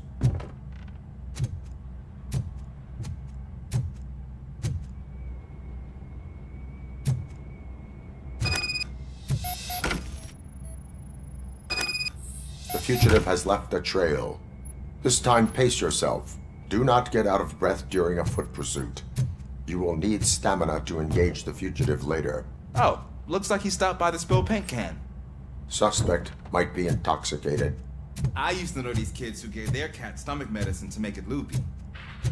K: The fugitive has left a trail. This time, pace yourself. Do not get out of breath during a foot pursuit. You will need stamina to engage the fugitive later.
V: Oh, looks like he stopped by the spilled paint can.
K: Suspect might be intoxicated.
V: I used to know these kids who gave their cat stomach medicine to make it loopy.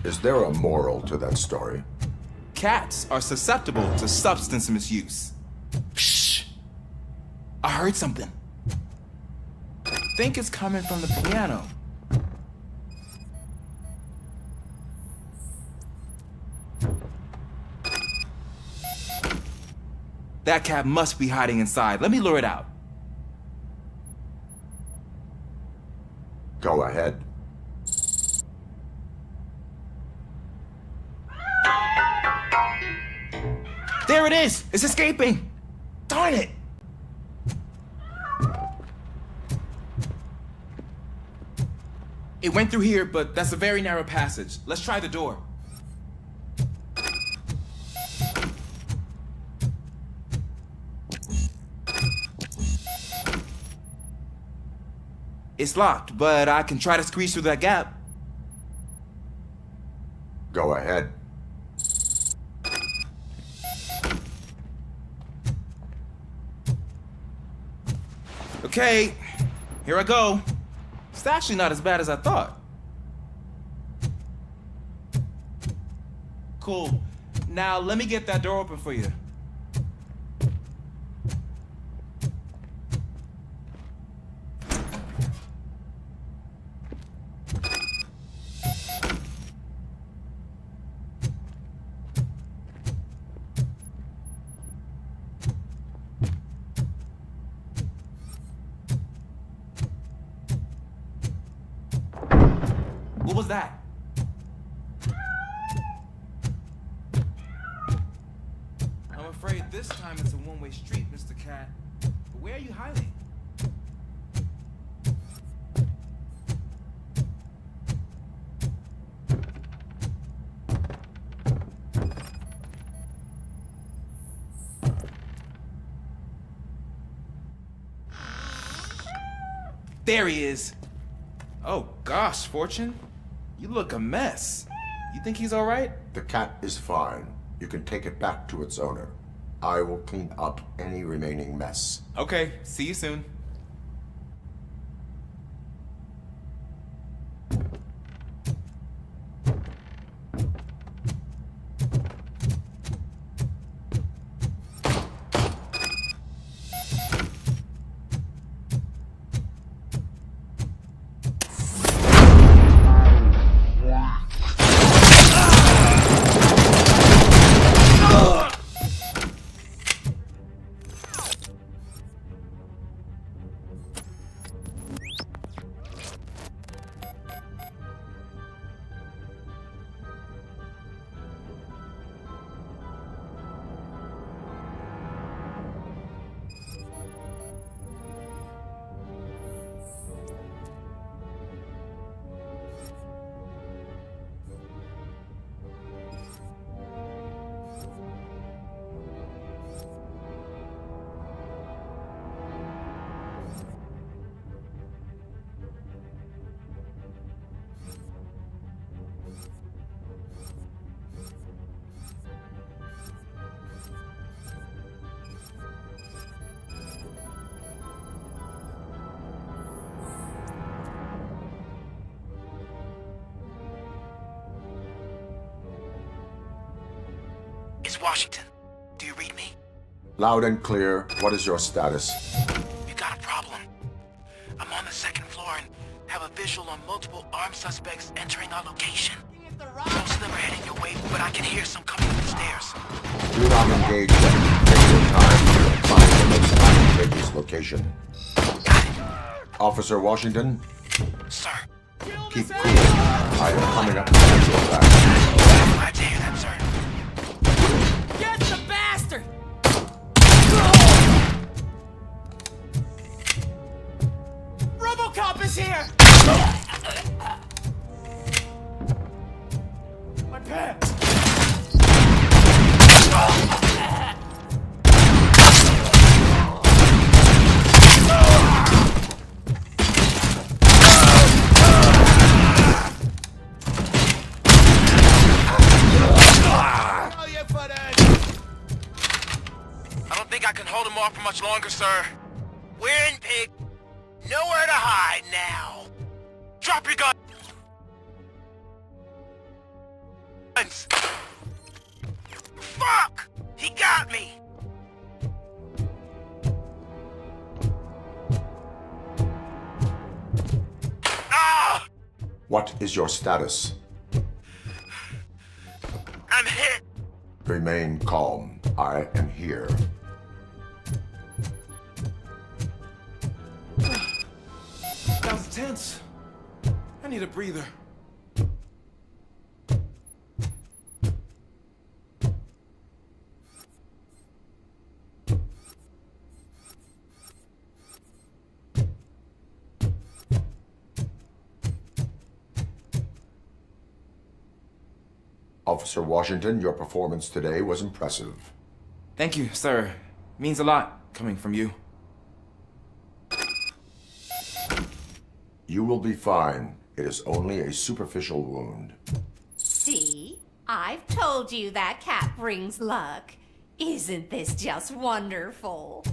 K: Is there a moral to that story?
V: Cats are susceptible to substance misuse. Shh! I heard something. I think it's coming from the piano. That cat must be hiding inside. Let me lure it out.
K: Go ahead.
V: There it is! It's escaping! Darn it! It went through here, but that's a very narrow passage. Let's try the door. It's locked, but I can try to squeeze through that gap.
K: Go ahead.
V: Okay, here I go. It's actually not as bad as I thought. Cool. Now let me get that door open for you. What was that? I'm afraid this time it's a one-way street, Mr. Cat. But where are you hiding? There he is. Oh gosh, Fortune. You look a mess. You think he's all right?
K: The cat is fine. You can take it back to its owner. I will clean up any remaining mess.
V: Okay, see you soon.
W: It's Washington. Do you read me?
K: Loud and clear. What is your status?
W: You got a problem. I'm on the second floor and have a visual on multiple armed suspects entering our location. Most of them are heading your way, but I can hear some coming up the stairs.
K: Do not engage them. Take your time to find the most advantageous location.
W: Got it.
K: Officer Washington?
W: Sir.
K: Keep cool. I am coming up to get your back.
W: Glad to hear that, sir.
X: Get the bastard!
I: Robocop is
X: is here! My pants!
W: I don't think I can hold him off for much longer, sir. We're in, pig. Nowhere to hide now. Drop your gun. Fuck! He got me! Ah!
K: What is your status?
W: I'm hit!
K: Remain calm. I am here.
V: That was tense. I need a breather.
K: Officer Washington, your performance today was impressive.
V: Thank you, sir. Means a lot coming from you.
K: You will be fine. It is only a superficial wound.
U: See? I've told you that cat brings luck. Isn't this just wonderful?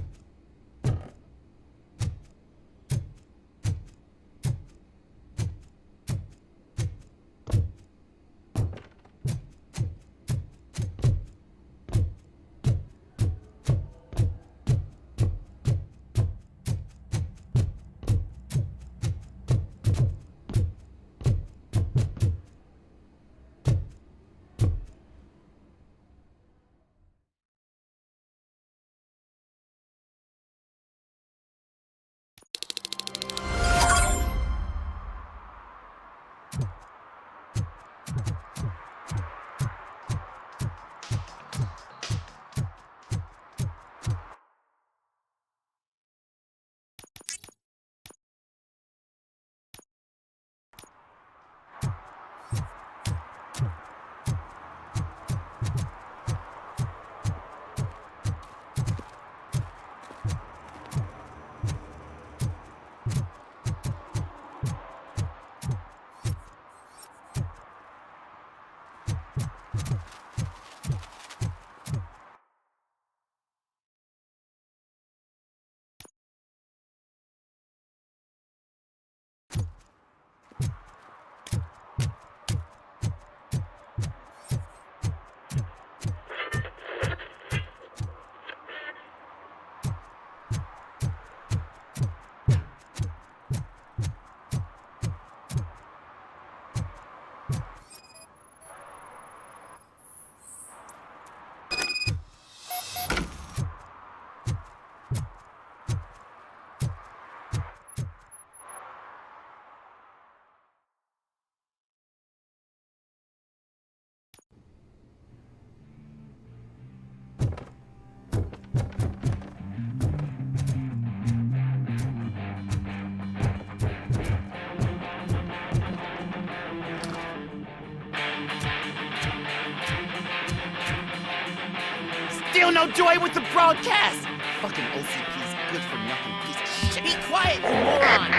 G: Still no joy with the broadcast! Fucking OCP's good for nothing piece of shit. Be quiet, you moron!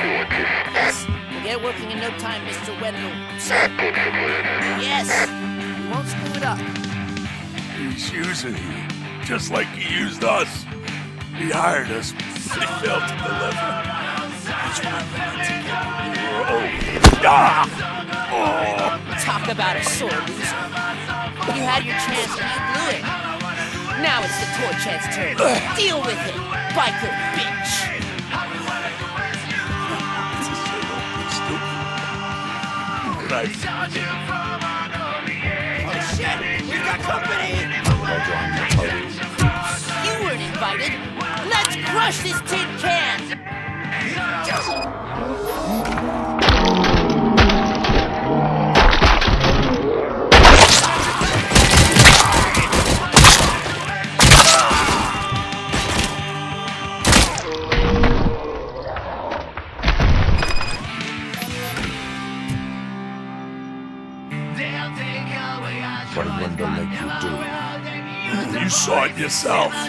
G: Yes, we'll get working in no time, Mr. Wendell. Sir. Yes, we won't screw it up.
B: He's using you, just like he used us. He hired us, but he failed to deliver. That's why we had to get you were
G: Talk about a sore loser. You had your chance and you blew it. Now it's the toy chance turn. Deal with it, biker bitch! Oh shit! We've got company! You weren't invited! Let's crush this tin can!
K: What did Wendell make you do?
B: You saw it yourself. He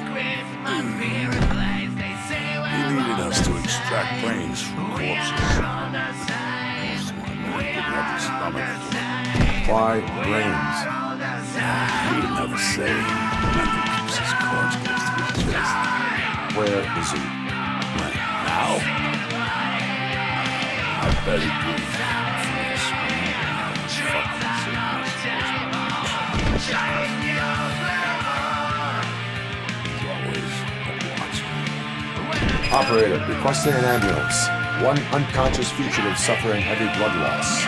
B: needed us to extract brains from corpses.
K: Why brains?
B: He never say. Wendell keeps his cards close to his chest.
K: Where is he?
B: Right now? I bet he did.
K: Operator, requesting an ambulance. One unconscious fugitive suffering heavy blood loss.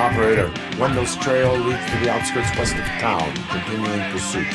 K: Operator, Wendell's trail leads to the outskirts west of town, continuing pursuit.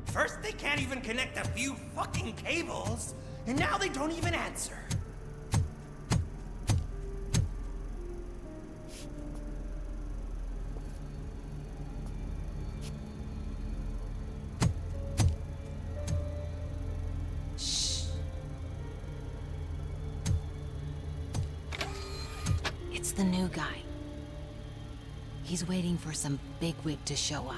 G: First, they can't even connect a few fucking cables, and now they don't even answer.
U: Shh. It's the new guy. He's waiting for some bigwig to show up.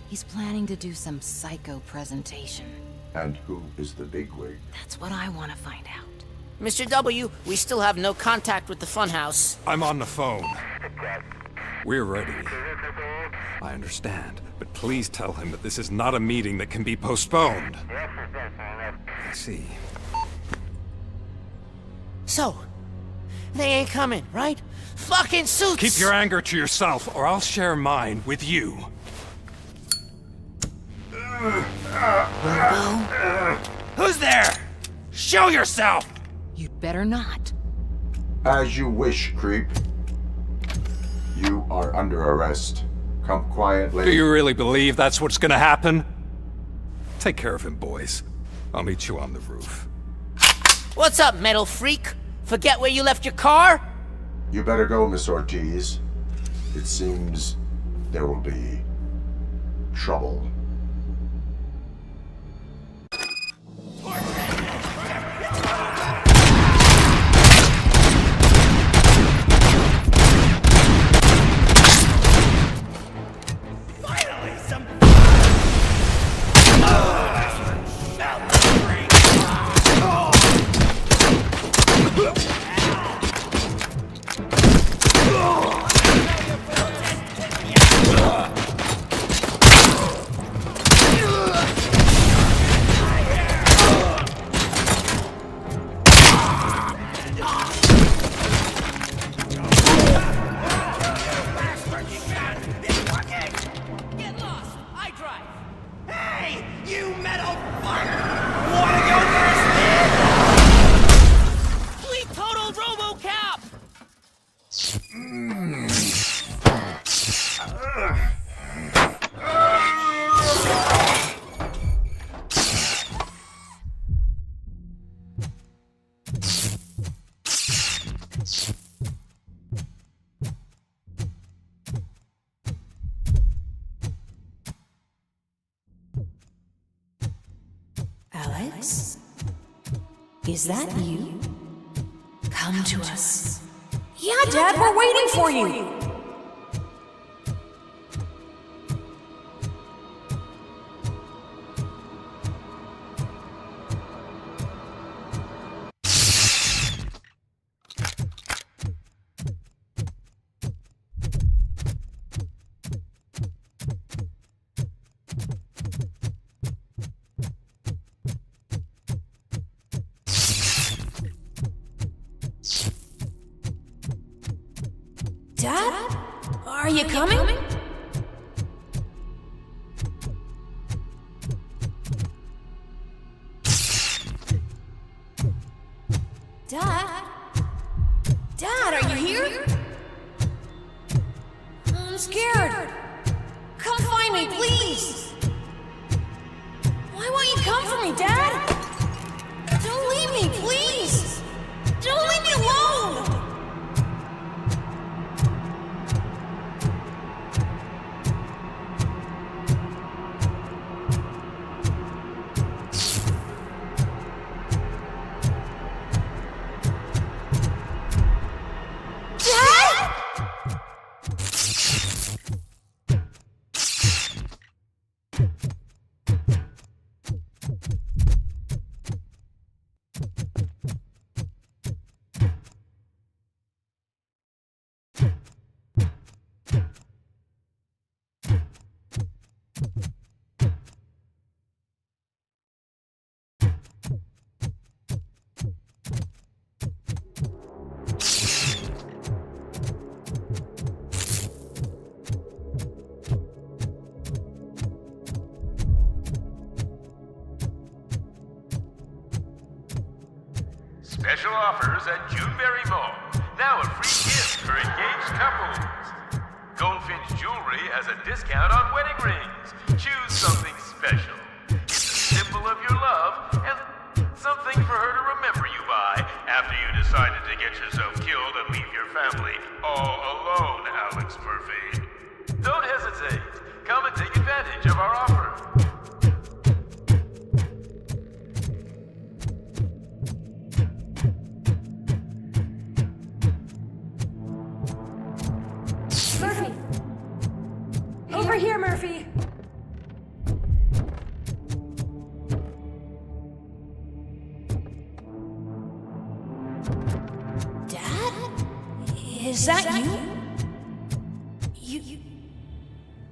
U: He's planning to do some psycho presentation.
K: And who is the bigwig?
U: That's what I want to find out.
I: Mr. W, we still have no contact with the funhouse.
F: I'm on the phone. We're ready. I understand, but please tell him that this is not a meeting that can be postponed. I see.
I: So, they ain't coming, right? Fucking suits!
F: Keep your anger to yourself, or I'll share mine with you.
U: Robo?
F: Who's there? Show yourself!
U: You'd better not.
K: As you wish, creep. You are under arrest. Come quietly.
F: Do you really believe that's what's gonna happen? Take care of him, boys. I'll meet you on the roof.
H: What's up, metal freak? Forget where you left your car?
K: You better go, Miss Ortiz. It seems there will be trouble.
U: Alex? Is that you? Come to us. Yeah, Dad, we're waiting for you! Dad? Are you coming? Dad? Dad, are you here? I'm scared. Come find me, please. Why won't you come for me, Dad? Don't leave me, please. Don't leave me alone.
P: Special offers at Juneberry Mall. Now a free gift for engaged couples. Goldfinch Jewelry has a discount on wedding rings. Choose something special. It's a symbol of your love and something for her to remember you by after you decided to get yourself killed and leave your family all alone, Alex Murphy. Don't hesitate. Come and take advantage of our offer.
U: Murphy! Over here, Murphy! Dad? Is that you?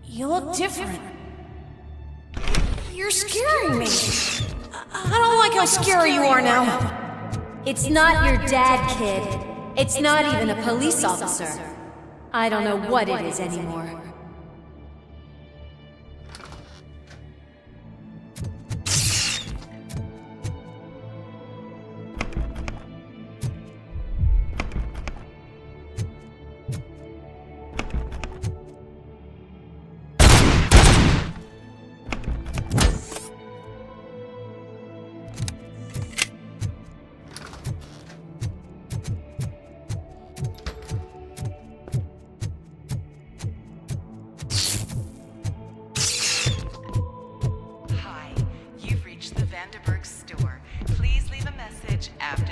U: You look different. You're scaring me. I don't like how scary you are now.
M: It's not your dad, kid. It's not even a police officer. I don't know what it is anymore.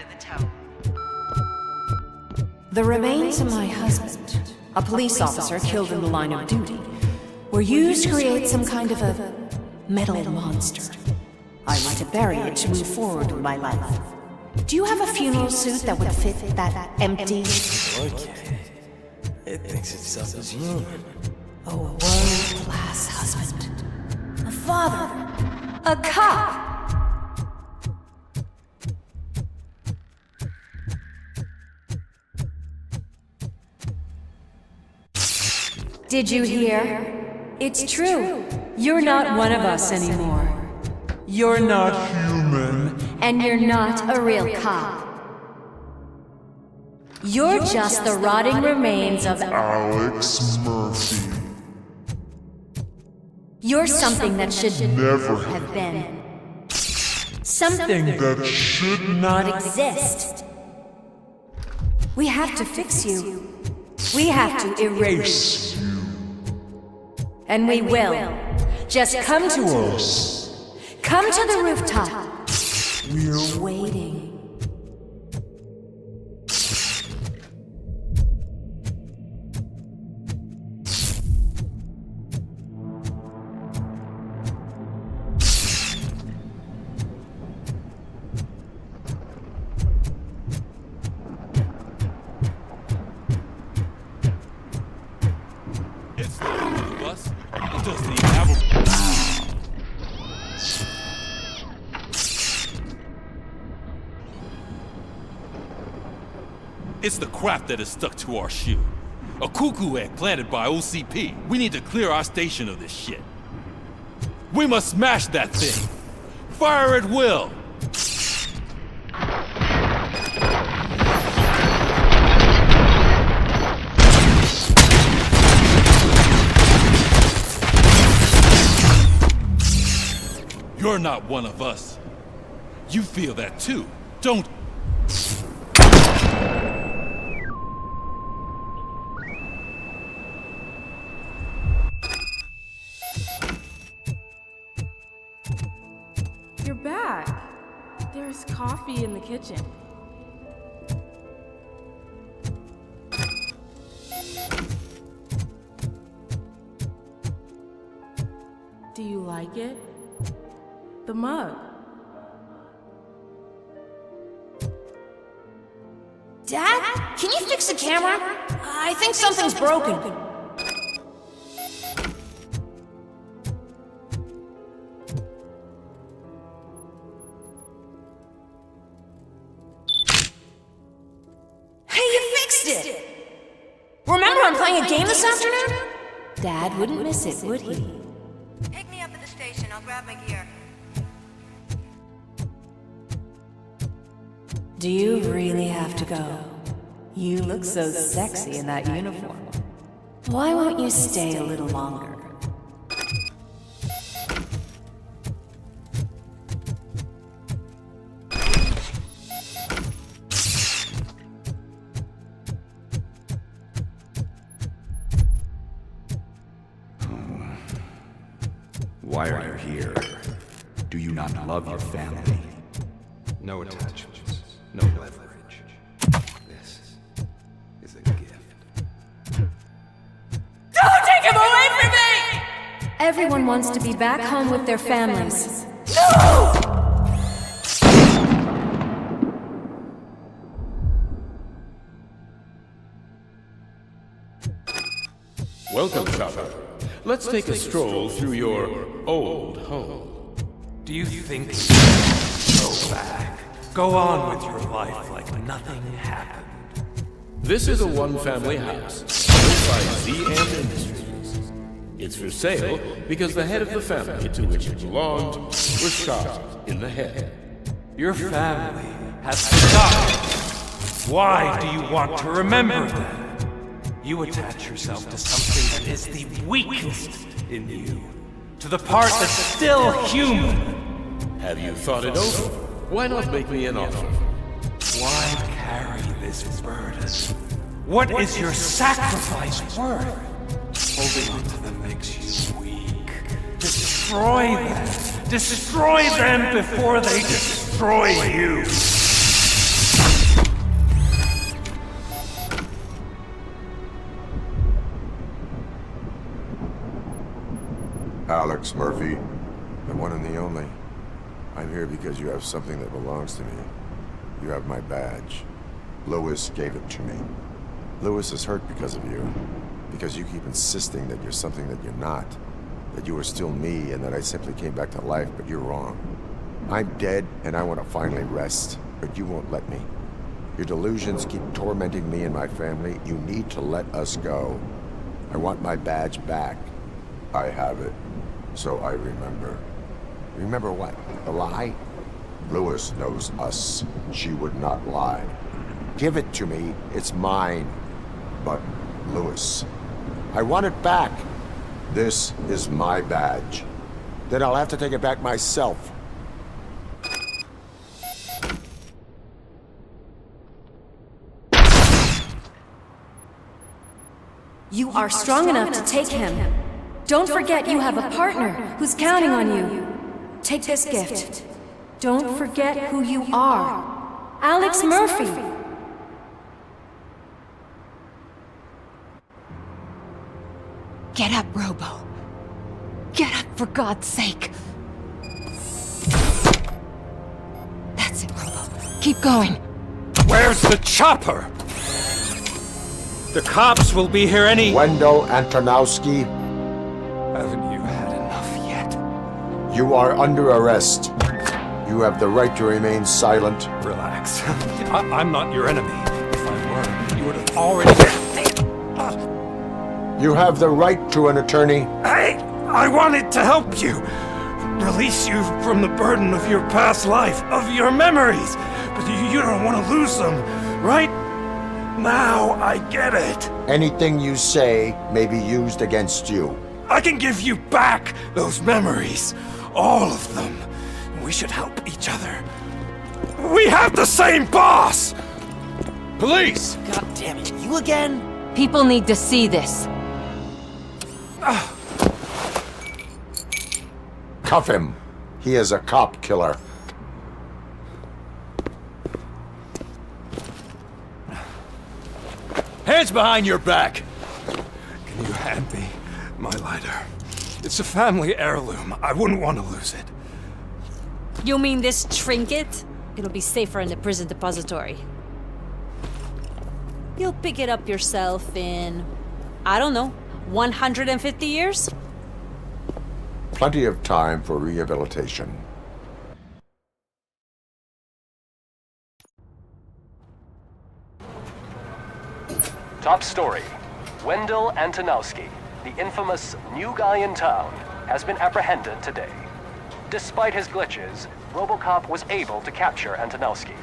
N: to the toe.
C: The remains of my husband, a police officer killed in the line of duty, were used to create some kind of a metal monster. I want to bury it to move forward with my life. Do you have a funeral suit that would fit that empty?
X: Okay. It thinks itself as human.
C: A world-class husband. A father. A cop. Did you hear? It's true. You're not one of us anymore. You're not human. And you're not a real cop. You're just the rotting remains of
O: Alex Murphy.
C: You're something that should
O: Never
C: have been. Something
O: that should
C: not exist. We have to fix you. We have to erase you. And we will. Just come to us. Come to the rooftop. We're waiting.
R: It's not one of us. It doesn't even have a... It's the crap that is stuck to our shoe. A cuckoo egg planted by OCP. We need to clear our station of this shit. We must smash that thing. Fire at will. You're not one of us. You feel that too, don't you?
J: You're back. There's coffee in the kitchen. Do you like it? The mug.
C: Dad, can you fix the camera? I think something's broken. Hey, you fixed it! Remember I'm playing a game this afternoon? Dad wouldn't miss it, would he?
N: Pick me up at the station. I'll grab my gear.
C: Do you really have to go? You look so sexy in that uniform. Why won't you stay a little longer?
F: Why are you here? Do you not love your family? No attachments, no leverage. This is a gift.
C: Don't take him away from me! Everyone wants to be back home with their families. No!
S: Welcome, shopper. Let's take a stroll through your old home.
F: Do you think... Go back. Go on with your life like nothing happened.
S: This is a one-family house, built by Z&M Industries. It's for sale because the head of the family to which it belonged was shot in the head.
F: Your family has forgotten. Why do you want to remember them? You attach yourself to something that is the weakest in you. To the part that's still human.
S: Have you thought it over? Why not make me an offer?
F: Why carry this burden? What is your sacrifice worth? Holding on to them makes you weak. Destroy them. Destroy them before they destroy you.
K: Alex Murphy, the one and the only. I'm here because you have something that belongs to me. You have my badge. Lewis gave it to me. Lewis is hurt because of you. Because you keep insisting that you're something that you're not. That you are still me and that I simply came back to life, but you're wrong. I'm dead and I want to finally rest, but you won't let me. Your delusions keep tormenting me and my family. You need to let us go. I want my badge back. I have it, so I remember. Remember what? The lie? Lewis knows us. She would not lie. Give it to me. It's mine. But, Lewis, I want it back. This is my badge. Then I'll have to take it back myself.
C: You are strong enough to take him. Don't forget you have a partner who's counting on you. Take this gift. Don't forget who you are. Alex Murphy.
U: Get up, Robo. Get up, for God's sake. That's it, Robo. Keep going.
F: Where's the chopper? The cops will be here any...
K: Wendell Antonowski.
F: Haven't you had enough yet?
K: You are under arrest. You have the right to remain silent.
F: Relax. I'm not your enemy. If I were, you would have already...
K: You have the right to an attorney.
F: I wanted to help you. Release you from the burden of your past life, of your memories. But you don't want to lose them, right? Now I get it.
K: Anything you say may be used against you.
F: I can give you back those memories. All of them. We should help each other. We have the same boss!
R: Police!
X: God damn it, you again?
U: People need to see this.
K: Cuff him. He is a cop killer.
R: Hands behind your back!
F: Can you hand me my lighter? It's a family heirloom. I wouldn't want to lose it.
M: You mean this trinket? It'll be safer in the prison depository. You'll pick it up yourself in, I don't know, 150 years?
K: Plenty of time for rehabilitation.
D: Top story. Wendell Antonowski, the infamous new guy in town, has been apprehended today. Despite his glitches, Robocop was able to capture Antonowski.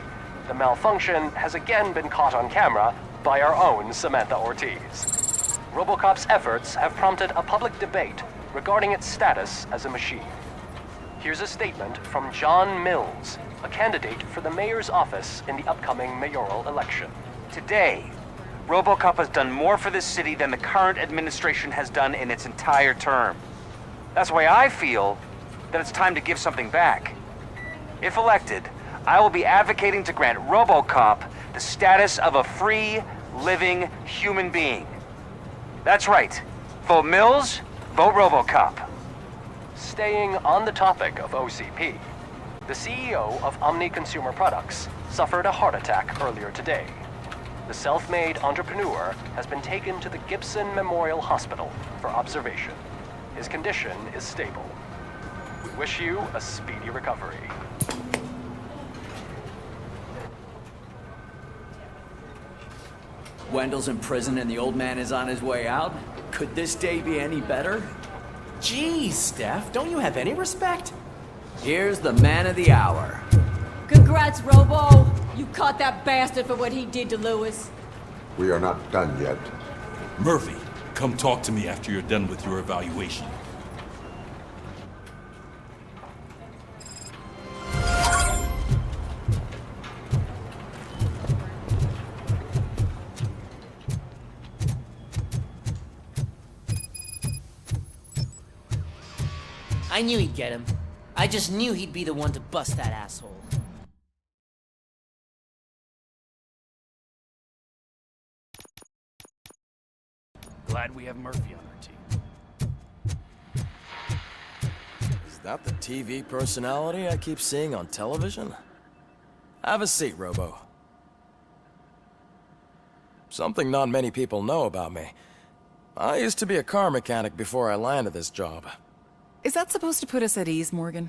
D: The malfunction has again been caught on camera by our own Samantha Ortiz. Robocop's efforts have prompted a public debate regarding its status as a machine. Here's a statement from John Mills, a candidate for the mayor's office in the upcoming mayoral election.
E: Today, Robocop has done more for this city than the current administration has done in its entire term. That's why I feel that it's time to give something back. If elected, I will be advocating to grant Robocop the status of a free, living human being. That's right. Vote Mills, vote Robocop.
D: Staying on the topic of OCP, the CEO of Omni Consumer Products suffered a heart attack earlier today. The self-made entrepreneur has been taken to the Gibson Memorial Hospital for observation. His condition is stable. We wish you a speedy recovery.
L: Wendell's in prison and the old man is on his way out? Could this day be any better?
X: Geez, Steph, don't you have any respect?
L: Here's the man of the hour.
M: Congrats, Robo! You caught that bastard for what he did to Lewis.
K: We are not done yet.
R: Murphy, come talk to me after you're done with your evaluation.
H: I knew he'd get him. I just knew he'd be the one to bust that asshole.
G: Glad we have Murphy on our team.
X: Not the TV personality I keep seeing on television? Have a seat, Robo. Something not many people know about me. I used to be a car mechanic before I landed this job.
A: Is that supposed to put us at ease, Morgan?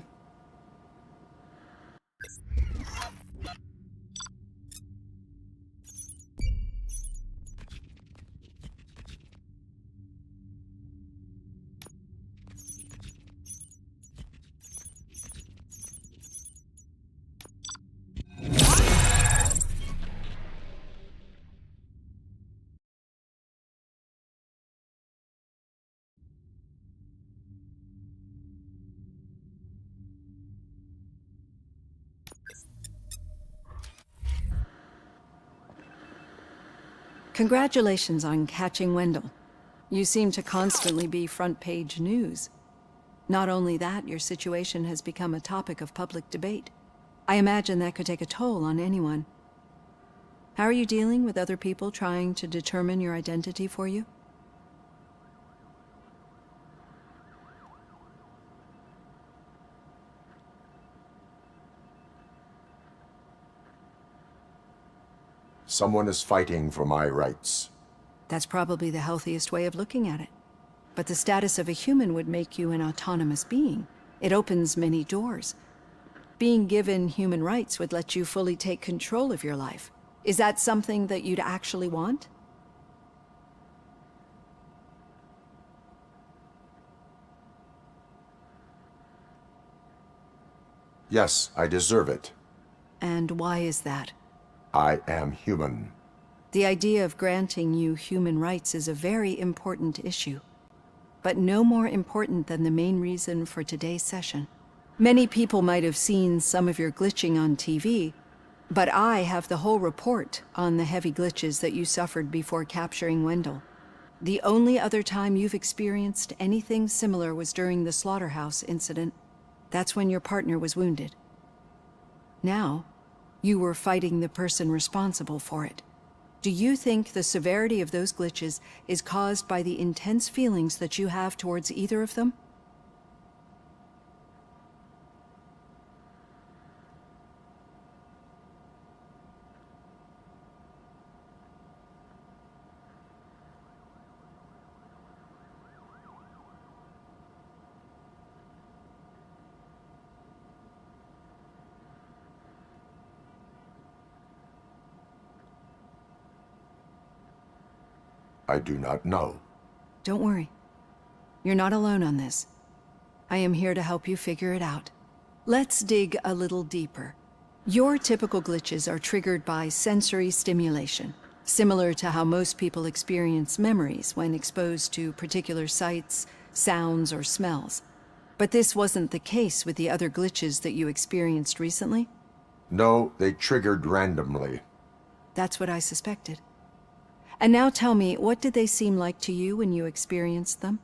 C: Congratulations on catching Wendell. You seem to constantly be front-page news. Not only that, your situation has become a topic of public debate. I imagine that could take a toll on anyone. How are you dealing with other people trying to determine your identity for you?
K: Someone is fighting for my rights.
C: That's probably the healthiest way of looking at it. But the status of a human would make you an autonomous being. It opens many doors. Being given human rights would let you fully take control of your life. Is that something that you'd actually want?
K: Yes, I deserve it.
C: And why is that?
K: I am human.
C: The idea of granting you human rights is a very important issue, but no more important than the main reason for today's session. Many people might have seen some of your glitching on TV, but I have the whole report on the heavy glitches that you suffered before capturing Wendell. The only other time you've experienced anything similar was during the slaughterhouse incident. That's when your partner was wounded. Now, you were fighting the person responsible for it. Do you think the severity of those glitches is caused by the intense feelings that you have towards either of them?
K: I do not know.
C: Don't worry. You're not alone on this. I am here to help you figure it out. Let's dig a little deeper. Your typical glitches are triggered by sensory stimulation, similar to how most people experience memories when exposed to particular sights, sounds, or smells. But this wasn't the case with the other glitches that you experienced recently?
K: No, they triggered randomly.
C: That's what I suspected. And now tell me, what did they seem like to you when you experienced them?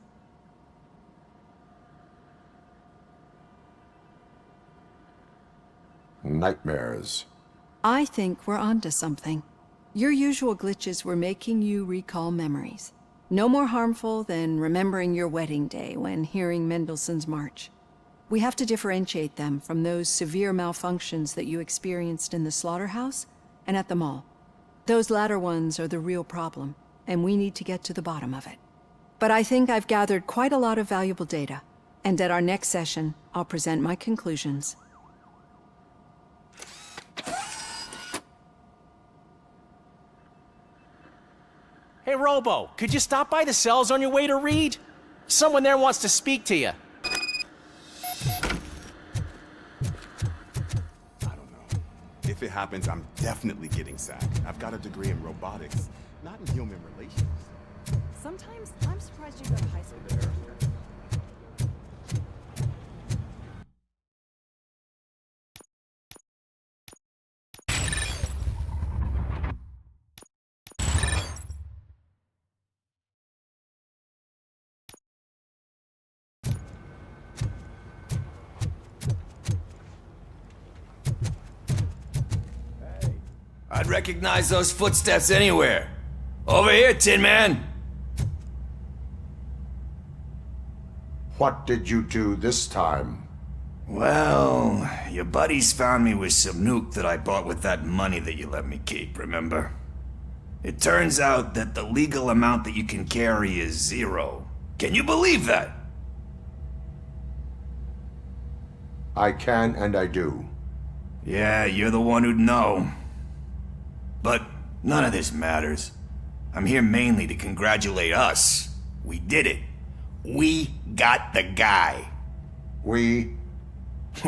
K: Nightmares.
C: I think we're onto something. Your usual glitches were making you recall memories. No more harmful than remembering your wedding day when hearing Mendelssohn's March. We have to differentiate them from those severe malfunctions that you experienced in the slaughterhouse and at the mall. Those latter ones are the real problem, and we need to get to the bottom of it. But I think I've gathered quite a lot of valuable data, and at our next session, I'll present my conclusions.
X: Hey, Robo, could you stop by the cells on your way to read? Someone there wants to speak to you.
Q: If it happens, I'm definitely getting sacked. I've got a degree in robotics, not in human relations.
J: Sometimes I'm surprised you go to high school there.
L: I'd recognize those footsteps anywhere. Over here, Tin Man!
K: What did you do this time?
B: Well, your buddies found me with some nuke that I bought with that money that you let me keep, remember? It turns out that the legal amount that you can carry is 0. Can you believe that?
K: I can and I do.
B: Yeah, you're the one who'd know. But none of this matters. I'm here mainly to congratulate us. We did it. We got the guy.
K: We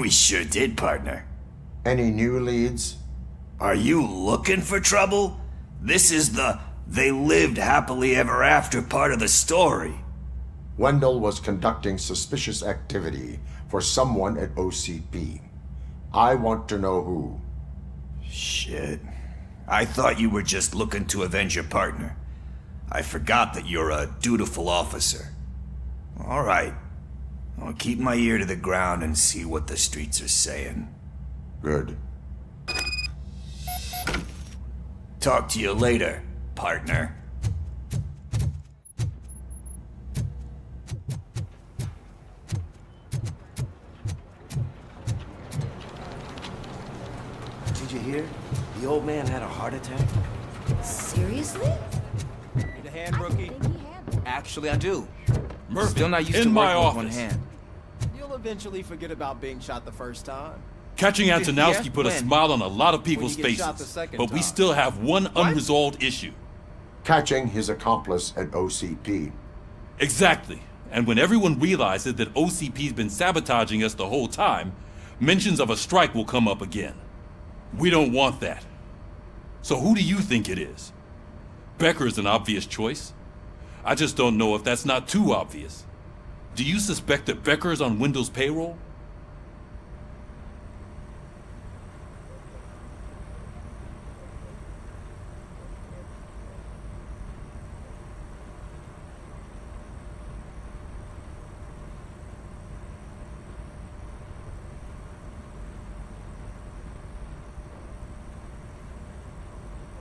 B: sure did, partner.
K: Any new leads?
B: Are you looking for trouble? This is the "they lived happily ever after" part of the story.
K: Wendell was conducting suspicious activity for someone at OCP. I want to know who.
B: Shit. I thought you were just looking to avenge your partner. I forgot that you're a dutiful officer. All right. I'll keep my ear to the ground and see what the streets are saying.
K: Good.
B: Talk to you later, partner.
G: Did you hear? The old man had a heart attack.
M: Seriously?
T: Need a hand, rookie?
V: Actually, I do.
R: Murphy,
V: Still not used
R: in
V: to
R: my
V: working with one
R: office.
V: hand.
T: You'll eventually forget about being shot the first time.
R: Catching Antonowski
V: Yeah,
R: put a
V: when?
R: smile on a lot of people's
T: When you get shot the
R: faces,
T: second
R: but we
T: time.
R: still have one unresolved issue.
K: Catching his accomplice at OCP.
R: Exactly. And when everyone realizes that OCP's been sabotaging us the whole time, mentions of a strike will come up again. We don't want that. So who do you think it is? Becker is an obvious choice. I just don't know if that's not too obvious. Do you suspect that Becker is on Wendell's payroll?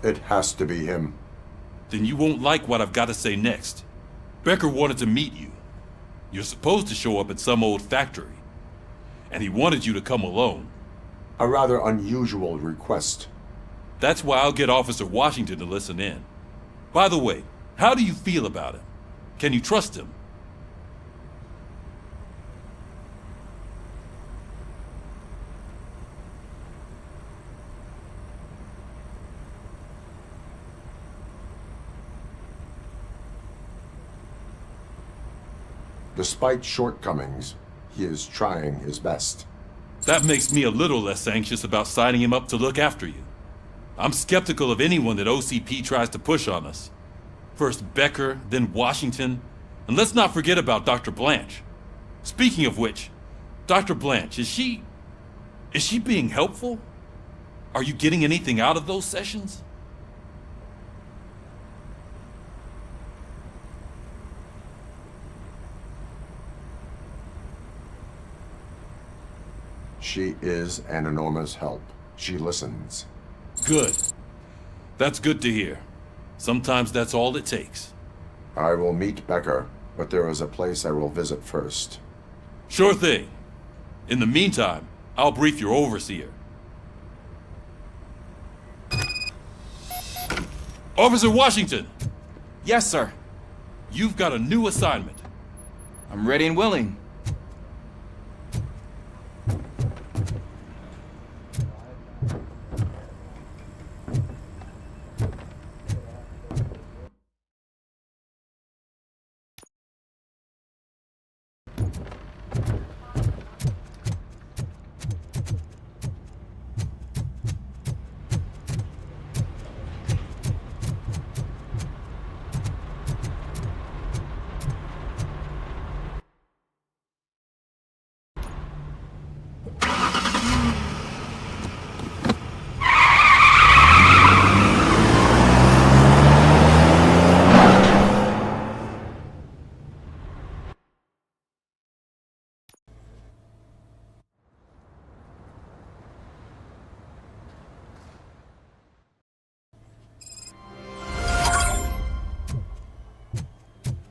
K: It has to be him.
R: Then you won't like what I've got to say next. Becker wanted to meet you. You're supposed to show up at some old factory. And he wanted you to come alone.
K: A rather unusual request.
R: That's why I'll get Officer Washington to listen in. By the way, how do you feel about him? Can you trust him?
K: Despite shortcomings, he is trying his best.
R: That makes me a little less anxious about signing him up to look after you. I'm skeptical of anyone that OCP tries to push on us. First Becker, then Washington, and let's not forget about Dr. Blanche. Speaking of which, Dr. Blanche, is she being helpful? Are you getting anything out of those sessions?
K: She is an enormous help. She listens.
R: Good. That's good to hear. Sometimes that's all it takes.
K: I will meet Becker, but there is a place I will visit first.
R: Sure thing. In the meantime, I'll brief your overseer. Officer Washington!
V: Yes, sir.
R: You've got a new assignment.
V: I'm ready and willing.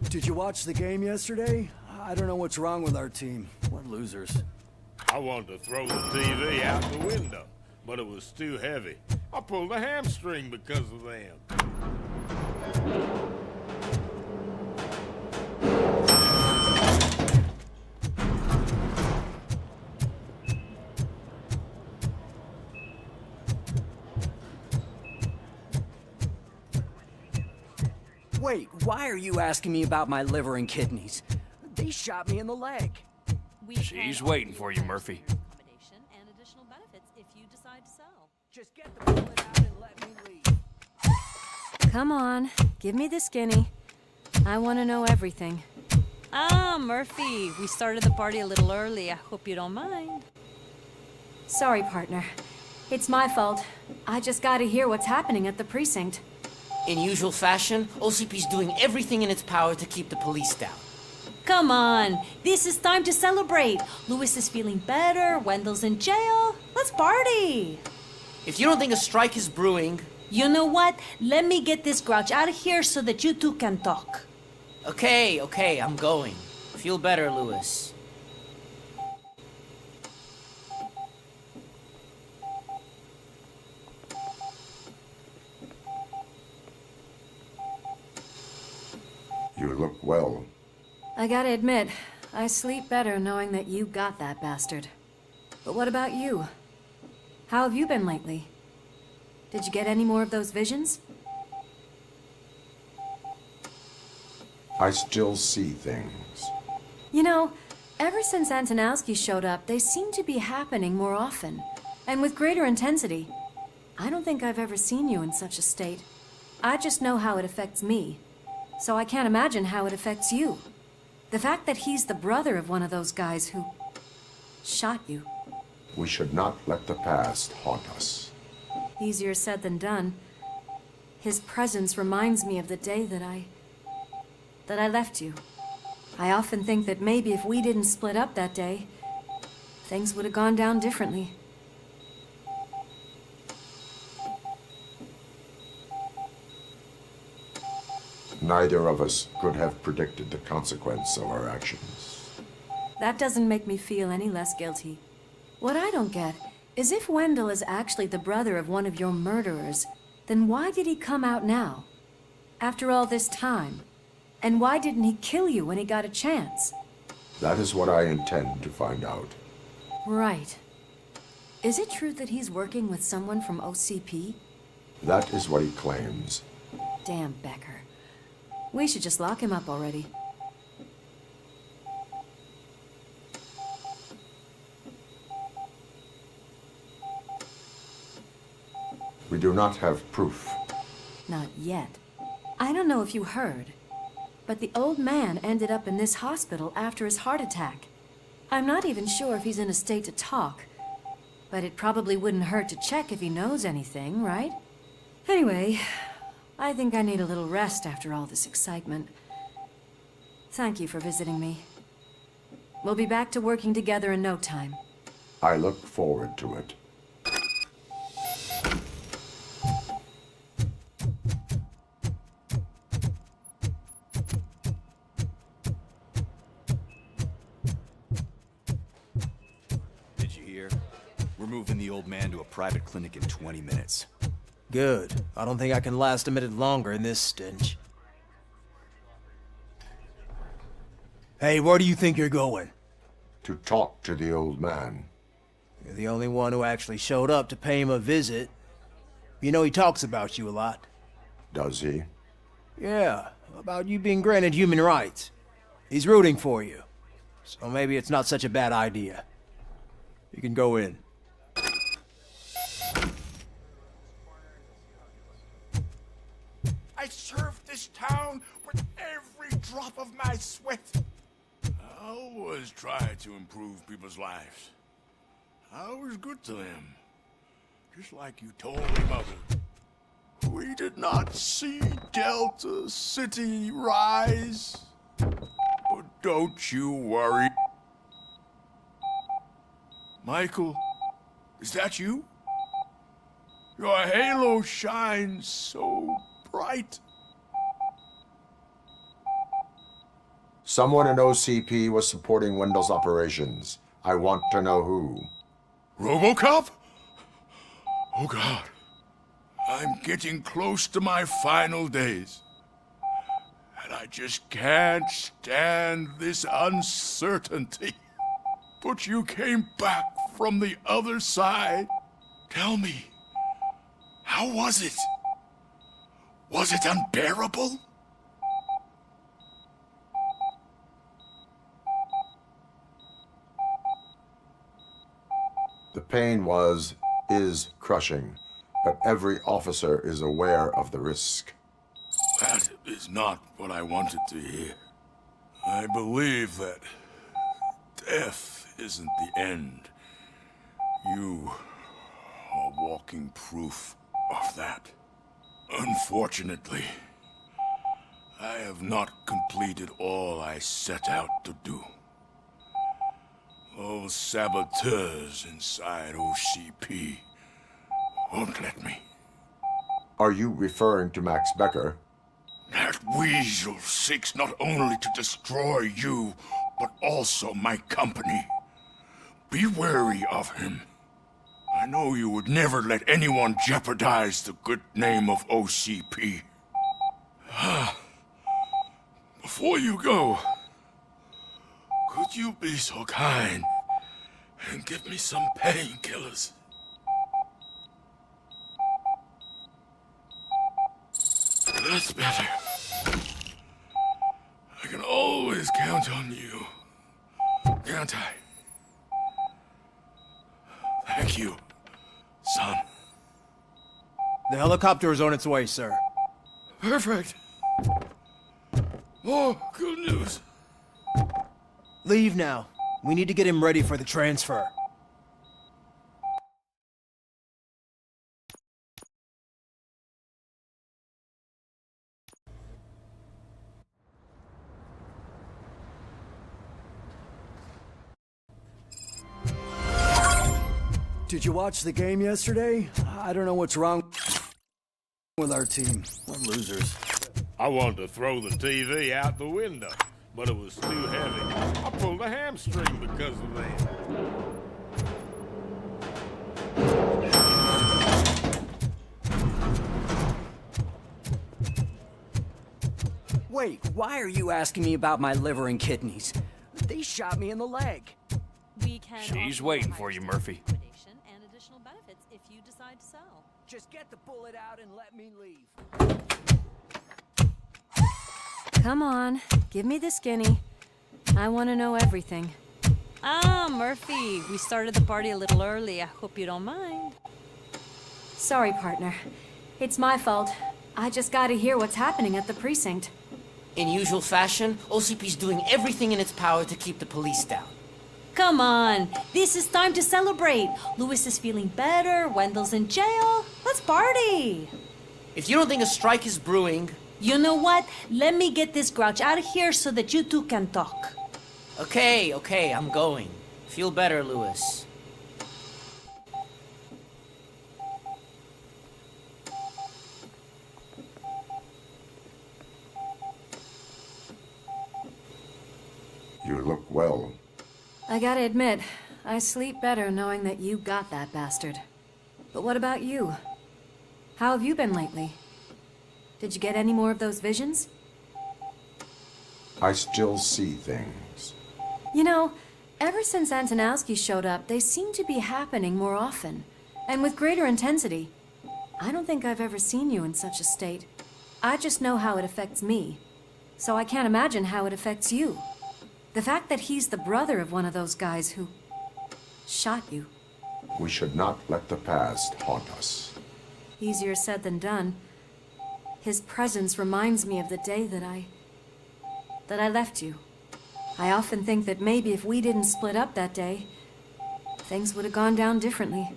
W: Did you watch the game yesterday? I don't know what's wrong with our team. What losers.
S: I wanted to throw the TV out the window, but it was too heavy. I pulled a hamstring because of them.
I: Wait, why are you asking me about my liver and kidneys? They shot me in the leg.
V: She's waiting for you, Murphy.
O: And additional benefits if you decide to sell.
I: Just get the bullet out and let me leave.
C: Come on, give me the skinny. I want to know everything.
O: Ah, Murphy, we started the party a little early. I hope you don't mind.
C: Sorry, partner. It's my fault. I just gotta hear what's happening at the precinct.
H: In usual fashion, OCP's doing everything in its power to keep the police down. Come on, this is time to celebrate. Lewis is feeling better, Wendell's in jail. Let's party. If you don't think a strike is brewing, you know what? Let me get this grouch out of here so that you two can talk. Okay, I'm going. Feel better, Lewis.
K: You look well.
C: I gotta admit, I sleep better knowing that you got that bastard. But what about you? How have you been lately? Did you get any more of those visions?
K: I still see things.
C: You know, ever since Antonowski showed up, they seem to be happening more often, and with greater intensity. I don't think I've ever seen you in such a state. I just know how it affects me, so I can't imagine how it affects you. The fact that he's the brother of one of those guys who shot you.
K: We should not let the past haunt us.
C: Easier said than done. His presence reminds me of the day that I left you. I often think that maybe if we didn't split up that day, things would have gone down differently.
K: Neither of us could have predicted the consequence of our actions.
C: That doesn't make me feel any less guilty. What I don't get is if Wendell is actually the brother of one of your murderers, then why did he come out now? After all this time? And why didn't he kill you when he got a chance?
K: That is what I intend to find out.
C: Right. Is it true that he's working with someone from OCP?
K: That is what he claims.
C: Damn Becker. We should just lock him up already.
K: We do not have proof.
C: Not yet. I don't know if you heard, but the old man ended up in this hospital after his heart attack. I'm not even sure if he's in a state to talk, but it probably wouldn't hurt to check if he knows anything, right? Anyway, I think I need a little rest after all this excitement. Thank you for visiting me. We'll be back to working together in no time.
K: I look forward to it.
L: Did you hear? We're moving the old man to a private clinic in 20 minutes.
T: Good. I don't think I can last a minute longer in this stench. Hey, where do you think you're going?
K: To talk to the old man.
T: You're the only one who actually showed up to pay him a visit. You know he talks about you a lot.
K: Does he?
T: Yeah, about you being granted human rights. He's rooting for you. So maybe it's not such a bad idea. You can go in.
P: I served this town with every drop of my sweat. I always try to improve people's lives. I was good to them. Just like you told me, Mother. We did not see Delta City rise. But don't you worry. Michael, is that you? Your halo shines so bright.
K: Someone in OCP was supporting Wendell's operations. I want to know who.
P: Robocop? Oh God. I'm getting close to my final days. And I just can't stand this uncertainty. But you came back from the other side. Tell me, how was it? Was it unbearable?
K: The pain is crushing, but every officer is aware of the risk.
P: That is not what I wanted to hear. I believe that death isn't the end. You are walking proof of that. Unfortunately, I have not completed all I set out to do. Those saboteurs inside OCP won't let me.
K: Are you referring to Max Becker?
P: That weasel seeks not only to destroy you, but also my company. Be wary of him. I know you would never let anyone jeopardize the good name of OCP. Before you go, could you be so kind and give me some painkillers? That's better. I can always count on you, can't I? Thank you, son.
T: The helicopter is on its way, sir.
P: Perfect. Oh, good news.
T: Leave now. We need to get him ready for the transfer.
I: Did you watch the game yesterday? I don't know what's wrong with our team.
S: We're losers. I wanted to throw the TV out the window, but it was too heavy. I pulled a hamstring because of that.
I: Wait, why are you asking me about my liver and kidneys? They shot me in the leg.
O: We can
V: She's waiting for you, Murphy.
O: And additional benefits if you decide to sell.
I: Just get the bullet out and let me leave.
C: Come on, give me the skinny. I want to know everything.
O: Ah, Murphy, we started the party a little early. I hope you don't mind.
C: Sorry, partner. It's my fault. I just gotta hear what's happening at the precinct.
H: In usual fashion, OCP's doing everything in its power to keep the police down. Come on, this is time to celebrate. Louis is feeling better, Wendell's in jail. Let's party. If you don't think a strike is brewing...
O: You know what? Let me get this grouch out of here so that you two can talk.
H: Okay, I'm going. Feel better, Louis.
K: You look well.
C: I gotta admit, I sleep better knowing that you got that bastard. But what about you? How have you been lately? Did you get any more of those visions?
K: I still see things.
C: You know, ever since Antonowski showed up, they seem to be happening more often, and with greater intensity. I don't think I've ever seen you in such a state. I just know how it affects me, so I can't imagine how it affects you. The fact that he's the brother of one of those guys who shot you.
K: We should not let the past haunt us.
C: Easier said than done. His presence reminds me of the day that I left you. I often think that maybe if we didn't split up that day, things would have gone down differently.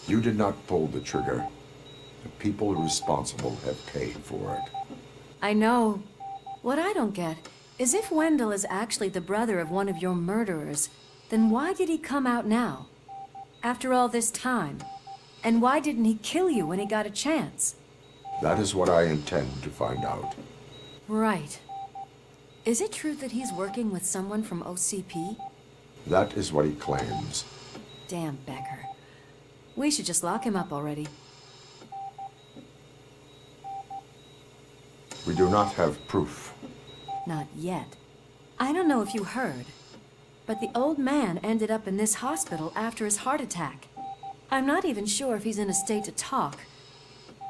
K: You did not pull the trigger. The people responsible have paid for it.
C: I know. What I don't get is if Wendell is actually the brother of one of your murderers, then why did he come out now? After all this time? And why didn't he kill you when he got a chance?
K: That is what I intend to find out.
C: Right. Is it true that he's working with someone from OCP?
K: That is what he claims.
C: Damn Becker. We should just lock him up already.
K: We do not have proof.
C: Not yet. I don't know if you heard, but the old man ended up in this hospital after his heart attack. I'm not even sure if he's in a state to talk,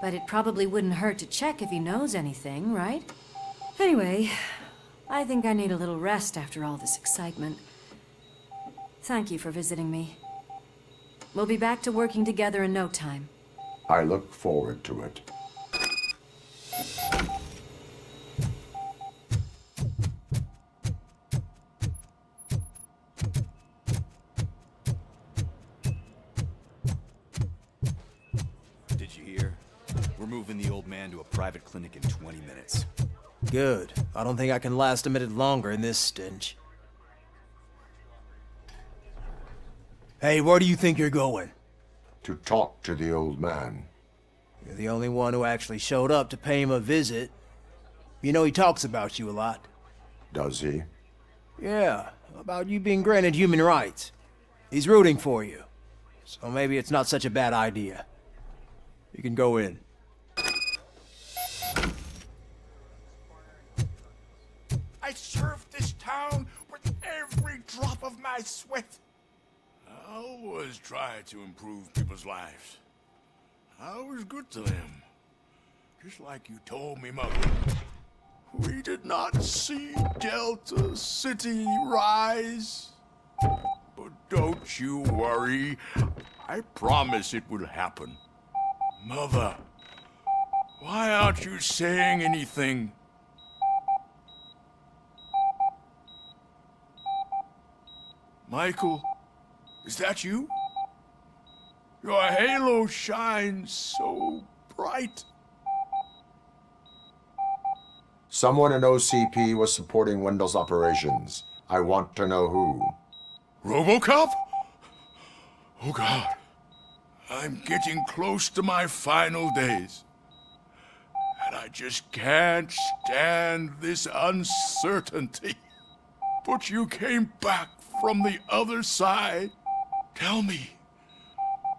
C: but it probably wouldn't hurt to check if he knows anything, right? Anyway, I think I need a little rest after all this excitement. Thank you for visiting me. We'll be back to working together in no time.
K: I look forward to it.
F: Did you hear? We're moving the old man to a private clinic in 20 minutes.
T: Good. I don't think I can last a minute longer in this stench. Hey, where do you think you're going?
K: To talk to the old man.
T: You're the only one who actually showed up to pay him a visit. You know he talks about you a lot.
K: Does he?
T: Yeah, about you being granted human rights. He's rooting for you. So maybe it's not such a bad idea. You can go in.
P: I served this town with every drop of my sweat. I always try to improve people's lives. I was good to them. Just like you told me, Mother. We did not see Delta City rise. But don't you worry. I promise it will happen. Mother, why aren't you saying anything? Michael, is that you? Your halo shines so bright.
K: Someone in OCP was supporting Wendell's operations. I want to know who.
P: Robocop? Oh God. I'm getting close to my final days. And I just can't stand this uncertainty. But you came back from the other side. Tell me,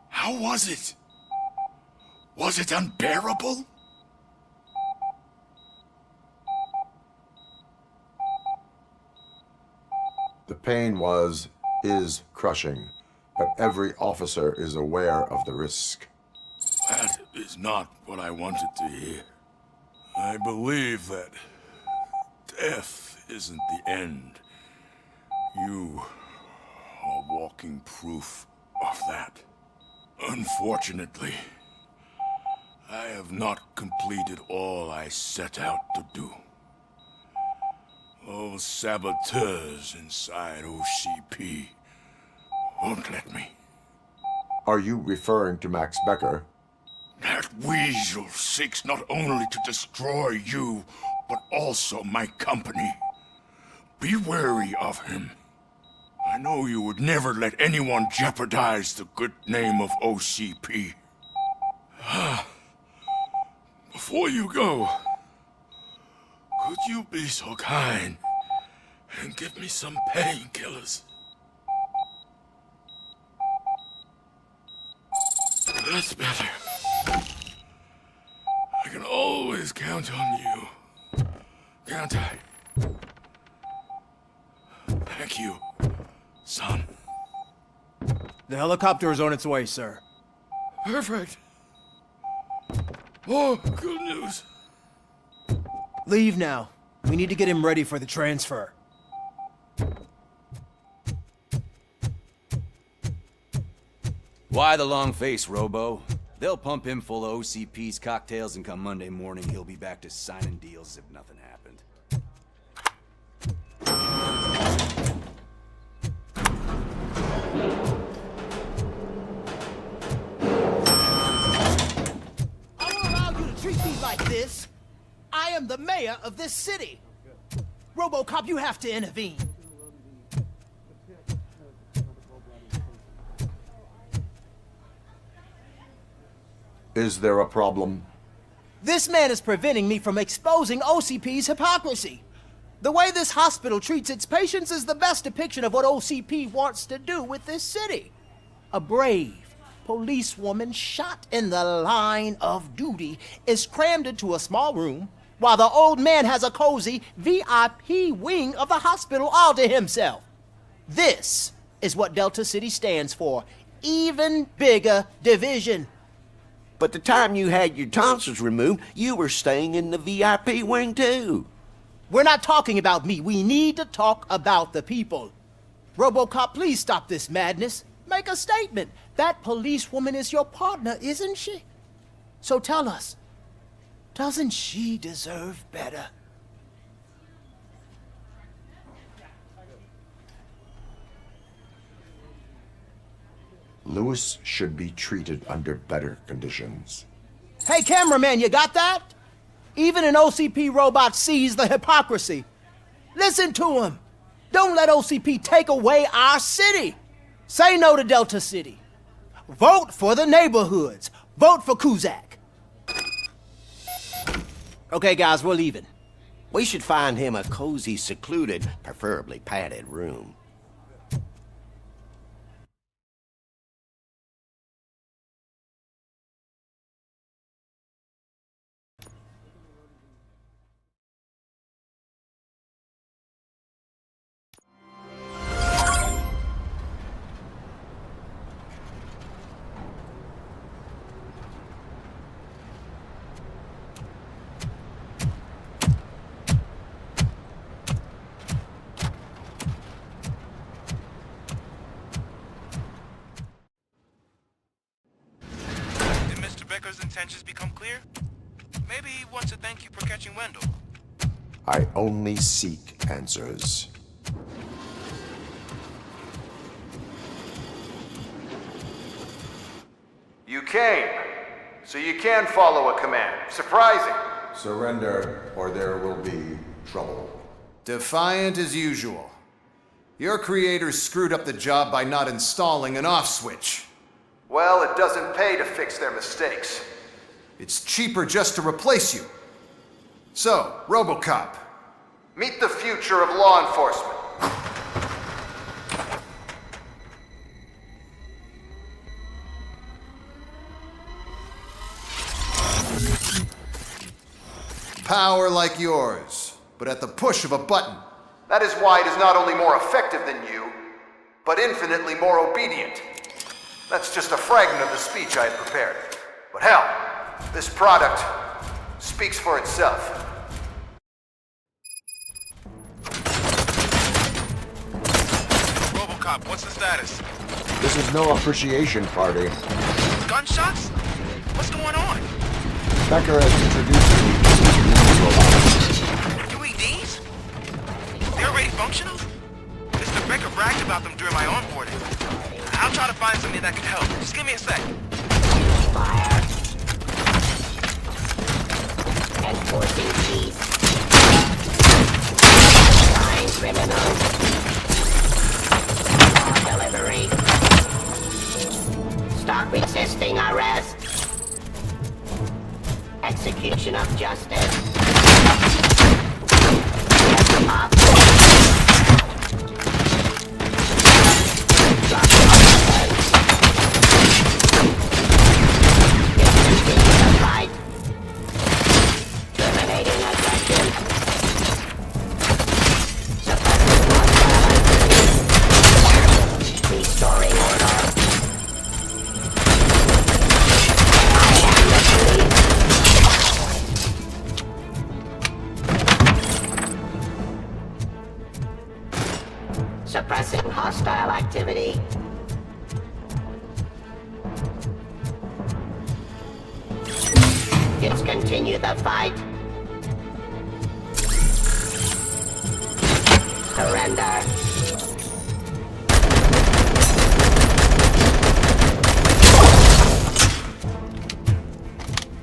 P: how was it? Was it unbearable?
K: The pain is crushing, but every officer is aware of the risk.
P: That is not what I wanted to hear. I believe that death isn't the end. You are walking proof of that. Unfortunately, I have not completed all I set out to do. Those saboteurs inside OCP won't let me.
K: Are you referring to Max Becker?
P: That weasel seeks not only to destroy you, but also my company. Be wary of him. I know you would never let anyone jeopardize the good name of OCP. Before you go, could you be so kind and give me some painkillers? That's better. I can always count on you. Can't I? Thank you, son.
T: The helicopter is on its way, sir.
P: Perfect. Oh, good news.
T: Leave now. We need to get him ready for the transfer.
F: Why the long face, Robo? They'll pump him full of OCP's cocktails, and come Monday morning, he'll be back to signing deals as if nothing happened.
N: I won't allow you to treat me like this. I am the mayor of this city. Robocop, you have to intervene.
K: Is there a problem?
N: This man is preventing me from exposing OCP's hypocrisy. The way this hospital treats its patients is the best depiction of what OCP wants to do with this city. A brave policewoman shot in the line of duty is crammed into a small room, while the old man has a cozy VIP wing of the hospital all to himself. This is what Delta City stands for. Even bigger division.
D: But the time you had your tonsils removed, you were staying in the VIP wing too.
N: We're not talking about me. We need to talk about the people. Robocop, please stop this madness. Make a statement. That policewoman is your partner, isn't she? So tell us, doesn't she deserve better?
K: Lewis should be treated under better conditions.
N: Hey, cameraman, you got that? Even an OCP robot sees the hypocrisy. Listen to him. Don't let OCP take away our city. Say no to Delta City. Vote for the neighborhoods. Vote for Kuzak. Okay, guys, we're leaving.
D: We should find him a cozy, secluded, preferably padded room.
E: Becker's intentions become clear? Maybe he wants to thank you for catching Wendell.
K: I only seek answers.
U: You came, so you can follow a command. Surprising.
K: Surrender, or there will be trouble.
U: Defiant as usual. Your creators screwed up the job by not installing an off switch. Well, it doesn't pay to fix their mistakes. It's cheaper just to replace you. So, Robocop, meet the future of law enforcement. Power like yours, but at the push of a button. That is why it is not only more effective than you, but infinitely more obedient. That's just a fragment of the speech I had prepared. But hell, this product speaks for itself.
E: Robocop, what's the status?
K: This is no appreciation party.
E: Gunshots? What's going on?
K: Becker has introduced me to
E: UEDs? They're already functional? Mr. Becker bragged about them during my onboarding. I'll try to find something that can help. Just give me a sec.
W: Fire. Enforcing peace. Find criminals. Delivery. Stop resisting arrest. Execution of justice. Get them up. Suppressing hostile activity. Discontinue the fight. Surrender.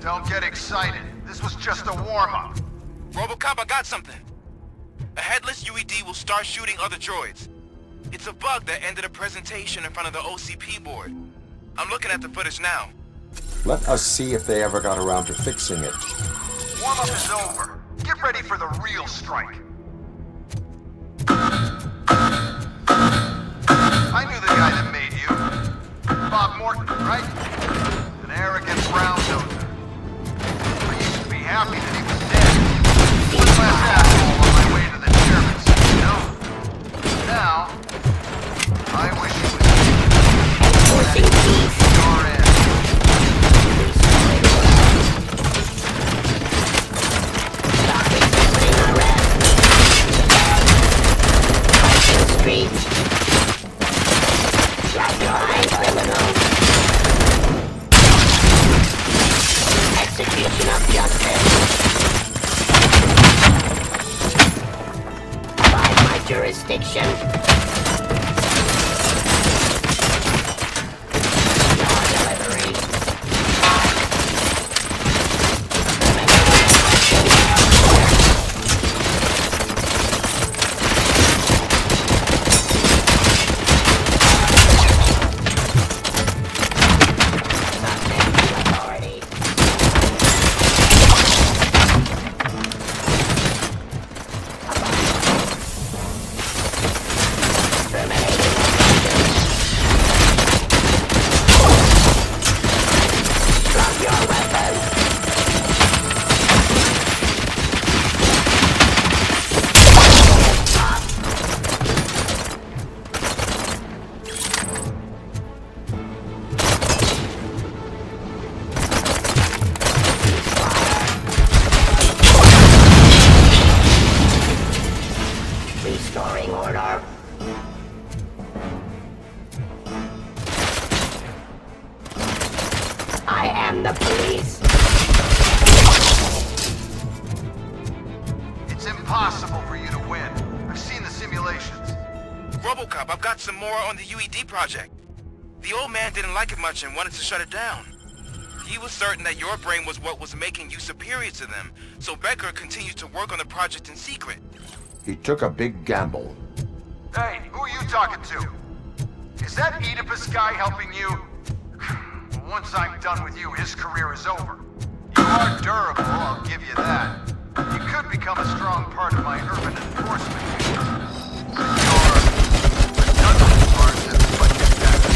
U: Don't get excited. This was just a warm-up.
E: Robocop, I got something. A headless UED will start shooting other droids. It's a bug that ended a presentation in front of the OCP board. I'm looking at the footage now.
K: Let us see if they ever got around to fixing it.
U: Warm-up is over. Get ready for the real strike. I knew the guy that made you. Bob Morton, right? An arrogant brown noser. I used to be happy that he was dead. One less asshole on my way to the chairman's seat, you know? Now, I wish he was enforcing peace. Your end. Street. Drop your eyes, criminals. Execution of justice. By my jurisdiction. Your delivery. Restoring order. I am the police. It's impossible for you to win. I've seen the simulations.
E: Robocop, I've got some more on the UED project. The old man didn't like it much and wanted to shut it down. He was certain that your brain was what was making you superior to them, so Becker continued to work on the project in secret.
K: He took a big gamble.
U: Hey, who are you talking to? Is that Oedipus guy helping you? Once I'm done with you, his career is over. You are durable, I'll give you that. You could become a strong part of my urban enforcement unit. But your redundant parts have put you back to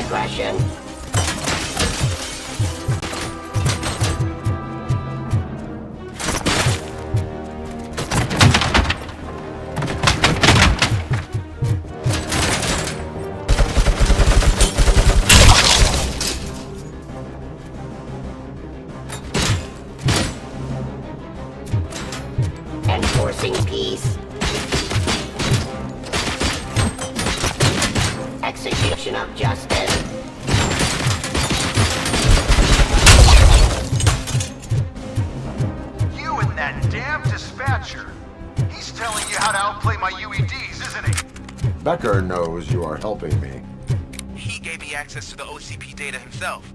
W: aggression.
U: how to outplay my UEDs, isn't he?
K: Becker knows you are helping me.
E: He gave me access to the OCP data himself.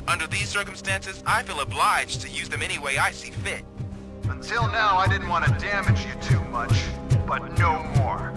E: Under these circumstances, I feel obliged to use them any way I see fit.
U: Until now, I didn't want to damage you too much, but no more.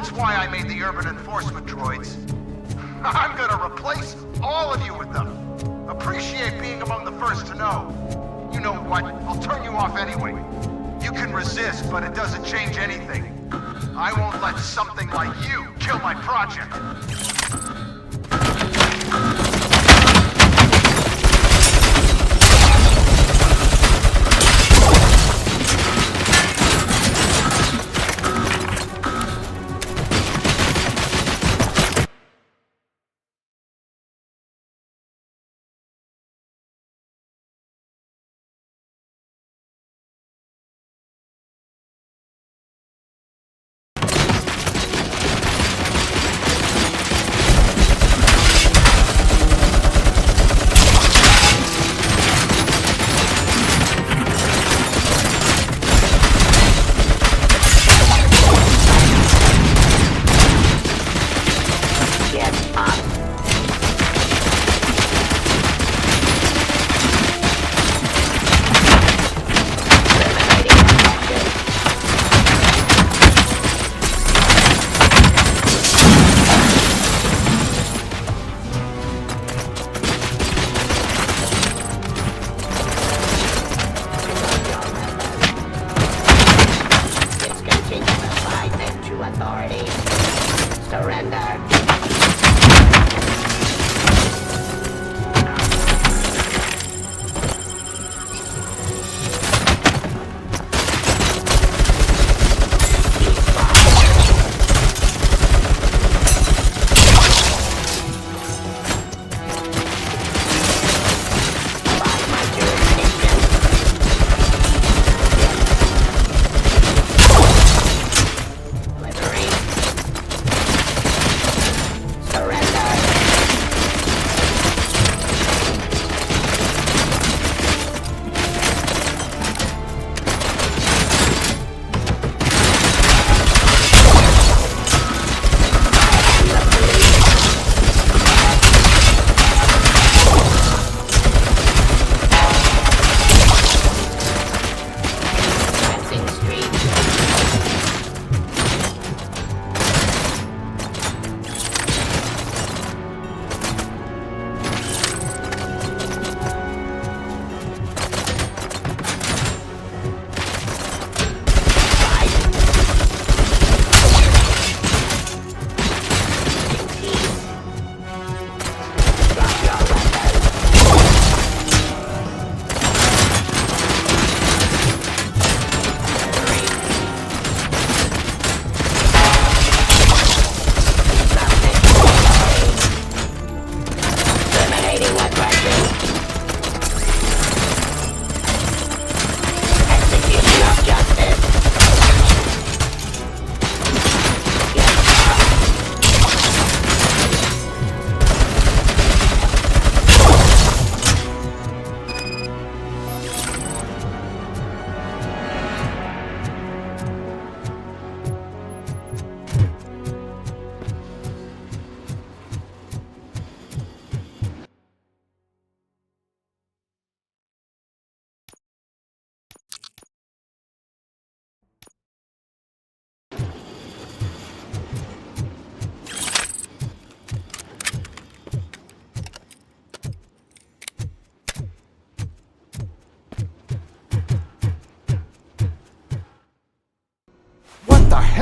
U: That's why I made the urban enforcement droids. I'm gonna replace all of you with them. Appreciate being among the first to know. You know what? I'll turn you off anyway. You can resist, but it doesn't change anything. I won't let something like you kill my project.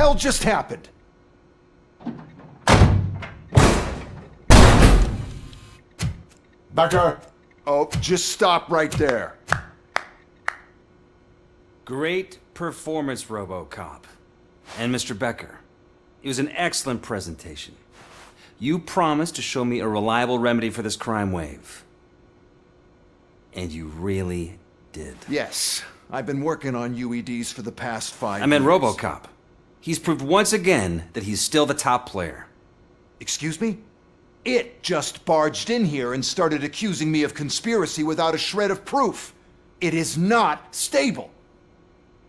A: hell just happened?
K: Becker!
A: Oh, just stop right there.
J: Great performance, Robocop. And Mr. Becker, it was an excellent presentation. You promised to show me a reliable remedy for this crime wave. And you really did.
A: Yes, I've been working on UEDs for the past 5 years.
J: I meant Robocop. He's proved once again that he's still the top player.
A: Excuse me? It just barged in here and started accusing me of conspiracy without a shred of proof. It is not stable.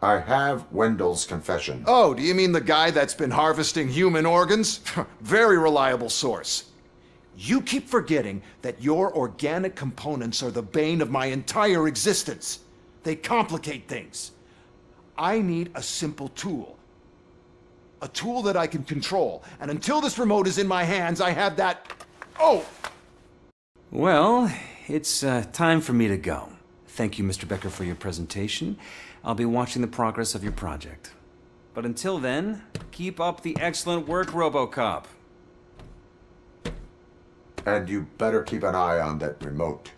K: I have Wendell's confession.
A: Oh, do you mean the guy that's been harvesting human organs? Very reliable source. You keep forgetting that your organic components are the bane of my entire existence. They complicate things. I need a simple tool. A tool that I can control. And until this remote is in my hands, I have that... Oh!
J: Well, it's time for me to go. Thank you, Mr. Becker, for your presentation. I'll be watching the progress of your project. But until then, keep up the excellent work, Robocop.
K: And you better keep an eye on that remote.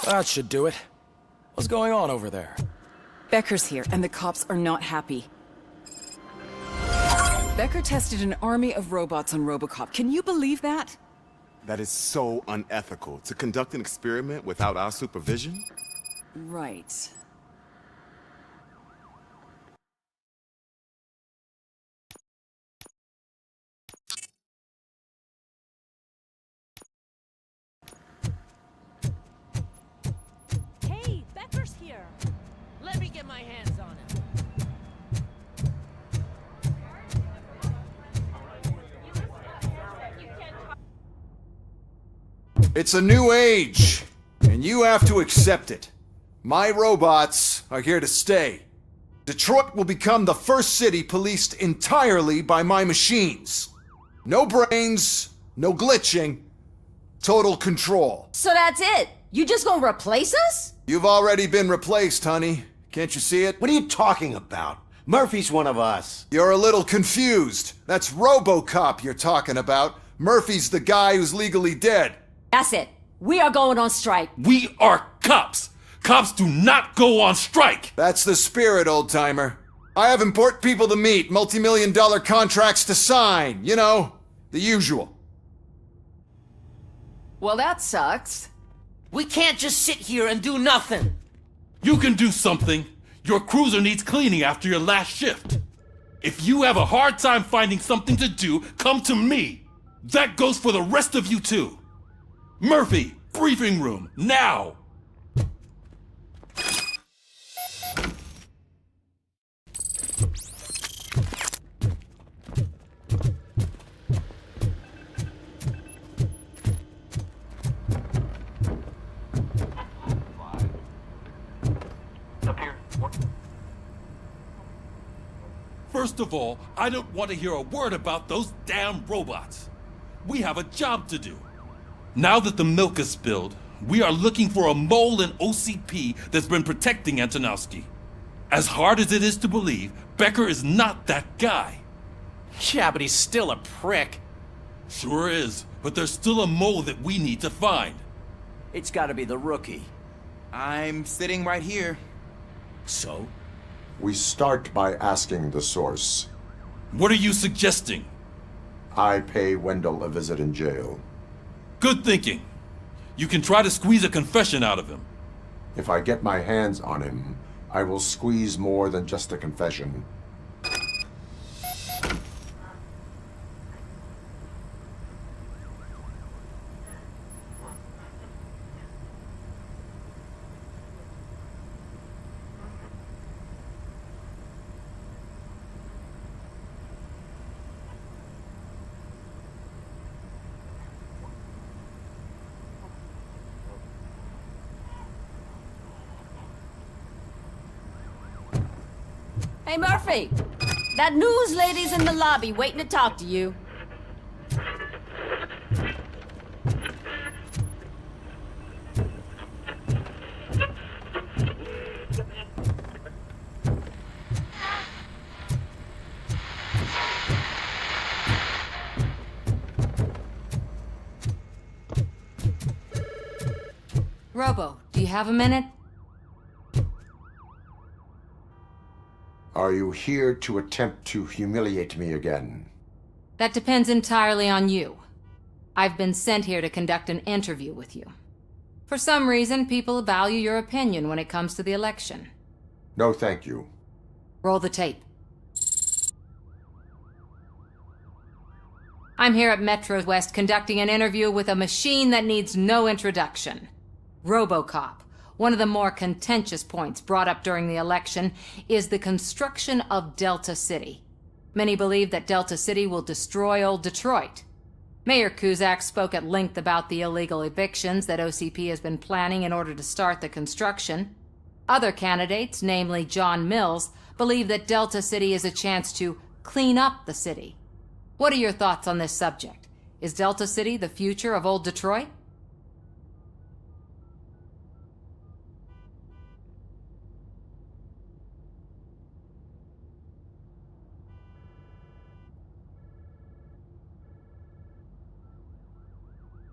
Q: That should do it. What's going on over there?
X: Becker's here, and the cops are not happy. Becker tested an army of robots on Robocop. Can you believe that?
Y: That is so unethical. To conduct an experiment without our supervision?
X: Right.
H: Hey, Becker's here. Let me get my hands on him.
A: It's a new age, and you have to accept it. My robots are here to stay. Detroit will become the first city policed entirely by my machines. No brains, no glitching, total control.
M: So that's it? You just gonna replace us?
A: You've already been replaced, honey. Can't you see it?
D: What are you talking about? Murphy's one of us.
A: You're a little confused. That's Robocop you're talking about. Murphy's the guy who's legally dead.
M: That's it. We are going on strike.
R: We are cops. Cops do not go on strike.
A: That's the spirit, old-timer. I have important people to meet, multi-million-dollar contracts to sign. You know, the usual.
X: Well, that sucks.
H: We can't just sit here and do nothing.
R: You can do something. Your cruiser needs cleaning after your last shift. If you have a hard time finding something to do, come to me. That goes for the rest of you too. Murphy, briefing room, now! First of all, I don't want to hear a word about those damn robots. We have a job to do. Now that the milk is spilled, we are looking for a mole in OCP that's been protecting Antonowski. As hard as it is to believe, Becker is not that guy.
V: Yeah, but he's still a prick.
R: Sure is, but there's still a mole that we need to find.
N: It's gotta be the rookie.
L: I'm sitting right here.
N: So?
K: We start by asking the source.
R: What are you suggesting?
K: I pay Wendell a visit in jail.
R: Good thinking. You can try to squeeze a confession out of him.
K: If I get my hands on him, I will squeeze more than just a confession.
C: Hey, Murphy! That news lady's in the lobby waiting to talk to you.
H: Robo, do you have a minute?
K: Are you here to attempt to humiliate me again?
H: That depends entirely on you. I've been sent here to conduct an interview with you. For some reason, people value your opinion when it comes to the election.
K: No, thank you.
H: Roll the tape. I'm here at Metro West conducting an interview with a machine that needs no introduction. Robocop. One of the more contentious points brought up during the election is the construction of Delta City. Many believe that Delta City will destroy old Detroit. Mayor Cusack spoke at length about the illegal evictions that OCP has been planning in order to start the construction. Other candidates, namely John Mills, believe that Delta City is a chance to clean up the city. What are your thoughts on this subject? Is Delta City the future of old Detroit?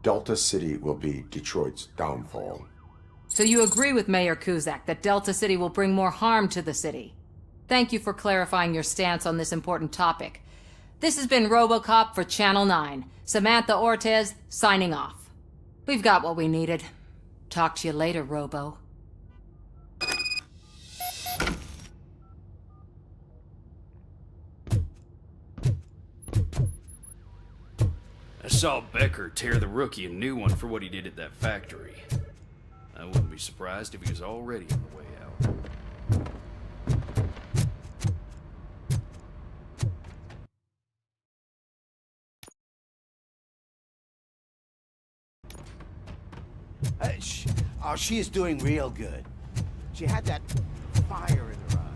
K: Delta City will be Detroit's downfall.
H: So you agree with Mayor Cusack that Delta City will bring more harm to the city? Thank you for clarifying your stance on this important topic. This has been Robocop for Channel 9. Samantha Ortez, signing off. We've got what we needed. Talk to you later, Robo.
B: I saw Becker tear the rookie a new one for what he did at that factory. I wouldn't be surprised if he was already on the way out.
D: Oh, she is doing real good. She had that fire in her eyes.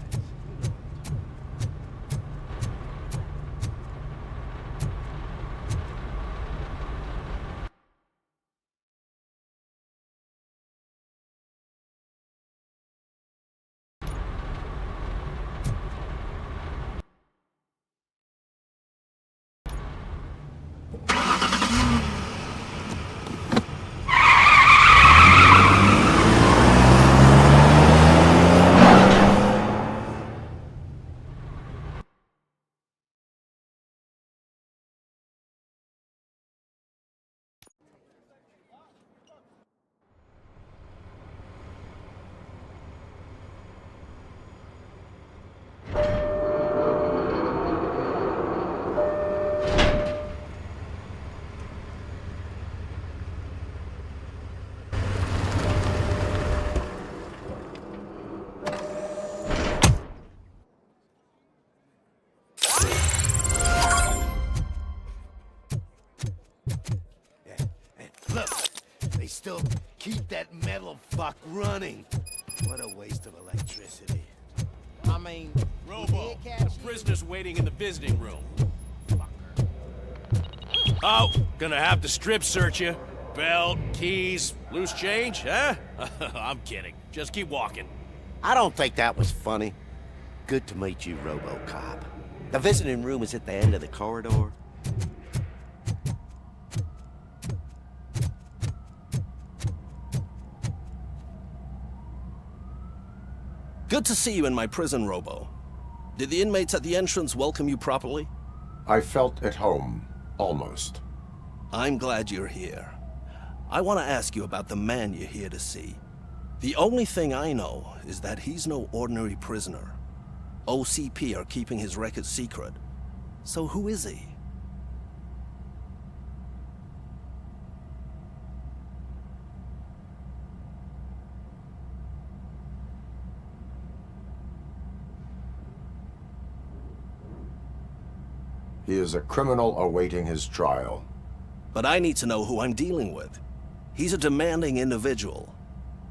D: Still keep that metal fuck running. What a waste of electricity.
V: I mean, Robo, the prisoner's waiting in the visiting room. Fucker. Oh, gonna have to strip search you. Belt, keys, loose change, huh? I'm kidding. Just keep walking.
D: I don't think that was funny. Good to meet you, Robocop. The visiting room is at the end of the corridor.
G: Good to see you in my prison, Robo. Did the inmates at the entrance welcome you properly?
K: I felt at home, almost.
G: I'm glad you're here. I want to ask you about the man you're here to see. The only thing I know is that he's no ordinary prisoner. OCP are keeping his record secret. So who is he?
K: He is a criminal awaiting his trial.
G: But I need to know who I'm dealing with. He's a demanding individual.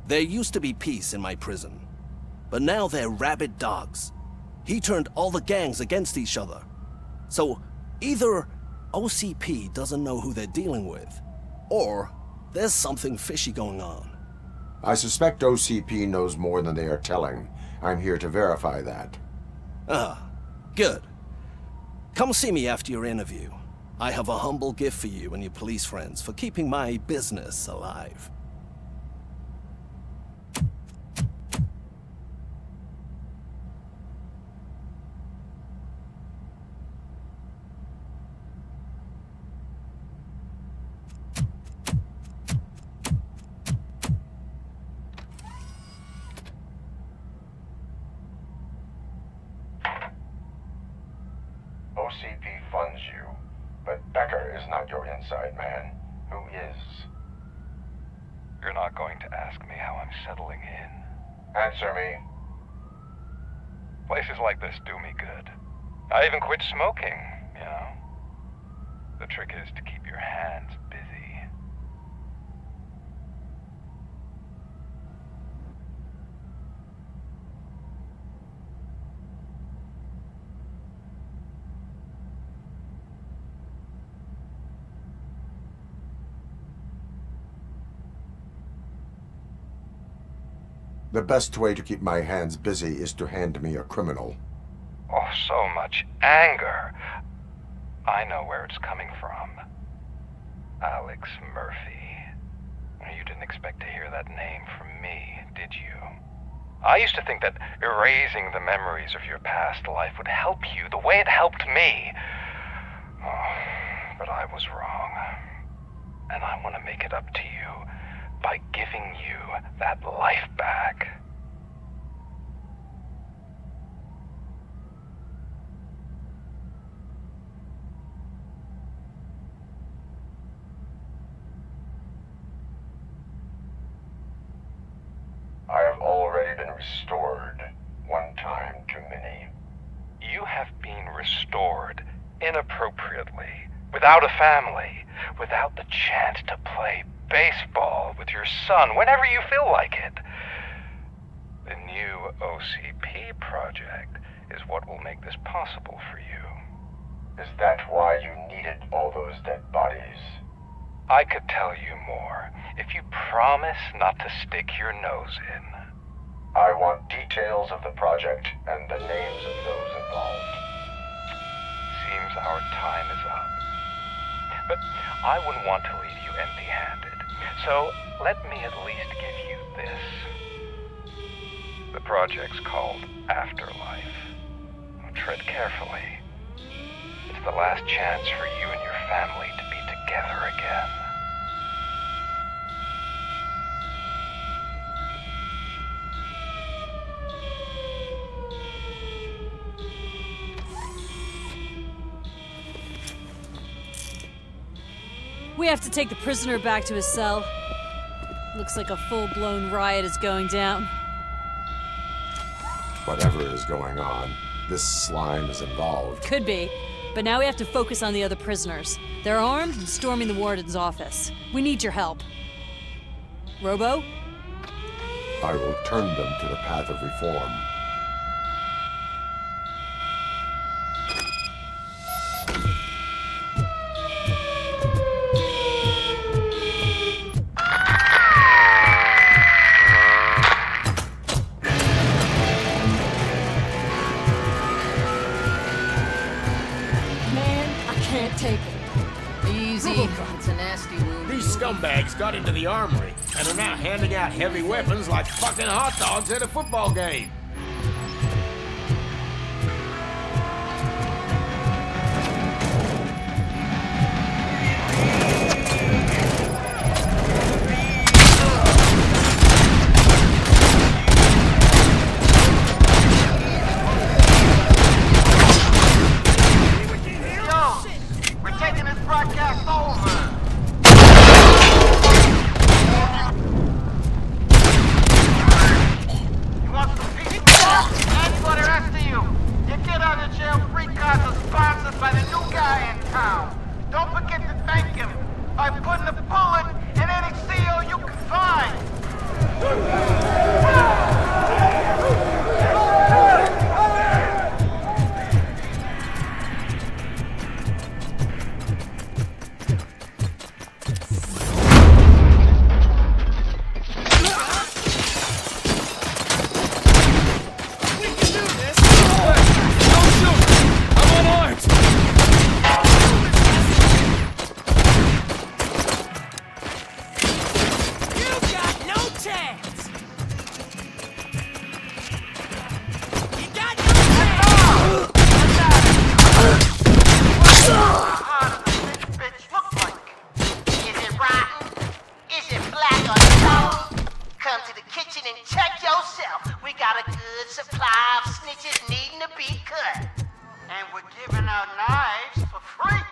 G: There used to be peace in my prison, but now they're rabid dogs. He turned all the gangs against each other. So either OCP doesn't know who they're dealing with, or there's something fishy going on.
K: I suspect OCP knows more than they are telling. I'm here to verify that.
G: Ah, good. Come see me after your interview. I have a humble gift for you and your police friends for keeping my business alive.
K: OCP funds you, but Becker is not your inside man. Who is?
I: You're not going to ask me how I'm settling in.
K: Answer me.
I: Places like this do me good. I even quit smoking, you know. The trick is to keep your hands busy.
K: The best way to keep my hands busy is to hand me a criminal.
I: Oh, so much anger. I know where it's coming from. Alex Murphy. You didn't expect to hear that name from me, did you? I used to think that erasing the memories of your past life would help you the way it helped me. Oh, but I was wrong. And I want to make it up to you by giving you that life back.
K: I have already been restored. One time too many.
I: You have been restored inappropriately, without a family, without the chance to play baseball with your son whenever you feel like it. The new OCP project is what will make this possible for you.
K: Is that why you needed all those dead bodies?
I: I could tell you more if you promise not to stick your nose in.
K: I want details of the project and the names of those involved.
I: Seems our time is up. But I wouldn't want to leave you empty-handed. So let me at least give you this. The project's called Afterlife. Tread carefully. It's the last chance for you and your family to be together again.
H: We have to take the prisoner back to his cell. Looks like a full-blown riot is going down.
K: Whatever is going on, this slime is involved.
H: Could be, but now we have to focus on the other prisoners. They're armed and storming the warden's office. We need your help. Robo?
K: I will turn them to the path of reform.
V: These scumbags got into the armory and are now handing out heavy weapons like fucking hot dogs at a football game.
W: supply of snitches needing to be cut. And we're giving out knives for free.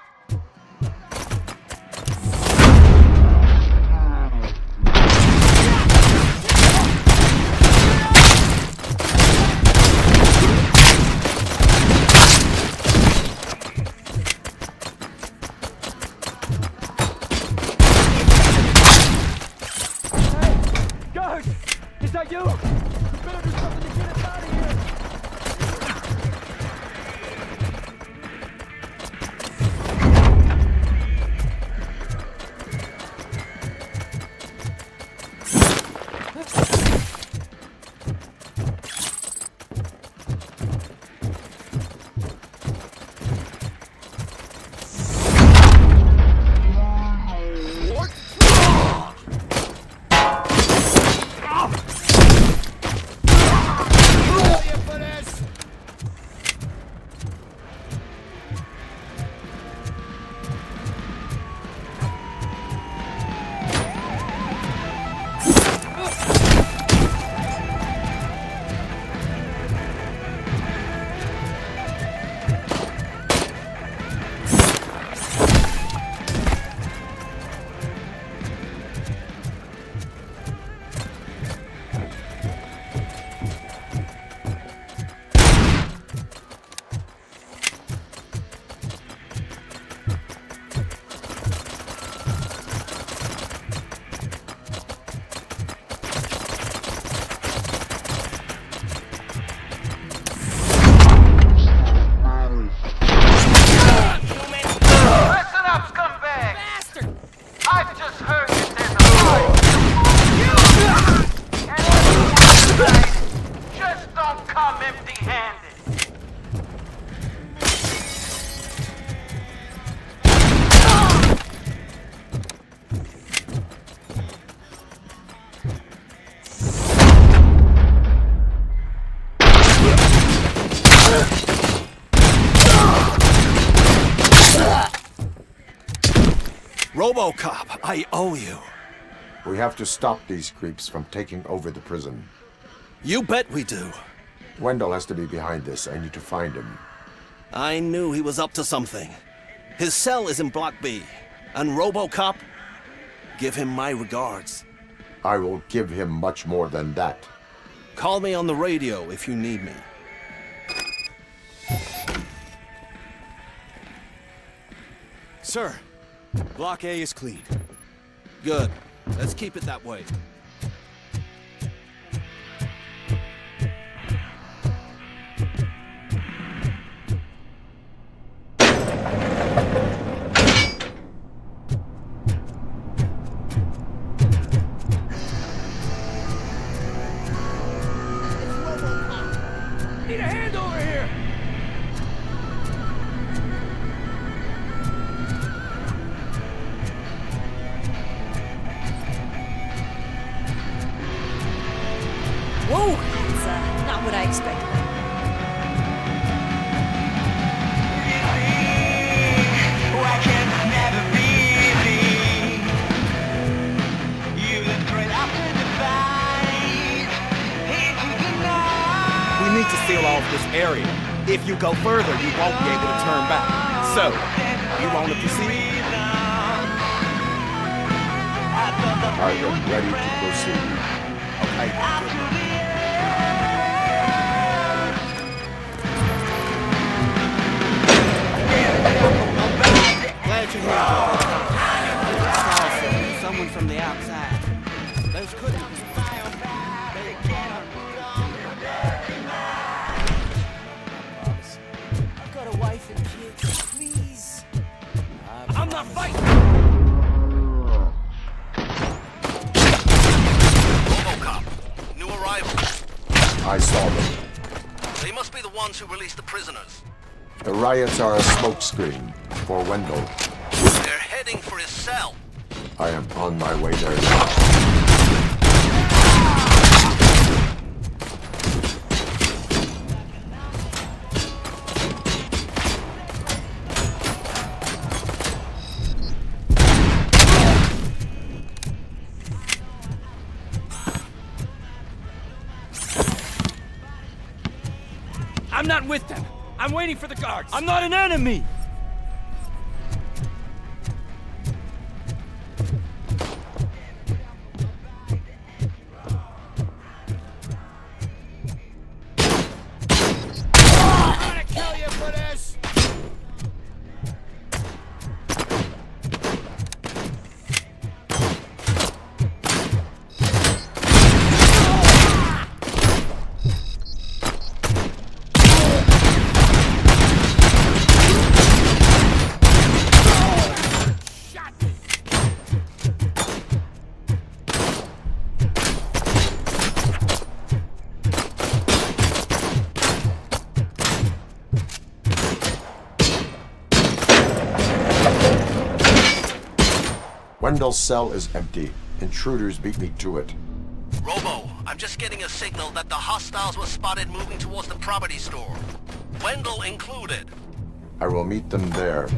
F: Guards! Is that you? You better do something to get us out of here!
G: Robocop, I owe you.
K: We have to stop these creeps from taking over the prison.
G: You bet we do.
K: Wendell has to be behind this. I need to find him.
G: I knew he was up to something. His cell is in Block B. And Robocop, give him my regards.
K: I will give him much more than that.
G: Call me on the radio if you need me.
L: Sir, Block A is clean.
G: Good. Let's keep it that way.
F: Need a hand over here!
C: Whoa, that's not what I expected.
O: We need to seal off this area. If you go further, you won't be able to turn back. So, you want to proceed?
K: I am ready to proceed.
O: Okay, good luck.
N: Glad you're here. Also, someone from the outside. Those couldn't be.
H: I've got a wife and kids, please.
F: I'm not fighting!
E: Robocop, new arrivals.
K: I saw them.
E: They must be the ones who released the prisoners.
K: The riots are a smokescreen for Wendell.
E: They're heading for his cell.
K: I am on my way there now.
F: I'm not with them. I'm waiting for the guards. I'm not an enemy!
K: Wendell's cell is empty. Intruders beat me to it.
D: Robo, I'm just getting a signal that the hostiles were spotted moving towards the property store. Wendell included.
K: I will meet them there.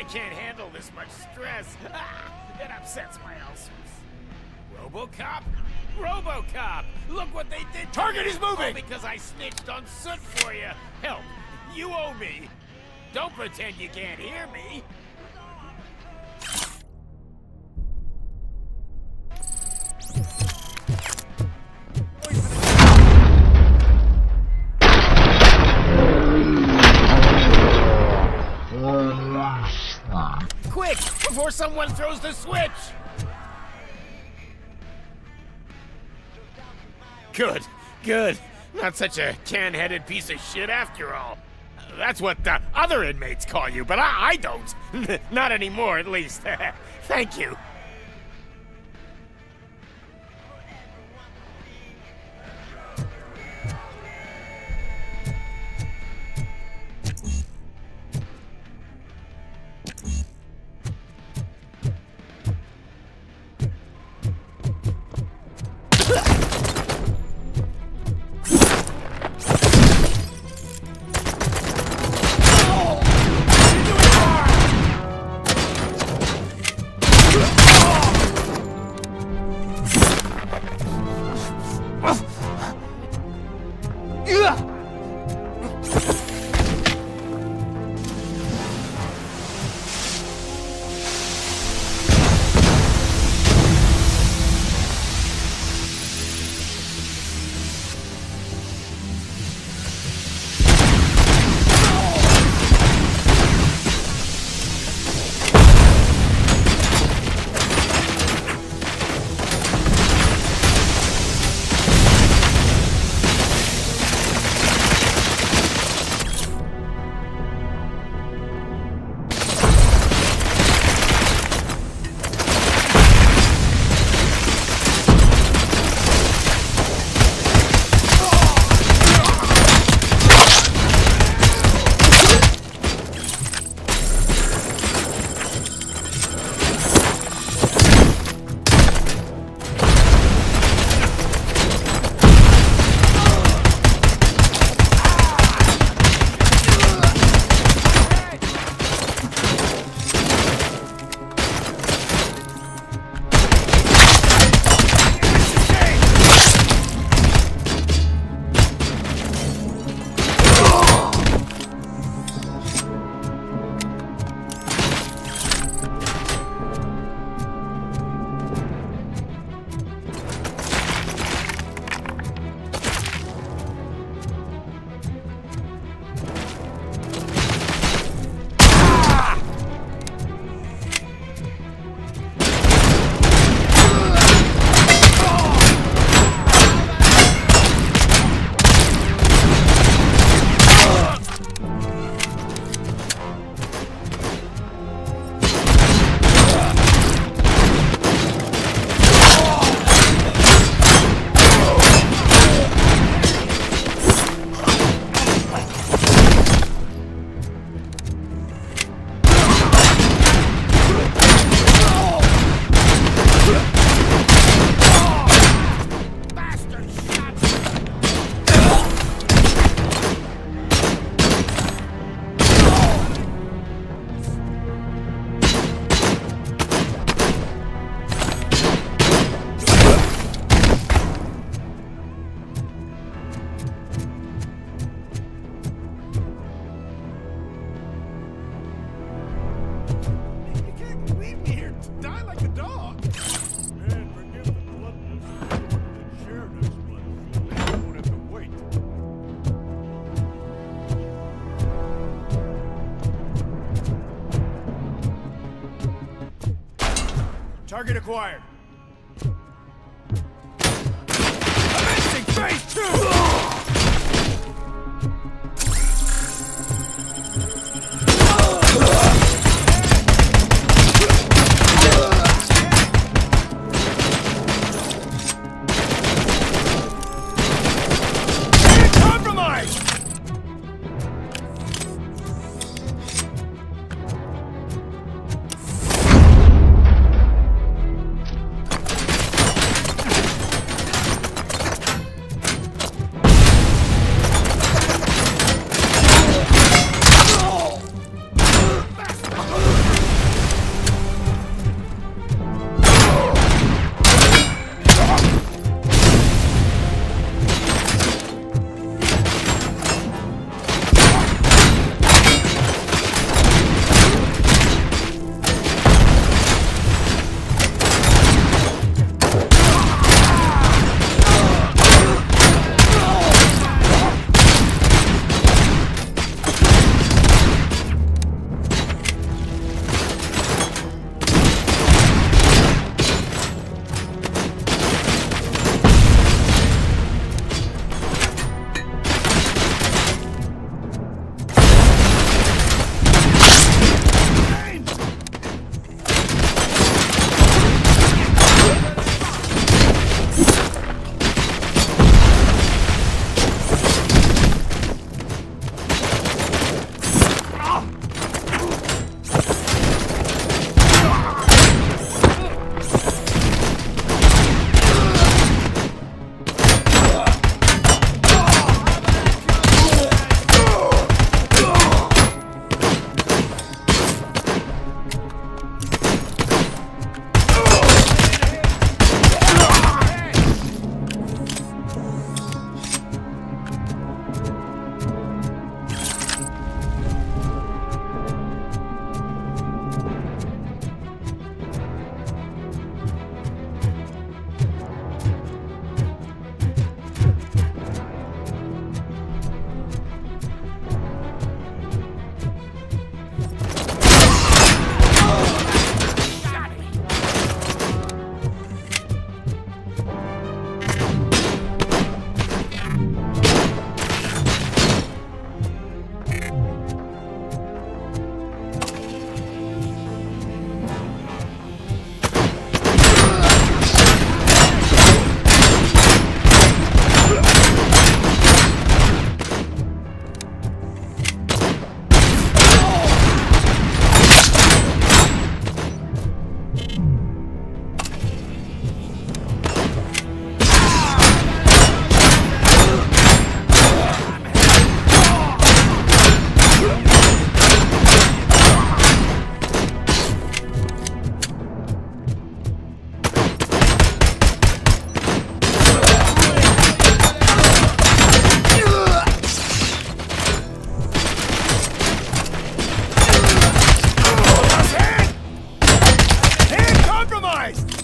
V: I can't handle this much stress. It upsets my ulcers. Robocop? Robocop! Look what they did!
F: Target is moving!
V: All because I snitched on Soot for you. Help! You owe me. Don't pretend you can't hear me. before someone throws the switch! Good, good. Not such a can-headed piece of shit after all. That's what the other inmates call you, but I don't. Not anymore, at least. Thank you.
F: Target acquired. Commencing phase 2!
D: Christ!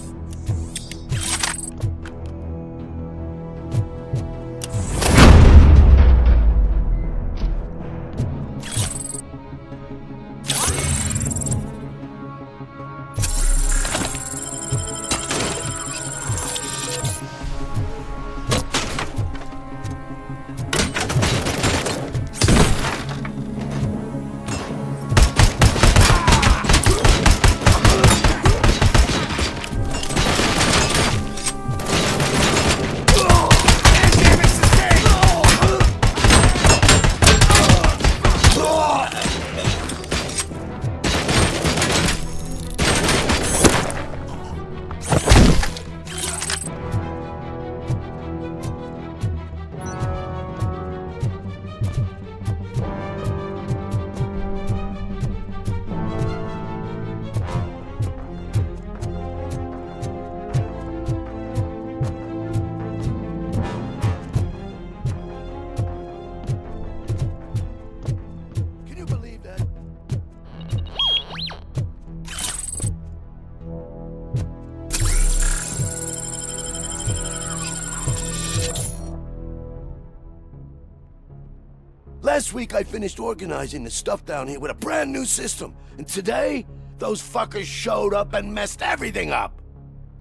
D: Last week I finished organizing the stuff down here with a brand new system. And today, those fuckers showed up and messed everything up.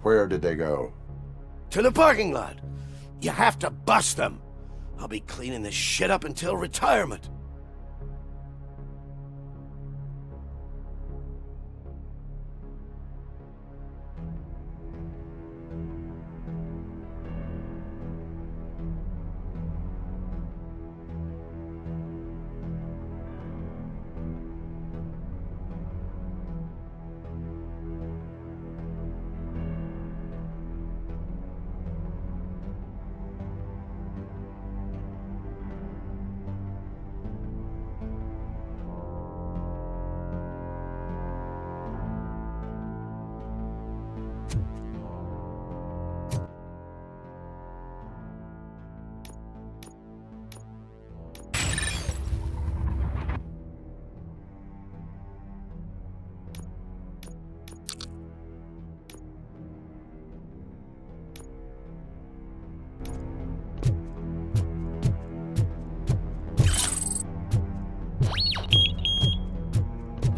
K: Where did they go?
D: To the parking lot. You have to bust them. I'll be cleaning this shit up until retirement.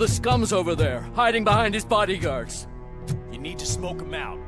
F: The scum's over there, hiding behind his bodyguards.
V: You need to smoke him out.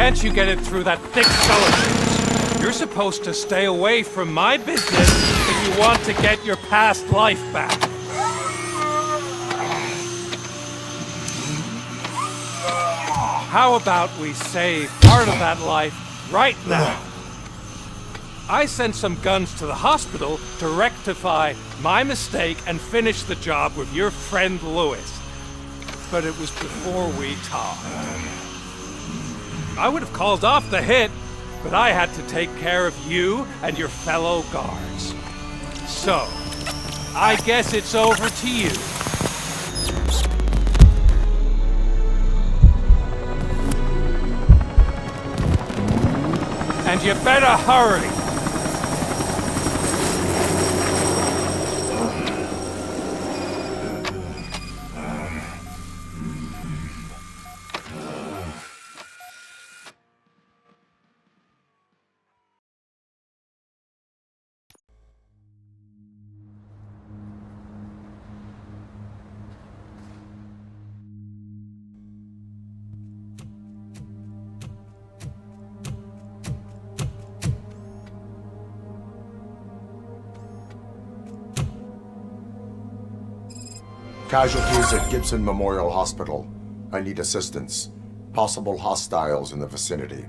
J: Can't you get it through that thick cellophane? You're supposed to stay away from my business if you want to get your past life back. How about we save part of that life right now? I sent some guns to the hospital to rectify my mistake and finish the job with your friend Lewis. But it was before we talked. I would have called off the hit, but I had to take care of you and your fellow guards. So, I guess it's over to you. And you better hurry.
K: Casualties at Gibson Memorial Hospital. I need assistance. Possible hostiles in the vicinity.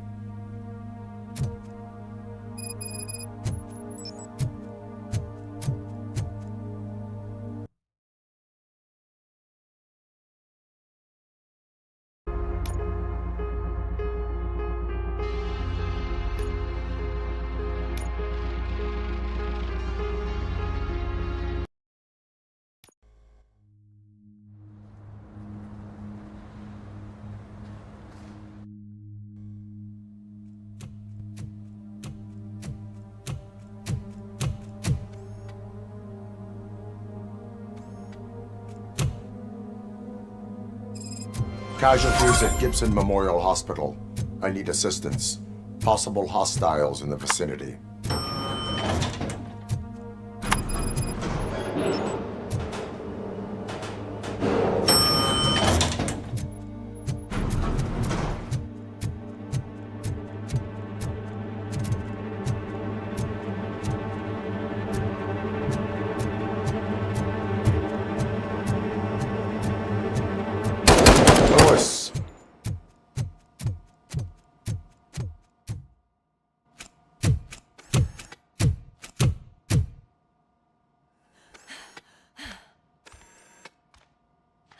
K: Casualties at Gibson Memorial Hospital. I need assistance. Possible hostiles in the vicinity.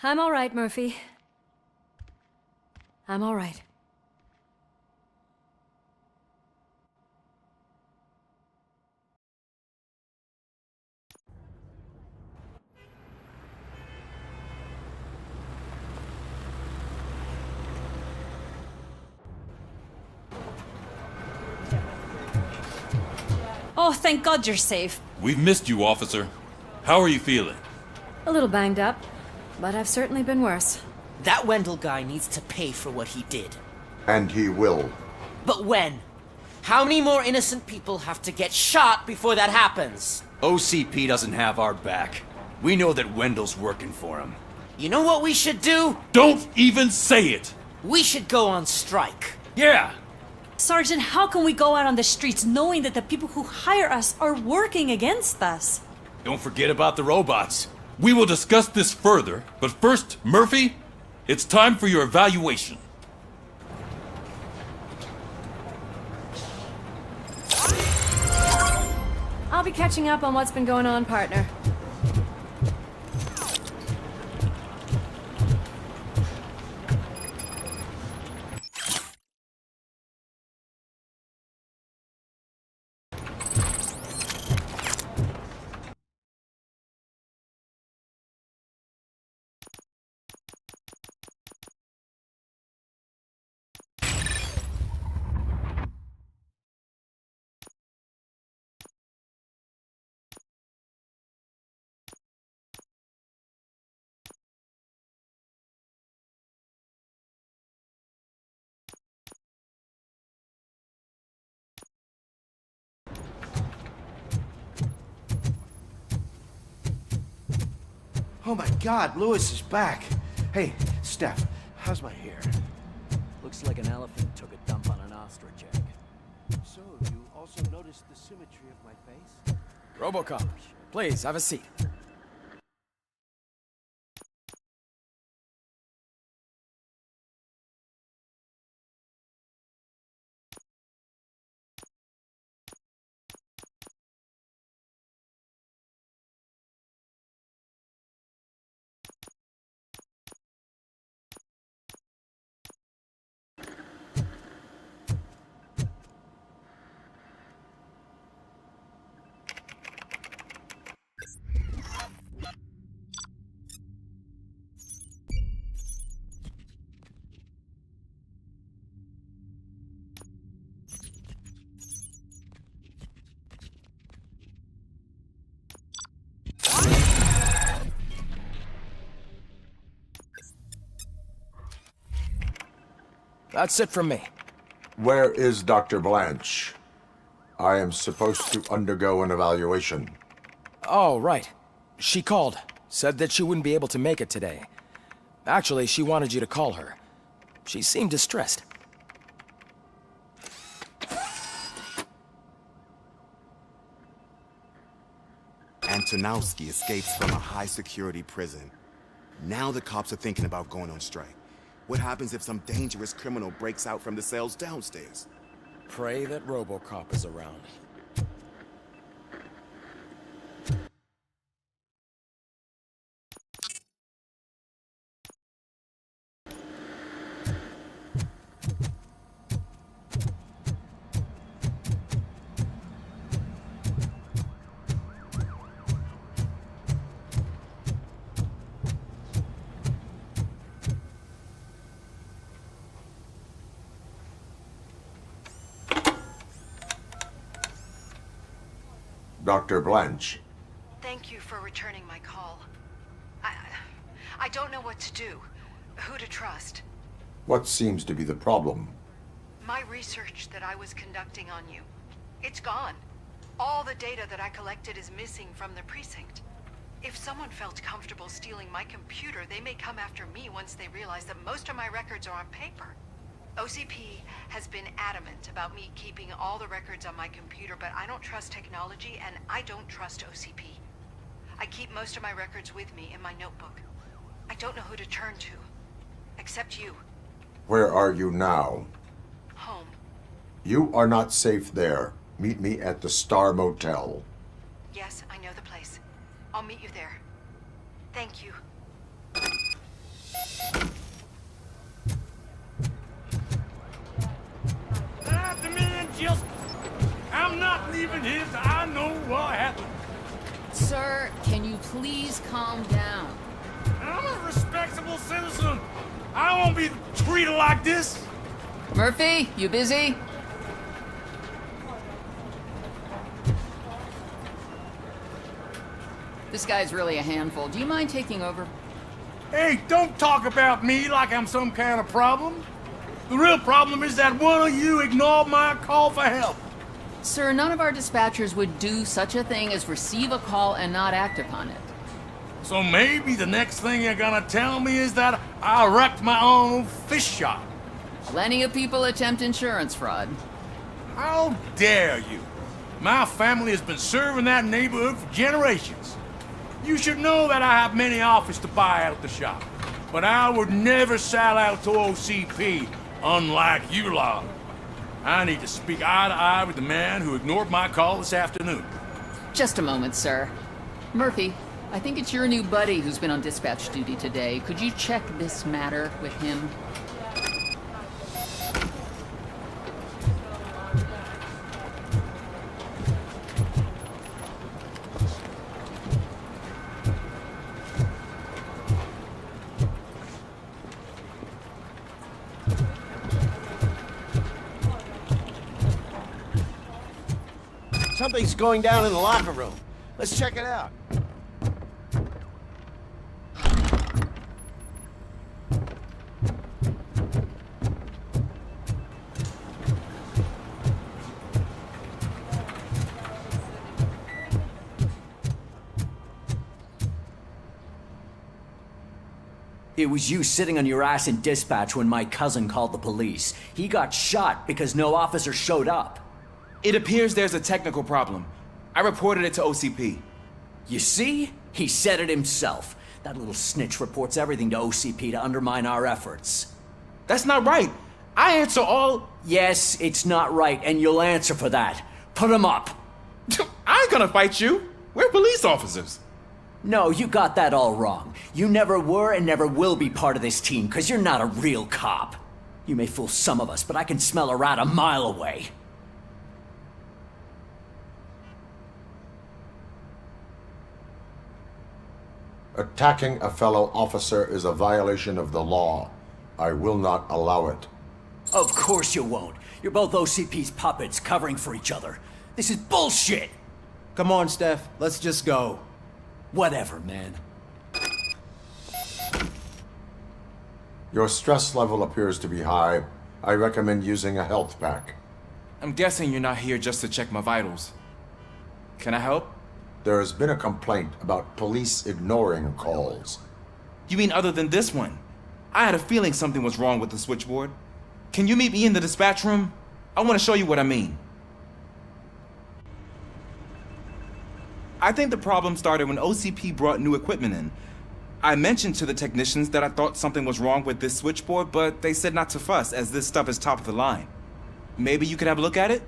C: I'm all right, Murphy. I'm all right.
H: Oh, thank God you're safe.
R: We've missed you, officer. How are you feeling?
C: A little banged up, but I've certainly been worse.
N: That Wendell guy needs to pay for what he did.
K: And he will.
N: But when? How many more innocent people have to get shot before that happens?
L: OCP doesn't have our back. We know that Wendell's working for him.
N: You know what we should do?
R: Don't even say it!
N: We should go on strike.
L: Yeah!
H: Sergeant, how can we go out on the streets knowing that the people who hire us are working against us?
L: Don't forget about the robots.
R: We will discuss this further, but first, Murphy, it's time for your evaluation.
C: I'll be catching up on what's been going on, partner.
P: Oh my God, Lewis is back. Hey, Steph, how's my hair? Looks Looks like an elephant took a dump on an ostrich egg.
D: So, you also noticed the symmetry of my face?
P: Robocop, please, have a seat. That's it from me.
K: Where is Dr. Blanche? I am supposed to undergo an evaluation.
P: Oh, right. She called. Said that she wouldn't be able to make it today. Actually, she wanted you to call her. She seemed distressed.
Y: Antonowski escapes from a high-security prison. Now the cops are thinking about going on strike. What happens if some dangerous criminal breaks out from the cells downstairs?
P: Pray that Robocop is around.
K: Dr. Blanche.
Q: Thank you for returning my call. I don't know what to do, who to trust.
K: What seems to be the problem?
Q: My research that I was conducting on you, it's gone. All the data that I collected is missing from the precinct. If someone felt comfortable stealing my computer, they may come after me once they realize that most of my records are on paper. OCP has been adamant about me keeping all the records on my computer, but I don't trust technology and I don't trust OCP. I keep most of my records with me in my notebook. I don't know who to turn to, except you.
K: Where are you now?
Q: Home.
K: You are not safe there. Meet me at the Star Motel.
Q: Yes, I know the place. I'll meet you there. Thank you.
V: I'm not leaving here till I know what happened.
H: Sir, can you please calm down?
V: I'm a respectable citizen. I won't be treated like this.
H: Murphy, you busy? This guy's really a handful. Do you mind taking over?
V: Hey, don't talk about me like I'm some kind of problem. The real problem is that one of you ignored my call for help.
H: Sir, none of our dispatchers would do such a thing as receive a call and not act upon it.
V: So maybe the next thing you're gonna tell me is that I wrecked my own fish shop.
H: Plenty of people attempt insurance fraud.
V: How dare you? My family has been serving that neighborhood for generations. You should know that I have many offers to buy out the shop. But I would never sell out to OCP, unlike you lot. I need to speak eye to eye with the man who ignored my call this afternoon.
H: Just a moment, sir. Murphy, I think it's your new buddy who's been on dispatch duty today. Could you check this matter with him?
D: Something's going down in the locker room. Let's check it out.
A: It was you sitting on your ass in dispatch when my cousin called the police. He got shot because no officer showed up.
O: It appears there's a technical problem. I reported it to OCP.
A: You see? He said it himself. That little snitch reports everything to OCP to undermine our efforts.
O: That's not right. I answer all...
A: Yes, it's not right, and you'll answer for that. Put him up.
O: I ain't gonna fight you. We're police officers.
A: No, you got that all wrong. You never were and never will be part of this team, because you're not a real cop. You may fool some of us, but I can smell a rat a mile away.
K: Attacking a fellow officer is a violation of the law. I will not allow it.
A: Of course you won't. You're both OCP's puppets covering for each other. This is bullshit!
N: Come on, Steph. Let's just go.
A: Whatever, man.
K: Your stress level appears to be high. I recommend using a health pack.
O: I'm guessing you're not here just to check my vitals. Can I help?
K: There has been a complaint about police ignoring calls.
O: You mean other than this one? I had a feeling something was wrong with the switchboard. Can you meet me in the dispatch room? I want to show you what I mean. I think the problem started when OCP brought new equipment in. I mentioned to the technicians that I thought something was wrong with this switchboard, but they said not to fuss, as this stuff is top of the line. Maybe you could have a look at it?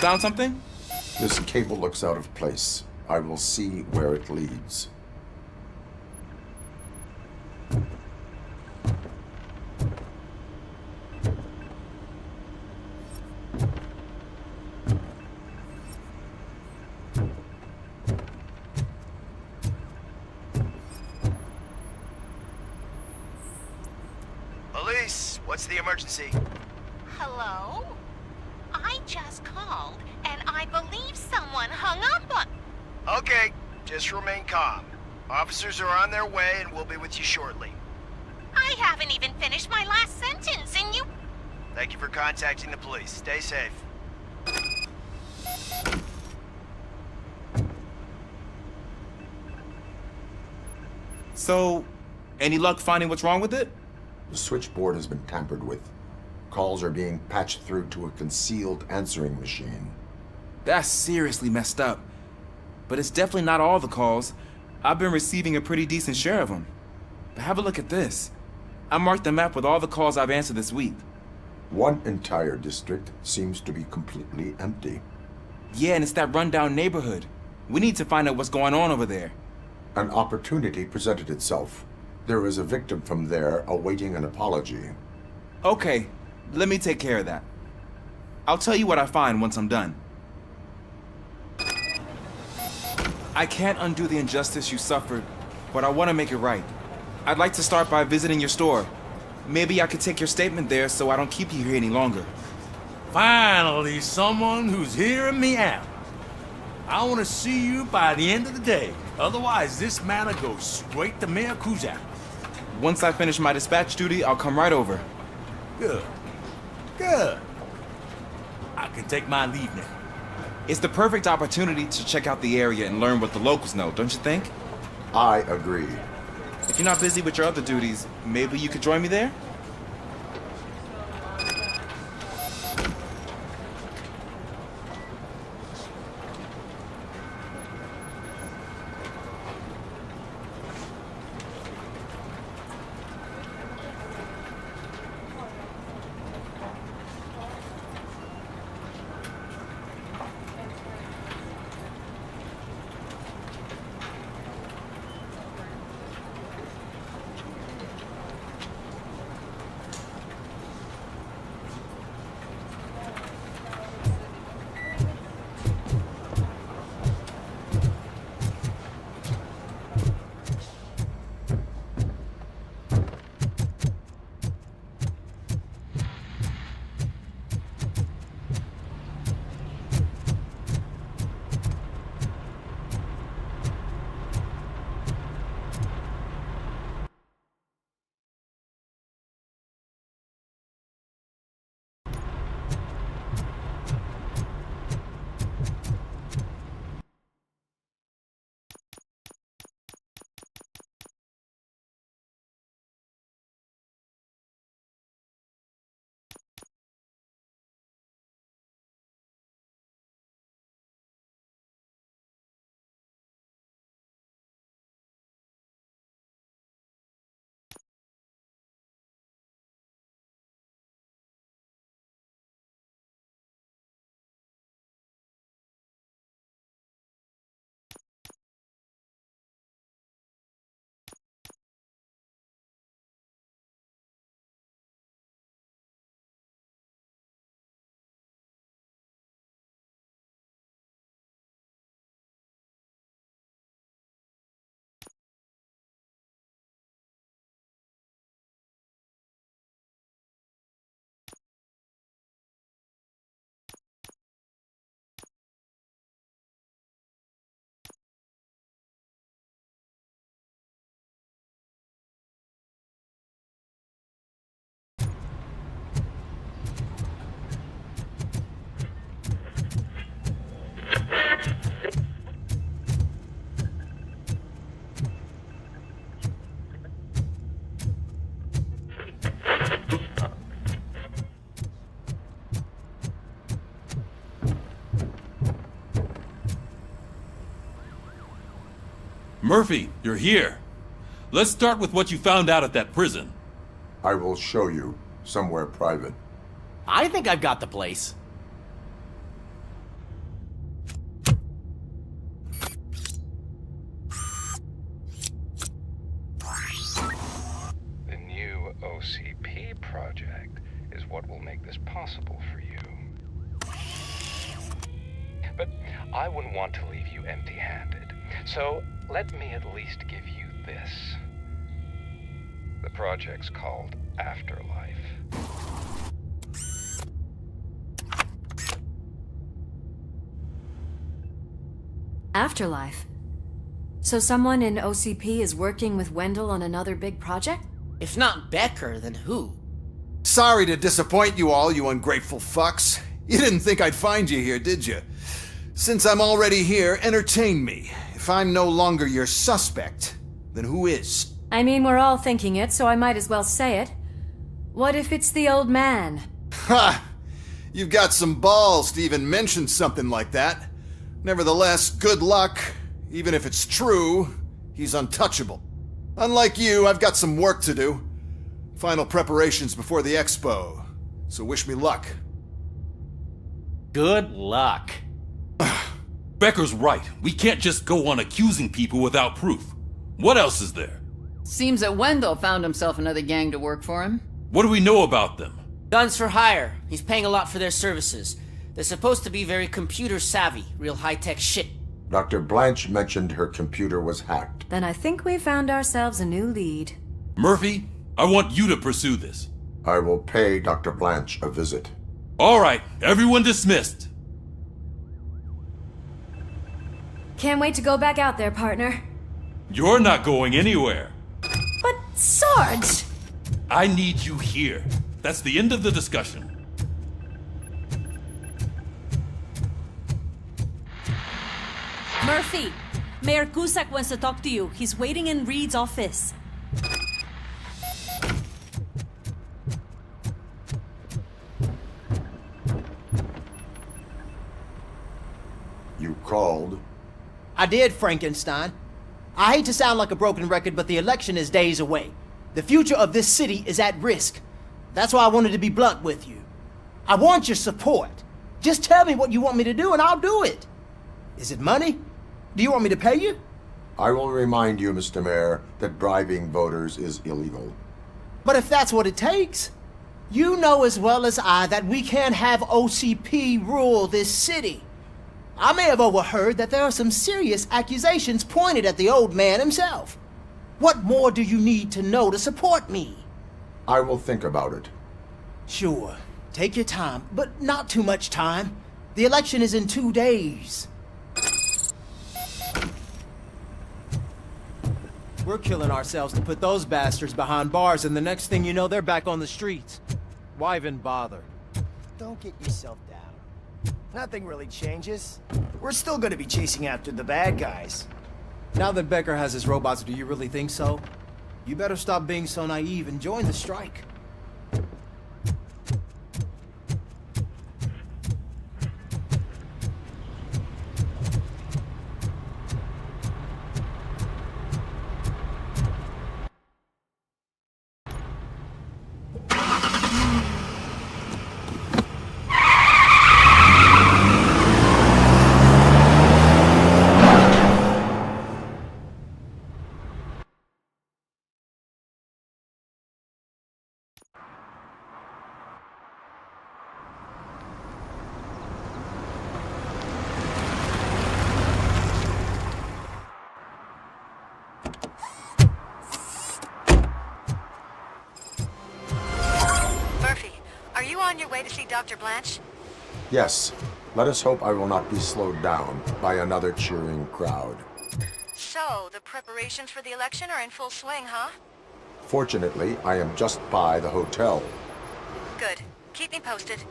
O: Found something?
K: This cable looks out of place. I will see where it leads.
M: Police, what's the emergency?
W: Hello? I just called, and I believe someone hung up on...
M: Okay, just remain calm. Officers are on their way and we'll be with you shortly.
W: I haven't even finished my last sentence, and you...
M: Thank you for contacting the police. Stay safe.
O: So, any luck finding what's wrong with it?
K: The switchboard has been tampered with. Calls are being patched through to a concealed answering machine.
O: That's seriously messed up. But it's definitely not all the calls. I've been receiving a pretty decent share of them. But have a look at this. I marked the map with all the calls I've answered this week.
K: One entire district seems to be completely empty.
O: Yeah, and it's that rundown neighborhood. We need to find out what's going on over there.
K: An opportunity presented itself. There is a victim from there awaiting an apology.
O: Okay, let me take care of that. I'll tell you what I find once I'm done. I can't undo the injustice you suffered, but I want to make it right. I'd like to start by visiting your store. Maybe I could take your statement there so I don't keep you here any longer.
S: Finally, someone who's hearing me out. I want to see you by the end of the day. Otherwise, this matter goes straight to Miyakuza.
O: Once I finish my dispatch duty, I'll come right over.
S: Good. Good. I can take my leave now.
O: It's the perfect opportunity to check out the area and learn what the locals know, don't you think?
K: I agree.
O: If you're not busy with your other duties, maybe you could join me there?
R: Murphy, you're here. Let's start with what you found out at that prison.
K: I will show you somewhere private.
B: I think I've got the place.
I: The new OCP project is what will make this possible for you. But I wouldn't want to leave you empty-handed, so let me at least give you this. The project's called Afterlife.
C: Afterlife. So someone in OCP is working with Wendell on another big project?
B: If not Becker, then who?
T: Sorry to disappoint you all, you ungrateful fucks. You didn't think I'd find you here, did you? Since I'm already here, entertain me. If I'm no longer your suspect, then who is?
C: I mean, we're all thinking it, so I might as well say it. What if it's the old man?
T: Ha! You've got some balls to even mention something like that. Nevertheless, good luck. Even if it's true, he's untouchable. Unlike you, I've got some work to do. Final preparations before the expo. So wish me luck.
B: Good luck.
R: Becker's right. We can't just go on accusing people without proof. What else is there?
U: Seems that Wendell found himself another gang to work for him.
R: What do we know about them?
H: Guns for hire. He's paying a lot for their services. They're supposed to be very computer savvy, real high-tech shit.
K: Dr. Blanche mentioned her computer was hacked.
C: Then I think we found ourselves a new lead.
R: Murphy, I want you to pursue this.
K: I will pay Dr. Blanche a visit.
R: All right, everyone dismissed.
C: Can't wait to go back out there, partner.
R: You're not going anywhere.
C: But, Sarge!
R: I need you here. That's the end of the discussion.
H: Murphy, Mayor Cusack wants to talk to you. He's waiting in Reed's office.
K: You called?
N: I did, Frankenstein. I hate to sound like a broken record, but the election is days away. The future of this city is at risk. That's why I wanted to be blunt with you. I want your support. Just tell me what you want me to do and I'll do it. Is it money? Do you want me to pay you?
K: I will remind you, Mr. Mayor, that bribing voters is illegal.
N: But if that's what it takes, you know as well as I that we can't have OCP rule this city. I may have overheard that there are some serious accusations pointed at the old man himself. What more do you need to know to support me?
K: I will think about it.
N: Sure. Take your time, but not too much time. The election is in 2 days. We're killing ourselves to put those bastards behind bars, and the next thing you know, they're back on the streets. Why even bother?
M: Don't get yourself down. Nothing really changes. We're still gonna be chasing after the bad guys.
N: Now that Becker has his robots, do you really think so? You better stop being so naive and join the strike.
Q: On your way to see Dr. Blanche?
K: Yes. Let us hope I will not be slowed down by another cheering crowd.
Q: So, the preparations for the election are in full swing, huh?
K: Fortunately, I am just by the hotel.
Q: Good. Keep me posted.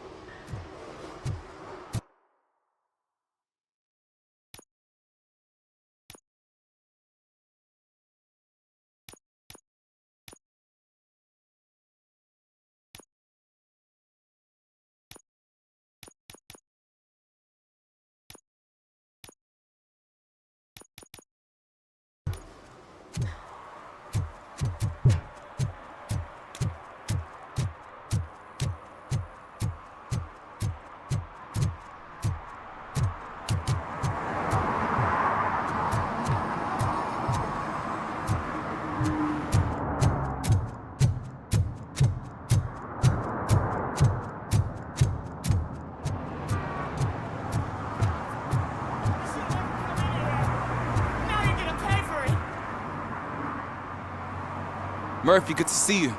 O: Murphy, good to see you.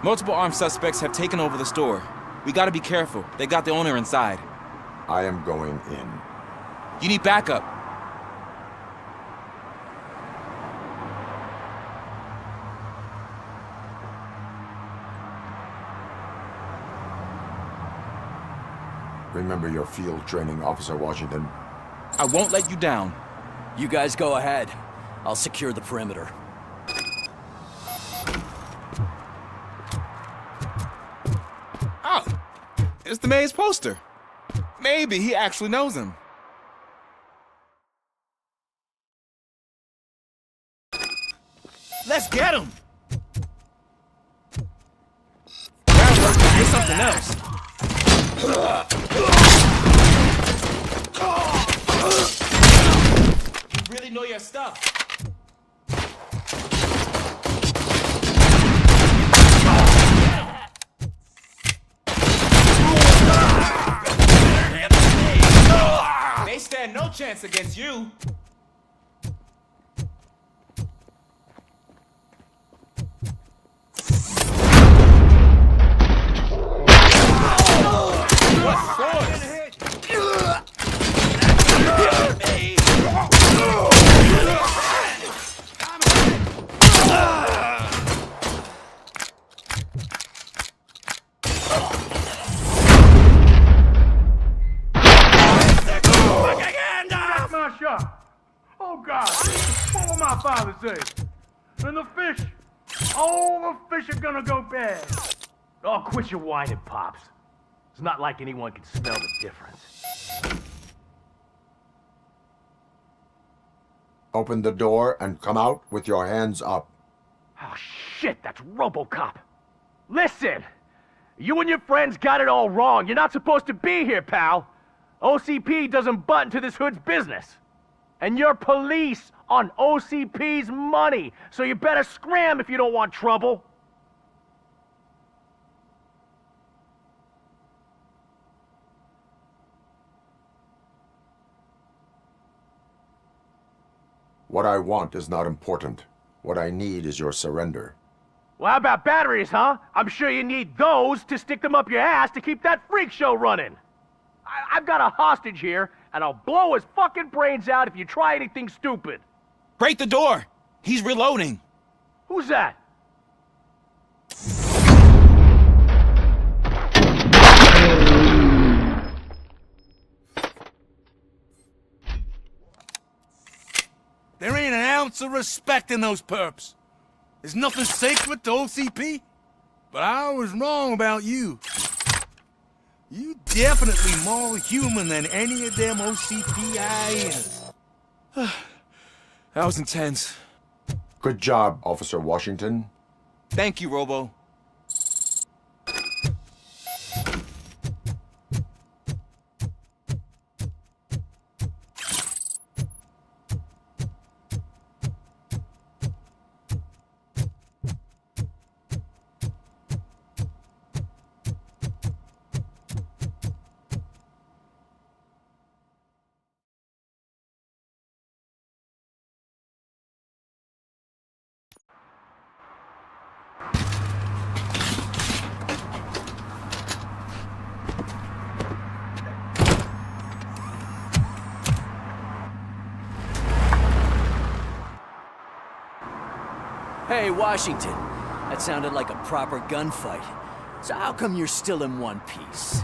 O: Multiple armed suspects have taken over the store. We gotta be careful. They got the owner inside.
K: I am going in.
O: You need backup.
K: Remember your field training, Officer Washington.
O: I won't let you down.
A: You guys go ahead. I'll secure the perimeter.
O: Oh, it's the mayor's poster. Maybe he actually knows him.
V: Let's get him!
O: There's something else. You really know your stuff. They stand no chance against you.
E: Oh God, what will my father say? And the fish, all the fish are gonna go bad. Oh, quit your whining, Pops. It's not like anyone can smell the difference.
K: Open the door and come out with your hands up.
E: Oh shit, that's Robocop. Listen, you and your friends got it all wrong. You're not supposed to be here, pal. OCP doesn't butt into this hood's business. And you're police on OCP's money, so you better scram if you don't want trouble.
K: What I want is not important. What I need is your surrender.
E: Well, how about batteries, huh? I'm sure you need those to stick them up your ass to keep that freak show running. I've got a hostage here, and I'll blow his fucking brains out if you try anything stupid.
O: Break the door! He's reloading.
E: Who's that?
S: There ain't an ounce of respect in those perps. There's nothing sacred to OCP. But I was wrong about you. You definitely more human than any of them OCP hyenas.
O: That was intense.
K: Good job, Officer Washington.
O: Thank you, Robo.
A: Hey, Washington. That sounded like a proper gunfight. So how come you're still in one piece?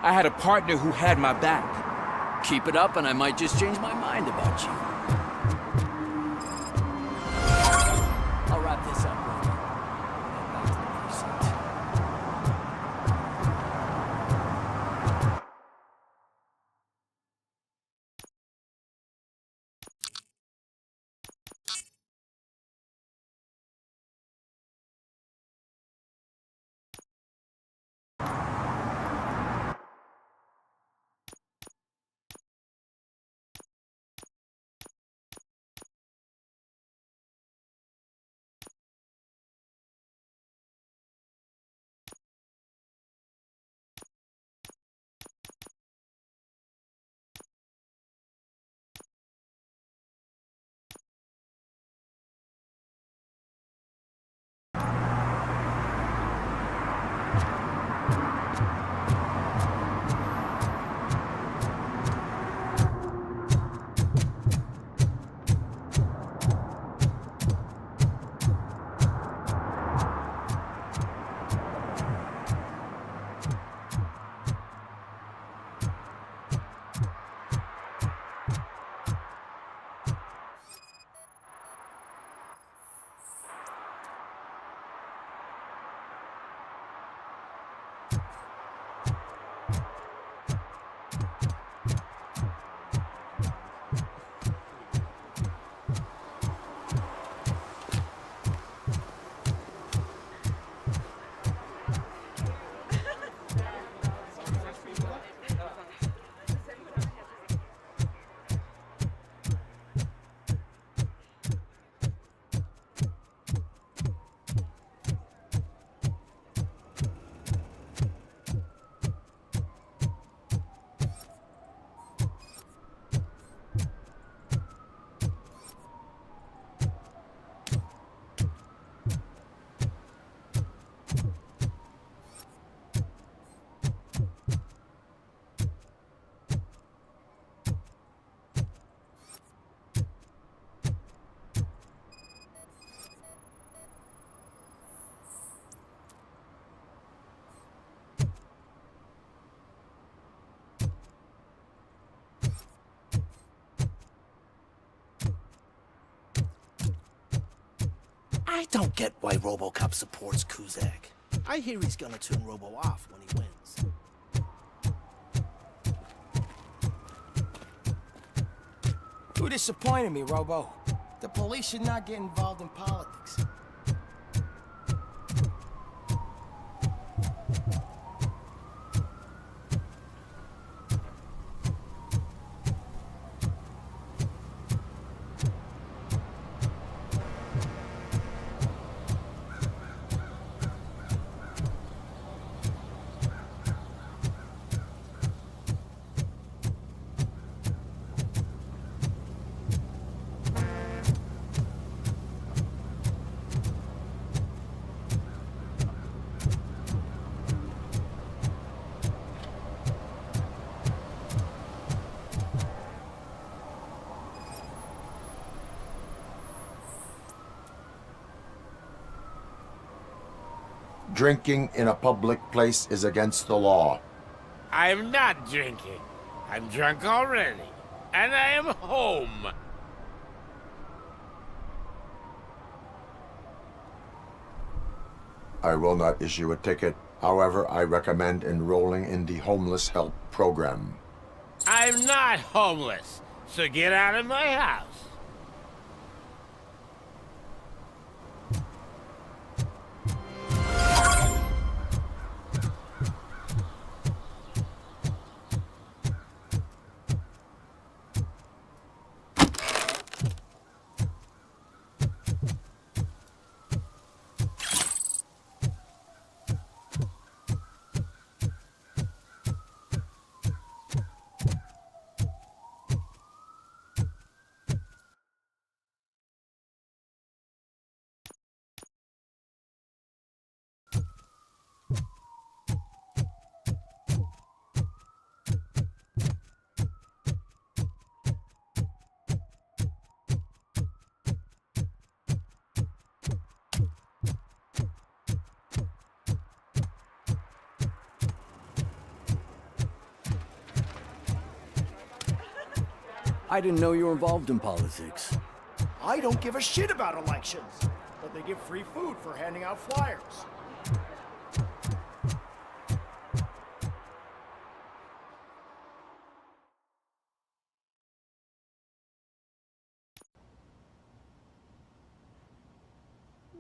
O: I had a partner who had my back.
A: Keep it up and I might just change my mind about you. I'll wrap this up right now. Head back to the precinct.
M: I don't get why Robocop supports Kuzak. I hear he's gonna turn Robo off when he wins.
N: Who disappointed me, Robo? The police should not get involved in politics.
K: Drinking in a public place is against the law.
V: I'm not drinking. I'm drunk already. And I am home.
K: I will not issue a ticket. However, I recommend enrolling in the homeless help program.
V: I'm not homeless, so get out of my house.
A: I didn't know you were involved in politics.
M: I don't give a shit about elections, but they give free food for handing out flyers.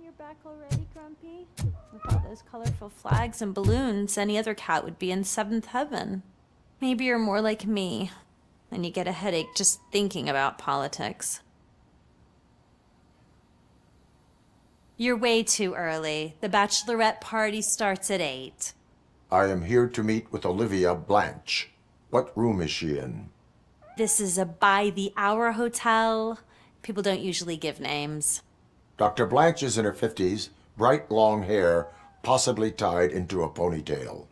H: You're back already, Grumpy? With all those colorful flags and balloons, any other cat would be in seventh heaven. Maybe you're more like me, and you get a headache just thinking about politics. You're way too early. The bachelorette party starts at 8.
K: I am here to meet with Olivia Blanche. What room is she in?
H: This is a by-the-hour hotel. People don't usually give names.
K: Dr. Blanche is in her 50s, bright long hair, possibly tied into a ponytail.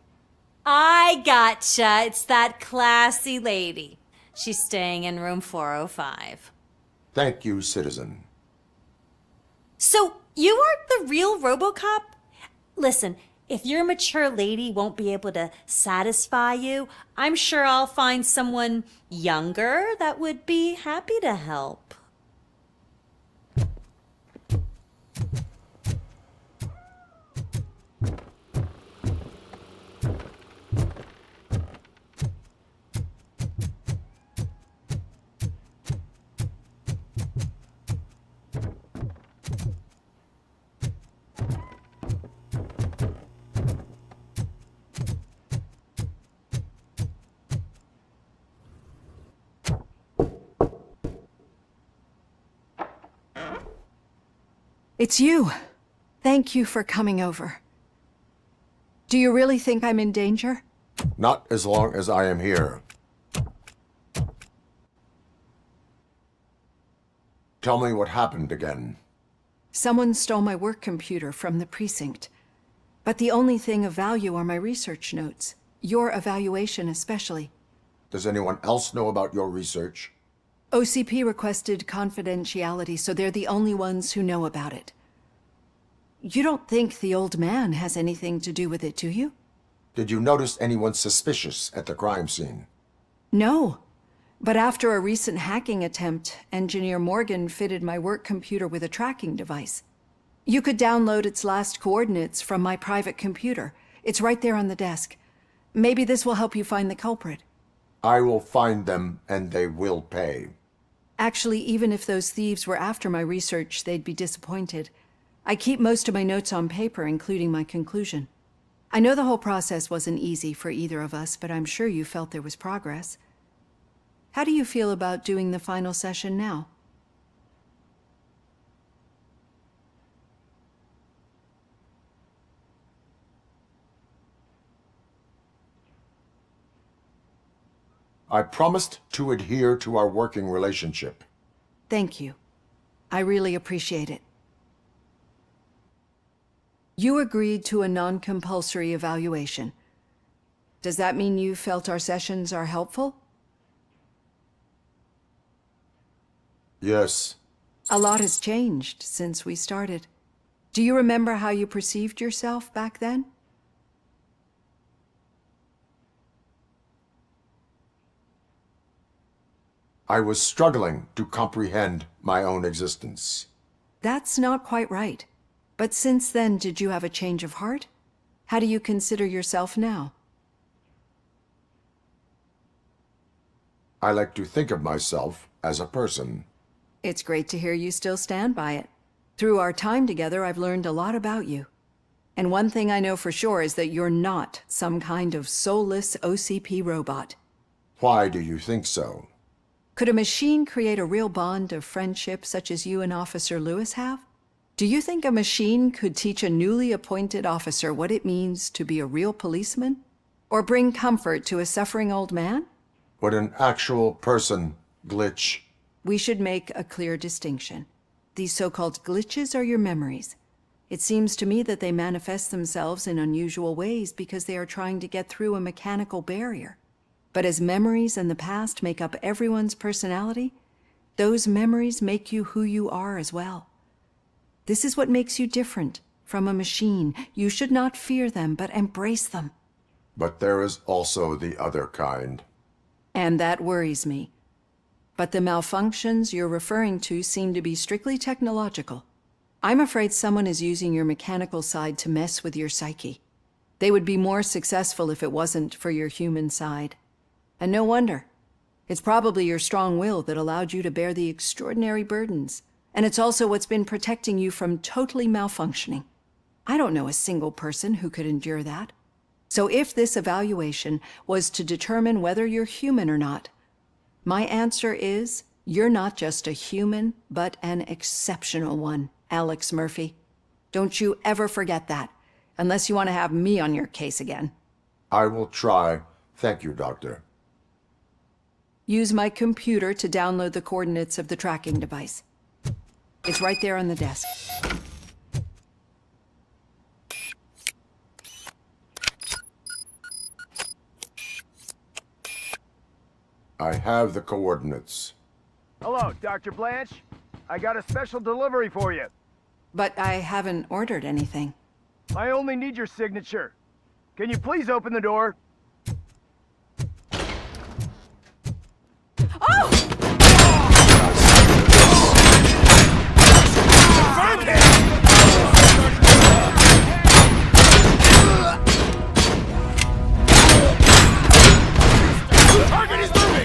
H: I gotcha. It's that classy lady. She's staying in room 405.
K: Thank you, citizen.
H: So, you aren't the real Robocop? Listen, if your mature lady won't be able to satisfy you, I'm sure I'll find someone younger that would be happy to help.
F: It's you. Thank you for coming over. Do you really think I'm in danger?
K: Not as long as I am here. Tell me what happened again.
F: Someone stole my work computer from the precinct. But the only thing of value are my research notes. Your evaluation especially.
K: Does anyone else know about your research?
F: OCP requested confidentiality, so they're the only ones who know about it. You don't think the old man has anything to do with it, do you?
K: Did you notice anyone suspicious at the crime scene?
F: No. But after a recent hacking attempt, Engineer Morgan fitted my work computer with a tracking device. You could download its last coordinates from my private computer. It's right there on the desk. Maybe this will help you find the culprit.
K: I will find them, and they will pay.
F: Actually, even if those thieves were after my research, they'd be disappointed. I keep most of my notes on paper, including my conclusion. I know the whole process wasn't easy for either of us, but I'm sure you felt there was progress. How do you feel about doing the final session now?
K: I promised to adhere to our working relationship.
F: Thank you. I really appreciate it. You agreed to a non-compulsory evaluation. Does that mean you felt our sessions are helpful?
K: Yes.
F: A lot has changed since we started. Do you remember how you perceived yourself back then?
K: I was struggling to comprehend my own existence.
F: That's not quite right. But since then, did you have a change of heart? How do you consider yourself now?
K: I like to think of myself as a person.
F: It's great to hear you still stand by it. Through our time together, I've learned a lot about you. And one thing I know for sure is that you're not some kind of soulless OCP robot.
K: Why do you think so?
F: Could a machine create a real bond of friendship such as you and Officer Lewis have? Do you think a machine could teach a newly appointed officer what it means to be a real policeman? Or bring comfort to a suffering old man?
K: Would an actual person glitch?
F: We should make a clear distinction. These so-called glitches are your memories. It seems to me that they manifest themselves in unusual ways because they are trying to get through a mechanical barrier. But as memories in the past make up everyone's personality, those memories make you who you are as well. This is what makes you different from a machine. You should not fear them, but embrace them.
K: But there is also the other kind.
F: And that worries me. But the malfunctions you're referring to seem to be strictly technological. I'm afraid someone is using your mechanical side to mess with your psyche. They would be more successful if it wasn't for your human side. And no wonder. It's probably your strong will that allowed you to bear the extraordinary burdens. And it's also what's been protecting you from totally malfunctioning. I don't know a single person who could endure that. So if this evaluation was to determine whether you're human or not, my answer is, you're not just a human, but an exceptional one, Alex Murphy. Don't you ever forget that, unless you want to have me on your case again.
K: I will try. Thank you, Doctor.
F: Use my computer to download the coordinates of the tracking device. It's right there on the desk.
K: I have the coordinates.
M: Hello, Dr. Blanche. I got a special delivery for you.
F: But I haven't ordered anything.
M: I only need your signature. Can you please open the door?
S: Target is moving!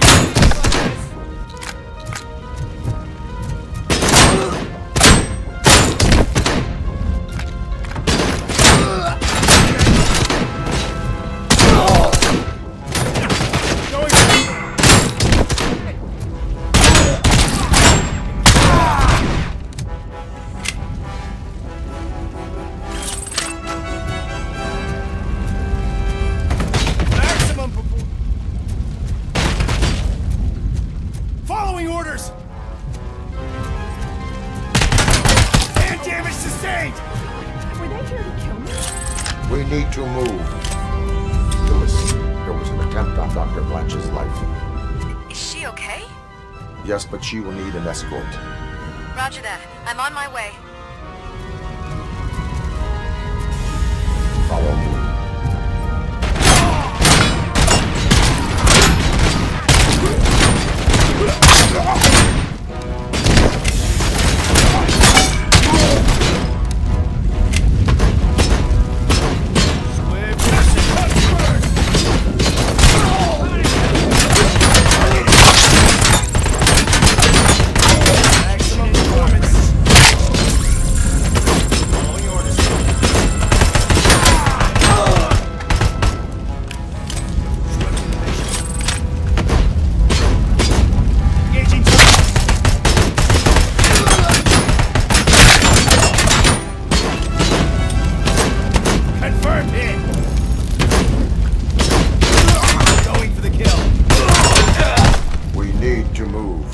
S: Following orders! And damage sustained!
F: Were they here to kill me?
K: We need to move. Lewis, there was an attempt on Dr. Blanche's life.
Q: Is she okay?
K: Yes, but she will need an escort.
Q: Roger that. I'm on my way.
K: Follow me. move.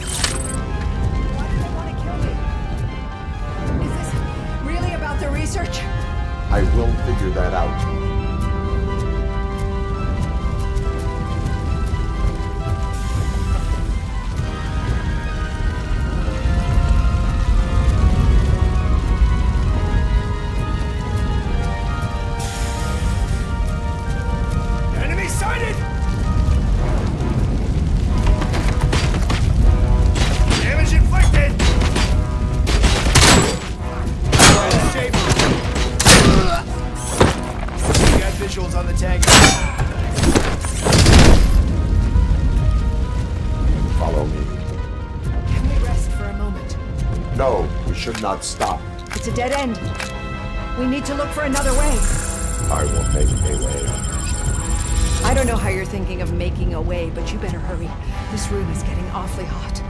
F: Why do they want to kill me? Is this really about the research?
K: I will figure that out.
S: Enemy sighted! Damage inflicted!
M: We got visuals on the tag.
K: Follow me.
F: Can we rest for a moment?
K: No, we should not stop.
F: It's a dead end. We need to look for another way.
K: I will make a way.
F: I don't know how you're thinking of making a way, but you better hurry. This room is getting awfully hot.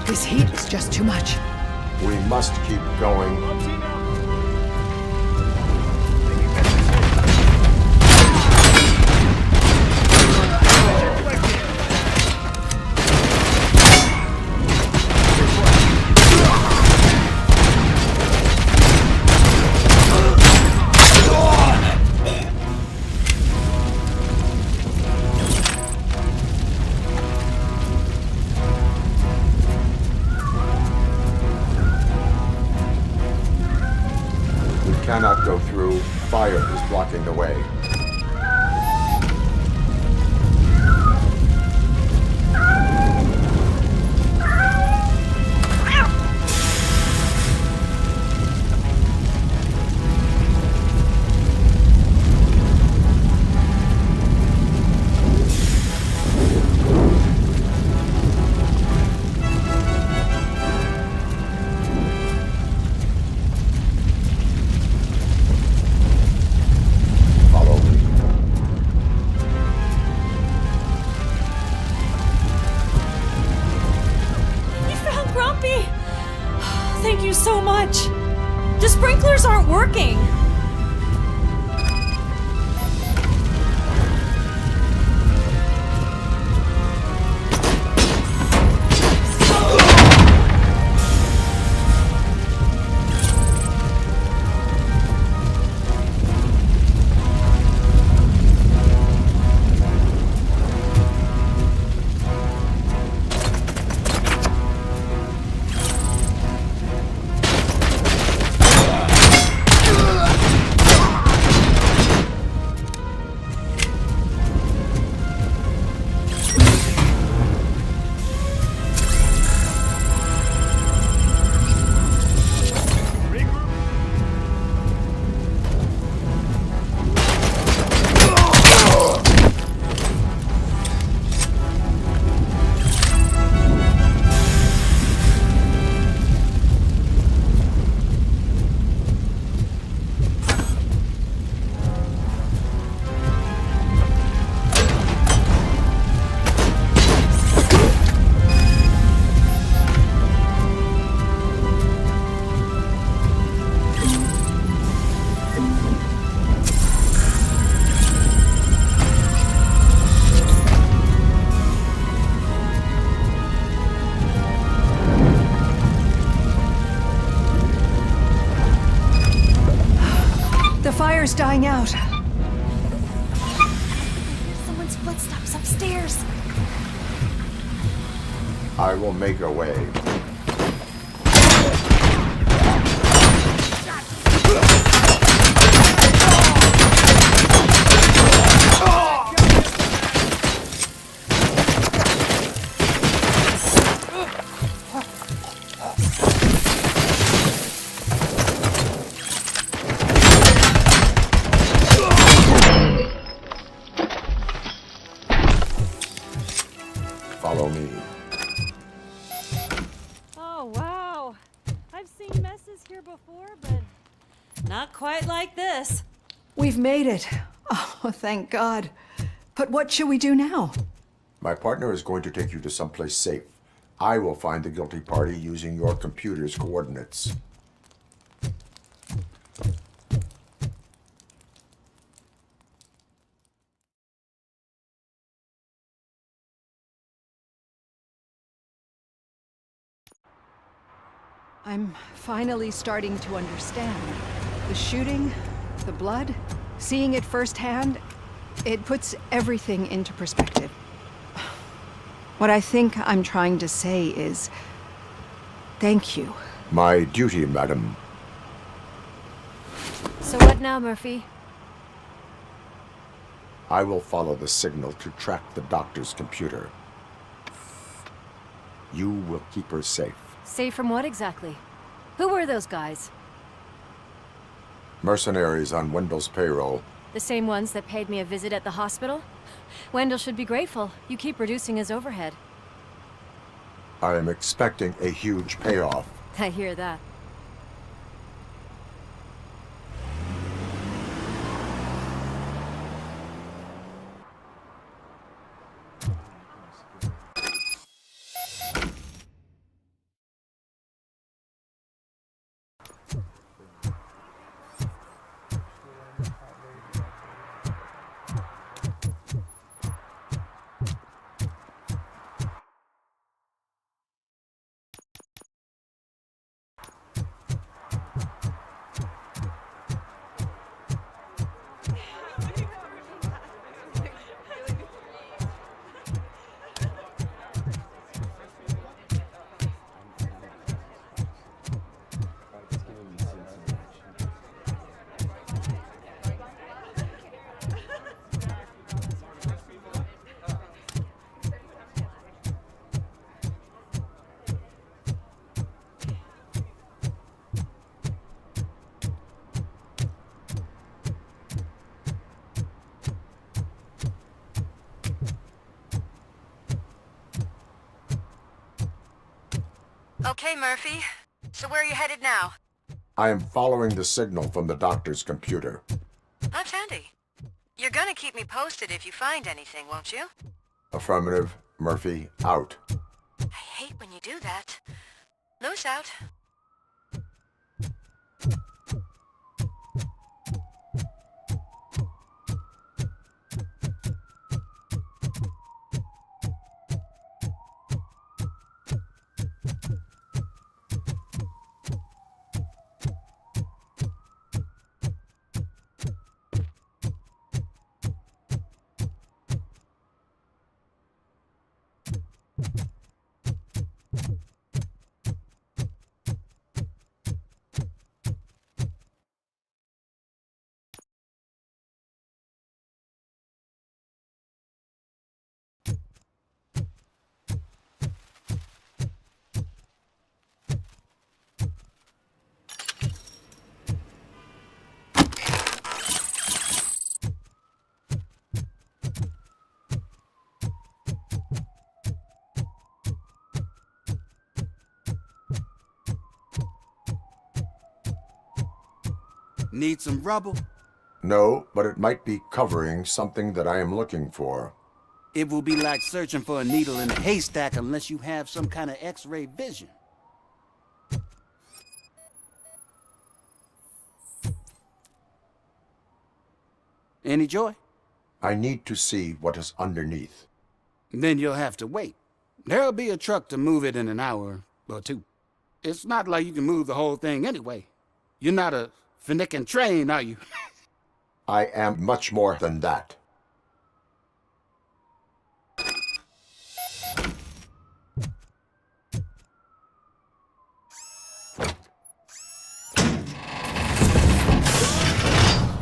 F: This heat is just too much.
K: We must keep going. Cannot go through. Fire is blocking the way.
H: Thank you so much. The sprinklers aren't working.
F: fire's dying out.
H: Someone's footsteps upstairs.
K: I will make a way. Follow me.
H: Oh, wow. I've seen messes here before, but not quite like this.
F: We've made it. Oh, thank God. But what should we do now?
K: My partner is going to take you to someplace safe. I will find the guilty party using your computer's coordinates.
F: I'm finally starting to understand. The shooting, the blood, seeing it firsthand, it puts everything into perspective. What I think I'm trying to say is, thank you.
K: My duty, madam.
C: So what now, Murphy?
K: I will follow the signal to track the doctor's computer. You will keep her safe.
C: Safe from what exactly? Who were those guys?
K: Mercenaries on Wendell's payroll.
C: The same ones that paid me a visit at the hospital? Wendell should be grateful. You keep reducing his overhead.
K: I am expecting a huge payoff.
C: I hear that.
Q: Okay, Murphy. So where are you headed now?
K: I am following the signal from the doctor's computer.
Q: That's handy. You're gonna keep me posted if you find anything, won't you?
K: Affirmative. Murphy, out.
Q: I hate when you do that. Loose out.
S: Need some rubble?
K: No, but it might be covering something that I am looking for.
S: It will be like searching for a needle in a haystack unless you have some kind of X-ray vision. Any joy?
K: I need to see what is underneath.
S: Then you'll have to wait. There'll be a truck to move it in an hour or two. It's not like you can move the whole thing anyway. You're not a finicking train, are you?
K: I am much more than that.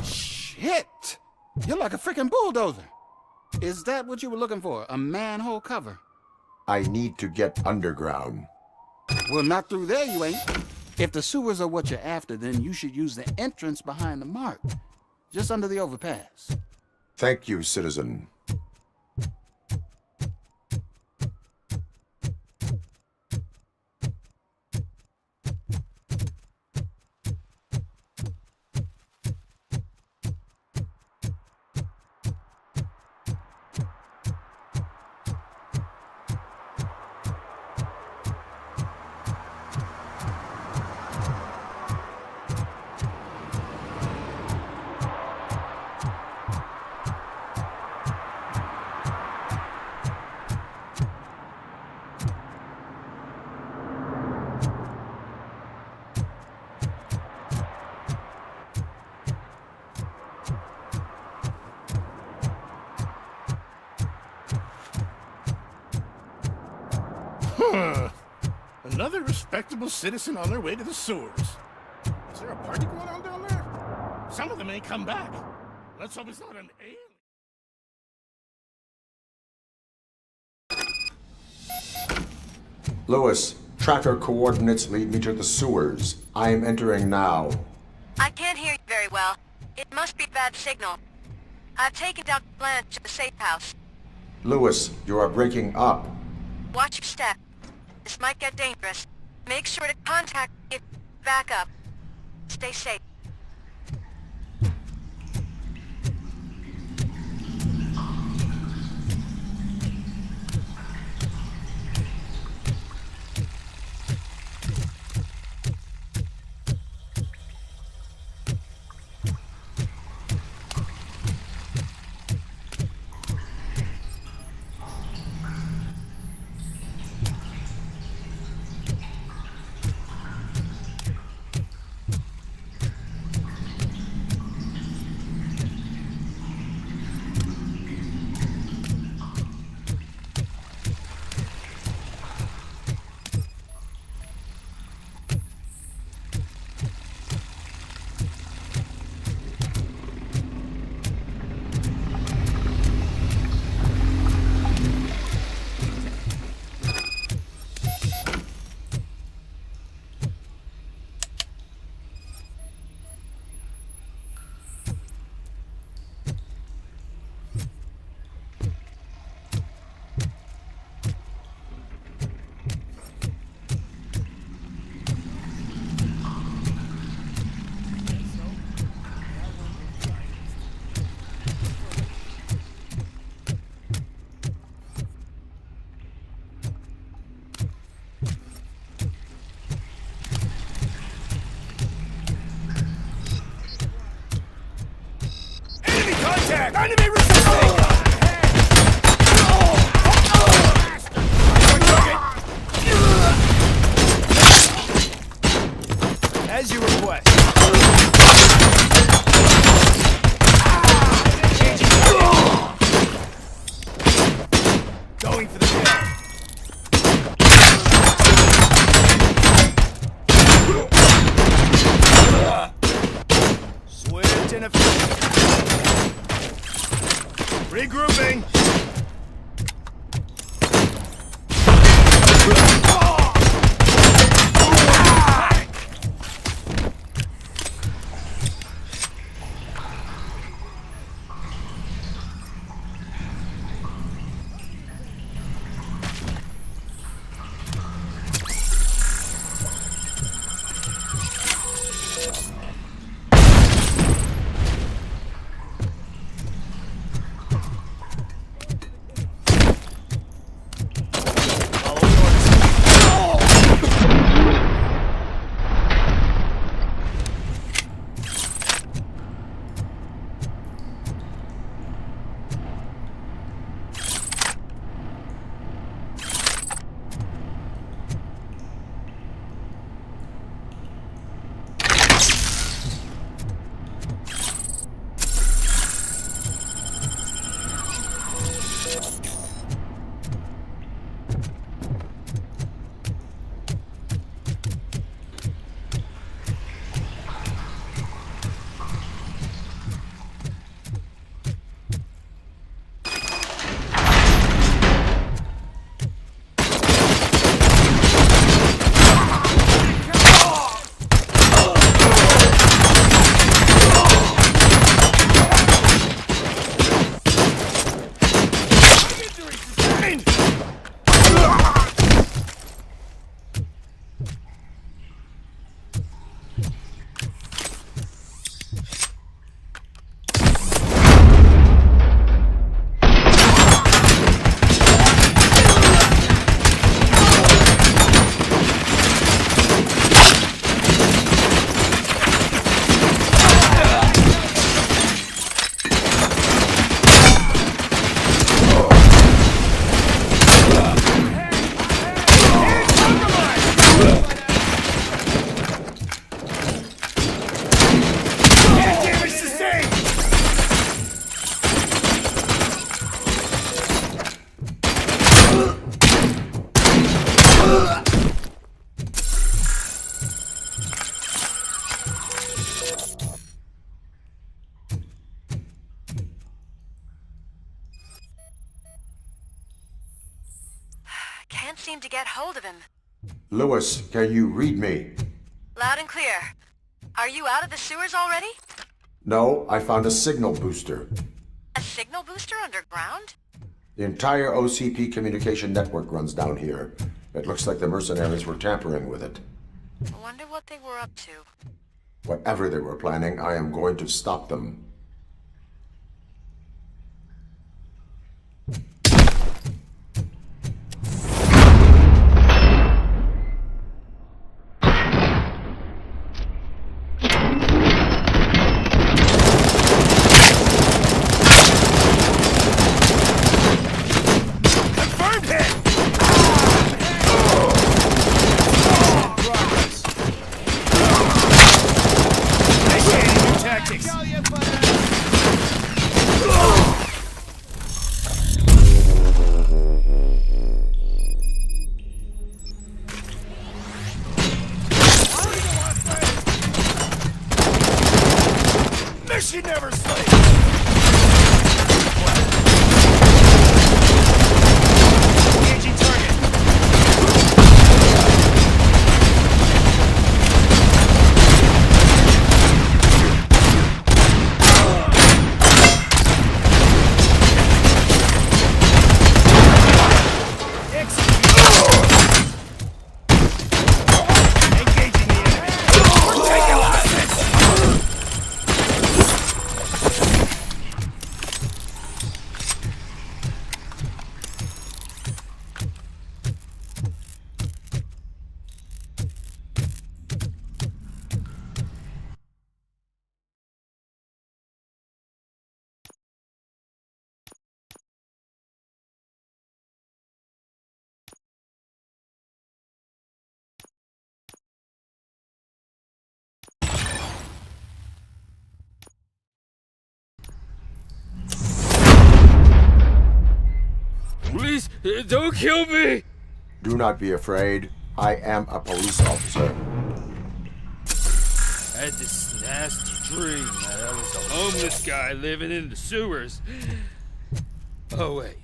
G: Shit! You're like a freaking bulldozer. Is that what you were looking for? A manhole cover?
K: I need to get underground.
G: Well, not through there, you ain't. If the sewers are what you're after, then you should use the entrance behind the mark. Just under the overpass.
K: Thank you, citizen.
S: Another respectable citizen on their way to the sewers. Is there a party going on down there? Some of them ain't come back. Let's hope it's not an alien.
K: Lewis, tracker coordinates lead me to the sewers. I am entering now.
J: I can't hear you very well. It must be bad signal. I've taken Dr. Blanche to the safe house.
K: Lewis, you are breaking up.
J: Watch your step. This might get dangerous. Make sure to contact me if back up. Stay safe.
S: Enemy resisting!
M: As you request. Going for the kill. Swift and effective. Regrouping.
J: can't seem to get hold of him.
K: Lewis, can you read me?
J: Loud and clear. Are you out of the sewers already?
K: No, I found a signal booster.
J: A signal booster underground?
K: The entire OCP communication network runs down here. It looks like the mercenaries were tampering with it.
J: I wonder what they were up to.
K: Whatever they were planning, I am going to stop them.
S: Mission never sleeps! Engaging target! Engaging the enemy! We're taking losses!
D: Please, don't kill me!
K: Do not be afraid. I am a police officer.
D: I had this nasty dream that I was a homeless guy living in the sewers. Oh, wait.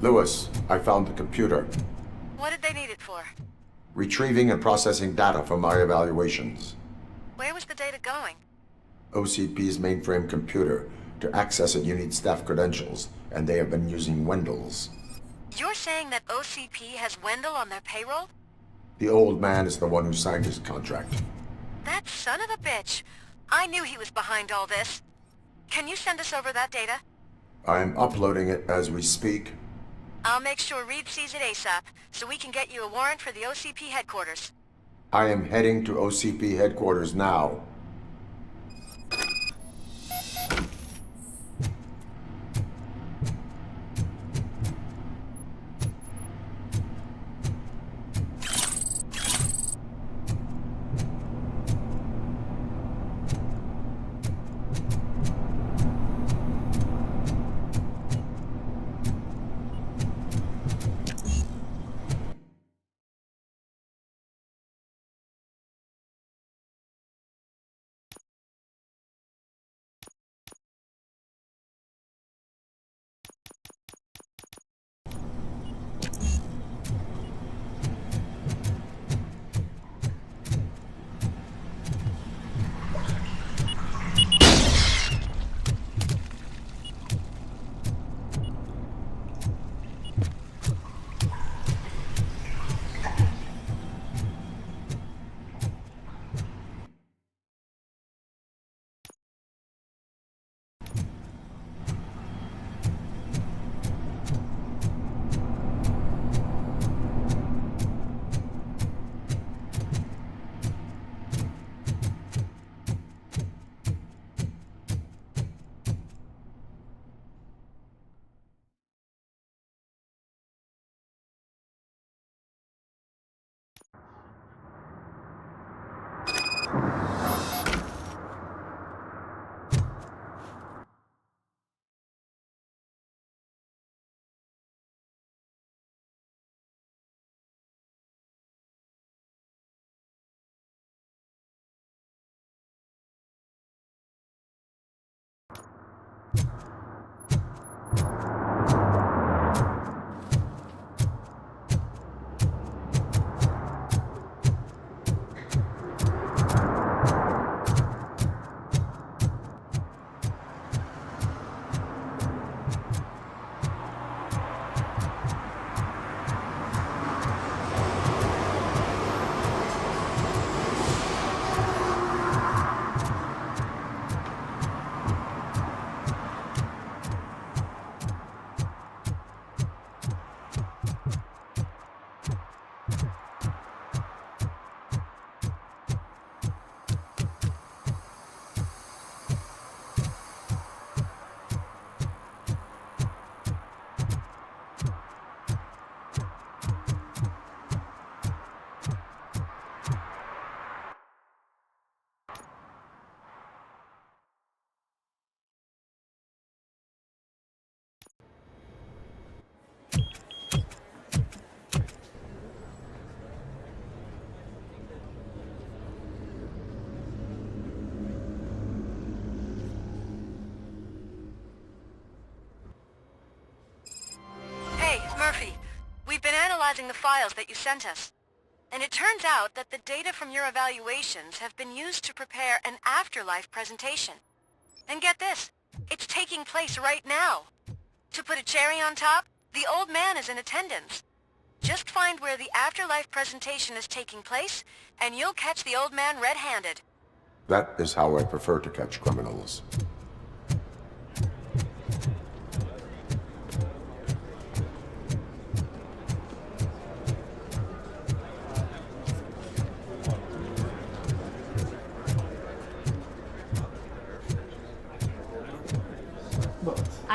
K: Lewis, I found the computer.
J: What did they need it for?
K: Retrieving and processing data from my evaluations.
J: Where was the data going?
K: OCP's mainframe computer. To access it, you need staff credentials, and they have been using Wendell's.
J: You're saying that OCP has Wendell on their payroll?
K: The old man is the one who signed his contract.
J: That son of a bitch. I knew he was behind all this. Can you send us over that data?
K: I'm uploading it as we speak.
J: I'll make sure Reed sees it ASAP, so we can get you a warrant for the OCP headquarters.
K: I am heading to OCP headquarters now.
J: analyzing the files that you sent us. And it turns out that the data from your evaluations have been used to prepare an afterlife presentation. And get this, it's taking place right now. To put a cherry on top, the old man is in attendance. Just find where the afterlife presentation is taking place, and you'll catch the old man red-handed.
K: That is how I prefer to catch criminals.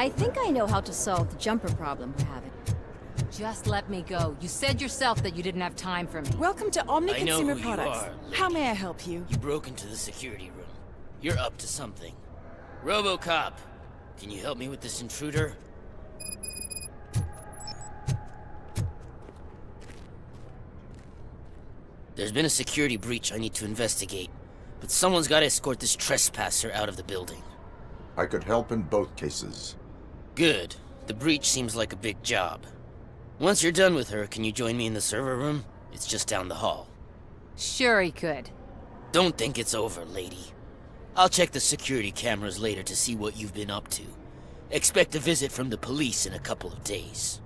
L: I think I know how to solve the jumper problem we're having.
H: Just let me go. You said yourself that you didn't have time for me.
P: Welcome to Omni
B: I know
P: Consumer
B: who you
P: Products.
B: are.
P: How may I help you?
B: You broke into the security room. You're up to something. Robocop, can you help me with this intruder? There's been a security breach I need to investigate, but someone's got to escort this trespasser out of the building.
K: I could help in both cases.
B: Good. The breach seems like a big job. Once you're done with her, can you join me in the server room? It's just down the hall.
L: Sure he could.
B: Don't think it's over, lady. I'll check the security cameras later to see what you've been up to. Expect a visit from the police in a couple of days.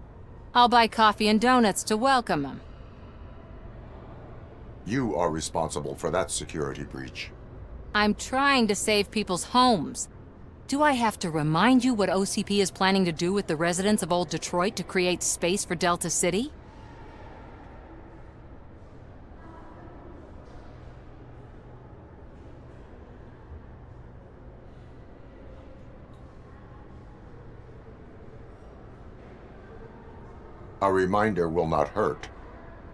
L: I'll buy coffee and donuts to welcome him.
K: You are responsible for that security breach.
L: I'm trying to save people's homes. Do I have to remind you what OCP is planning to do with the residents of Old Detroit to create space for Delta City?
K: A reminder will not hurt.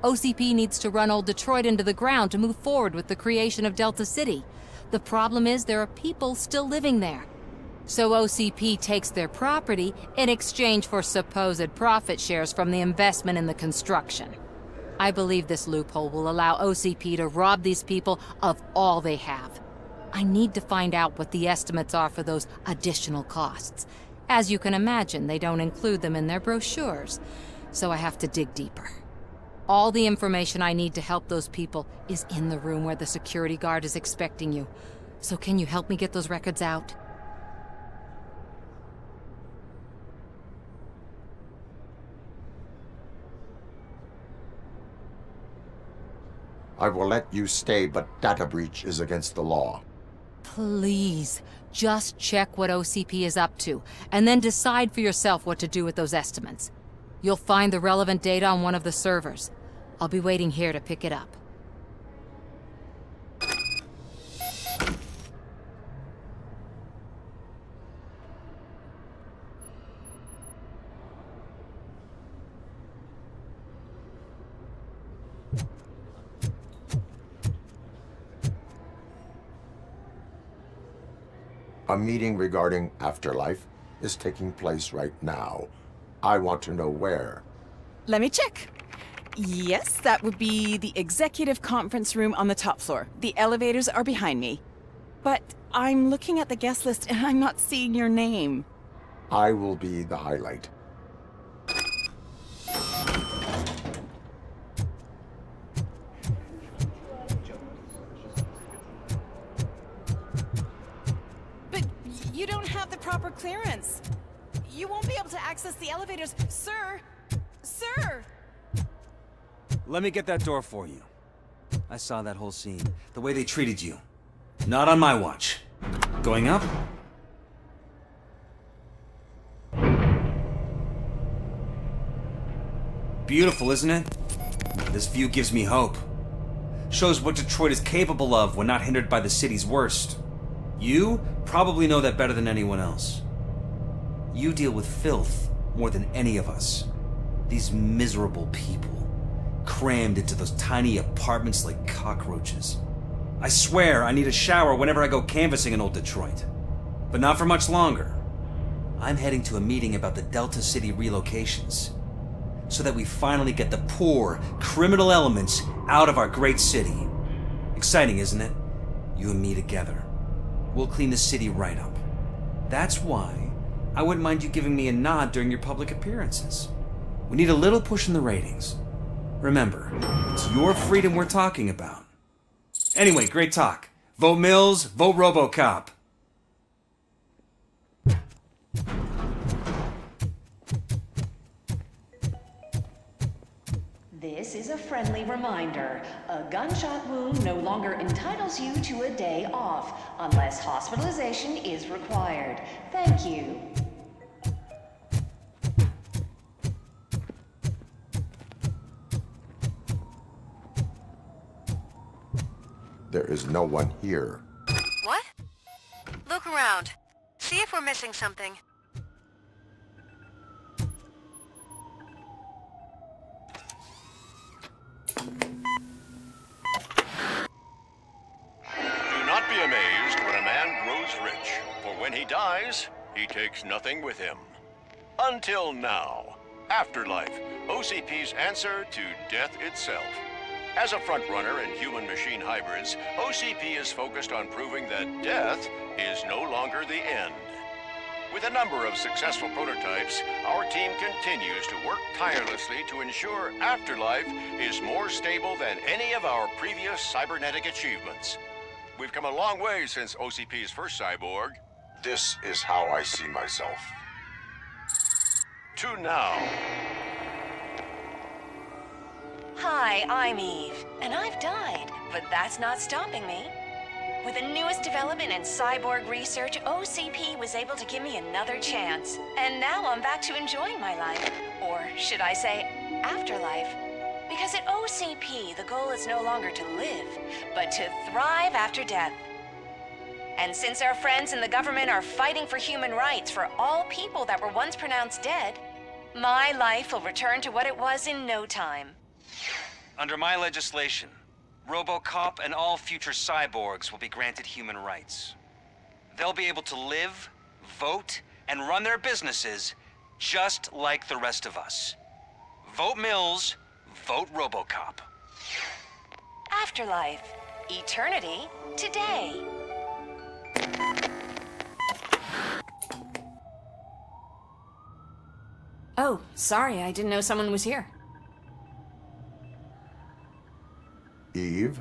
L: OCP needs to run Old Detroit into the ground to move forward with the creation of Delta City. The problem is there are people still living there. So OCP takes their property in exchange for supposed profit shares from the investment in the construction. I believe this loophole will allow OCP to rob these people of all they have. I need to find out what the estimates are for those additional costs. As you can imagine, they don't include them in their brochures, so I have to dig deeper. All the information I need to help those people is in the room where the security guard is expecting you. So can you help me get those records out?
K: I will let you stay, but data breach is against the law.
L: Please, just check what OCP is up to, and then decide for yourself what to do with those estimates. You'll find the relevant data on one of the servers. I'll be waiting here to pick it up.
K: A meeting regarding afterlife is taking place right now. I want to know where.
I: Let me check. Yes, that would be the executive conference room on the top floor. The elevators are behind me. But I'm looking at the guest list and I'm not seeing your name.
K: I will be the highlight.
I: But you don't have the proper clearance. You won't be able to access the elevators, sir. Sir!
P: Let me get that door for you. I saw that whole scene. The way they treated you. Not on my watch. Going up? Beautiful, isn't it? This view gives me hope. Shows what Detroit is capable of when not hindered by the city's worst. You probably know that better than anyone else. You deal with filth more than any of us. These miserable people, crammed into those tiny apartments like cockroaches. I swear I need a shower whenever I go canvassing in Old Detroit. But not for much longer. I'm heading to a meeting about the Delta City relocations, so that we finally get the poor, criminal elements out of our great city. Exciting, isn't it? You and me together. We'll clean the city right up. That's why I wouldn't mind you giving me a nod during your public appearances. We need a little push in the ratings. Remember, it's your freedom we're talking about. Anyway, great talk. Vote Mills, vote Robocop.
W: This is a friendly reminder. A gunshot wound no longer entitles you to a day off, unless hospitalization is required. Thank you.
K: There is no one here.
J: What? Look around. See if we're missing something.
X: Do not be amazed when a man grows rich, for when he dies, he takes nothing with him. Until now. Afterlife, OCP's answer to death itself. As a frontrunner in human-machine hybrids, OCP is focused on proving that death is no longer the end. With a number of successful prototypes, our team continues to work tirelessly to ensure Afterlife is more stable than any of our previous cybernetic achievements. We've come a long way since OCP's first cyborg.
K: This is how I see myself.
X: To now.
W: Hi, I'm Eve, and I've died, but that's not stopping me. With the newest development in cyborg research, OCP was able to give me another chance. And now I'm back to enjoying my life. Or should I say, afterlife. Because at OCP, the goal is no longer to live, but to thrive after death. And since our friends in the government are fighting for human rights for all people that were once pronounced dead, my life will return to what it was in no time.
P: Under my legislation, Robocop and all future cyborgs will be granted human rights. They'll be able to live, vote, and run their businesses just like the rest of us. Vote Mills, vote Robocop.
W: Afterlife. Eternity. Today.
H: Oh, sorry, I didn't know someone was here.
K: Eve,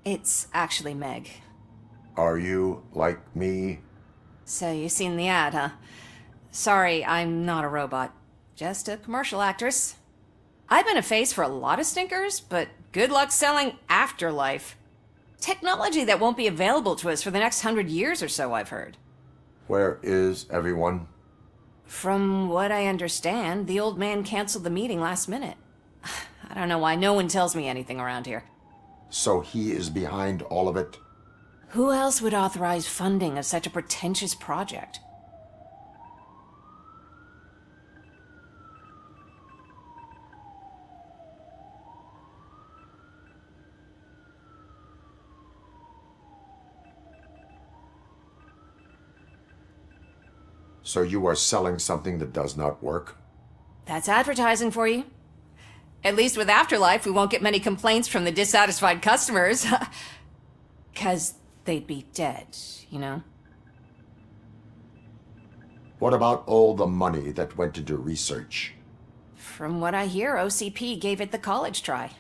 H: It's actually Meg.
K: are you like me?
H: So you seen the ad, huh? Sorry, I'm not a robot. Just a commercial actress. I've been a face for a lot of stinkers, but good luck selling Afterlife. Technology that won't be available to us for the next 100 years or so, I've heard.
K: Where is everyone?
H: From what I understand, the old man canceled the meeting last minute. I don't know why no one tells me anything around here.
K: So he is behind all of it?
H: Who else would authorize funding of such a pretentious project?
K: So you are selling something that does not work?
H: That's advertising for you. At least with Afterlife, we won't get many complaints from the dissatisfied customers. 'Cause they'd be dead, you know?
K: What about all the money that went into research?
H: From what I hear, OCP gave it the college try.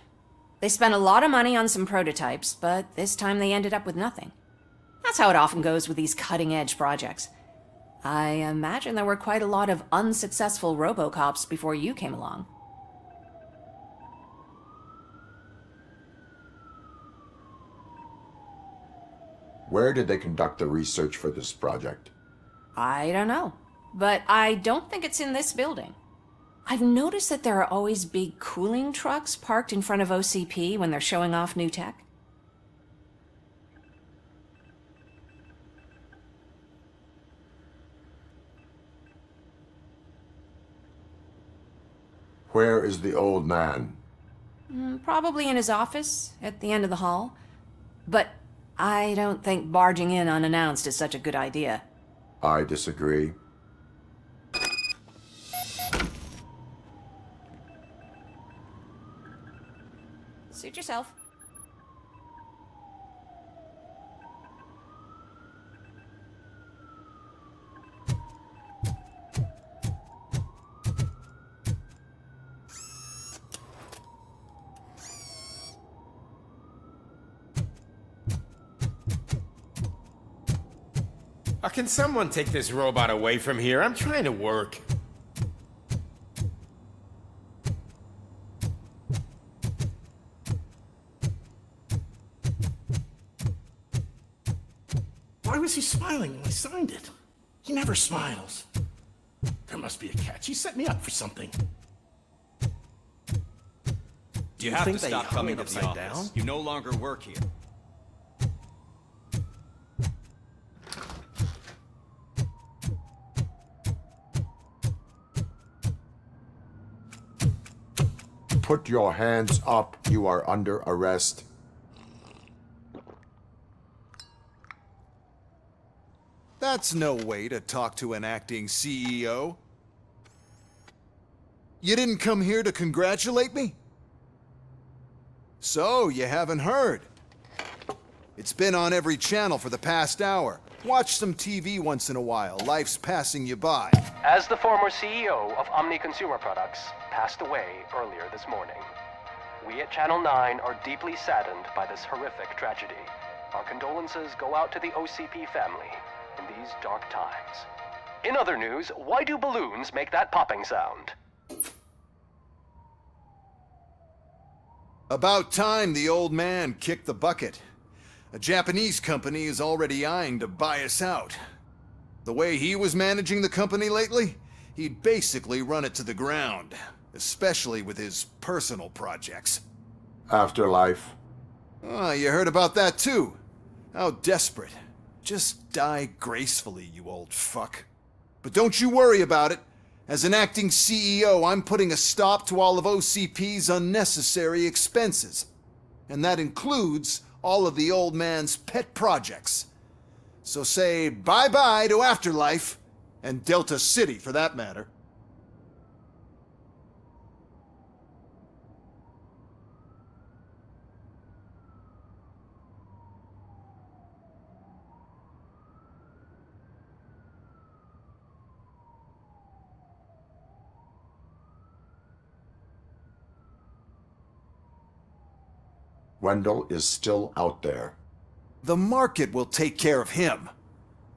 H: They spent a lot of money on some prototypes, but this time they ended up with nothing. That's how it often goes with these cutting-edge projects. I imagine there were quite a lot of unsuccessful Robocops before you came along.
K: Where did they conduct the research for this project?
H: I don't know, but I don't think it's in this building. I've noticed that there are always big cooling trucks parked in front of OCP when they're showing off new tech.
K: Where is the old man?
H: Probably in his office, at the end of the hall. But I don't think barging in unannounced is such a good idea.
K: I disagree.
H: Suit yourself.
E: Can someone take this robot away from here? I'm trying to work.
R: Why was he smiling when I signed it? He never smiles. There must be a catch. He set me up for something.
T: You have to stop coming to the office. You no longer work here.
K: Put your hands up. You are under arrest.
U: That's no way to talk to an acting CEO. You didn't come here to congratulate me? So, you haven't heard? It's been on every channel for the past hour. Watch some TV once in a while. Life's passing you by.
A: As the former CEO of Omni Consumer Products passed away earlier this morning, we at Channel 9 are deeply saddened by this horrific tragedy. Our condolences go out to the OCP family in these dark times. In other news, why do balloons make that popping sound?
U: About time the old man kicked the bucket. A Japanese company is already eyeing to buy us out. The way he was managing the company lately, he'd basically run it to the ground, especially with his personal projects.
K: Afterlife.
U: Oh, you heard about that too. How desperate. Just die gracefully, you old fuck. But don't you worry about it. As an acting CEO, I'm putting a stop to all of OCP's unnecessary expenses. And that includes all of the old man's pet projects. So say bye-bye to Afterlife, and Delta City for that matter.
K: Wendell is still out there.
U: The market will take care of him.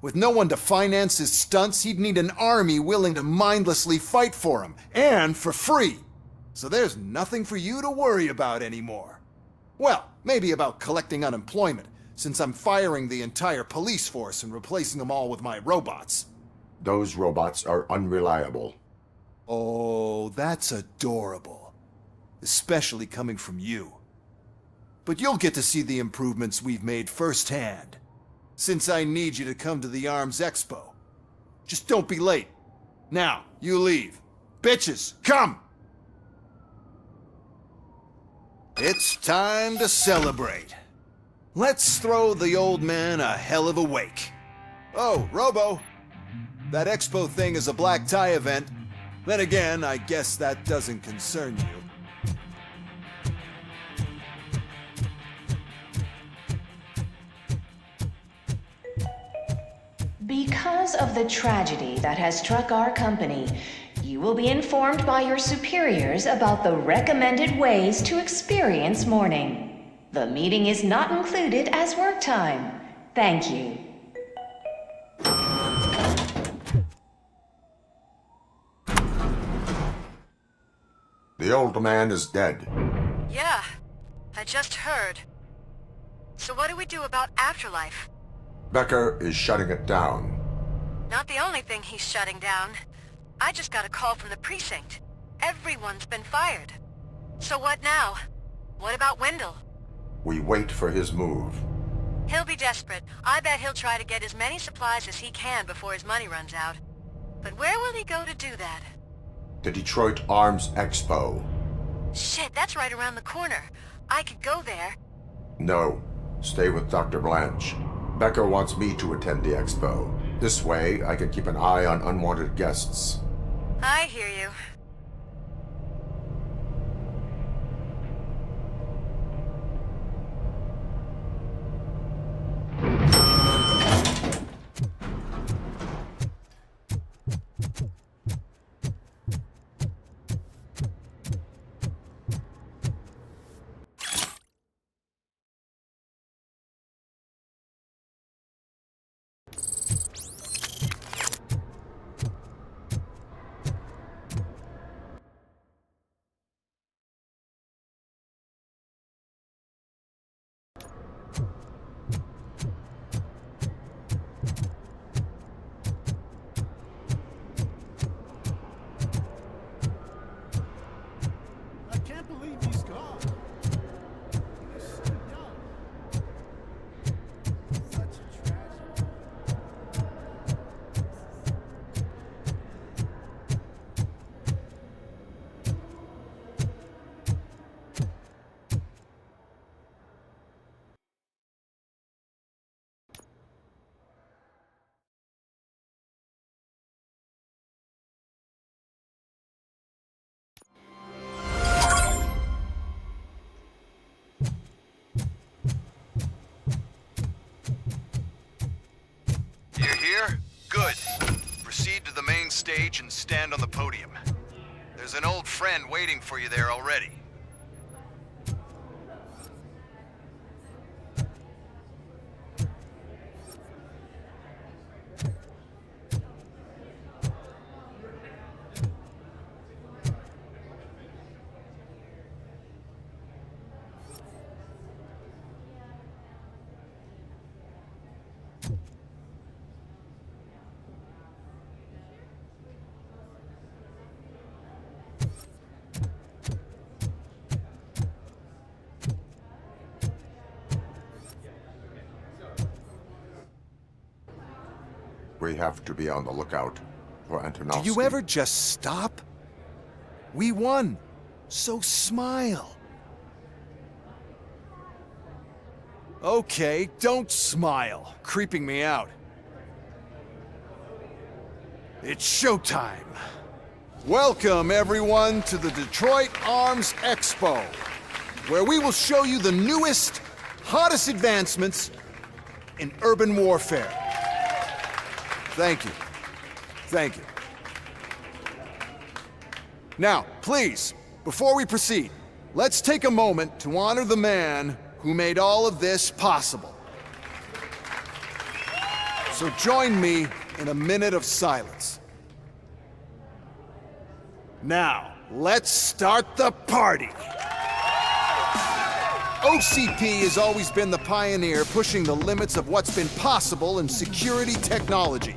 U: With no one to finance his stunts, he'd need an army willing to mindlessly fight for him, and for free. So there's nothing for you to worry about anymore. Well, maybe about collecting unemployment, since I'm firing the entire police force and replacing them all with my robots.
K: Those robots are unreliable.
U: Oh, that's adorable. Especially coming from you. But you'll get to see the improvements we've made firsthand, since I need you to come to the ARMS Expo. Just don't be late. Now, you leave. Bitches, come! It's time to celebrate. Let's throw the old man a hell of a wake. Oh, Robo, that Expo thing is a black tie event. Then again, I guess that doesn't concern you.
W: Because of the tragedy that has struck our company, you will be informed by your superiors about the recommended ways to experience mourning. The meeting is not included as work time. Thank you.
K: The old man is dead.
J: Yeah, I just heard. So what do we do about Afterlife?
K: Becker is shutting it down.
J: Not the only thing he's shutting down. I just got a call from the precinct. Everyone's been fired. So what now? What about Wendell?
K: We wait for his move.
J: He'll be desperate. I bet he'll try to get as many supplies as he can before his money runs out. But where will he go to do that?
K: The Detroit Arms Expo.
J: Shit, that's right around the corner. I could go there.
K: No. Stay with Dr. Blanche. Becker wants me to attend the expo. This way, I can keep an eye on unwanted guests.
J: I hear you.
U: stage and stand on the podium. There's an old friend waiting for you there already.
K: We have to be on the lookout for Antonovsky.
U: Do you ever just stop? We won, so smile. Okay, don't smile. Creeping me out. It's showtime. Welcome, everyone, to the Detroit Arms Expo, where we will show you the newest, hottest advancements in urban warfare. Thank you. Thank you. Now, please, before we proceed, let's take a moment to honor the man who made all of this possible. So join me in a minute of silence. Now, let's start the party. OCP has always been the pioneer pushing the limits of what's been possible in security technology.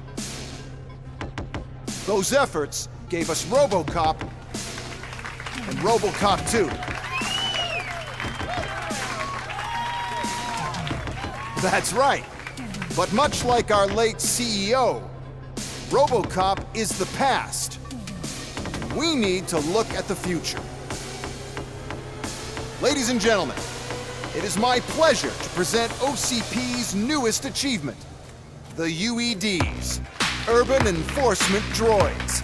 U: Those efforts gave us Robocop and Robocop 2. That's right. But much like our late CEO, Robocop is the past. We need to look at the future. Ladies and gentlemen, it is my pleasure to present OCP's newest achievement, the UEDs, Urban Enforcement Droids.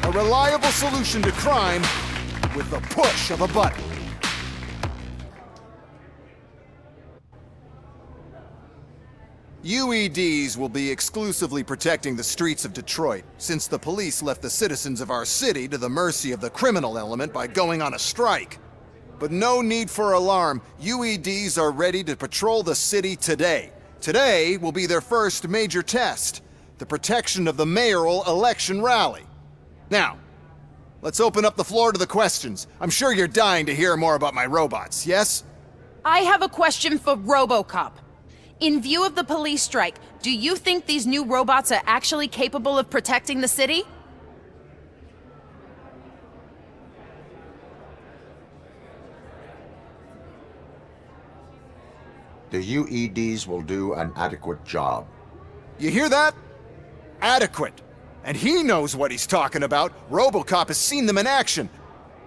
U: A reliable solution to crime with the push of a button. UEDs will be exclusively protecting the streets of Detroit, since the police left the citizens of our city to the mercy of the criminal element by going on a strike. But no need for alarm. UEDs are ready to patrol the city today. Today will be their first major test, the protection of the mayoral election rally. Now, let's open up the floor to the questions. I'm sure you're dying to hear more about my robots, yes?
F: I have a question for Robocop. In view of the police strike, do you think these new robots are actually capable of protecting the city?
K: The UEDs will do an adequate job.
U: You hear that? Adequate. And he knows what he's talking about. Robocop has seen them in action.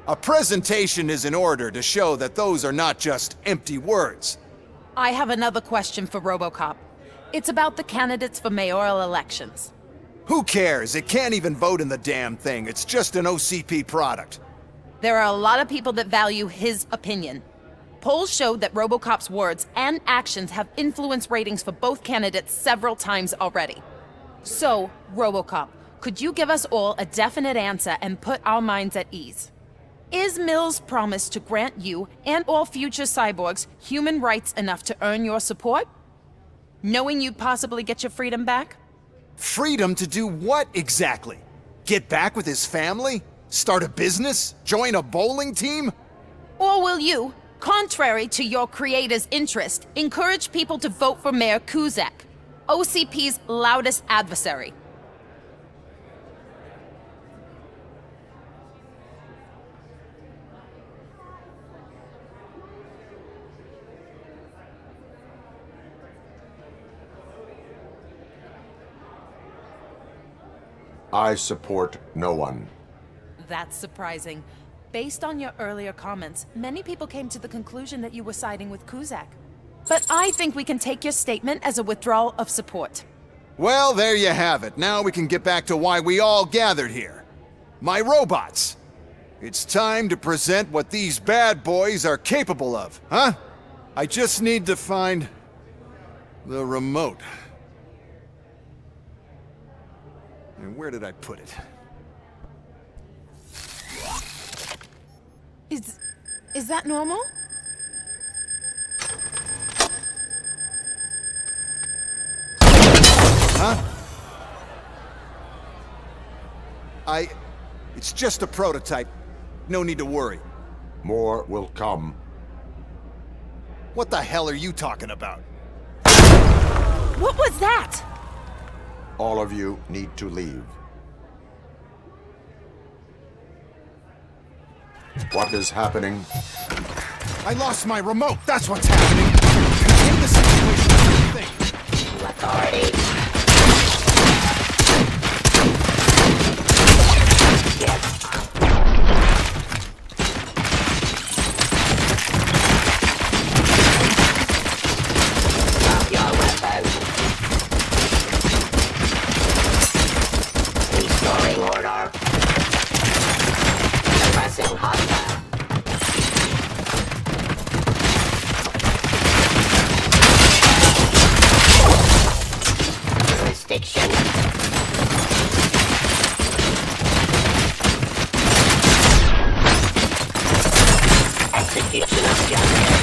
U: A presentation is in order to show that those are not just empty words.
F: I have another question for Robocop. It's about the candidates for mayoral elections.
U: Who cares? It can't even vote in the damn thing. It's just an OCP product.
F: There are a lot of people that value his opinion. Polls showed that Robocop's words and actions have influenced ratings for both candidates several times already. So, Robocop, could you give us all a definite answer and put our minds at ease? Is Mills' promise to grant you and all future cyborgs human rights enough to earn your support? Knowing you'd possibly get your freedom back?
U: Freedom to do what exactly? Get back with his family? Start a business? Join a bowling team?
F: Or will you, contrary to your creator's interest, encourage people to vote for Mayor Kuzak, OCP's loudest adversary?
K: I support no one.
F: That's surprising. Based on your earlier comments, many people came to the conclusion that you were siding with Kuzak. But I think we can take your statement as a withdrawal of support.
U: Well, there you have it. Now we can get back to why we all gathered here. My robots. It's time to present what these bad boys are capable of, huh? I just need to find the remote. And where did I put it?
F: Is that normal?
U: Huh? It's just a prototype. No need to worry.
K: More will come.
U: What the hell are you talking about?
F: What was that?
K: All of you need to leave. What is happening?
U: I lost my remote. That's what's happening. Contain the situation. What do you think?
C: Authority. Drop your weapons. Restoring order. Suppressing hostile. Jurisdiction. Execution of justice.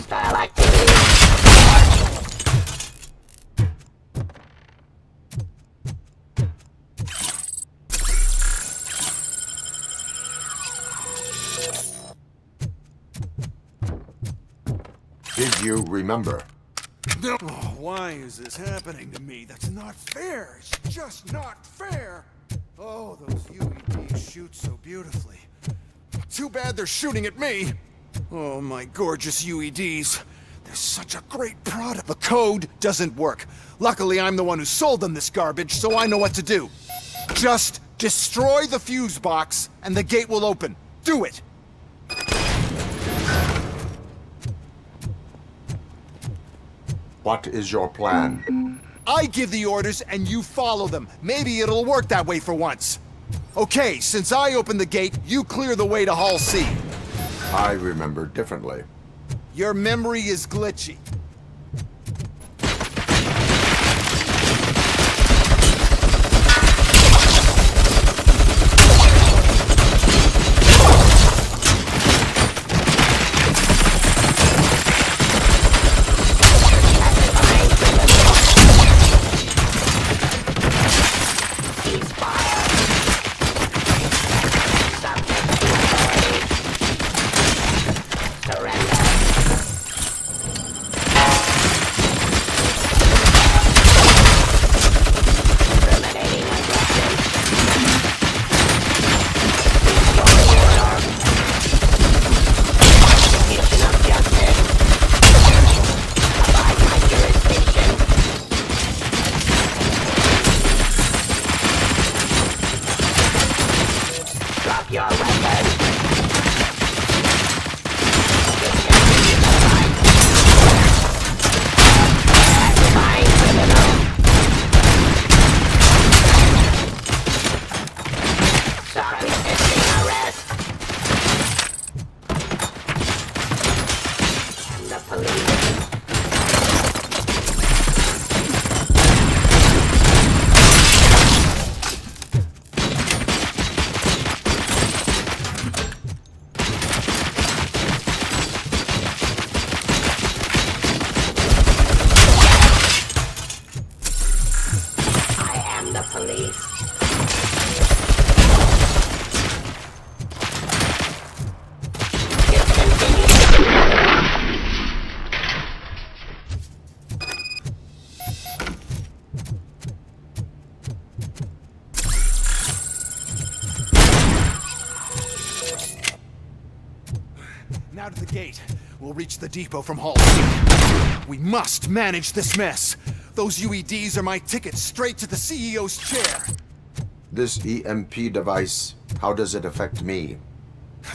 C: Violent criminal.
K: Did you remember?
U: Oh, why is this happening to me? That's not fair. It's just not fair. Oh, those UEDs shoot so beautifully. Too bad they're shooting at me. Oh, my gorgeous UEDs. They're such a great product. The code doesn't work. Luckily, I'm the one who sold them this garbage, so I know what to do. Just destroy the fuse box, and the gate will open. Do it!
K: What is your plan?
U: I give the orders, and you follow them. Maybe it'll work that way for once. Okay, since I opened the gate, you clear the way to Hall C.
K: I remember differently.
U: Your memory is glitchy. Now to the gate. We'll reach the depot from Hall C. We must manage this mess. Those UEDs are my ticket straight to the CEO's chair.
K: This EMP device, how does it affect me?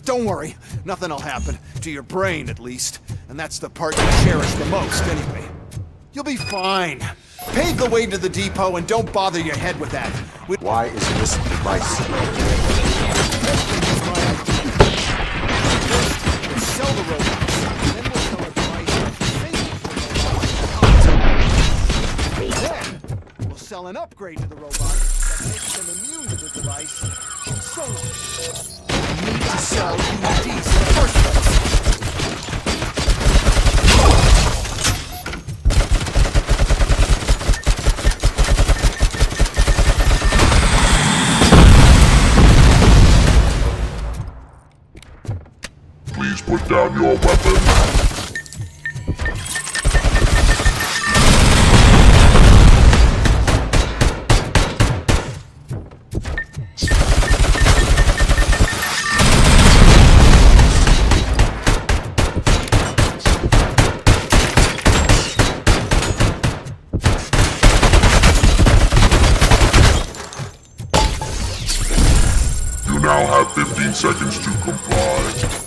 U: Don't worry, nothing'll happen. To your brain, at least. And that's the part you cherish the most, anyway. You'll be fine. Pave the way to the depot and don't bother your head with that.
K: Why is this device?
U: Sell the robots, then we'll sell a device then we'll sell an upgrade to the robots that makes them immune to the device, and so on. We need to sell UEDs in the first place.
N: Please put down your weapon. You now have 15 seconds to comply.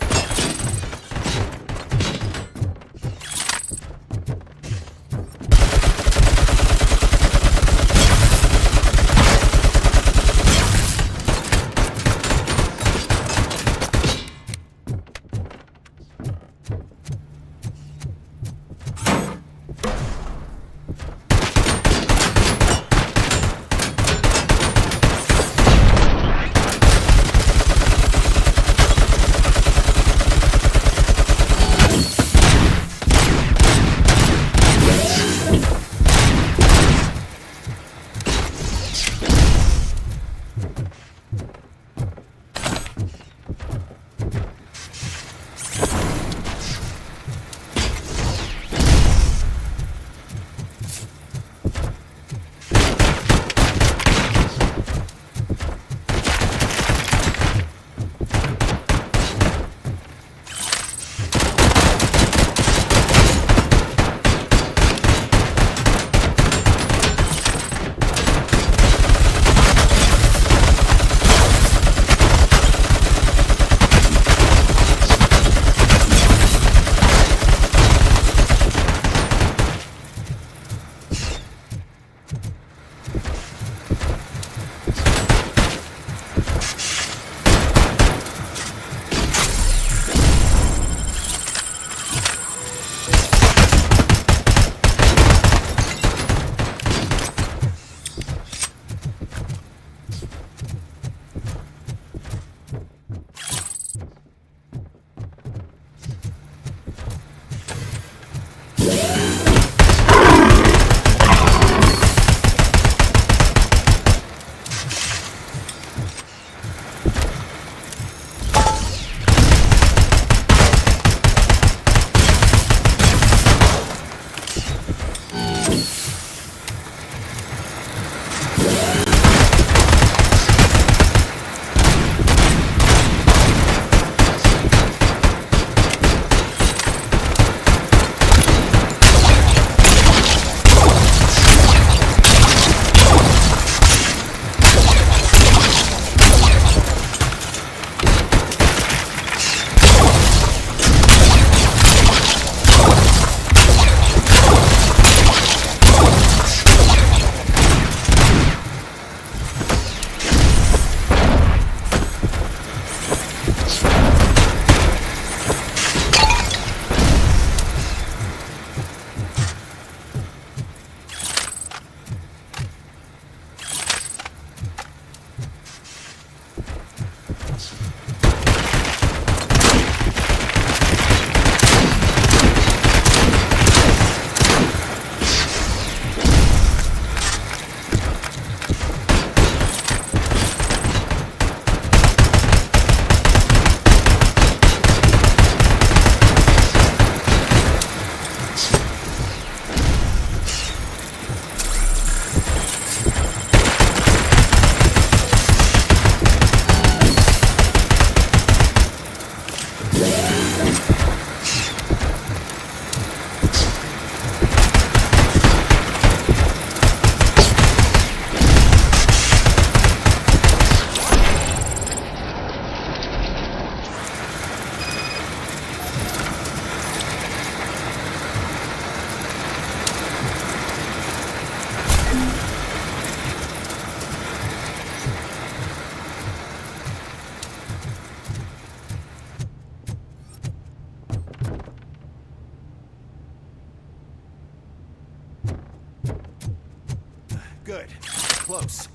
U: Good. Close.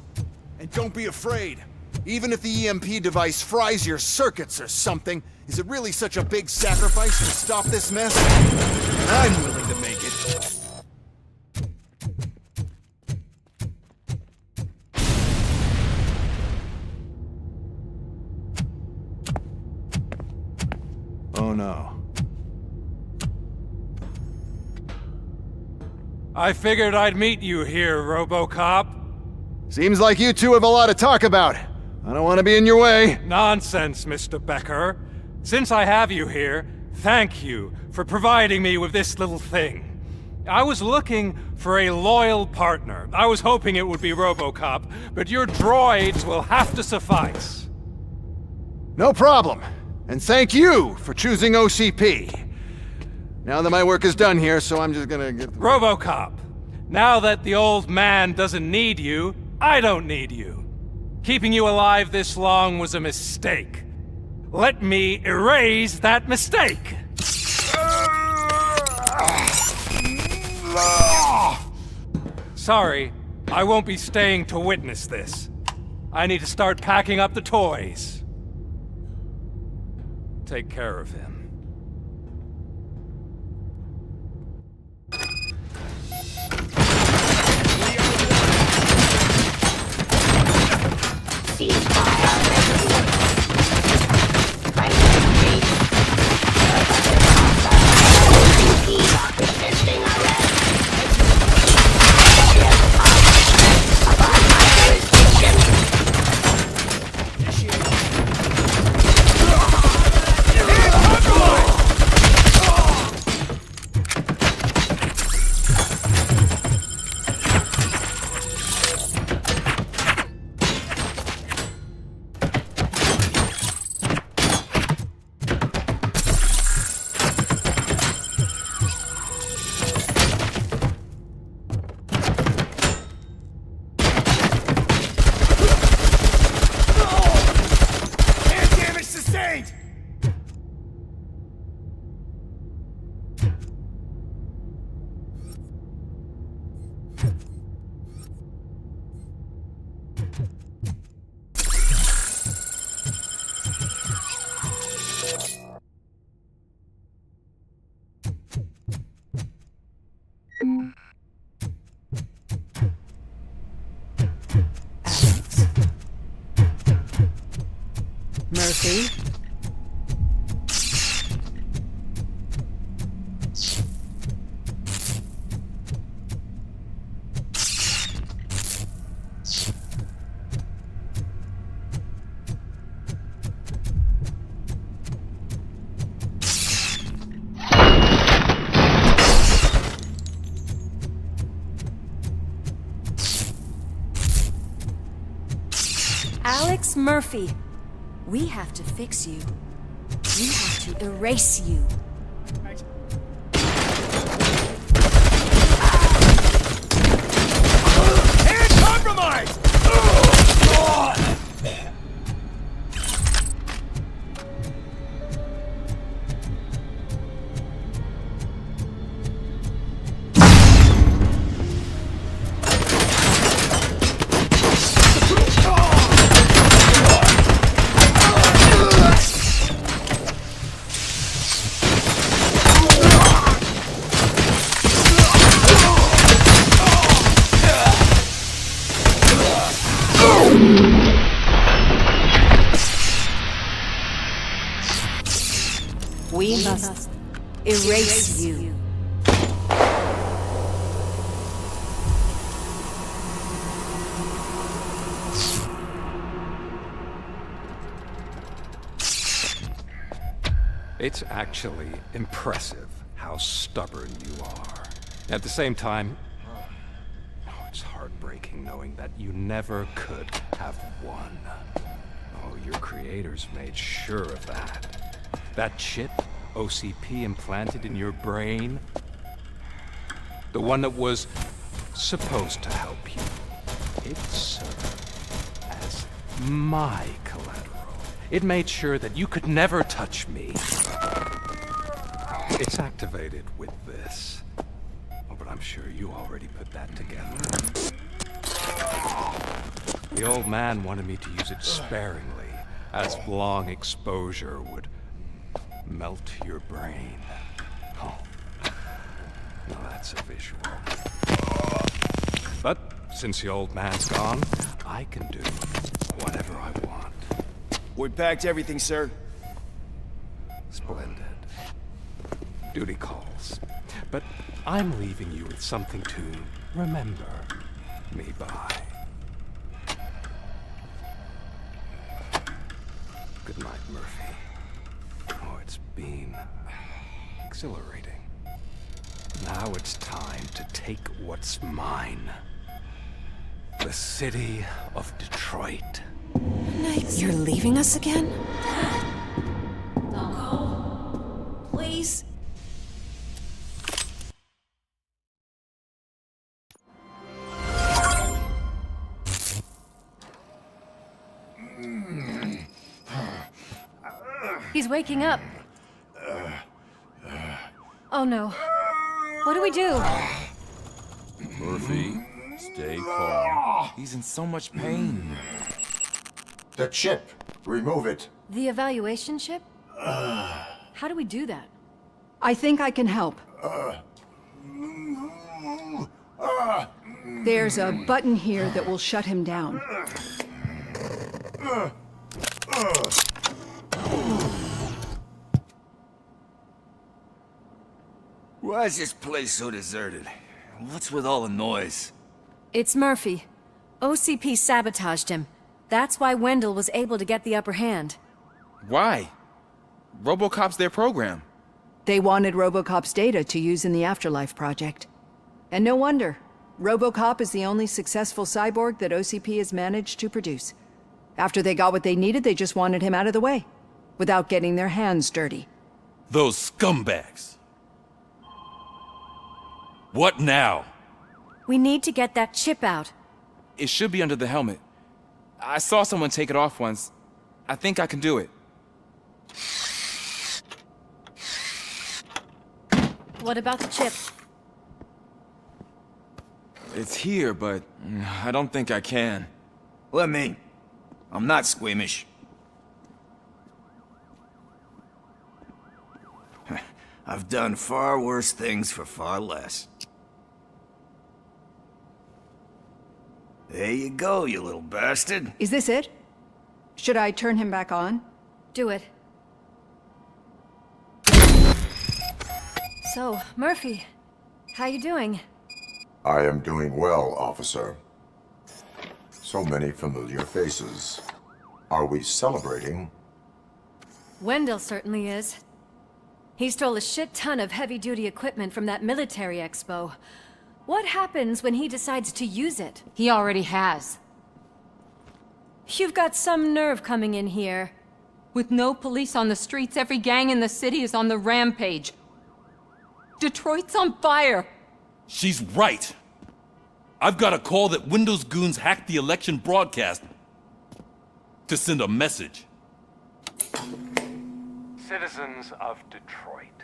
U: And don't be afraid. Even if the EMP device fries your circuits or something, is it really such a big sacrifice to stop this mess? I'm willing to make it. Oh no.
G: I figured I'd meet you here, Robocop.
U: Seems like you two have a lot to talk about. I don't want to be in your way.
G: Nonsense, Mr. Becker. Since I have you here, thank you for providing me with this little thing. I was looking for a loyal partner. I was hoping it would be Robocop, but your droids will have to suffice.
U: No problem. And thank you for choosing OCP. Now that my work is done here, so I'm just gonna get...
G: Robocop, now that the old man doesn't need you, I don't need you. Keeping you alive this long was a mistake. Let me erase that mistake! Sorry, I won't be staying to witness this. I need to start packing up the toys. Take care of him.
H: Murphy? Alex Murphy. We have to fix you. We have to erase you.
S: And compromise!
H: We must erase you.
G: It's actually impressive how stubborn you are. At the same time, it's heartbreaking knowing that you never could have won. Oh, your creators made sure of that. That chip OCP implanted in your brain, the one that was supposed to help you, it served as my collateral. It made sure that you could never touch me. It's activated with this. Oh, but I'm sure you already put that together. The old man wanted me to use it sparingly, as long exposure would melt your brain. Oh, now that's a visual. But since the old man's gone, I can do whatever I want.
M: We packed everything, sir.
G: Splendid. Duty calls. But I'm leaving you with something to remember me by. Good night, Murphy. Oh, it's been exhilarating. Now it's time to take what's mine. The city of Detroit.
H: You're leaving us again? Don't go. Please?
L: He's waking up. Oh no. What do we do?
O: Murphy, stay calm. He's in so much pain.
K: The chip. Remove it.
L: The evaluation chip? How do we do that?
Q: I think I can help. There's a button here that will shut him down.
M: Why is this place so deserted? What's with all the noise?
H: It's Murphy. OCP sabotaged him. That's why Wendell was able to get the upper hand.
O: Why? Robocop's their program.
Q: They wanted Robocop's data to use in the Afterlife project. And no wonder. Robocop is the only successful cyborg that OCP has managed to produce. After they got what they needed, they just wanted him out of the way, without getting their hands dirty.
D: Those scumbags. What now?
H: We need to get that chip out.
O: It should be under the helmet. I saw someone take it off once. I think I can do it.
H: What about the chip?
O: It's here, but I don't think I can.
M: Let me. I'm not squeamish. I've done far worse things for far less. There you go, you little bastard.
Q: Is this it? Should I turn him back on?
L: Do it. So, Murphy, how you doing?
K: I am doing well, officer. So many familiar faces. Are we celebrating?
L: Wendell certainly is. He stole a shit ton of heavy-duty equipment from that military expo. What happens when he decides to use it? He already has. You've got some nerve coming in here. With no police on the streets, every gang in the city is on the rampage. Detroit's on fire!
D: She's right. I've got a call that Windows goons hacked the election broadcast to send a message.
V: Citizens of Detroit,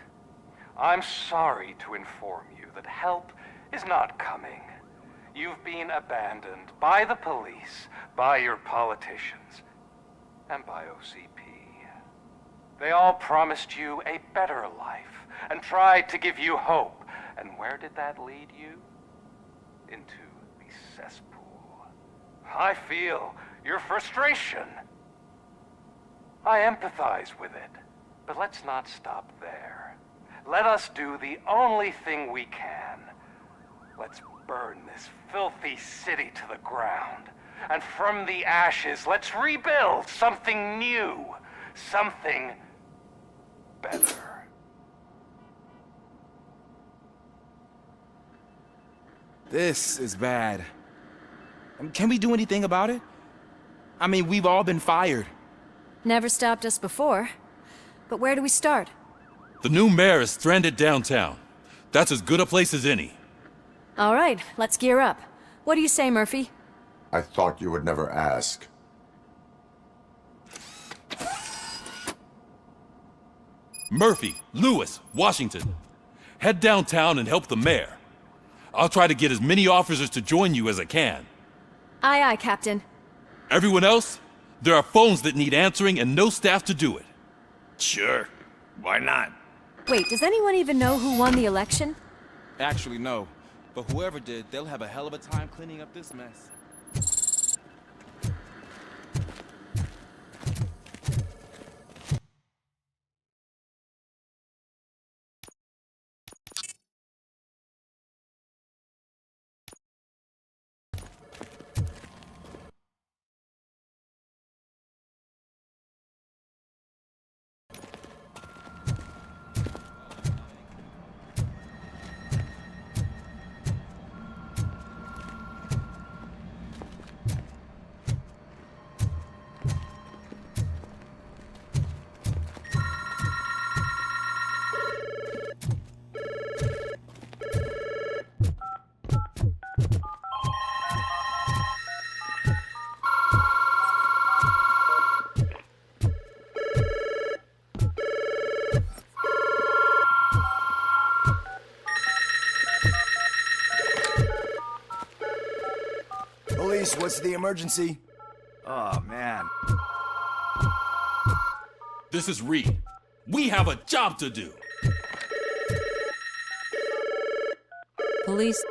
V: I'm sorry to inform you that help is not coming. You've been abandoned by the police, by your politicians, and by OCP. They all promised you a better life and tried to give you hope. And where did that lead you? Into the cesspool. I feel your frustration. I empathize with it, but let's not stop there. Let us do the only thing we can. Let's burn this filthy city to the ground. And from the ashes, let's rebuild something new. Something better.
O: This is bad. Can we do anything about it? I mean, we've all been fired.
H: Never stopped us before. But where do we start?
D: The new mayor is stranded downtown. That's as good a place as any.
H: All right, let's gear up. What do you say, Murphy?
K: I thought you would never ask.
D: Murphy, Lewis, Washington. Head downtown and help the mayor. I'll try to get as many officers to join you as I can.
B: Aye, aye, Captain.
D: Everyone else? There are phones that need answering and no staff to do it.
M: Sure. Why not?
B: Wait, does anyone even know who won the election?
O: Actually, no. But whoever did, they'll have a hell of a time cleaning up this mess.
I: Police, what's the emergency?
M: Oh, man.
D: This is Reed. We have a job to do.
L: Police.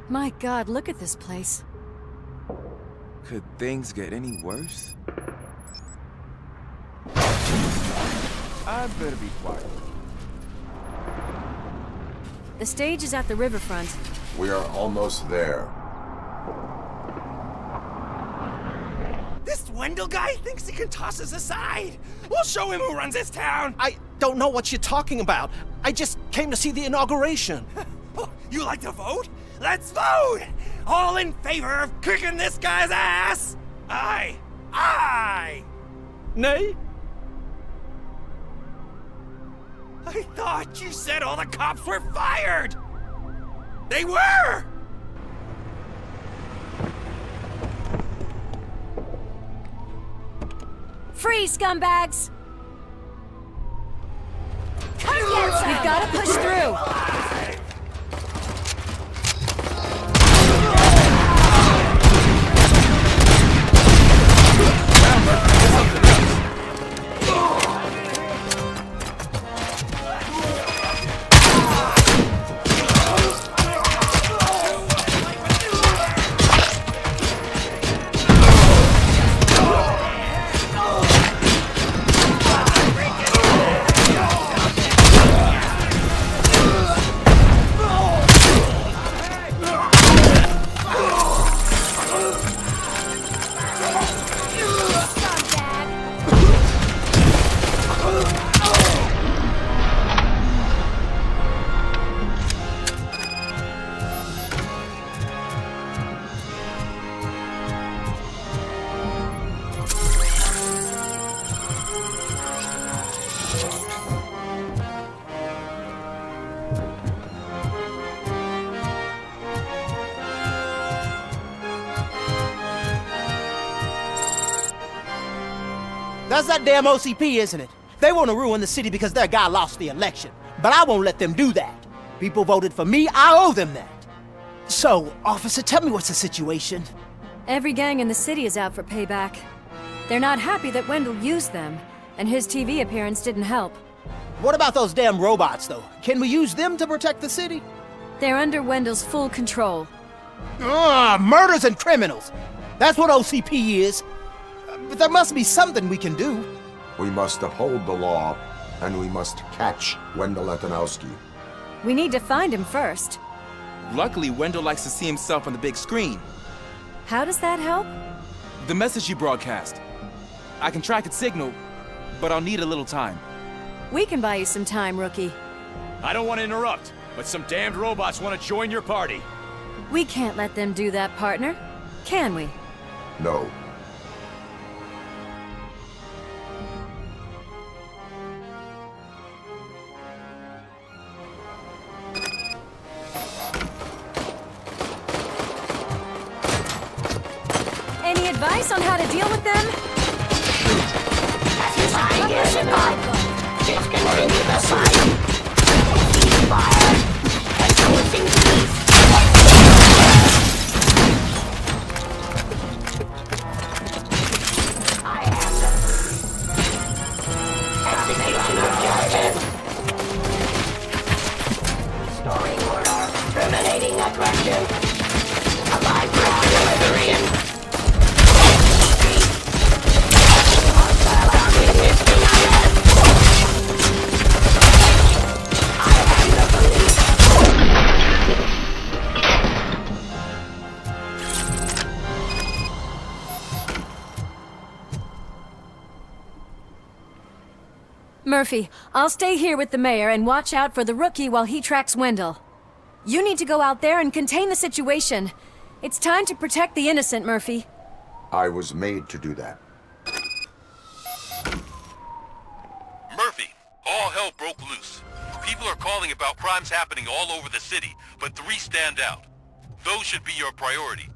B: My God, look at this place.
O: Could things get any worse? I better be quiet.
B: The stage is at the riverfront.
K: We are almost there.
P: This Wendell guy thinks he can toss us aside. We'll show him who runs this town.
R: I don't know what you're talking about. I just came to see the inauguration.
P: Oh, you like to vote? Let's vote! All in favor of kicking this guy's ass? Aye. Aye!
R: Nay?
P: I thought you said all the cops were fired! They were!
B: Freeze, scumbags! We've got to push through.
P: That's that damn OCP, isn't it? They want to ruin the city because their guy lost the election. But I won't let them do that. People voted for me, I owe them that. So, officer, tell me what's the situation.
B: Every gang in the city is out for payback. They're not happy that Wendell used them, and his TV appearance didn't help.
P: What about those damn robots, though? Can we use them to protect the city?
B: They're under Wendell's full control.
P: Murders and criminals. That's what OCP is. But there must be something we can do.
K: We must uphold the law, and we must catch Wendell Antonowski.
B: We need to find him first.
O: Luckily, Wendell likes to see himself on the big screen.
B: How does that help?
O: The message you broadcast. I can track its signal, but I'll need a little time.
B: We can buy you some time, rookie.
A: I don't want to interrupt, but some damned robots want to join your party.
B: We can't let them do that, partner. Can we?
K: No.
B: Any advice on how to deal with them?
C: Find your survival. Just continue the fight. Keep fire. And do it in peace. I am the execution of justice. Restoring order. Terminating aggression. Abide by delivery and
B: Murphy, I'll stay here with the mayor and watch out for the rookie while he tracks Wendell. You need to go out there and contain the situation. It's time to protect the innocent, Murphy.
K: I was made to do that.
D: Murphy, all hell broke loose. People are calling about crimes happening all over the city, but 3 stand out. Those should be your priority.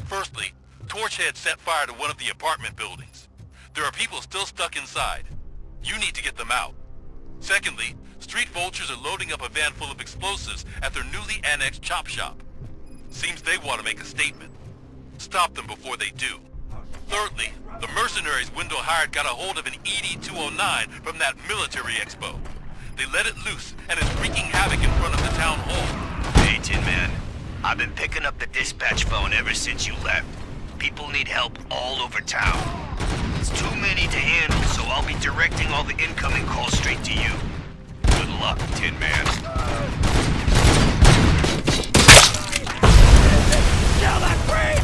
D: Firstly, Torchhead set fire to one of the apartment buildings. There are people still stuck inside. You need to get them out. Secondly, street vultures are loading up a van full of explosives at their newly annexed chop shop. Seems they want to make a statement. Stop them before they do. Thirdly, the mercenaries Wendell hired got a hold of an ED-209 from that military expo. They let it loose and is wreaking havoc in front of the town hall.
M: Hey, Tin Man. I've been picking up the dispatch phone ever since you left. People need help all over town. It's too many to handle, so I'll be directing all the incoming calls straight to you. Good luck, Tin Man.
P: Kill that freak!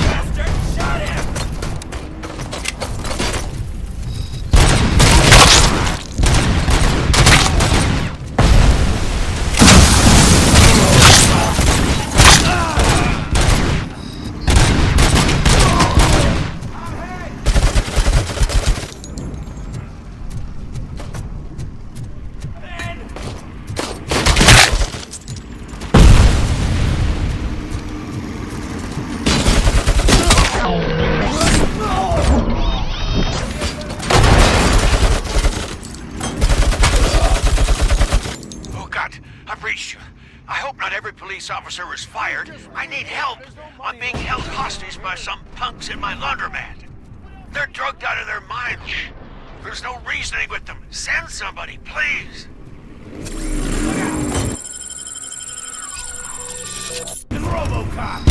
P: Bastard, shot him!
M: Officer was fired. I need help. I'm being held hostage by some punks in my laundromat. They're drugged out of their minds. There's no reasoning with them. Send somebody, please.
P: Robocop!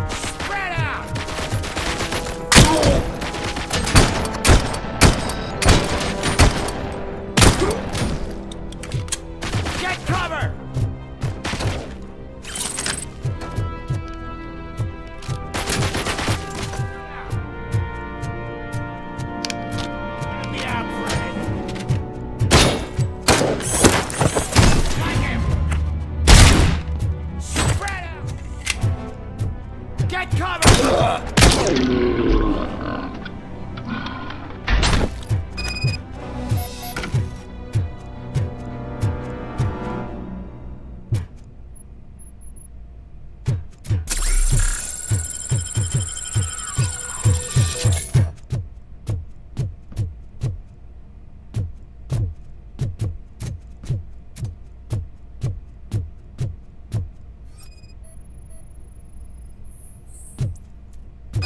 S: Spread out! Get cover! Be out, Fred. Got him! Spread out! Get cover!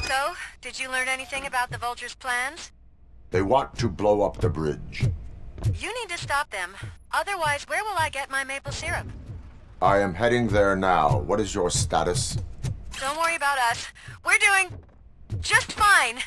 J: So, did you learn anything about the Vulture's plans?
K: They want to blow up the bridge.
J: You need to stop them. Otherwise, where will I get my maple syrup?
K: I am heading there now. What is your status?
J: Don't worry about us. We're doing just fine.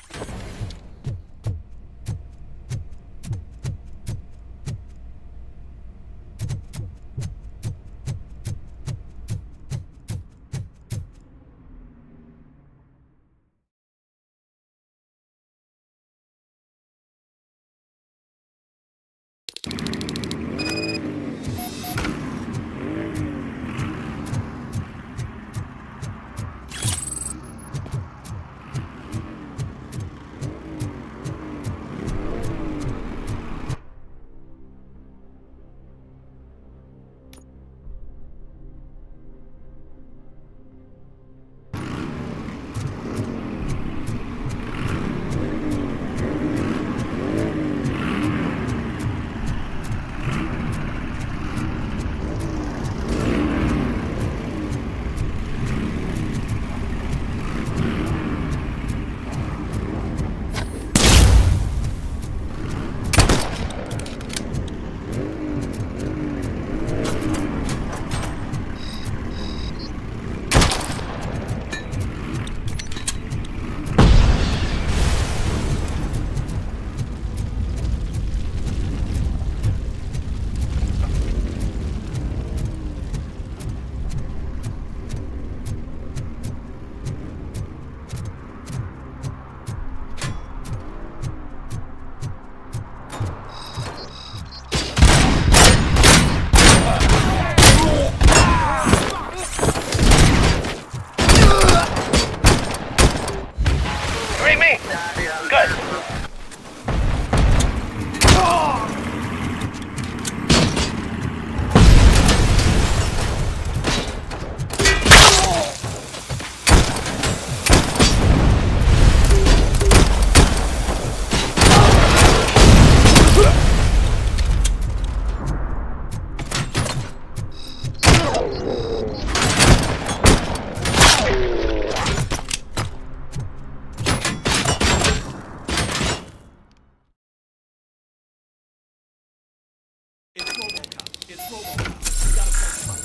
R: It's Robocop. It's Robocop. You gotta tell somebody.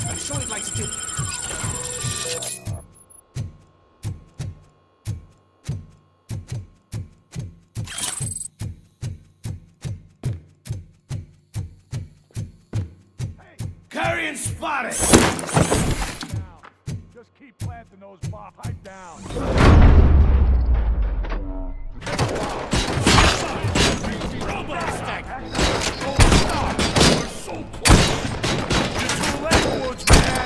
R: I'm sure he'd like to do
S: Carrion spotted! Just keep planting those bombs. Pipe down. We're so close. You're too late, Woodsman.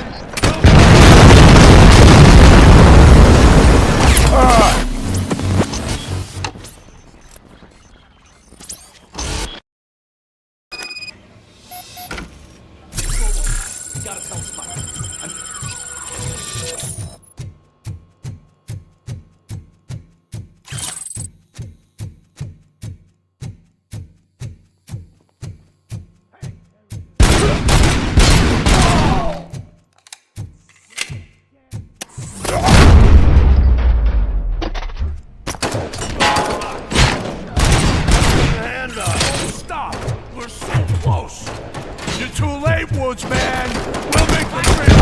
R: You gotta tell somebody.
S: Hand up. Stop. We're so close. You're too late, Woodsman. We'll make the trip.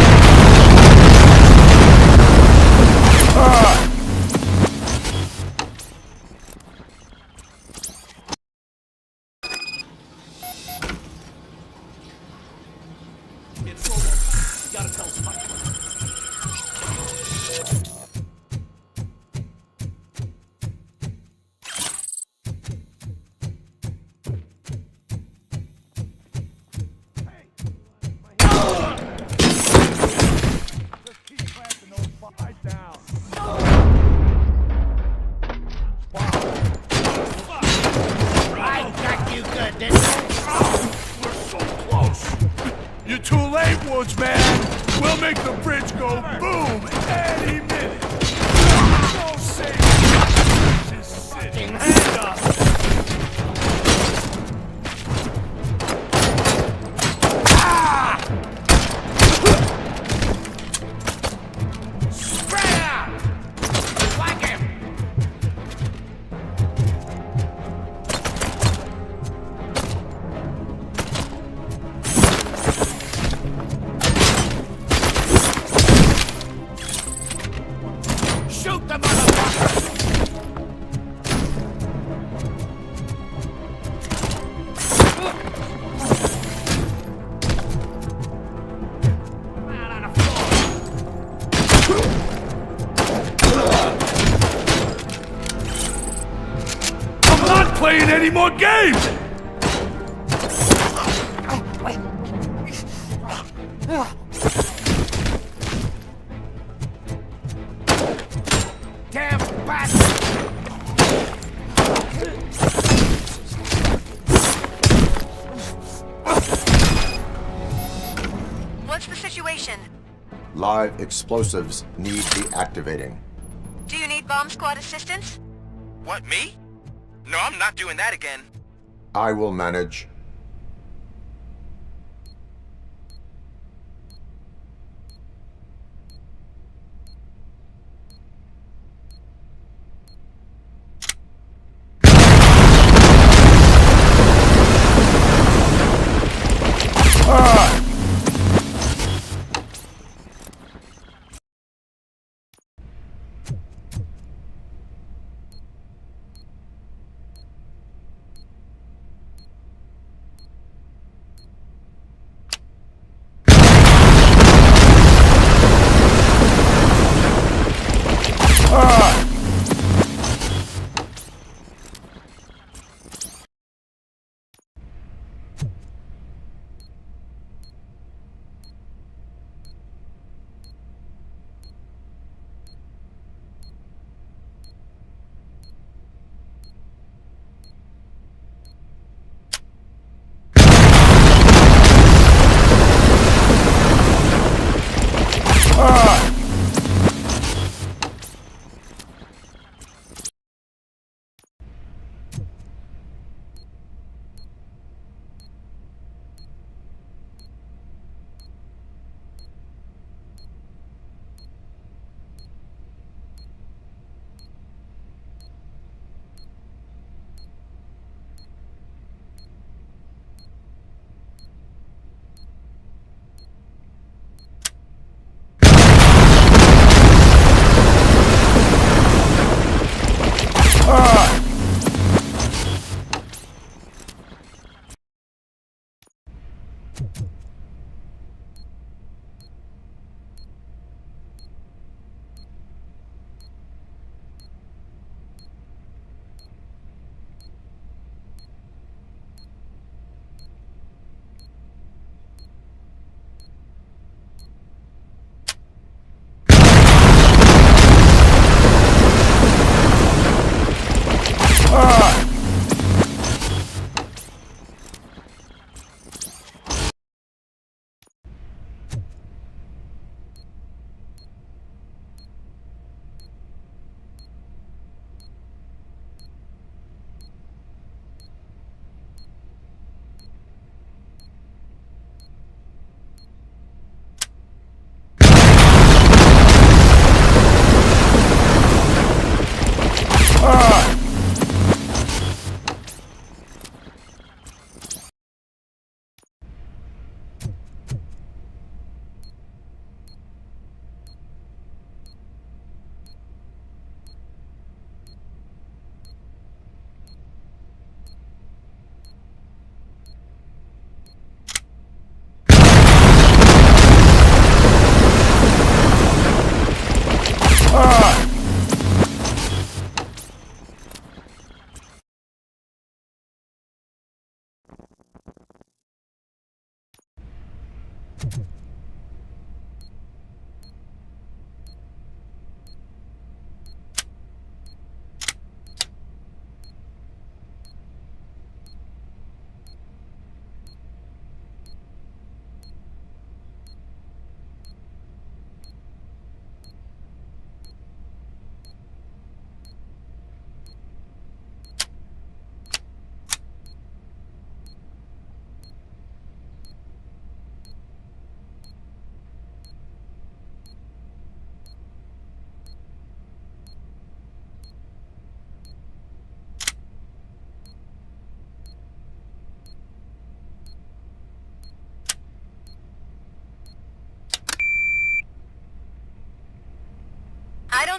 S: the motherfucker! I'm not playing any more games! Damn bastard!
J: What's the situation?
K: Live explosives need deactivating.
J: Do you need bomb squad assistance?
E: What, me? No, I'm not doing that again.
K: I will manage.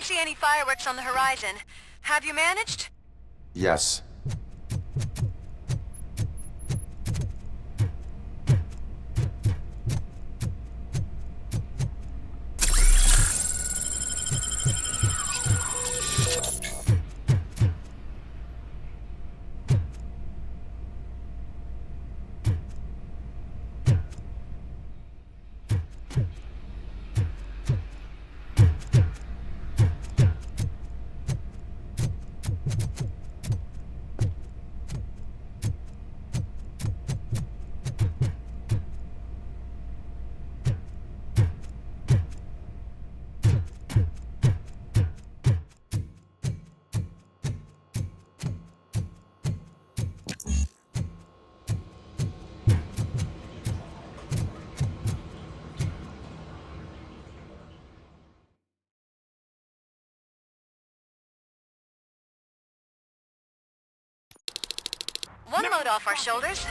J: don't see any fireworks on the horizon. Have you managed?
K: Yes.
J: One load off our shoulders.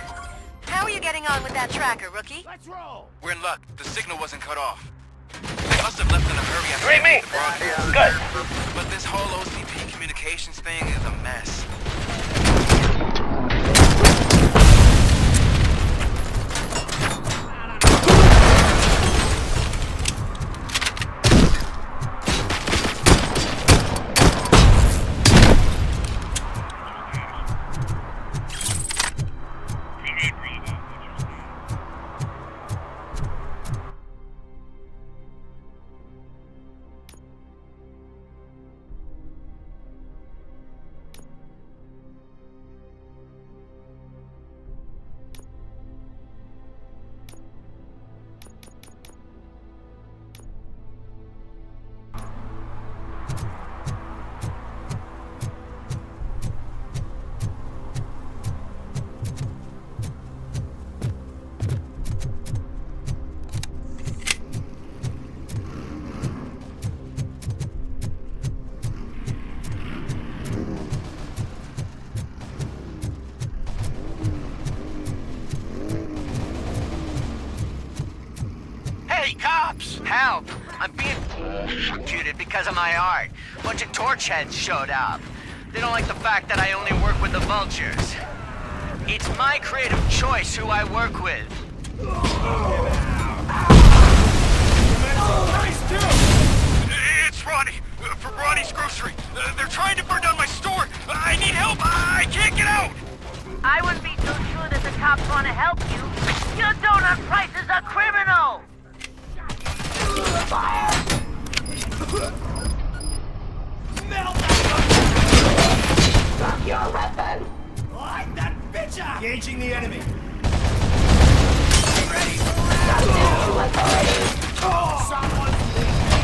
J: How are you getting on with that tracker, rookie?
R: Let's roll!
E: We're in luck. The signal wasn't cut off. They must have left in a hurry after
M: Great
E: they
M: me!
E: made the broadcast.
M: Good.
E: But this whole OCP communications thing is a mess.
M: Hey, cops! Help! I'm being executed because of my art. A bunch of torch heads showed up. They don't like the fact that I only work with the vultures. It's my creative choice who I work with.
D: It's Ronnie, from Ronnie's Grocery. They're trying to burn down my store. I need help. I can't get out.
C: I wouldn't be so sure that the cops want to help you. Your donut prices are criminal! Fire! Drop your weapon!
R: Light that bitch up! Engaging the enemy.
C: Ready for round!
R: Someone's leaving.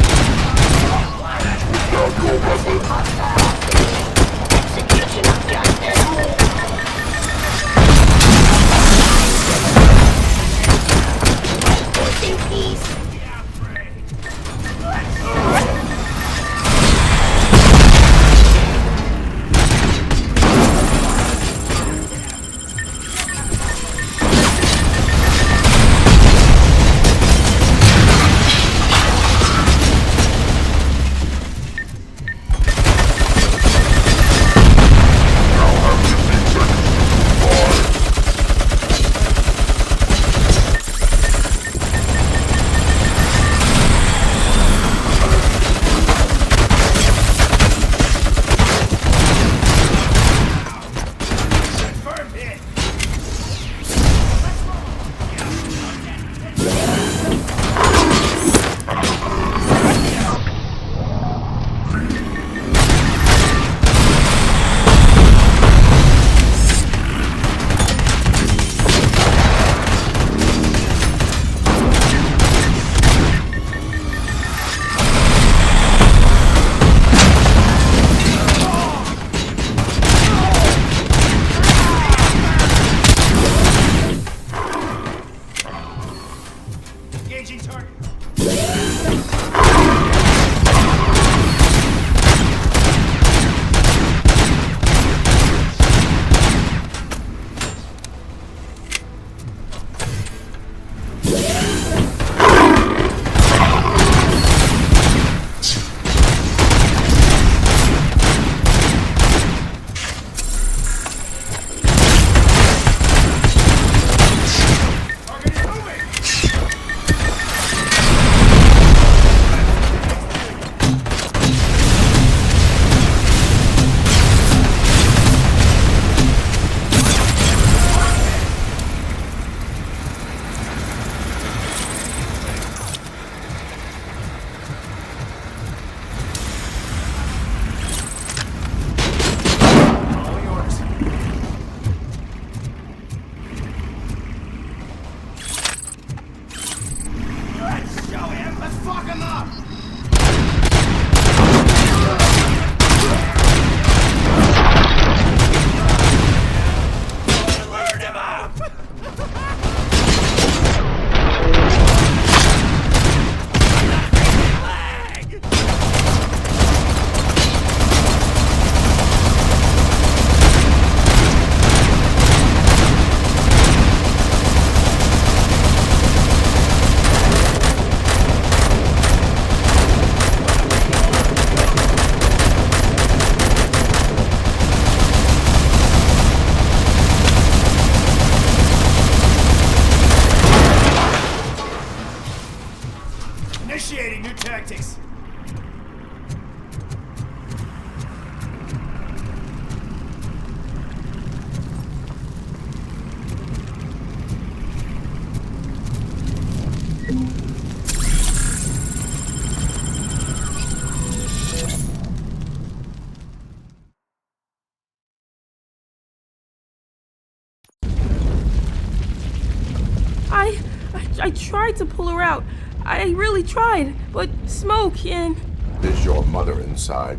F: I tried to pull her out. I really tried, but smoke and...
K: Is your mother inside?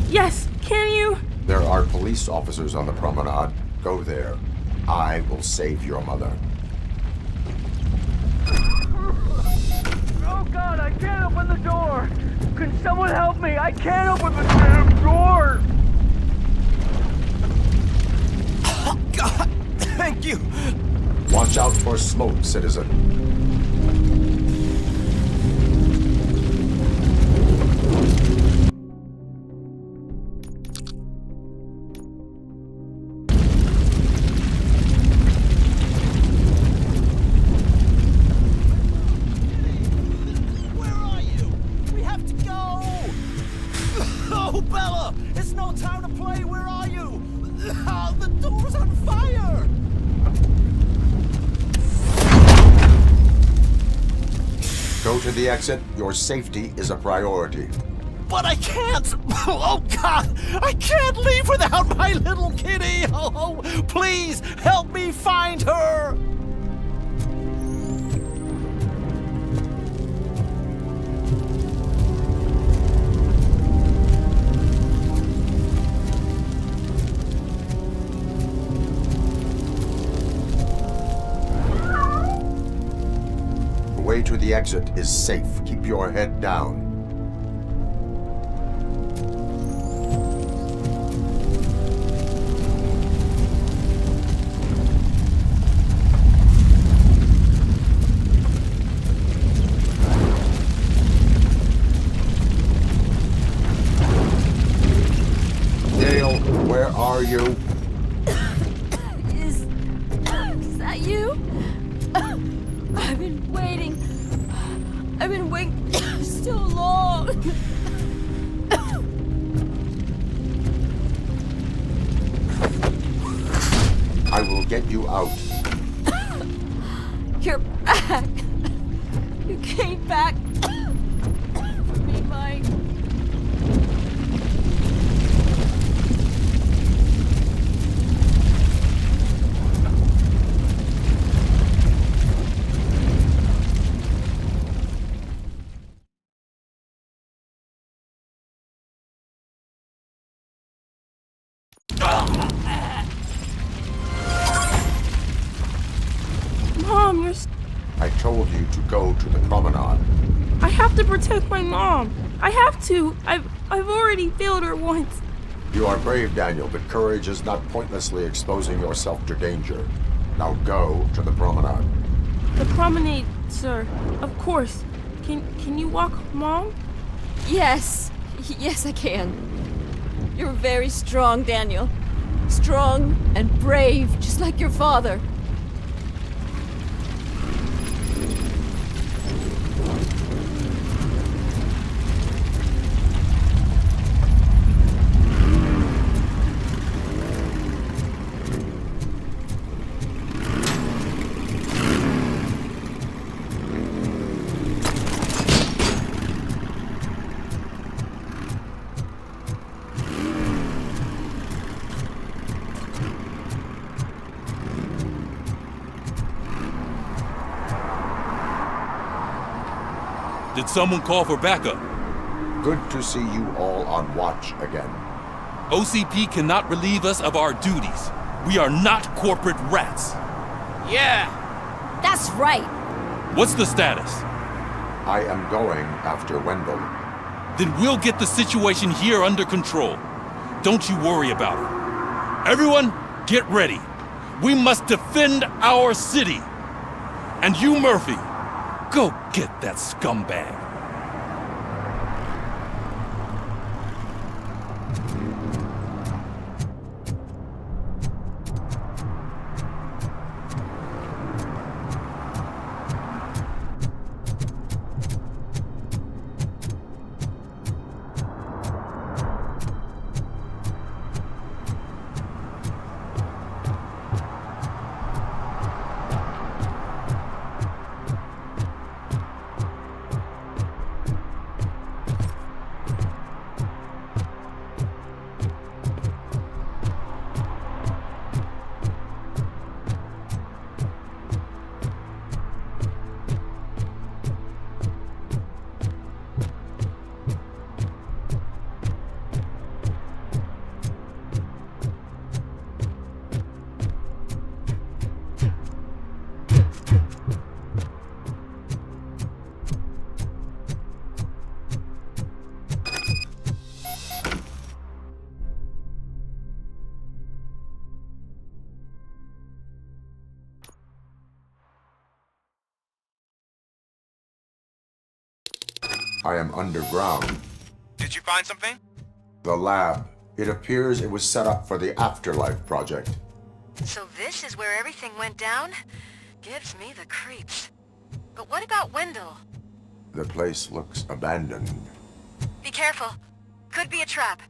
F: Yes, can you?
K: There are police officers on the promenade. Go there. I will save your mother.
T: Oh God, I can't open the door! Can someone help me? I can't open the damn door!
I: Oh God, thank you!
K: Watch out for smoke, citizen. Go to the exit. Your safety is a priority.
P: But I can't! Oh, God! I can't leave without my little kitty! Oh, please, help me find her!
K: The way to the exit is safe. Keep your head down. Dale, where are you?
B: Is that you? I've been waiting. I've been waiting so long.
K: I will get you out.
B: You're back. You came back for me, Mike.
F: Mom, you're...
K: I told you to go to the promenade.
F: I have to protect my mom. I have to. I've already failed her once.
K: You are brave, Daniel, but courage is not pointlessly exposing yourself to danger. Now go to the promenade.
F: The promenade, sir. Of course. Can you walk, Mom?
B: Yes. Yes, I can. You're very strong, Daniel. Strong and brave, just like your father.
D: Did someone call for backup?
K: Good to see you all on watch again.
D: OCP cannot relieve us of our duties. We are not corporate rats.
B: Yeah. That's right.
D: What's the status?
K: I am going after Wendell.
D: Then we'll get the situation here under control. Don't you worry about it. Everyone, get ready. We must defend our city. And you, Murphy, go get that scumbag.
K: I am underground.
E: Did you find something?
K: The lab. It appears it was set up for the Afterlife project.
J: So this is where everything went down? Gives me the creeps. But what about Wendell?
K: The place looks abandoned.
J: Be careful. Could be a trap.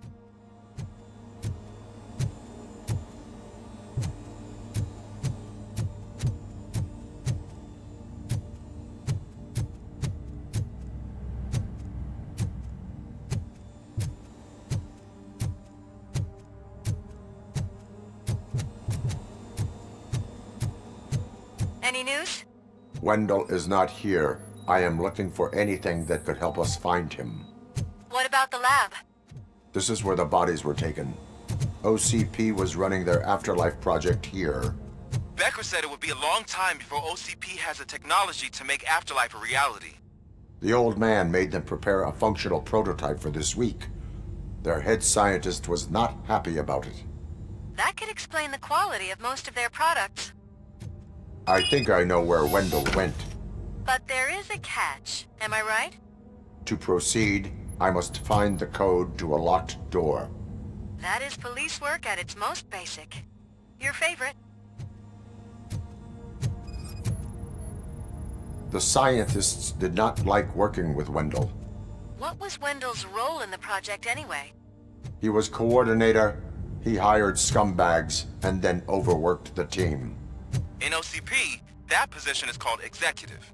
J: Any news?
K: Wendell is not here. I am looking for anything that could help us find him.
J: What about the lab?
K: This is where the bodies were taken. OCP was running their Afterlife project here.
E: Becker said it would be a long time before OCP has the technology to make Afterlife a reality.
K: The old man made them prepare a functional prototype for this week. Their head scientist was not happy about it.
J: That could explain the quality of most of their products.
K: I think I know where Wendell went.
J: But there is a catch, am I right?
K: To proceed, I must find the code to a locked door.
J: That is police work at its most basic. Your favorite?
K: The scientists did not like working with Wendell.
J: What was Wendell's role in the project anyway?
K: He was coordinator, he hired scumbags, and then overworked the team.
E: In OCP, that position is called executive.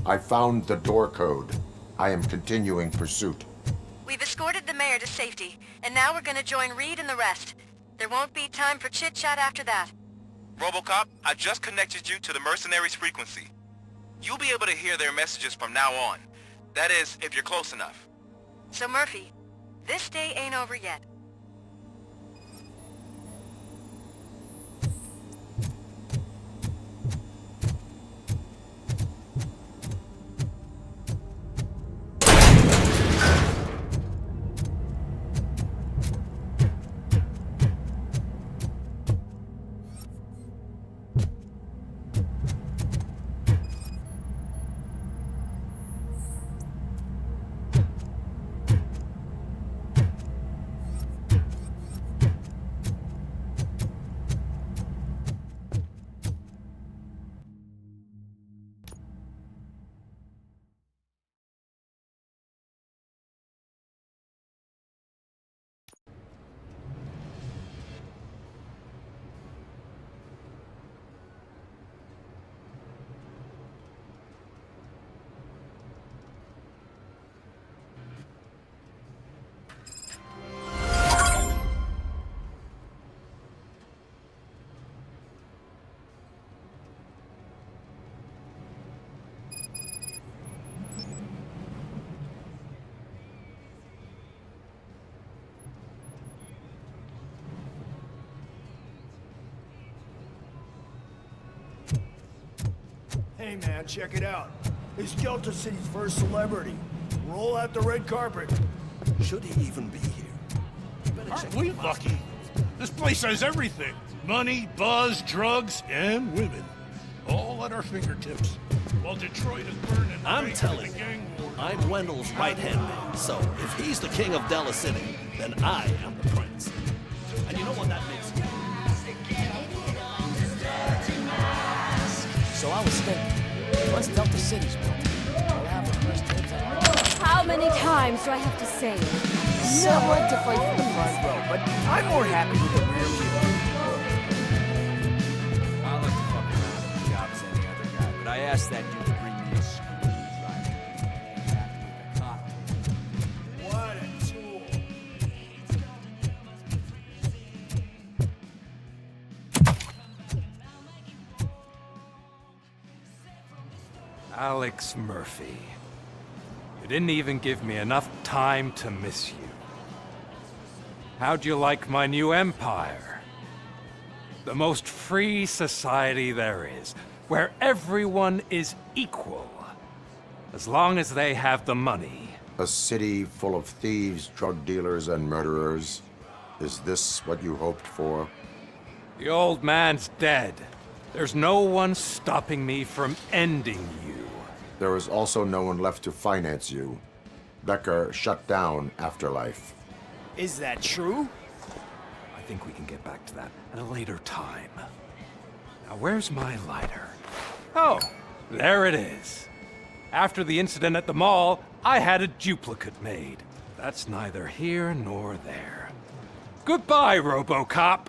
K: I found the door code. I am continuing pursuit.
J: We've escorted the mayor to safety, and now we're gonna join Reed and the rest. There won't be time for chit-chat after that.
E: Robocop, I just connected you to the mercenaries' frequency. You'll be able to hear their messages from now on. That is, if you're close enough.
J: So Murphy, this day ain't over yet.
N: Hey man, check it out. He's Delta City's first celebrity. Roll out the red carpet. Should he even be here?
R: Aren't we lucky? This place has everything. Money, buzz, drugs, and women. All at our fingertips. While Detroit is burning.
U: I'm telling you, I'm Wendell's right-hand man. So, if he's the king of Delta City, then I am the prince. And you know what that means?
P: So I was thinking, once Delta City's built, we'll have the first dibs on.
B: How many times do I have to say it?
P: Some like to fight for the front row, but I'm more happy with the rear view.
I: I like to fuck around at the job as any other guy, but I asked that dude to bring me a screwdriver. With a cop.
N: What a tool.
G: Alex Murphy. You didn't even give me enough time to miss you. How'd you like my new empire? The most free society there is, where everyone is equal, as long as they have the money.
K: A city full of thieves, drug dealers, and murderers. Is this what you hoped for?
G: The old man's dead. There's no one stopping me from ending you.
K: There is also no one left to finance you. Becker shut down Afterlife.
P: Is that true?
G: I think we can get back to that at a later time. Now, where's my lighter? Oh, there it is. After the incident at the mall, I had a duplicate made. That's neither here nor there. Goodbye, Robocop.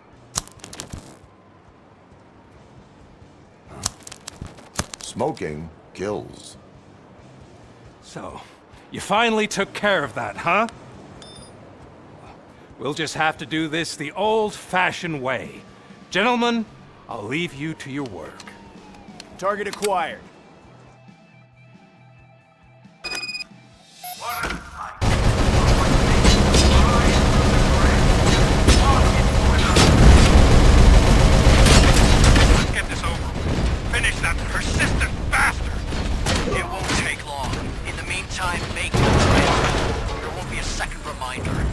K: Smoking kills.
G: So, you finally took care of that, huh? We'll just have to do this the old-fashioned way. Gentlemen, I'll leave you to your work.
N: Target acquired.
E: Let's get this over with. Finish that persistent bastard!
W: It won't take long. In the meantime, make the trip. There won't be a second reminder.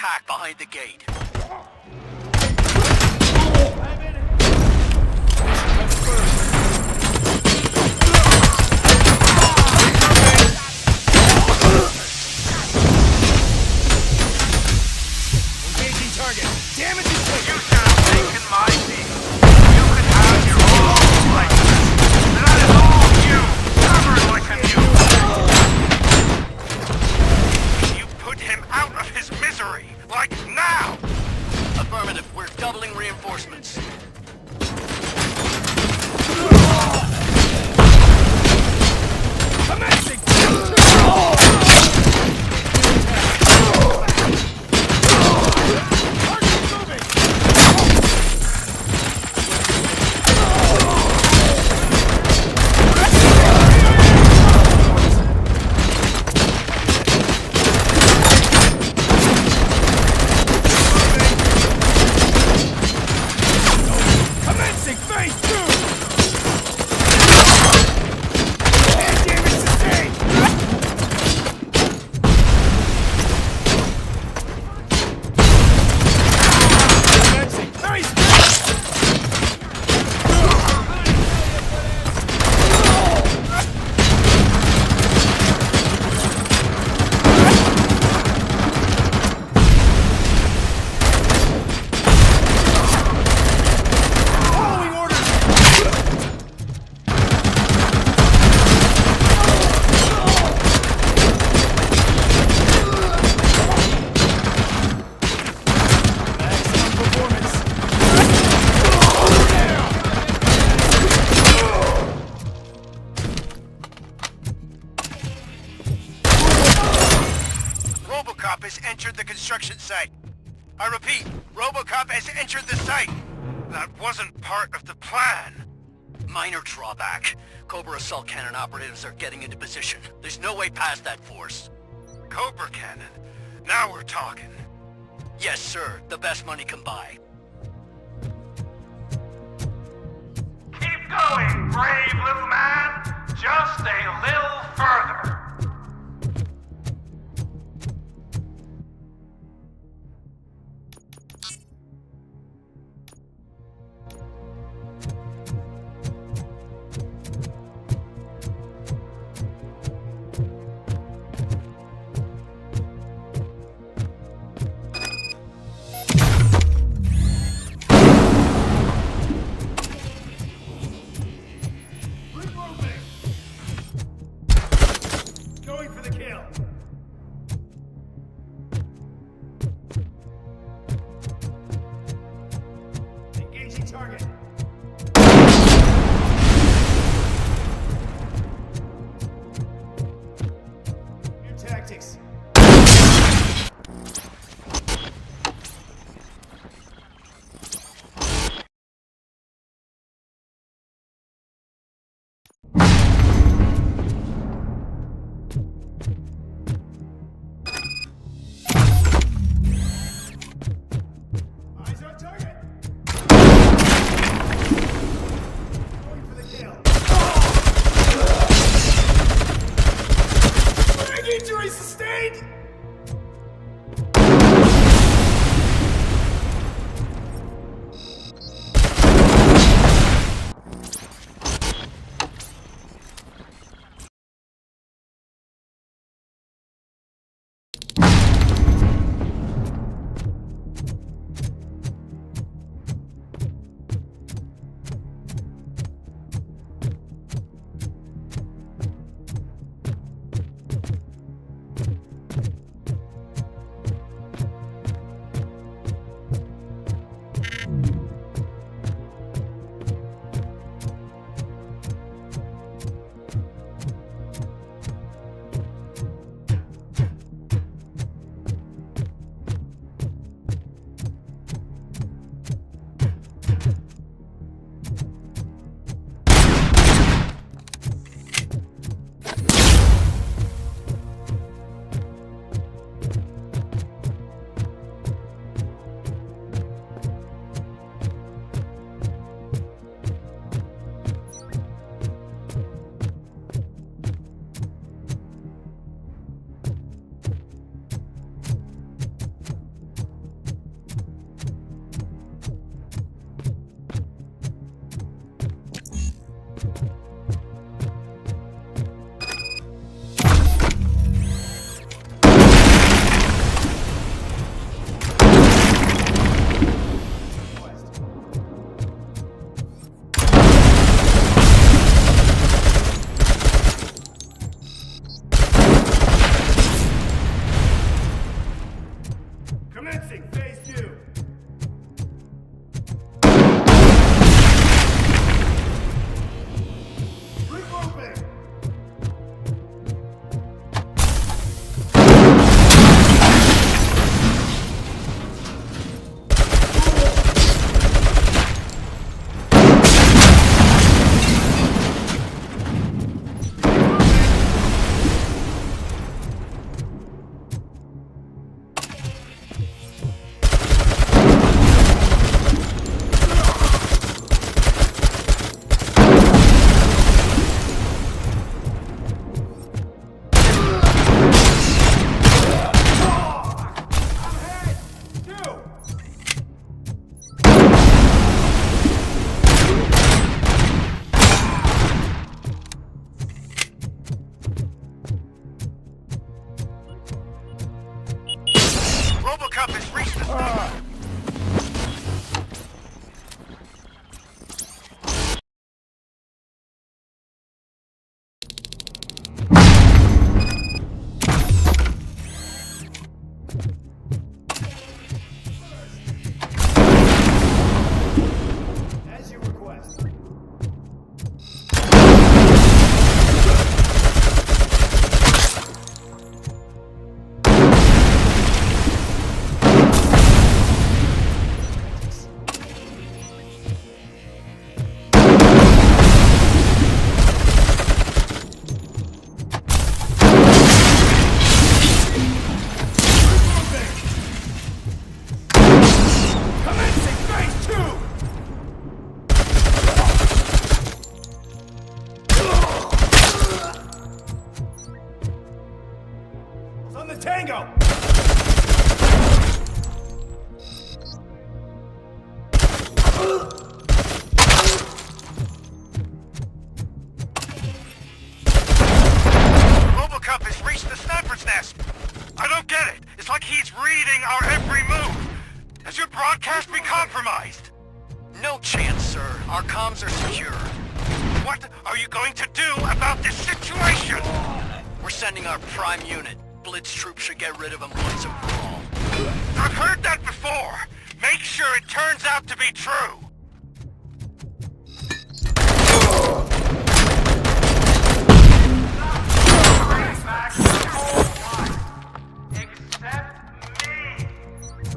W: attack behind the gate.
S: Engaging target. Damage is taken.
M: You should have taken my seat. You could have your own place. That is all you. Never look at you. You put him out of his misery. Like now.
W: Affirmative. We're doubling reinforcements.
S: Amazing! Commencing phase 2! And damage sustained! Commencing phase 3! Following orders! Excellent performance.
M: Robocop has entered the construction site. I repeat, Robocop has entered the site. That wasn't part of the plan.
W: Minor drawback. Cobra assault cannon operatives are getting into position. There's no way past that force.
M: Cobra cannon. Now we're talking.
W: Yes, sir. The best money can buy.
M: Keep going, brave little man. Just a little further.
N: Commencing phase 2. Regrouping.
E: Robocop has reached the...
N: As you request. Commencing phase 2! On the tango!
E: Robocop has reached the sniper's nest. I don't get it. It's like he's reading our every move. Has your broadcast been compromised?
W: No chance, sir. Our comms are secure.
E: What are you going to do about this situation?
W: We're sending our prime unit. Blitz troops should get rid of him once and for all.
E: I've heard that before. Make sure it turns out to be true.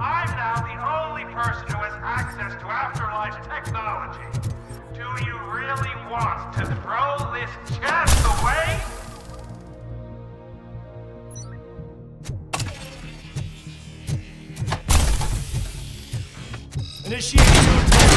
H: I'm now the only person who has access to afterlife technology. Do you really want to throw this chance away?
N: Initiating your attack.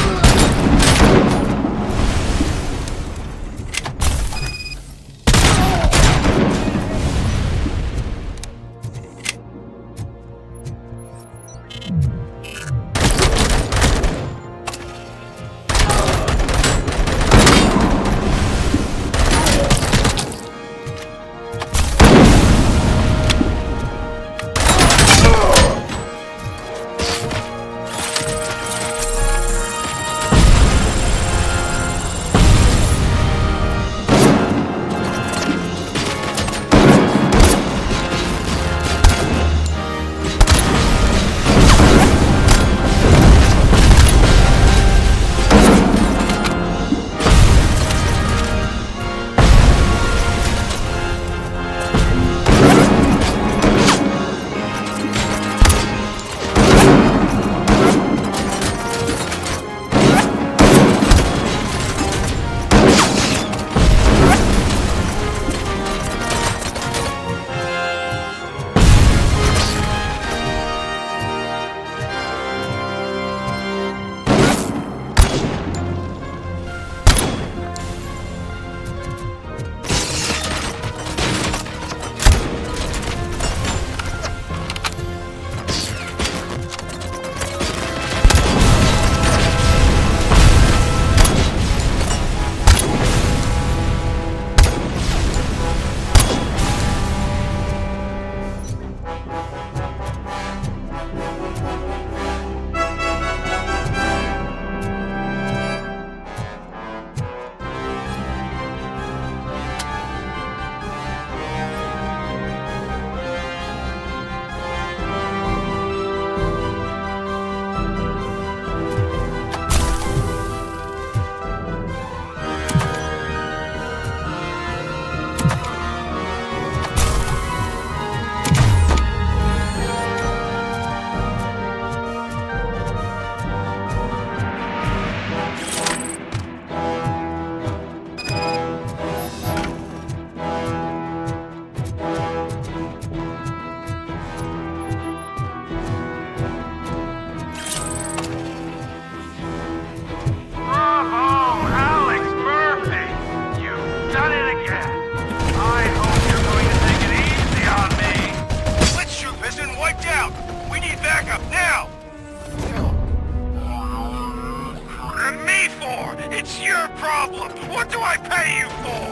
D: do I pay you for?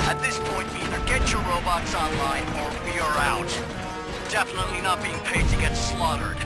W: At this point, either get your robots online or we are out. Definitely not being paid to get slaughtered.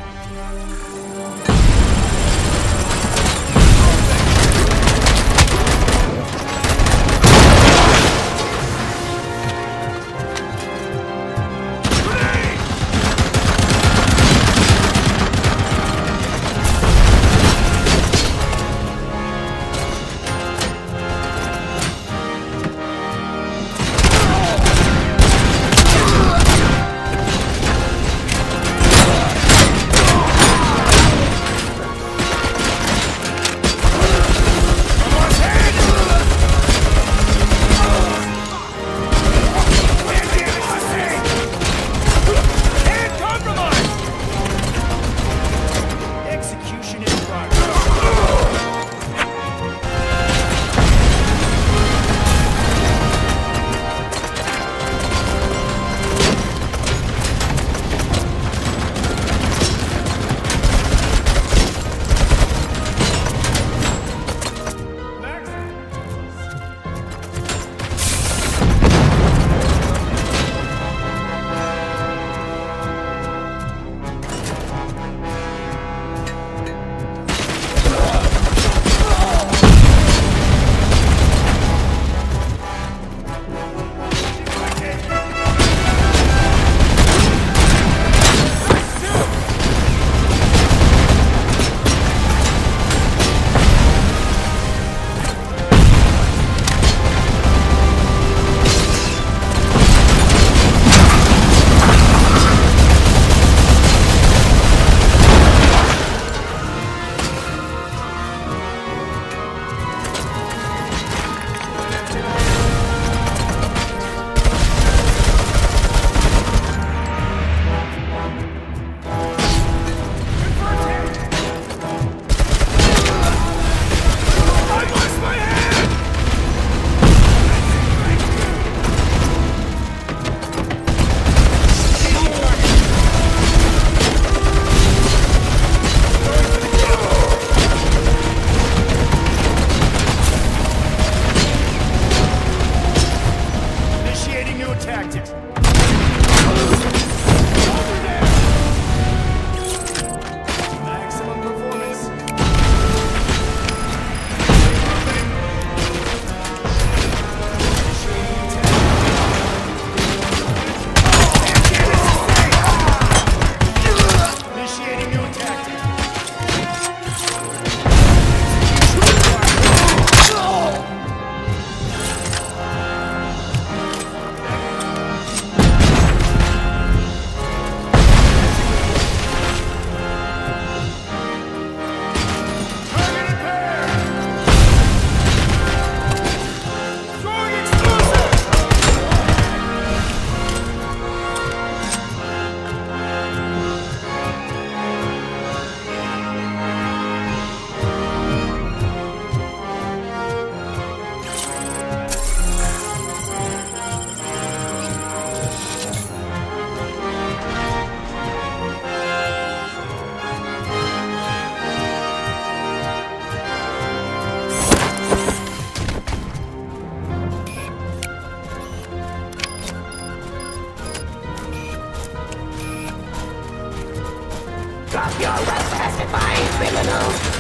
C: Drop your weapons, testifying criminals.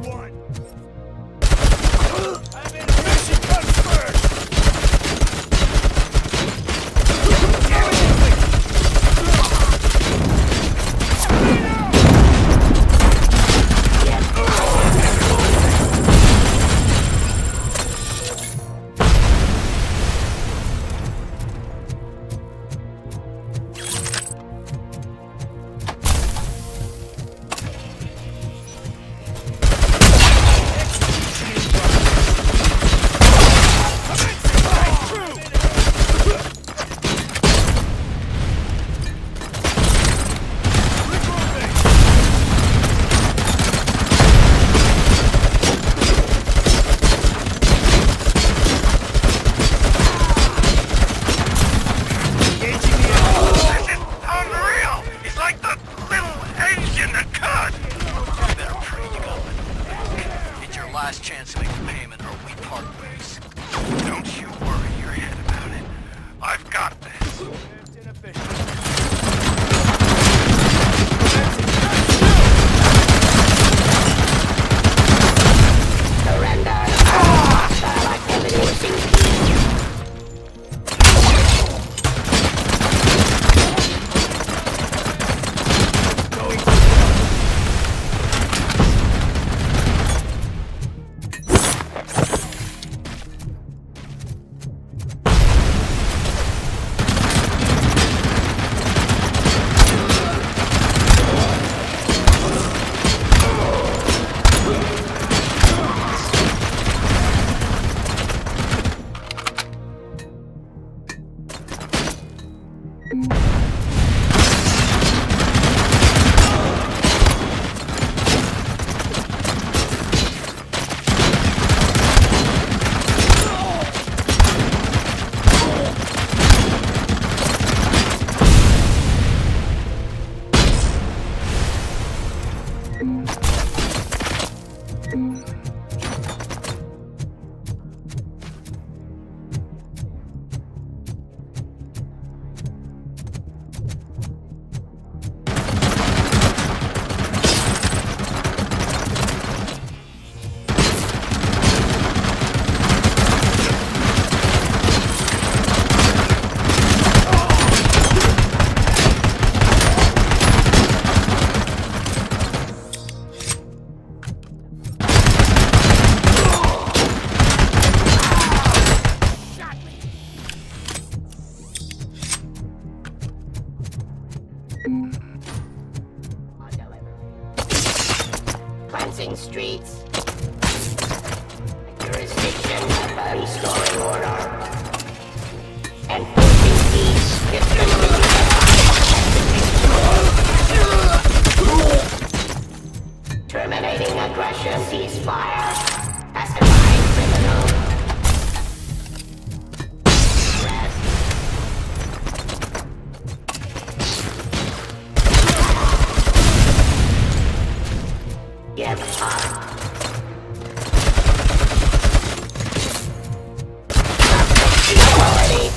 N: one. I'm in. Mission comes first.
W: Last chance to make the payment or we part ways. Don't you worry your head about it. I've got this.
C: Surrender. Hostile activity ceased. Cleansing streets. Jurisdiction, restoring order. Enforcing peace. Terminating aggression. Ceasefire. Pacifying criminal. Give up. Equality.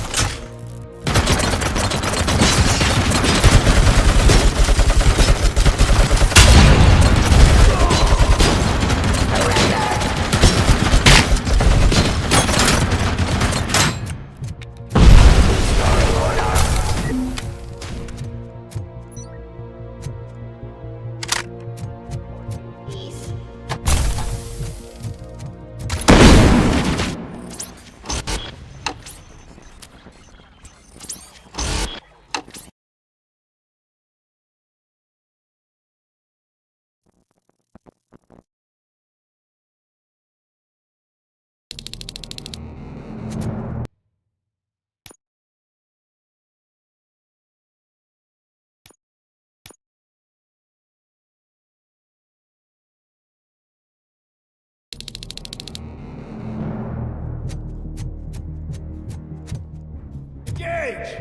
N: Engage!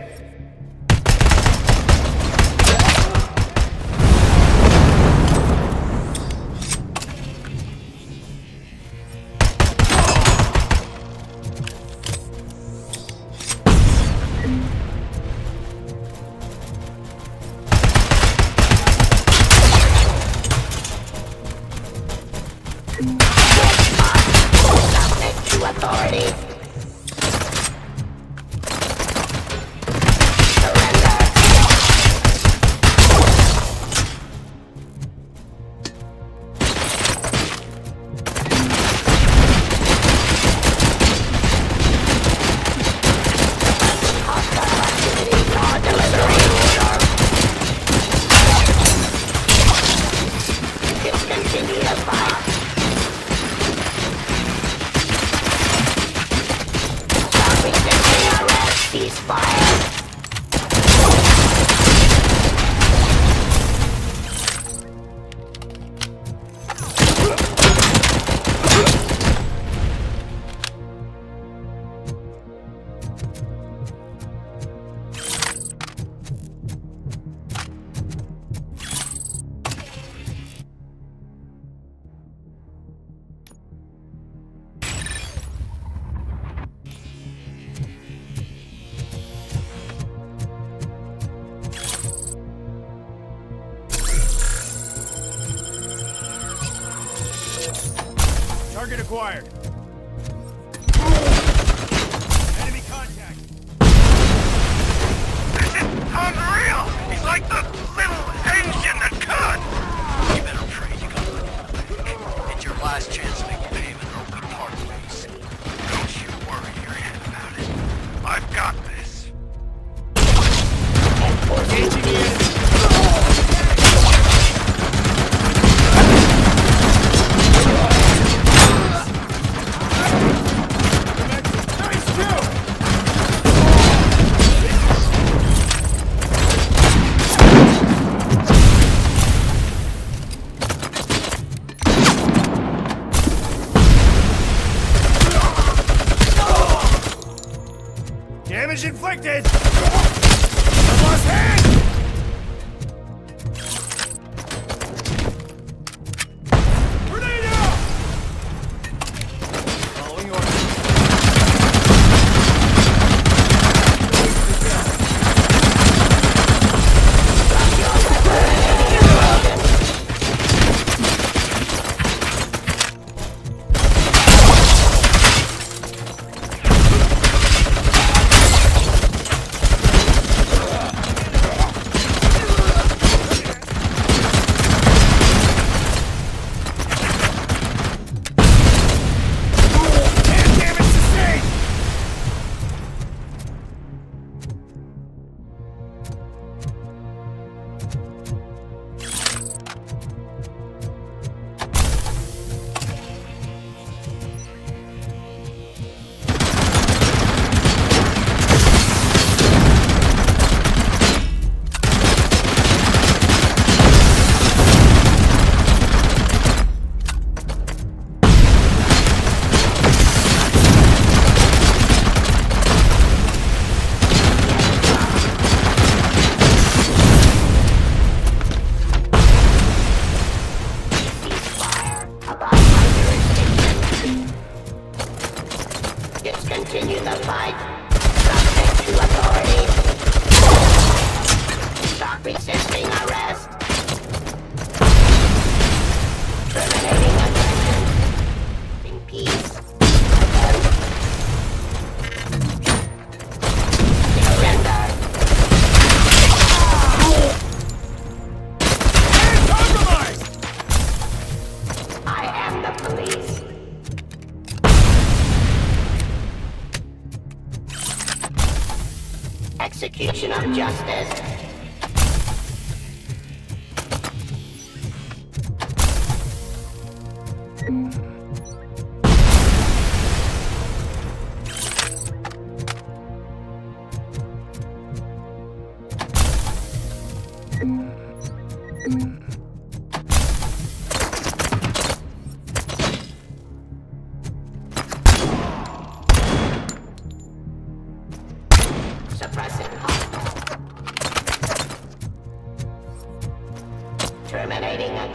R: Target acquired. Enemy contact.
W: This is unreal! He's like the little engine that could! You better pray you got money in the bank. It's your last chance to make a payment or we part ways. Don't you worry your head about it. I've got this.
R: Engaging the enemy. Damage inflicted! I lost hand! Grenade out! Following orders.
C: Discontinue the fight. Subject to authority. Stop resisting arrest. Terminating aggression. In peace. Surrender.
R: Compromised!
C: I am the police. Execution of justice. Suppressing hostile. Terminating a...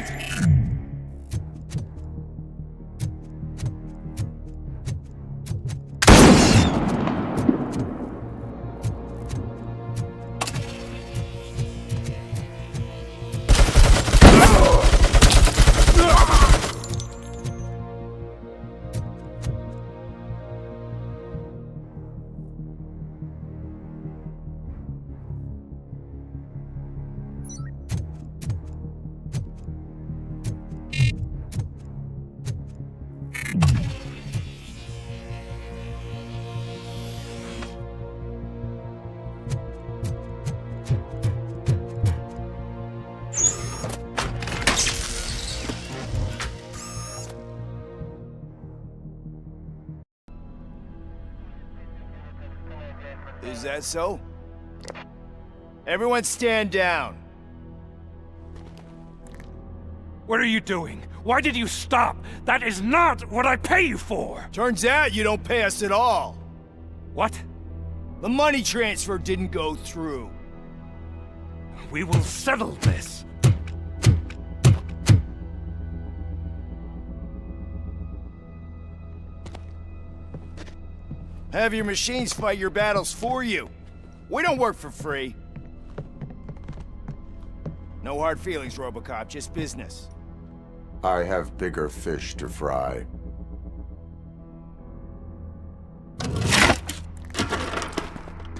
R: point!
N: Is that so? Everyone stand down.
R: What are you doing? Why did you stop? That is not what I pay you for!
N: Turns out you don't pay us at all.
R: What?
N: The money transfer didn't go through.
R: We will settle this.
N: Have your machines fight your battles for you. We don't work for free. No hard feelings, Robocop, just business.
K: I have bigger fish to fry.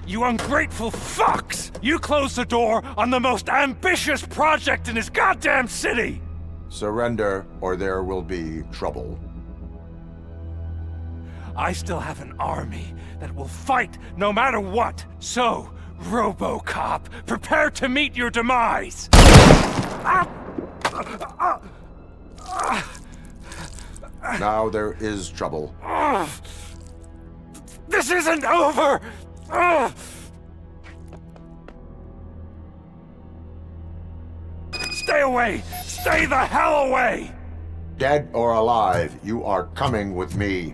R: You ungrateful fucks! You closed the door on the most ambitious project in this goddamn city!
K: Surrender, or there will be trouble.
R: I still have an army that will fight no matter what. So, Robocop, prepare to meet your demise!
K: Now there is trouble.
R: This isn't over! Stay away! Stay the hell away!
K: Dead or alive, you are coming with me.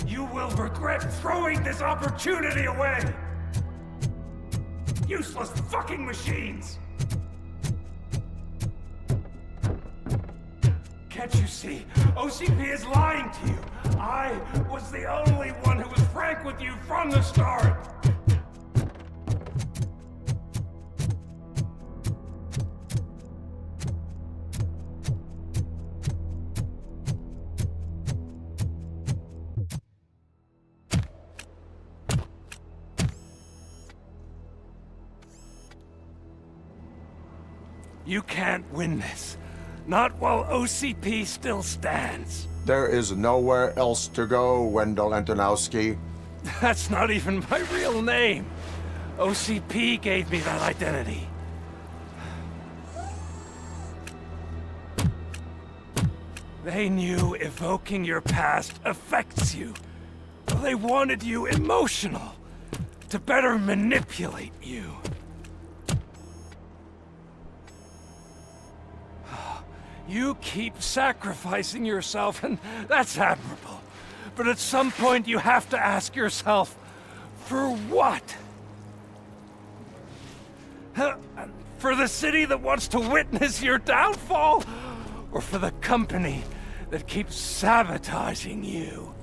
R: You will regret throwing this opportunity away! Useless fucking machines! Can't you see? OCP is lying to you! I was the only one who was frank with you from the start! You can't win this. Not while OCP still stands.
K: There is nowhere else to go, Wendell Antonowski.
R: That's not even my real name. OCP gave me that identity. They knew evoking your past affects you. They wanted you emotional, to better manipulate you. You keep sacrificing yourself, and that's admirable. But at some point you have to ask yourself, for what? For the city that wants to witness your downfall? Or for the company that keeps sabotaging you?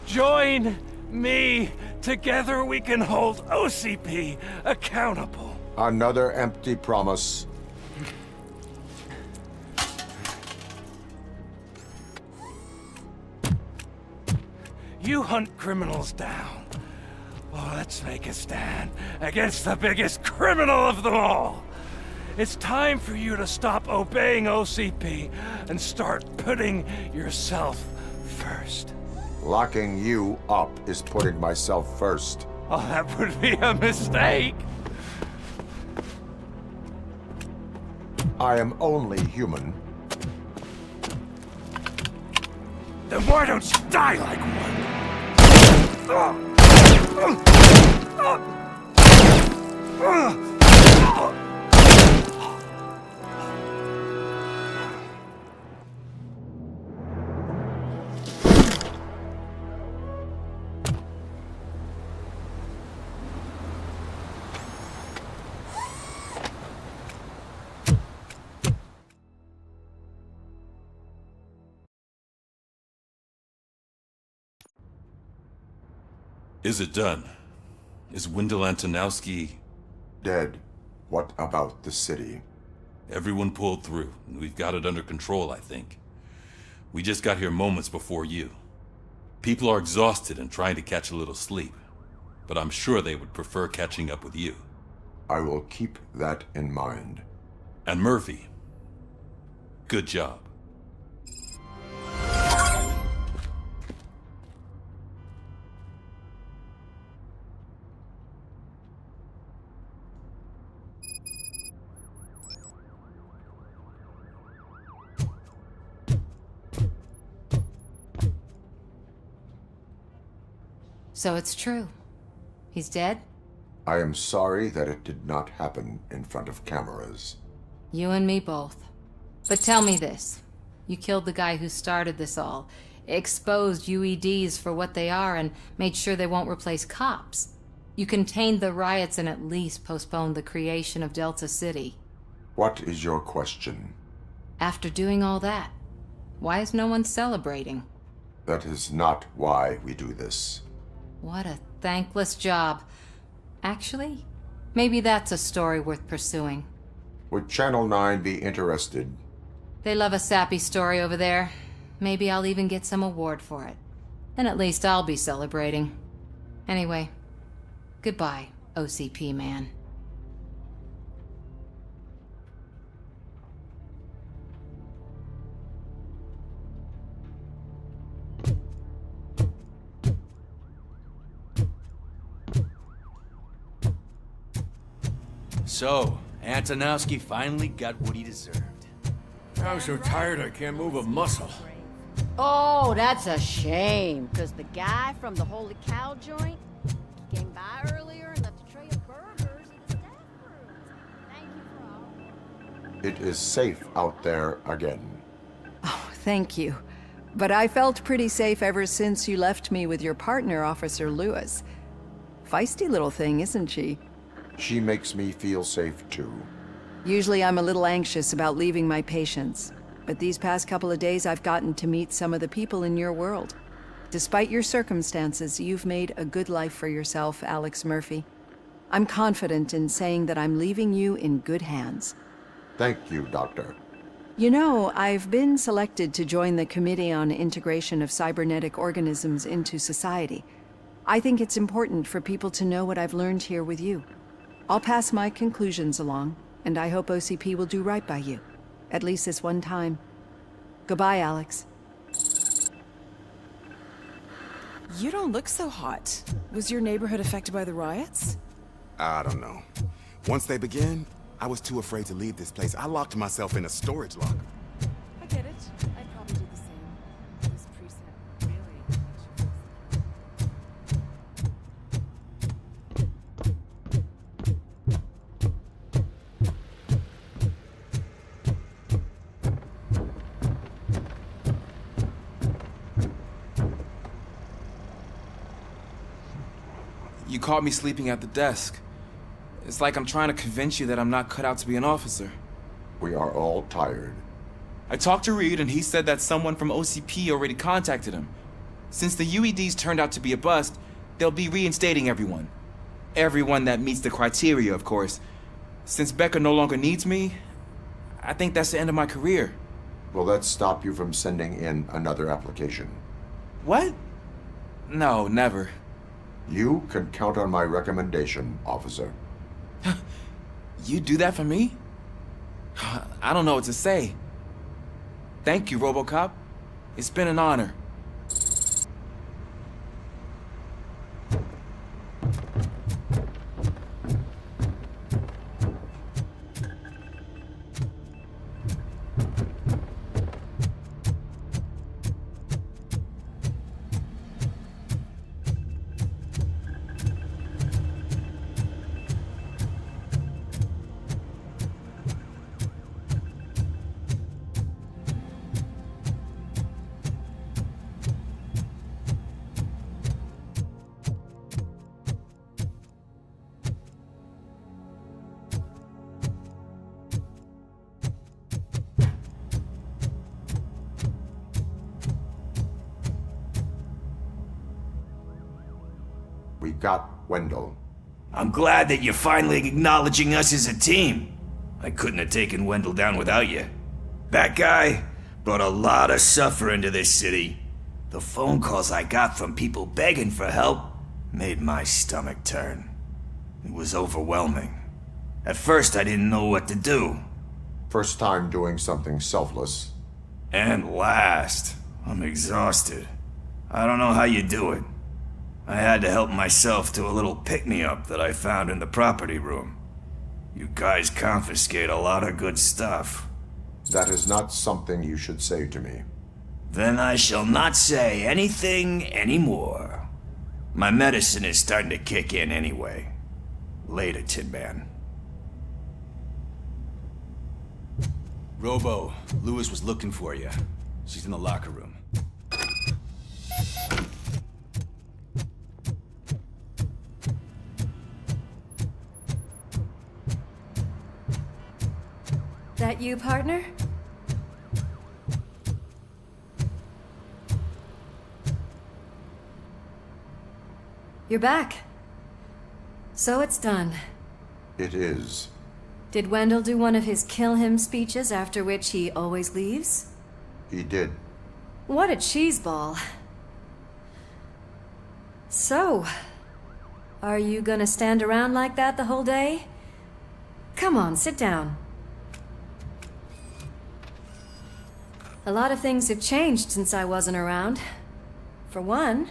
R: Join me. Together we can hold OCP accountable.
K: Another empty promise.
R: You hunt criminals down. Well, let's make a stand against the biggest criminal of them all. It's time for you to stop obeying OCP and start putting yourself first.
K: Locking you up is putting myself first.
R: Oh, that would be a mistake.
K: I am only human.
R: Then why don't you die like one?
D: Is it done? Is Wendell Antonowski...
K: dead? What about the city?
D: Everyone pulled through, and we've got it under control, I think. We just got here moments before you. People are exhausted and trying to catch a little sleep, but I'm sure they would prefer catching up with you.
K: I will keep that in mind.
D: And Murphy, good job.
L: So it's true. He's dead?
K: I am sorry that it did not happen in front of cameras.
L: You and me both. But tell me this. You killed the guy who started this all, exposed UEDs for what they are, and made sure they won't replace cops. You contained the riots and at least postponed the creation of Delta City.
K: What is your question?
L: After doing all that, why is no one celebrating?
K: That is not why we do this.
L: What a thankless job. Actually, maybe that's a story worth pursuing.
K: Would Channel 9 be interested?
L: They love a sappy story over there. Maybe I'll even get some award for it. Then at least I'll be celebrating. Anyway, goodbye, OCP man.
I: So, Antonowski finally got what he deserved.
R: I'm so tired I can't move a muscle.
C: Oh, that's a shame, because the guy from the Holy Cow joint came by earlier and left a tray of burgers in the staff room. Thank you for all.
K: It is safe out there again.
Q: Oh, thank you. But I felt pretty safe ever since you left me with your partner, Officer Lewis. Feisty little thing, isn't she?
K: She makes me feel safe too.
Q: Usually I'm a little anxious about leaving my patients, but these past couple of days I've gotten to meet some of the people in your world. Despite your circumstances, you've made a good life for yourself, Alex Murphy. I'm confident in saying that I'm leaving you in good hands.
K: Thank you, Doctor.
Q: You know, I've been selected to join the Committee on Integration of Cybernetic Organisms into Society. I think it's important for people to know what I've learned here with you. I'll pass my conclusions along, and I hope OCP will do right by you. At least this one time. Goodbye, Alex.
V: You don't look so hot. Was your neighborhood affected by the riots?
X: I don't know. Once they began, I was too afraid to leave this place. I locked myself in a storage locker.
V: I get it. I'd probably do the same. This precinct really makes you feel
O: You caught me sleeping at the desk. It's like I'm trying to convince you that I'm not cut out to be an officer.
K: We are all tired.
O: I talked to Reed and he said that someone from OCP already contacted him. Since the UEDs turned out to be a bust, they'll be reinstating everyone. Everyone that meets the criteria, of course. Since Becca no longer needs me, I think that's the end of my career.
K: Will that stop you from sending in another application?
O: What? No, never.
K: You can count on my recommendation, officer.
O: You do that for me? I don't know what to say. Thank you, Robocop. It's been an honor.
K: We got Wendell.
M: I'm glad that you're finally acknowledging us as a team. I couldn't have taken Wendell down without you. That guy brought a lot of suffering to this city. The phone calls I got from people begging for help made my stomach turn. It was overwhelming. At first, I didn't know what to do.
K: First time doing something selfless.
M: And last, I'm exhausted. I don't know how you do it. I had to help myself to a little pick-me-up that I found in the property room. You guys confiscate a lot of good stuff.
K: That is not something you should say to me.
M: Then I shall not say anything anymore. My medicine is starting to kick in anyway. Later, Tin Man.
I: Robo, Lewis was looking for you. She's in the locker room.
B: That you, partner? You're back. So it's done.
K: It is.
B: Did Wendell do one of his kill him speeches after which he always leaves?
K: He did.
B: What a cheeseball. So, are you gonna stand around like that the whole day? Come on, sit down. A lot of things have changed since I wasn't around. For one,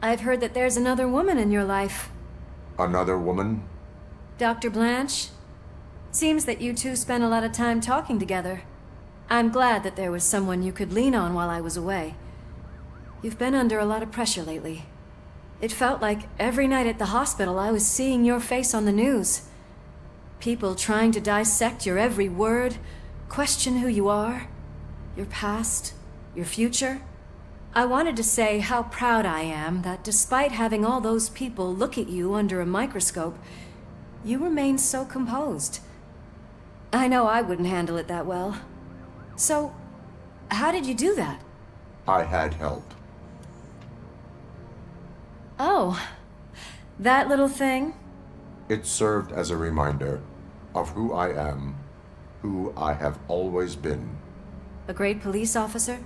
B: I've heard that there's another woman in your life.
K: Another woman?
B: Dr. Blanche? Seems that you two spent a lot of time talking together. I'm glad that there was someone you could lean on while I was away. You've been under a lot of pressure lately. It felt like every night at the hospital I was seeing your face on the news. People trying to dissect your every word, question who you are, your past, your future. I wanted to say how proud I am that despite having all those people look at you under a microscope, you remain so composed. I know I wouldn't handle it that well. So, how did you do that?
K: I had help.
B: Oh, that little thing?
K: It served as a reminder of who I am, who I have always been.
B: A great police officer?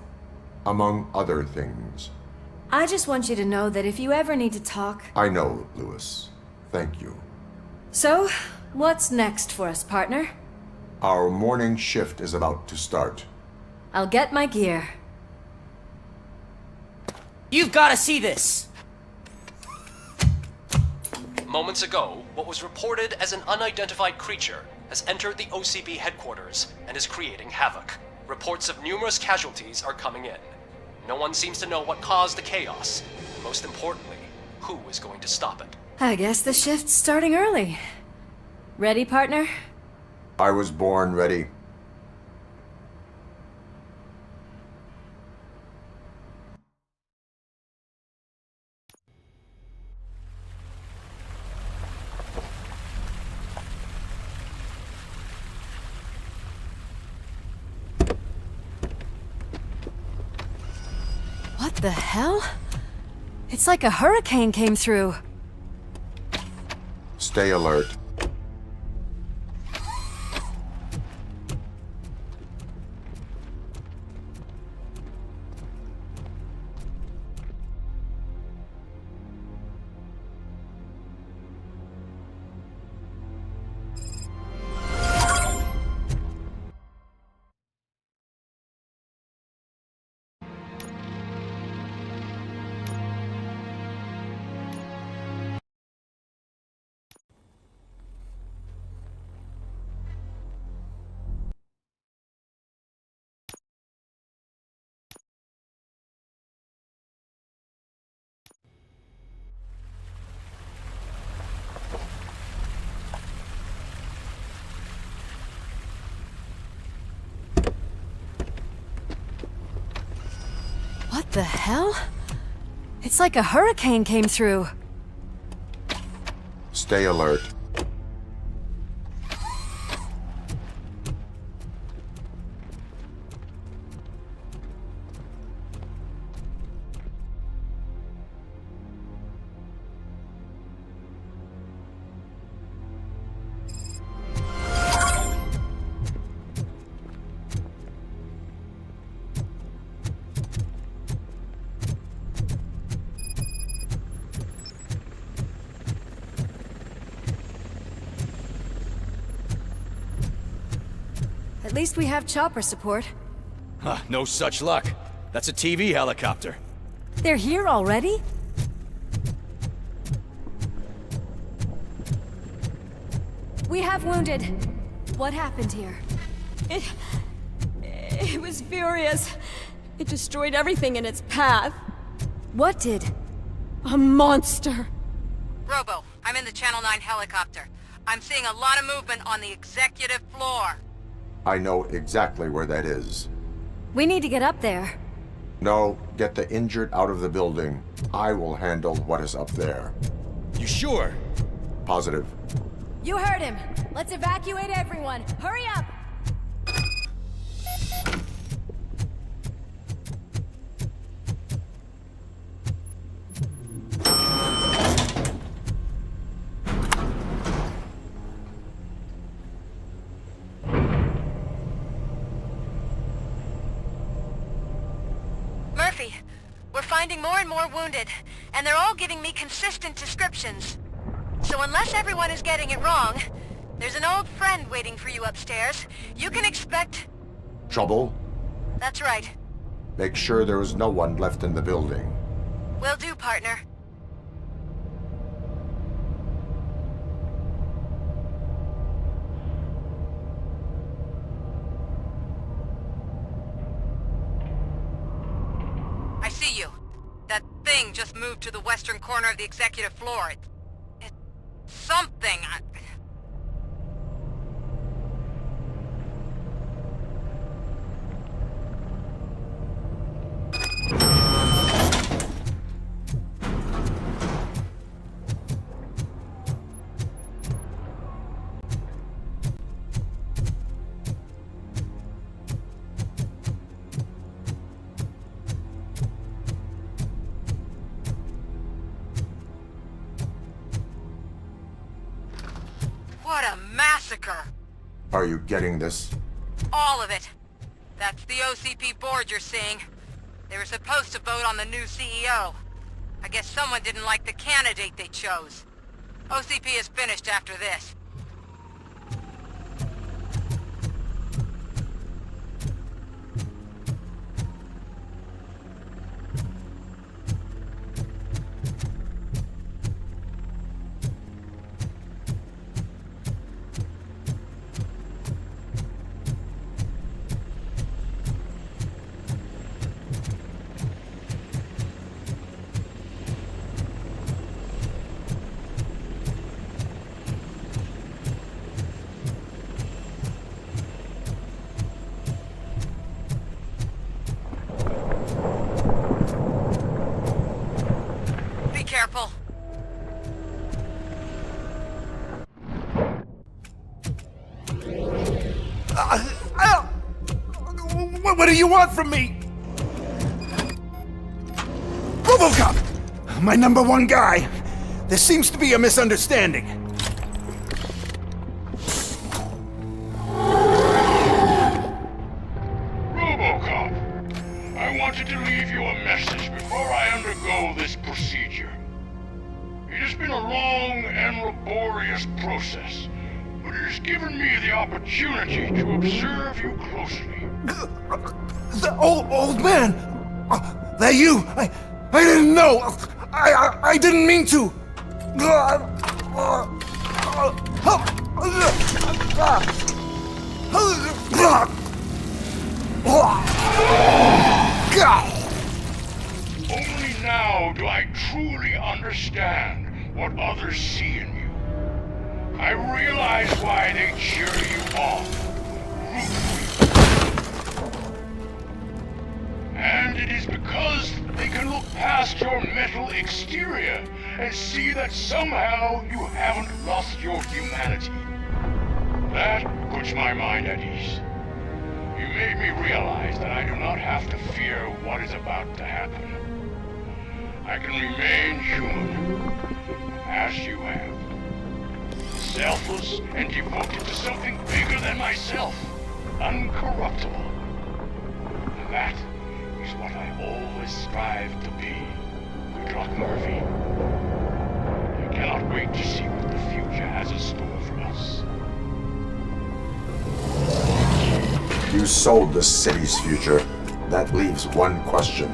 K: Among other things.
B: I just want you to know that if you ever need to talk...
K: I know, Lewis. Thank you.
B: So, what's next for us, partner?
K: Our morning shift is about to start.
B: I'll get my gear.
P: You've got to see this!
A: Moments ago, what was reported as an unidentified creature has entered the OCP headquarters and is creating havoc. Reports of numerous casualties are coming in. No one seems to know what caused the chaos, and most importantly, who is going to stop it.
B: I guess the shift's starting early. Ready, partner?
K: I was born ready.
B: What the hell? It's like a hurricane came through.
K: Stay alert.
B: What the hell? It's like a hurricane came through.
K: Stay alert.
B: At least we have chopper support.
I: Huh, no such luck. That's a TV helicopter.
B: They're here already? We have wounded. What happened here?
F: It was furious. It destroyed everything in its path.
B: What did?
F: A monster.
J: Robo, I'm in the Channel 9 helicopter. I'm seeing a lot of movement on the executive floor.
K: I know exactly where that is.
B: We need to get up there.
K: No, get the injured out of the building. I will handle what is up there.
I: You sure?
K: Positive.
B: You heard him. Let's evacuate everyone. Hurry up!
J: Murphy, we're finding more and more wounded, and they're all giving me consistent descriptions. So unless everyone is getting it wrong, there's an old friend waiting for you upstairs. You can expect...
K: Trouble?
J: That's right.
K: Make sure there is no one left in the building.
J: Will do, partner. I see you. That thing just moved to the western corner of the executive floor. It's something. What a massacre!
K: Are you getting this?
J: All of it. That's the OCP board you're seeing. They were supposed to vote on the new CEO. I guess someone didn't like the candidate they chose. OCP is finished after this. Careful.
R: What do you want from me? Robocop! My #1 guy. There seems to be a misunderstanding.
H: Robocop, I wanted to leave you a message before I undergo this procedure. It has been a long and laborious process, but it has given me the opportunity to observe you closely.
R: The old man! That you! I didn't know! I didn't mean to!
H: Only now do I truly understand what others see in you. I realize why they cheer you on, root for you. And it is because they can look past your metal exterior and see that somehow you haven't lost your humanity. That puts my mind at ease. You made me realize that I do not have to fear what is about to happen. I can remain human, as you have. Selfless and devoted to something bigger than myself. Uncorruptible. That is what I always strive to be. Good luck, Murphy. I cannot wait to see what the future has in store for us.
K: You sold the city's future. That leaves one question.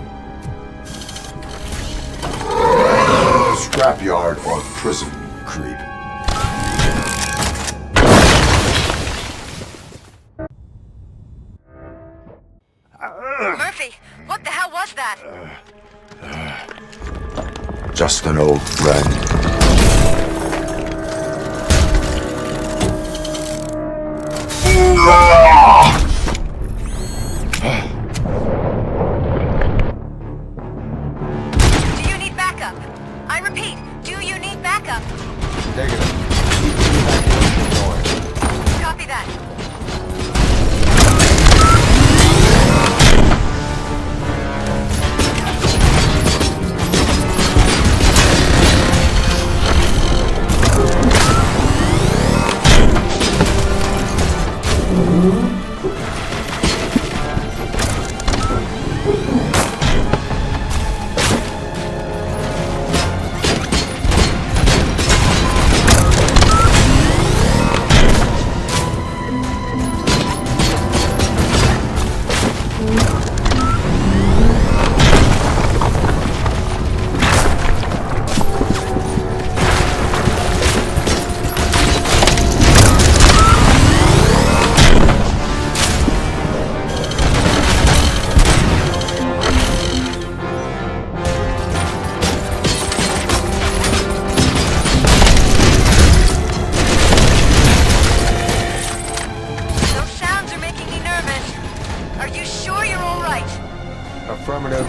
K: Scrapyard or prison, creep?
J: Murphy, what the hell was that?
K: Just an old friend.
J: Do you need backup? I repeat, do you need backup?
K: Negative.
J: Copy that.
K: Affirmative.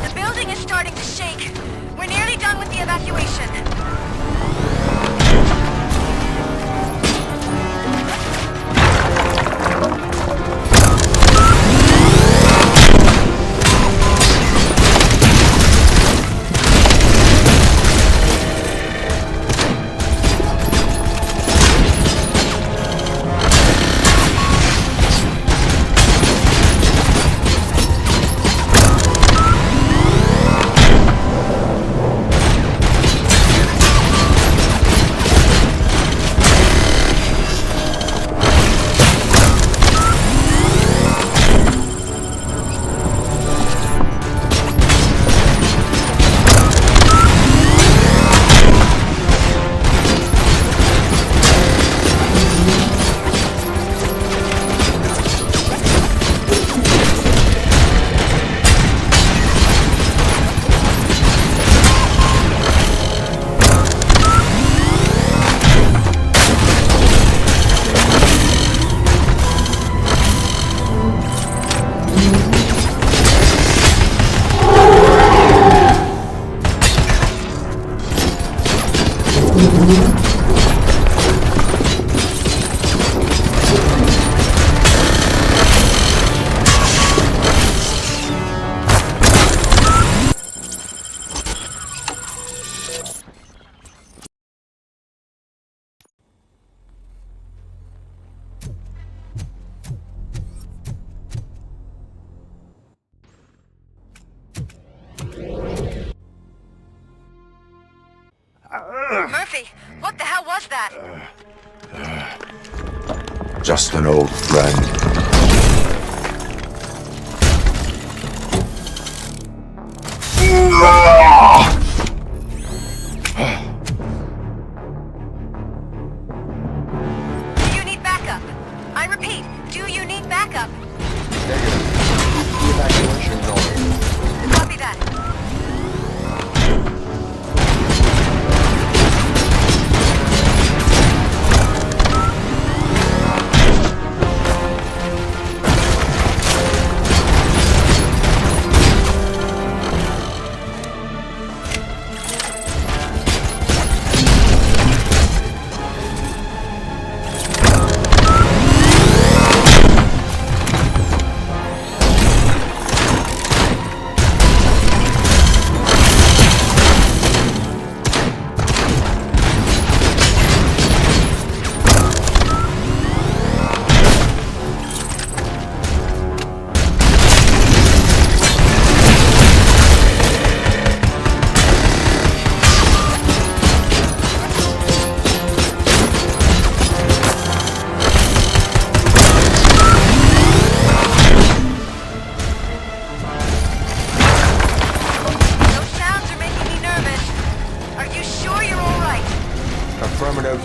J: The building is starting to shake. We're nearly done with the evacuation. Murphy, what the hell was that?
K: Just an old friend.
J: Do you need backup? I repeat, do you need backup?
K: Evacuation going.
J: Copy that.
K: Affirmative.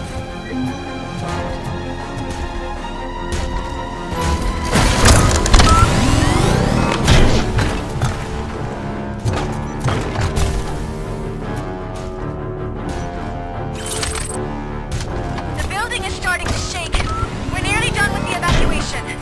J: The building is starting to shake. We're nearly done with the evacuation.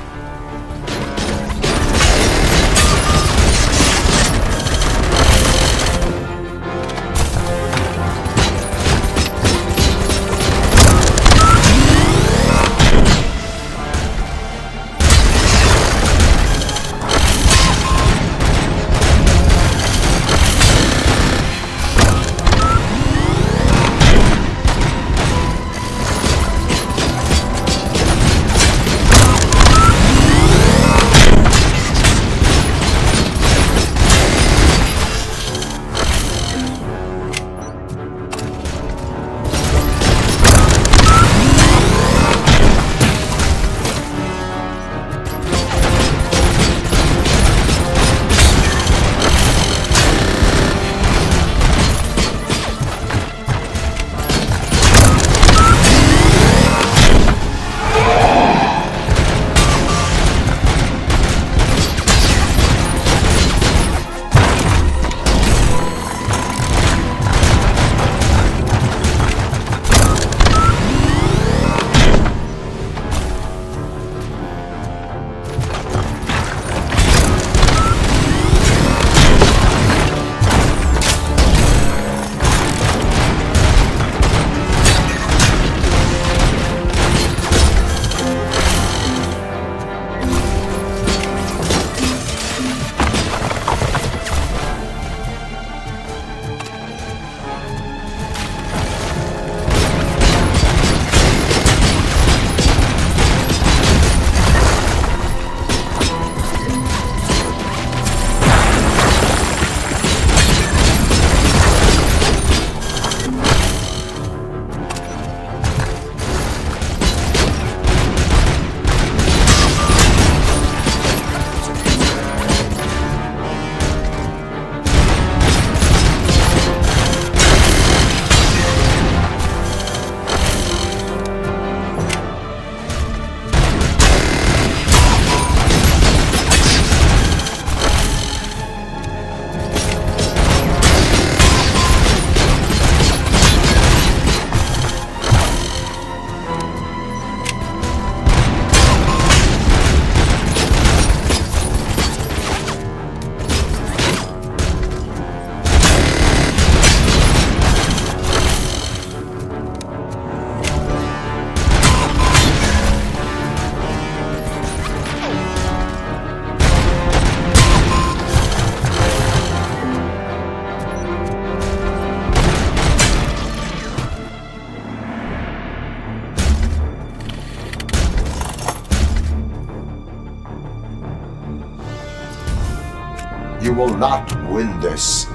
K: You will not win this.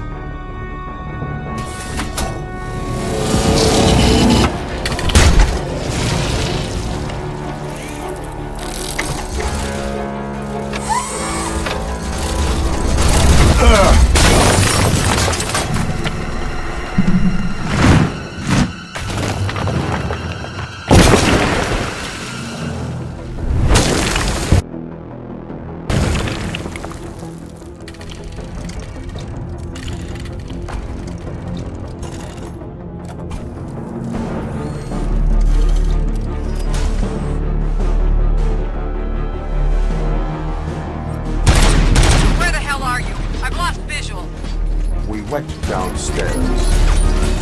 K: Went downstairs.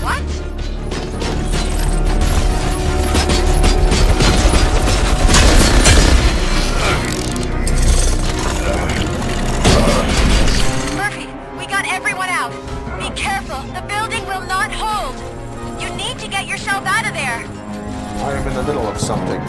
J: What? Murphy, we got everyone out. Be careful. The building will not hold. You need to get yourself out of there.
K: I am in the middle of something.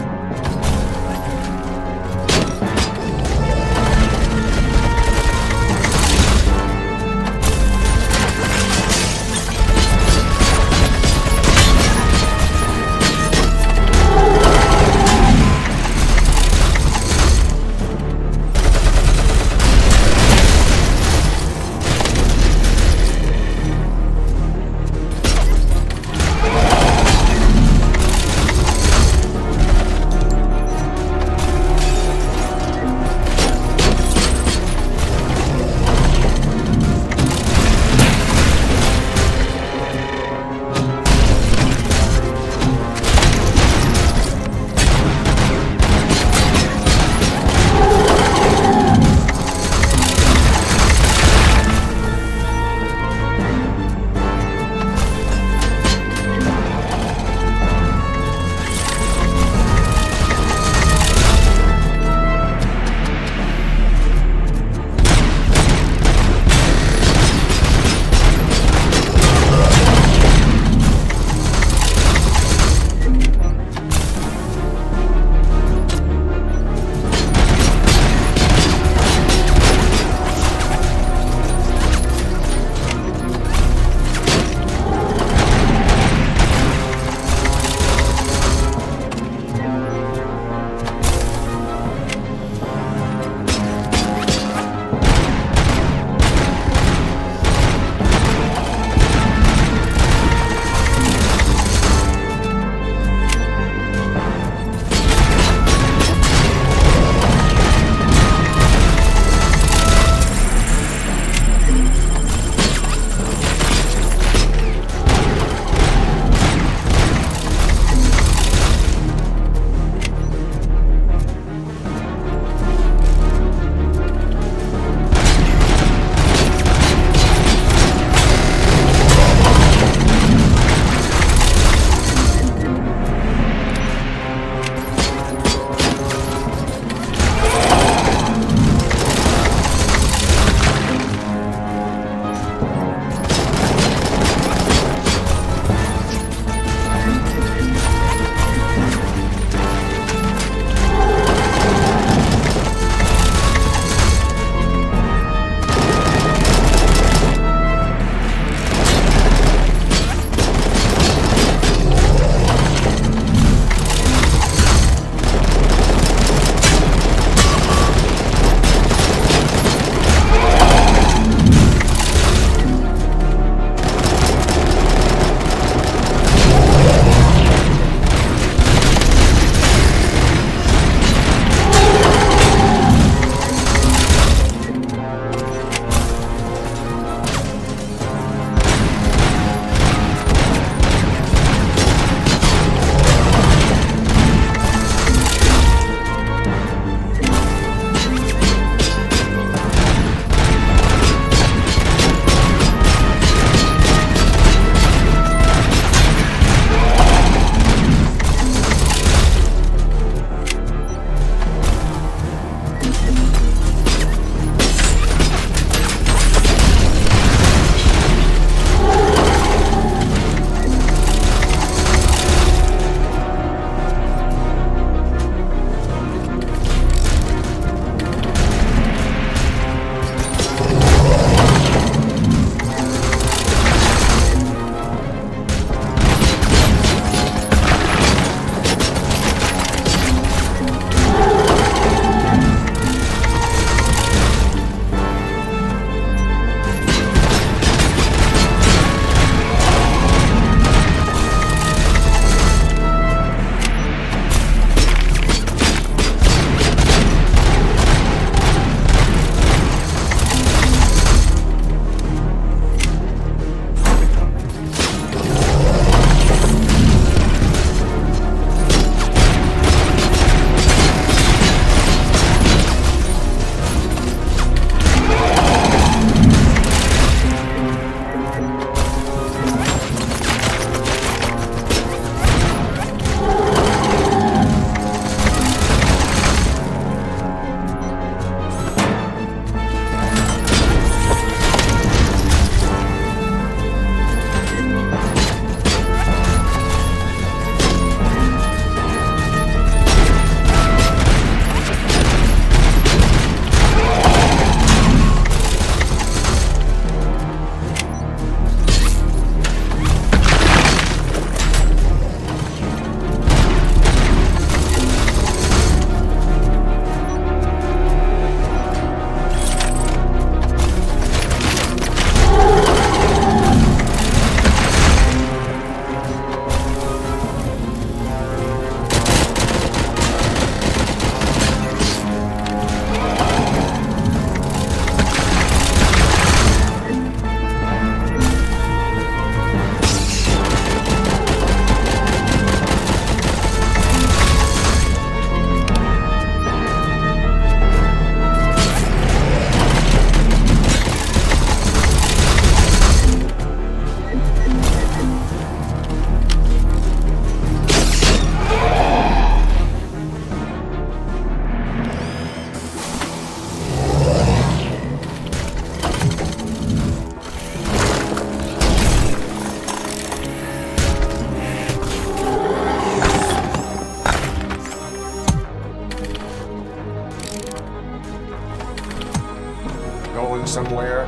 K: somewhere?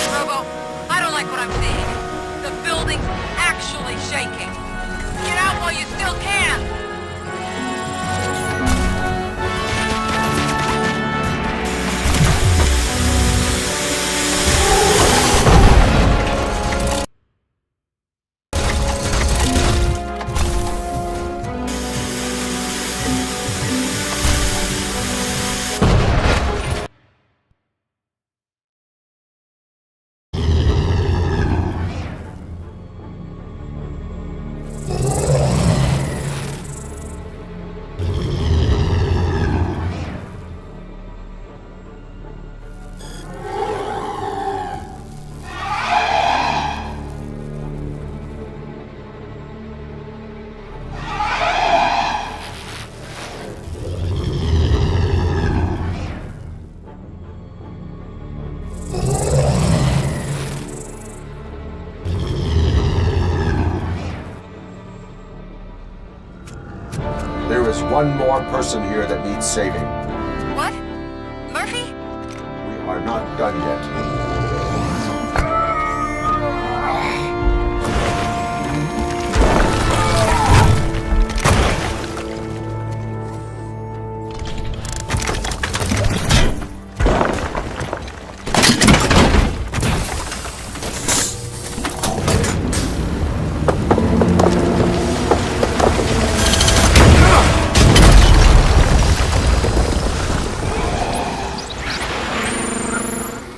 J: Robo, I don't like what I'm seeing. The building's actually shaking. Get out while you still can!
K: There is one more person here that needs saving.
J: What? Murphy?
K: We are not done yet.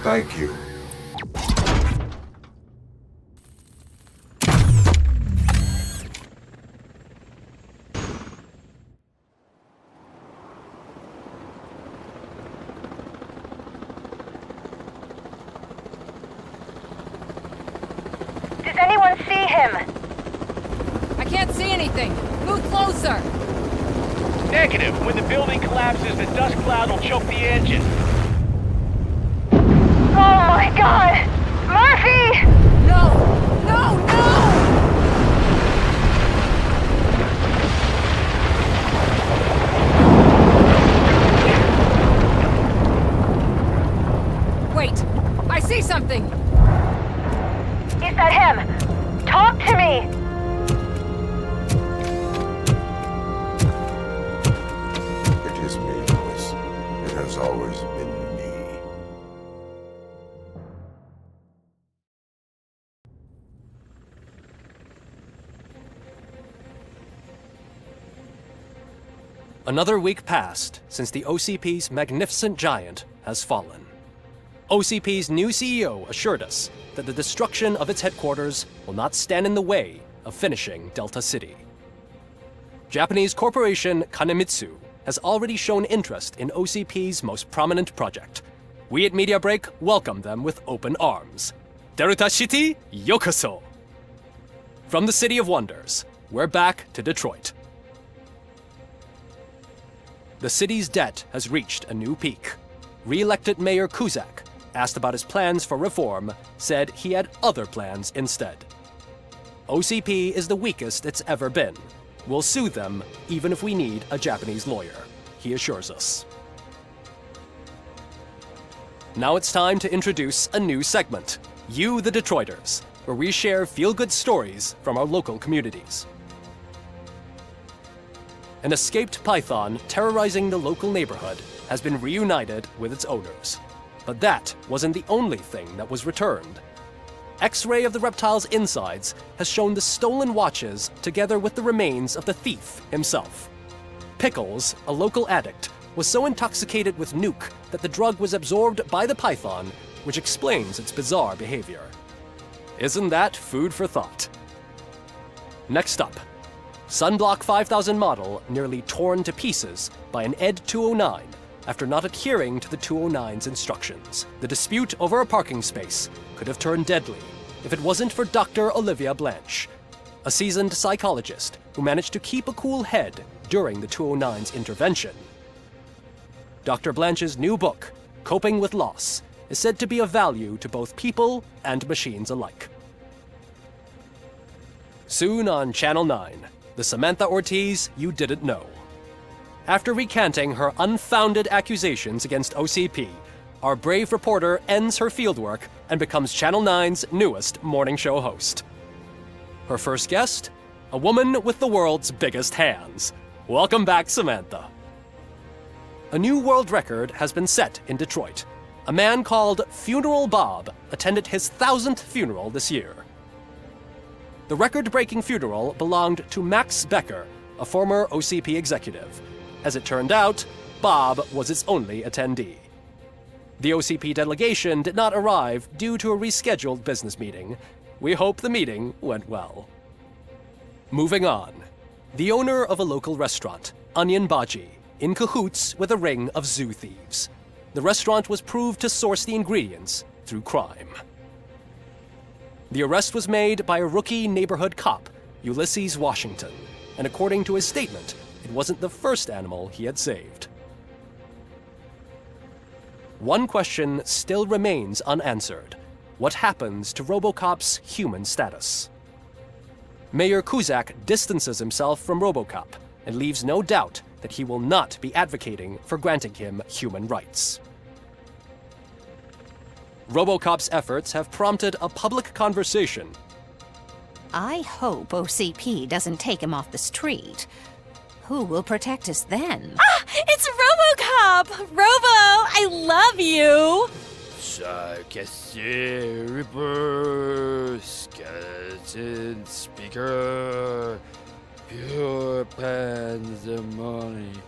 K: Thank you.
J: Does anyone see him?
L: I can't see anything. Move closer.
W: Negative. When the building collapses, the dust cloud will choke the engine.
J: Oh my god! Murphy!
L: No! No! No! Wait! I see something!
J: Is that him? Talk to me!
K: It is me, Louis. It has always been me.
A: Another week passed since the OCP's magnificent giant has fallen. OCP's new CEO assured us that the destruction of its headquarters will not stand in the way of finishing Delta City. Japanese corporation Kanemitsu has already shown interest in OCP's most prominent project. We at Media Break welcome them with open arms. Delta City, yokoso! From the City of Wonders, we're back to Detroit. The city's debt has reached a new peak. Re-elected Mayor Kuzak, asked about his plans for reform, said he had other plans instead. OCP is the weakest it's ever been. We'll sue them even if we need a Japanese lawyer, he assures us. Now it's time to introduce a new segment, You the Detroiters, where we share feel-good stories from our local communities. An escaped python terrorizing the local neighborhood has been reunited with its owners. But that wasn't the only thing that was returned. X-ray of the reptile's insides has shown the stolen watches together with the remains of the thief himself. Pickles, a local addict, was so intoxicated with nuke that the drug was absorbed by the python, which explains its bizarre behavior. Isn't that food for thought? Next up, Sunblock 5000 model nearly torn to pieces by an ED 209 after not adhering to the 209's instructions. The dispute over a parking space could have turned deadly if it wasn't for Dr. Olivia Blanche, a seasoned psychologist who managed to keep a cool head during the 209's intervention. Dr. Blanche's new book, Coping with Loss, is said to be of value to both people and machines alike. Soon on Channel 9, the Samantha Ortiz you didn't know. After recanting her unfounded accusations against OCP, our brave reporter ends her fieldwork and becomes Channel 9's newest morning show host. Her first guest? A woman with the world's biggest hands. Welcome back, Samantha. A new world record has been set in Detroit. A man called Funeral Bob attended his 1000th funeral this year. The record-breaking funeral belonged to Max Becker, a former OCP executive. As it turned out, Bob was its only attendee. The OCP delegation did not arrive due to a rescheduled business meeting. We hope the meeting went well. Moving on. The owner of a local restaurant, Onion Baji, in cahoots with a ring of zoo thieves. The restaurant was proved to source the ingredients through crime. The arrest was made by a rookie neighborhood cop, Ulysses Washington, and according to his statement, it wasn't the first animal he had saved. One question still remains unanswered. What happens to Robocop's human status? Mayor Kuzak distances himself from Robocop and leaves no doubt that he will not be advocating for granting him human rights. Robocop's efforts have prompted a public conversation.
G: I hope OCP doesn't take him off the street. Who will protect us then?
F: Ah! It's Robocop! Robo, I love you!
S: Cassier, Reaper, Skeleton, Speaker, Pure Pandemonium.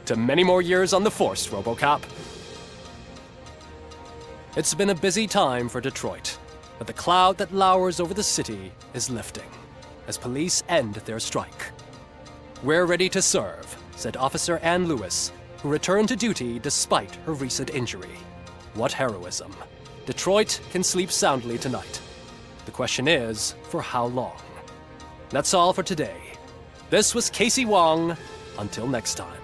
A: To many more years on the force, Robocop. It's been a busy time for Detroit, but the cloud that lowers over the city is lifting as police end their strike. We're ready to serve, said Officer Ann Lewis, who returned to duty despite her recent injury. What heroism. Detroit can sleep soundly tonight. The question is, for how long? That's all for today. This was Casey Wong. Until next time.